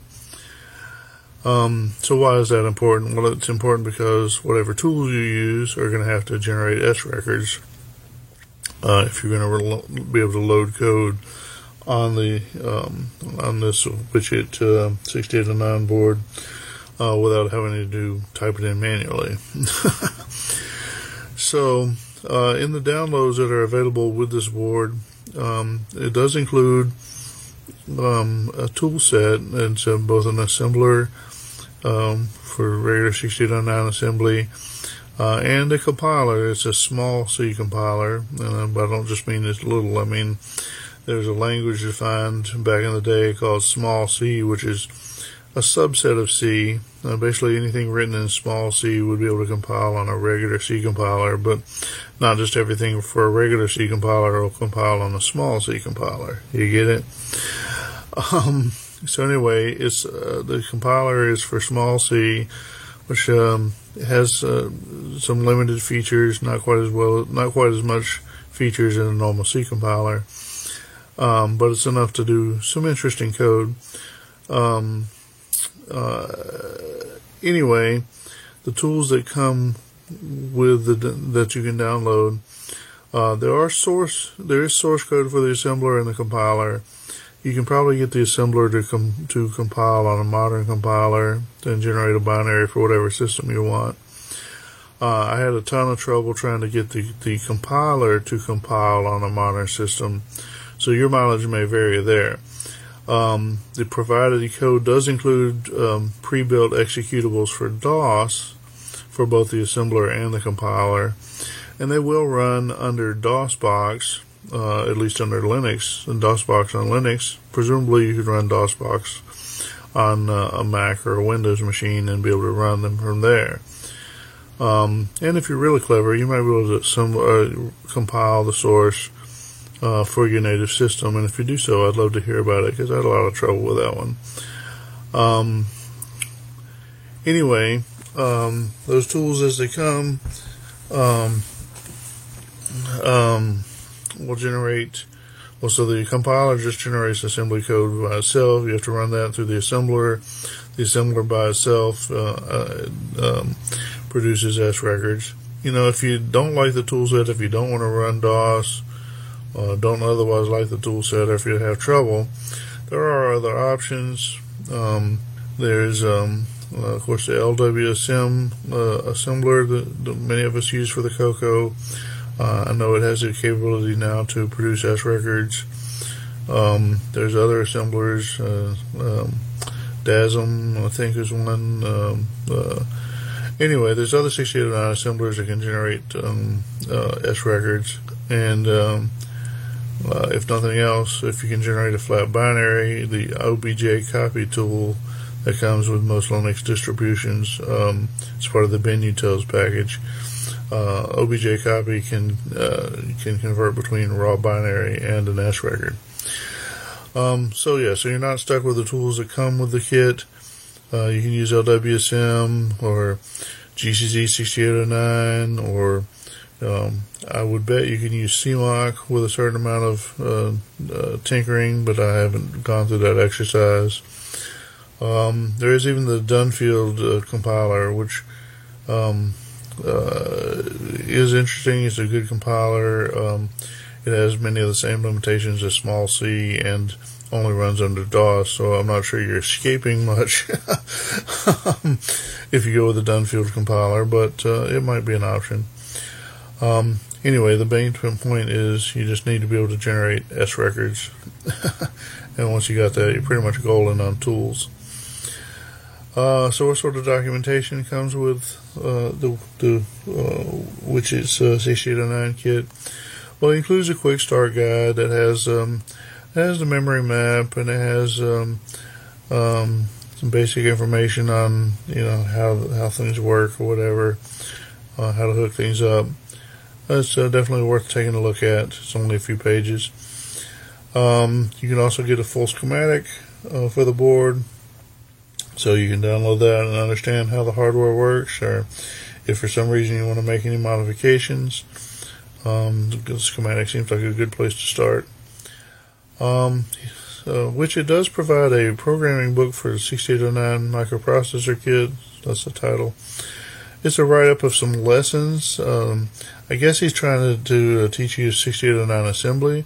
So why is that important? Well, it's important because whatever tools you use are going to have to generate S records if you're going to be able to load code on the on this widget 6809 board without having to type it in manually. So in the downloads that are available with this board, it does include a tool set. It's both an assembler for regular 6809 assembly, and a compiler. It's a small C compiler, but I don't just mean it's little. I mean there's a language defined back in the day called small C, which is a subset of C. Basically anything written in small C would be able to compile on a regular C compiler, but not just everything for a regular C compiler will compile on a small C compiler. You get it? So anyway, it's the compiler is for small C, which has some limited features, not quite as much features in a normal C compiler. but it's enough to do some interesting code. Anyway, the tools that come with that you can download, there is source code for the assembler and the compiler. You can probably get the assembler to compile on a modern compiler and generate a binary for whatever system you want. I had a ton of trouble trying to get the compiler to compile on a modern system, so your mileage may vary there. The provided code does include pre-built executables for DOS for both the assembler and the compiler, and they will run under DOSBox, at least under Linux, and DOSBox on Linux. Presumably you could run DOSBox on a Mac or a Windows machine and be able to run them from there. And if you're really clever, you might be able to compile the source for your native system, and if you do so, I'd love to hear about it, because I had a lot of trouble with that one. Anyway, those tools as they come will generate, so the compiler just generates assembly code by itself. You have to run that through the assembler. The assembler by itself produces S records. If you don't like the toolset, if you don't want to run DOS, don't otherwise like the toolset, or if you have trouble, there are other options. There's, of course, the LWSM assembler that many of us use for the Coco. I know it has the capability now to produce S records. There's other assemblers. DASM, I think, is one. Anyway, there's other 6809 assemblers that can generate S records, and if nothing else, if you can generate a flat binary, the OBJ copy tool that comes with most Linux distributions, it's part of the binutils package. OBJ copy can convert between raw binary and an S record. So you're not stuck with the tools that come with the kit. You can use LWSM or GCZ 6809, or I would bet you can use CMOC with a certain amount of tinkering, but I haven't gone through that exercise. There is even the Dunfield compiler, which is interesting. It's a good compiler. It has many of the same limitations as small c and only runs under DOS, so I'm not sure you're escaping much if you go with the Dunfield compiler, but it might be an option. Anyway, the main point is you just need to be able to generate S records, and once you got that, you're pretty much golden on tools. So what sort of documentation comes with which is 6809 kit? Well, it includes a quick start guide that has the memory map, and it has some basic information on how things work or whatever, how to hook things up. It's definitely worth taking a look at. It's only a few pages. You can also get a full schematic for the board, so you can download that and understand how the hardware works, or if for some reason you want to make any modifications. The schematic seems like a good place to start. Which it does provide a programming book for the 6809 microprocessor kit. That's the title. It's a write-up of some lessons. I guess he's trying to teach you 6809 assembly.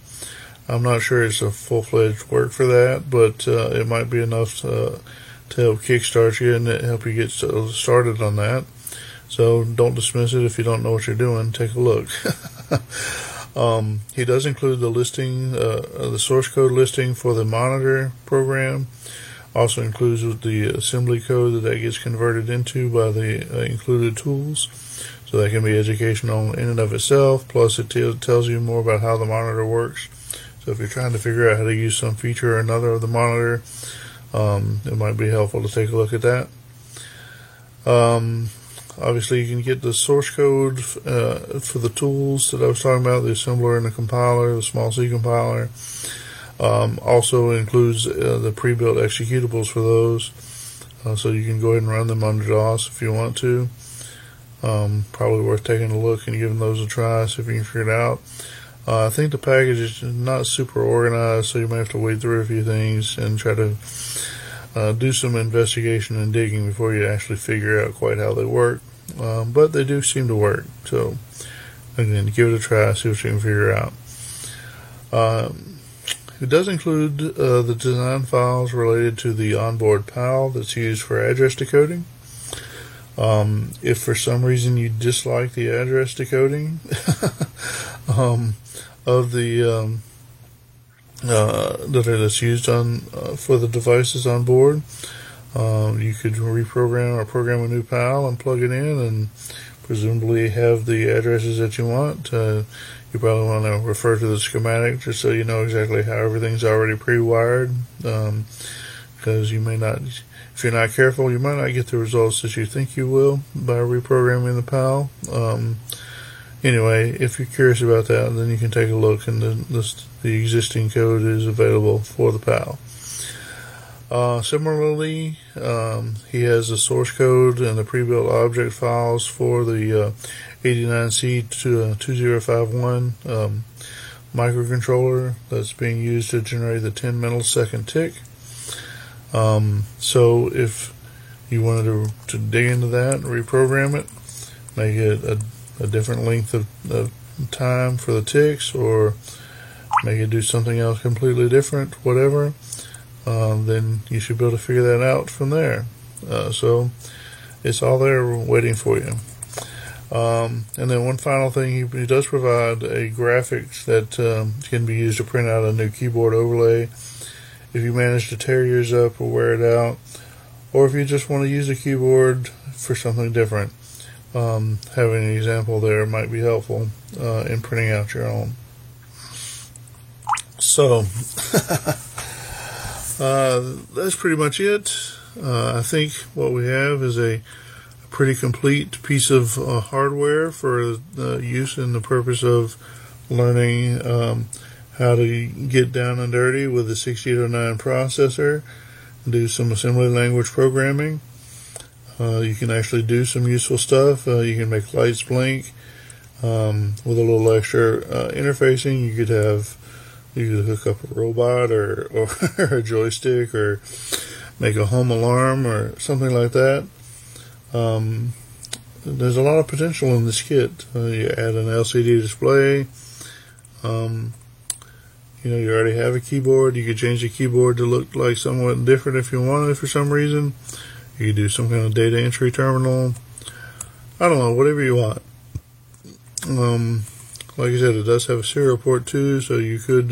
I'm not sure it's a full-fledged work for that, but it might be enough to help kickstart you and help you get started on that. So don't dismiss it if you don't know what you're doing. Take a look. He does include the listing, the source code listing for the monitor program. Also includes the assembly code that gets converted into by the included tools. So that can be educational in and of itself. Plus it tells you more about how the monitor works. So if you're trying to figure out how to use some feature or another of the monitor, it might be helpful to take a look at that. Obviously, you can get the source code for the tools that I was talking about, the assembler and the compiler, the small c compiler. Also includes the pre-built executables for those, so you can go ahead and run them under DOS if you want to. Probably worth taking a look and giving those a try, see if you can figure it out. I think the package is not super organized, so you may have to wade through a few things and try to do some investigation and digging before you actually figure out quite how they work. But they do seem to work. So, again, give it a try, see what you can figure out. It does include the design files related to the onboard PAL that's used for address decoding. If for some reason you dislike the address decoding of the that's used on for the devices on board, you could reprogram or program a new PAL and plug it in and presumably have the addresses that you want. You probably want to refer to the schematic just so you know exactly how everything's already pre-wired, because you may not, if you're not careful, you might not get the results that you think you will by reprogramming the PAL. Anyway, if you're curious about that, then you can take a look, and the existing code is available for the PAL. Similarly, he has the source code and the pre-built object files for the 89C2051 microcontroller that's being used to generate the 10 millisecond tick. So if you wanted to dig into that and reprogram it, make it a different length of time for the ticks, or make it do something else completely different, whatever, then you should be able to figure that out from there. So it's all there waiting for you. And then one final thing, he does provide a graphics that can be used to print out a new keyboard overlay if you manage to tear yours up or wear it out, or if you just want to use a keyboard for something different. Having an example there might be helpful in printing out your own. So that's pretty much it. I think what we have is a pretty complete piece of hardware for the use and the purpose of learning how to get down and dirty with the 6809 processor, do some assembly language programming. You can actually do some useful stuff. You can make lights blink with a little extra interfacing. You could hook up a robot or a joystick, or make a home alarm or something like that. There's a lot of potential in this kit. You add an LCD display. You already have a keyboard. You could change the keyboard to look like somewhat different if you wanted for some reason. You could do some kind of data entry terminal. I don't know, whatever you want. Like I said, it does have a serial port too, so you could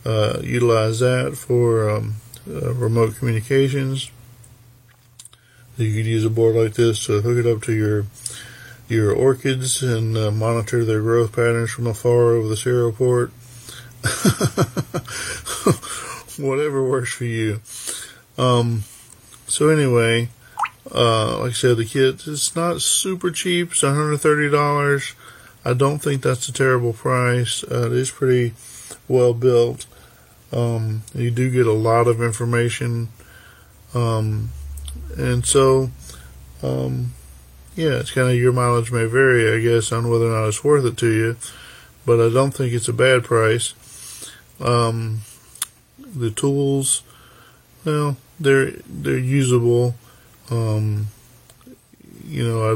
utilize that for remote communications. You could use a board like this to hook it up to your orchids and monitor their growth patterns from afar over the serial port. Whatever works for you. So anyway, like I said, the kit is not super cheap. It's $130. I don't think that's a terrible price. It is pretty well built. You do get a lot of information. And so, it's kind of, your mileage may vary, I guess, on whether or not it's worth it to you. But I don't think it's a bad price. The tools, well, they're usable. I'd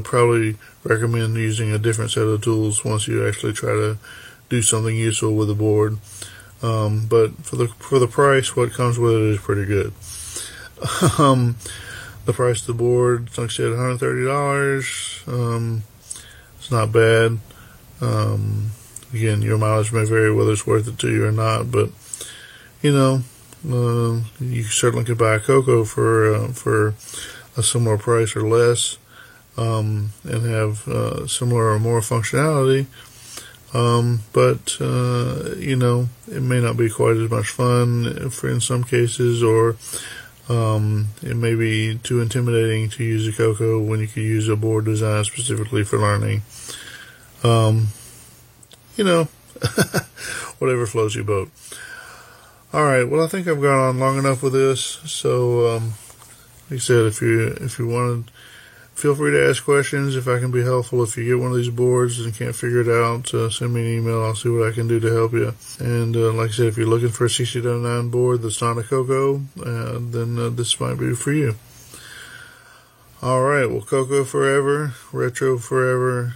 probably recommend using a different set of tools once you actually try to do something useful with the board. But for the price, what comes with it is pretty good. The price of the board, like I said, $130. It's not bad. Again, your mileage may vary whether it's worth it to you or not, but you certainly could buy a Coco for a similar price or less, and have similar or more functionality. But it may not be quite as much fun in some cases, or it may be too intimidating to use a Coco when you could use a board designed specifically for learning. Whatever floats your boat. All right. Well, I think I've gone on long enough with this. So, like I said, if you wanted Feel free to ask questions if I can be helpful. If you get one of these boards and can't figure it out, send me an email. I'll see what I can do to help you. And like I said, if you're looking for a 6009 board that's not a Coco, then this might be for you. All right. Well, Coco forever, retro forever.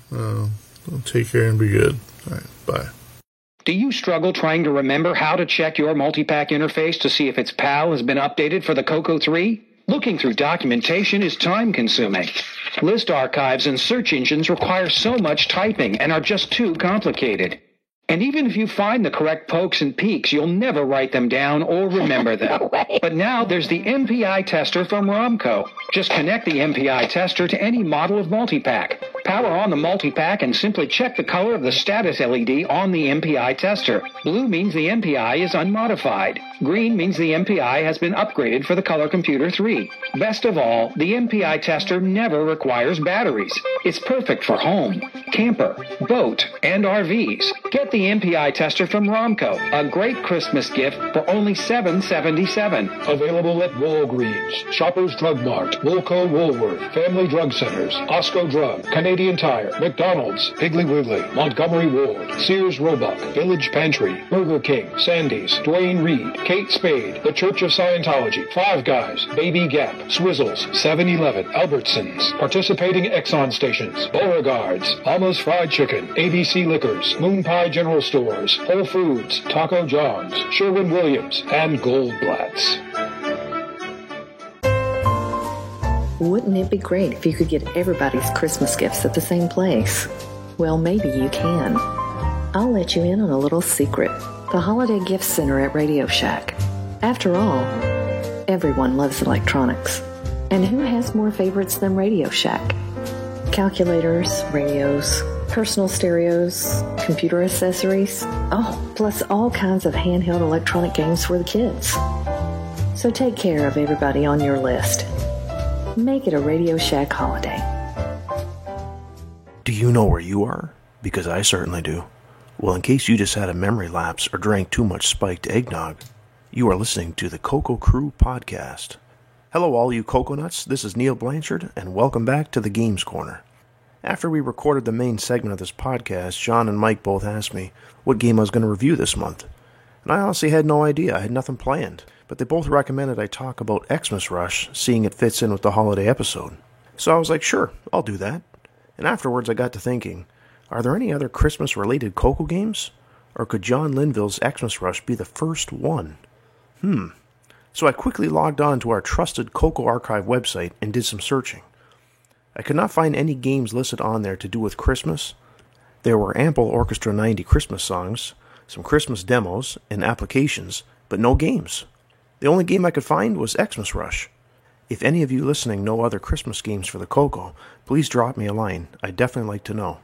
Take care and be good. All right. Bye. Do you struggle trying to remember how to check your multi-pack interface to see if its PAL has been updated for the Coco 3? Looking through documentation is time-consuming. List archives and search engines require so much typing and are just too complicated. And even if you find the correct pokes and peaks, you'll never write them down or remember them. But now there's the MPI tester from Romco. Just connect the MPI tester to any model of multipack. Power on the multipack and simply check the color of the status LED on the MPI tester. Blue means the MPI is unmodified. Green means the MPI has been upgraded for the Color Computer 3. Best of all, the MPI tester never requires batteries. It's perfect for home, camper, boat, and RVs. Get the MPI tester from Romco, a great Christmas gift for only $7.77. Available at Walgreens, Shoppers Drug Mart, Woolco Woolworth, Family Drug Centers, Osco Drug, Canadian Tire, McDonald's, Piggly Wiggly, Montgomery Ward, Sears Roebuck, Village Pantry, Burger King, Sandy's, Dwayne Reed, Kate Spade, The Church of Scientology, Five Guys, Baby Gap, Swizzles, 7-Eleven, Albertsons, participating Exxon stations, Beauregard's, Almost Fried Chicken, ABC Liquors, Moon Pie General Stores, Whole Foods, Taco John's, Sherwin-Williams, and Goldblatt's. Wouldn't it be great if you could get everybody's Christmas gifts at the same place? Well, maybe you can. I'll let you in on a little secret. The Holiday Gift Center at Radio Shack. After all, everyone loves electronics. And who has more favorites than Radio Shack? Calculators, radios, personal stereos, computer accessories. Oh, plus all kinds of handheld electronic games for the kids. So take care of everybody on your list. Make it a Radio Shack holiday. Do you know where you are? Because I certainly do. Well, in case you just had a memory lapse or drank too much spiked eggnog, you are listening to the Coco Crew Podcast. Hello, all you coconuts. This is Neil Blanchard, and welcome back to the Games Corner. After we recorded the main segment of this podcast, John and Mike both asked me what game I was going to review this month. And I honestly had no idea. I had nothing planned. But they both recommended I talk about Xmas Rush, seeing it fits in with the holiday episode. So I was like, sure, I'll do that. And afterwards I got to thinking, are there any other Christmas-related Coco games? Or could John Linville's Xmas Rush be the first one? So I quickly logged on to our trusted Coco Archive website and did some searching. I could not find any games listed on there to do with Christmas. There were ample Orchestra 90 Christmas songs, some Christmas demos, and applications, but no games. The only game I could find was Xmas Rush. If any of you listening know other Christmas games for the Coco, please drop me a line. I'd definitely like to know.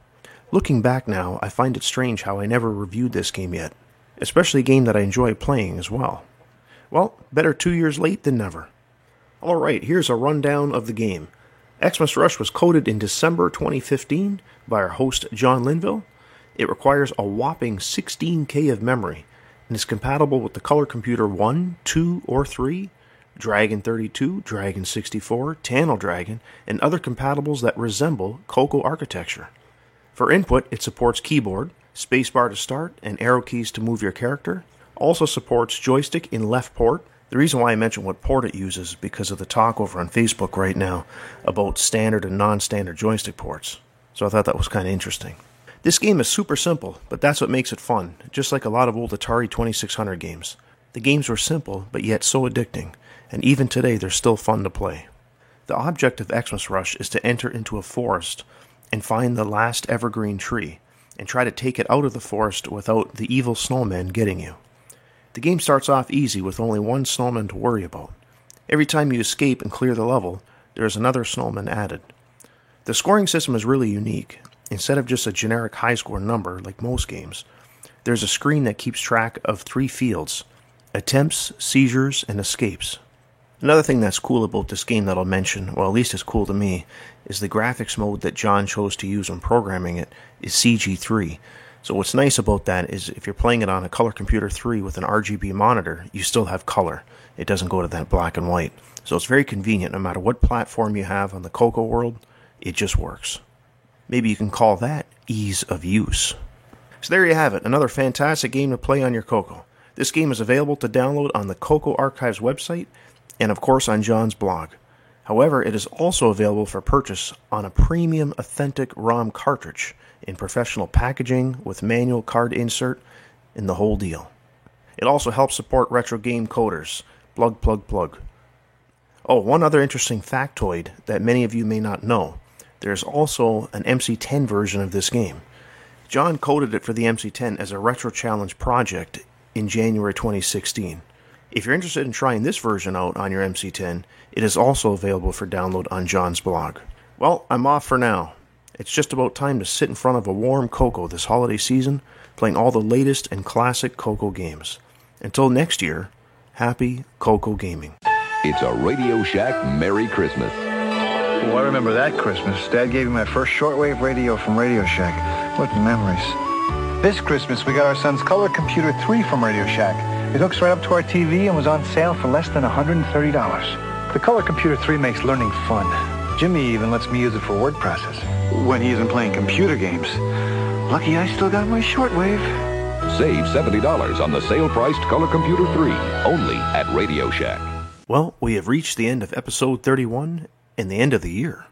Looking back now, I find it strange how I never reviewed this game yet, especially a game that I enjoy playing as well. Well, better 2 years late than never. Alright, here's a rundown of the game. Xmas Rush was coded in December 2015 by our host John Linville. It requires a whopping 16K of memory and is compatible with the Color Computer 1, 2, or 3, Dragon 32, Dragon 64, Tannel Dragon, and other compatibles that resemble Coco architecture. For input, it supports keyboard, spacebar to start, and arrow keys to move your character. Also supports joystick in left port. The reason why I mention what port it uses is because of the talk over on Facebook right now about standard and non-standard joystick ports. So I thought that was kind of interesting. This game is super simple, but that's what makes it fun, just like a lot of old Atari 2600 games. The games were simple, but yet so addicting, and even today they're still fun to play. The object of Xmas Rush is to enter into a forest and find the last evergreen tree, and try to take it out of the forest without the evil snowman getting you. The game starts off easy with only one snowman to worry about. Every time you escape and clear the level, there is another snowman added. The scoring system is really unique. Instead of just a generic high score number like most games, there's a screen that keeps track of 3 fields: attempts, seizures, and escapes. Another thing that's cool about this game that I'll mention, well at least it's cool to me, is the graphics mode that John chose to use when programming it is CG3. So what's nice about that is if you're playing it on a Color Computer 3 with an RGB monitor, you still have color. It doesn't go to that black and white. So it's very convenient no matter what platform you have on the Coco world. It just works. Maybe you can call that ease of use. So there you have it, another fantastic game to play on your Coco. This game is available to download on the Coco Archives website and of course on John's blog. However, it is also available for purchase on a premium authentic ROM cartridge in professional packaging with manual card insert and the whole deal. It also helps support retro game coders. Plug, plug, plug. Oh, one other interesting factoid that many of you may not know. There's also an MC10 version of this game. John coded it for the MC10 as a Retro Challenge project in January 2016. If you're interested in trying this version out on your MC10, it is also available for download on John's blog. Well, I'm off for now. It's just about time to sit in front of a warm Coco this holiday season, playing all the latest and classic Coco games. Until next year, happy Coco gaming. It's a Radio Shack Merry Christmas. Oh, I remember that Christmas. Dad gave me my first shortwave radio from Radio Shack. What memories. This Christmas, we got our son's Color Computer 3 from Radio Shack. It hooks right up to our TV and was on sale for less than $130. The Color Computer 3 makes learning fun. Jimmy even lets me use it for word process when he isn't playing computer games. Lucky I still got my shortwave. Save $70 on the sale-priced Color Computer 3, only at Radio Shack. Well, we have reached the end of episode 31 and the end of the year.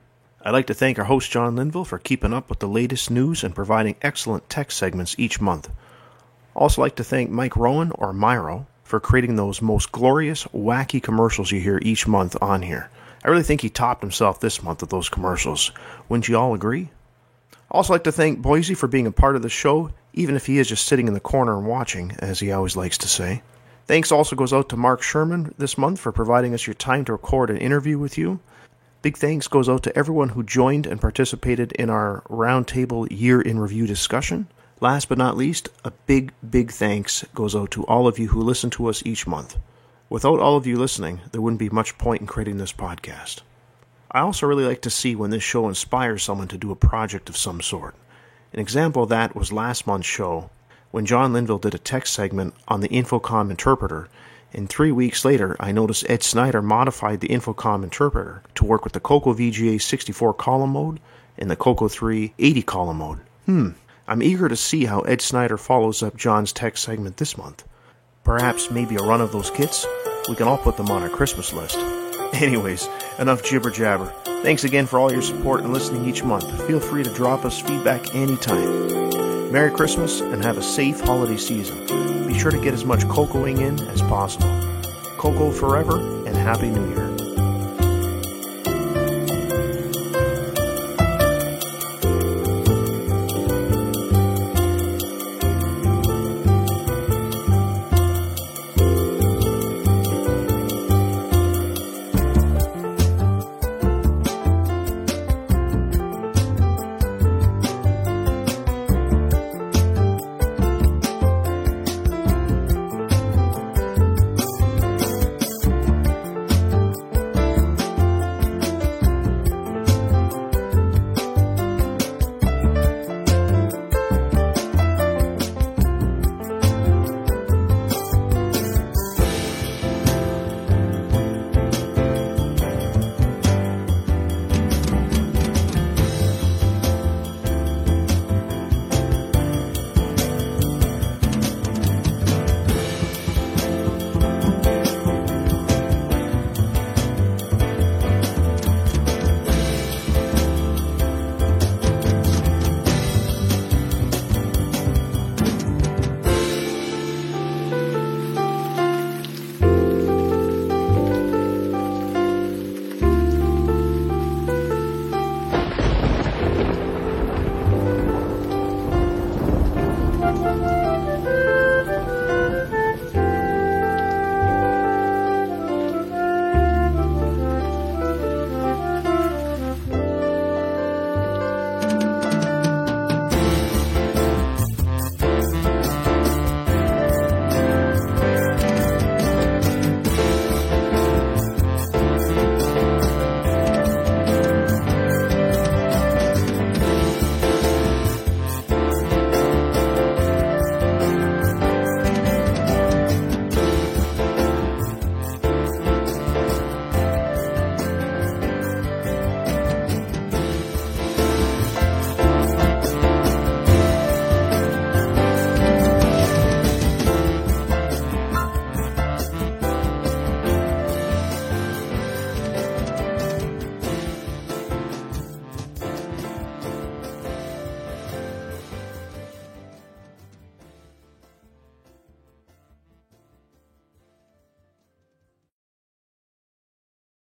I'd like to thank our host John Linville for keeping up with the latest news and providing excellent tech segments each month. Also like to thank Mike Rowan, or Myro, for creating those most glorious, wacky commercials you hear each month on here. I really think he topped himself this month with those commercials. Wouldn't you all agree? Also like to thank Boise for being a part of the show, even if he is just sitting in the corner and watching, as he always likes to say. Thanks also goes out to Mark Sherman this month for providing us your time to record an interview with you. Big thanks goes out to everyone who joined and participated in our Roundtable Year in Review discussion. Last but not least, a big, big thanks goes out to all of you who listen to us each month. Without all of you listening, there wouldn't be much point in creating this podcast. I also really like to see when this show inspires someone to do a project of some sort. An example of that was last month's show, when John Linville did a text segment on the Infocom interpreter, and 3 weeks later I noticed Ed Snyder modified the Infocom interpreter to work with the Coco VGA 64 column mode and the Coco 3 80 column mode. I'm eager to see how Ed Snyder follows up John's text segment this month. Perhaps maybe a run of those kits? We can all put them on our Christmas list. Anyways, enough jibber jabber. Thanks again for all your support and listening each month. Feel free to drop us feedback anytime. Merry Christmas and have a safe holiday season. Be sure to get as much Cocoing in as possible. Coco forever and Happy New Year.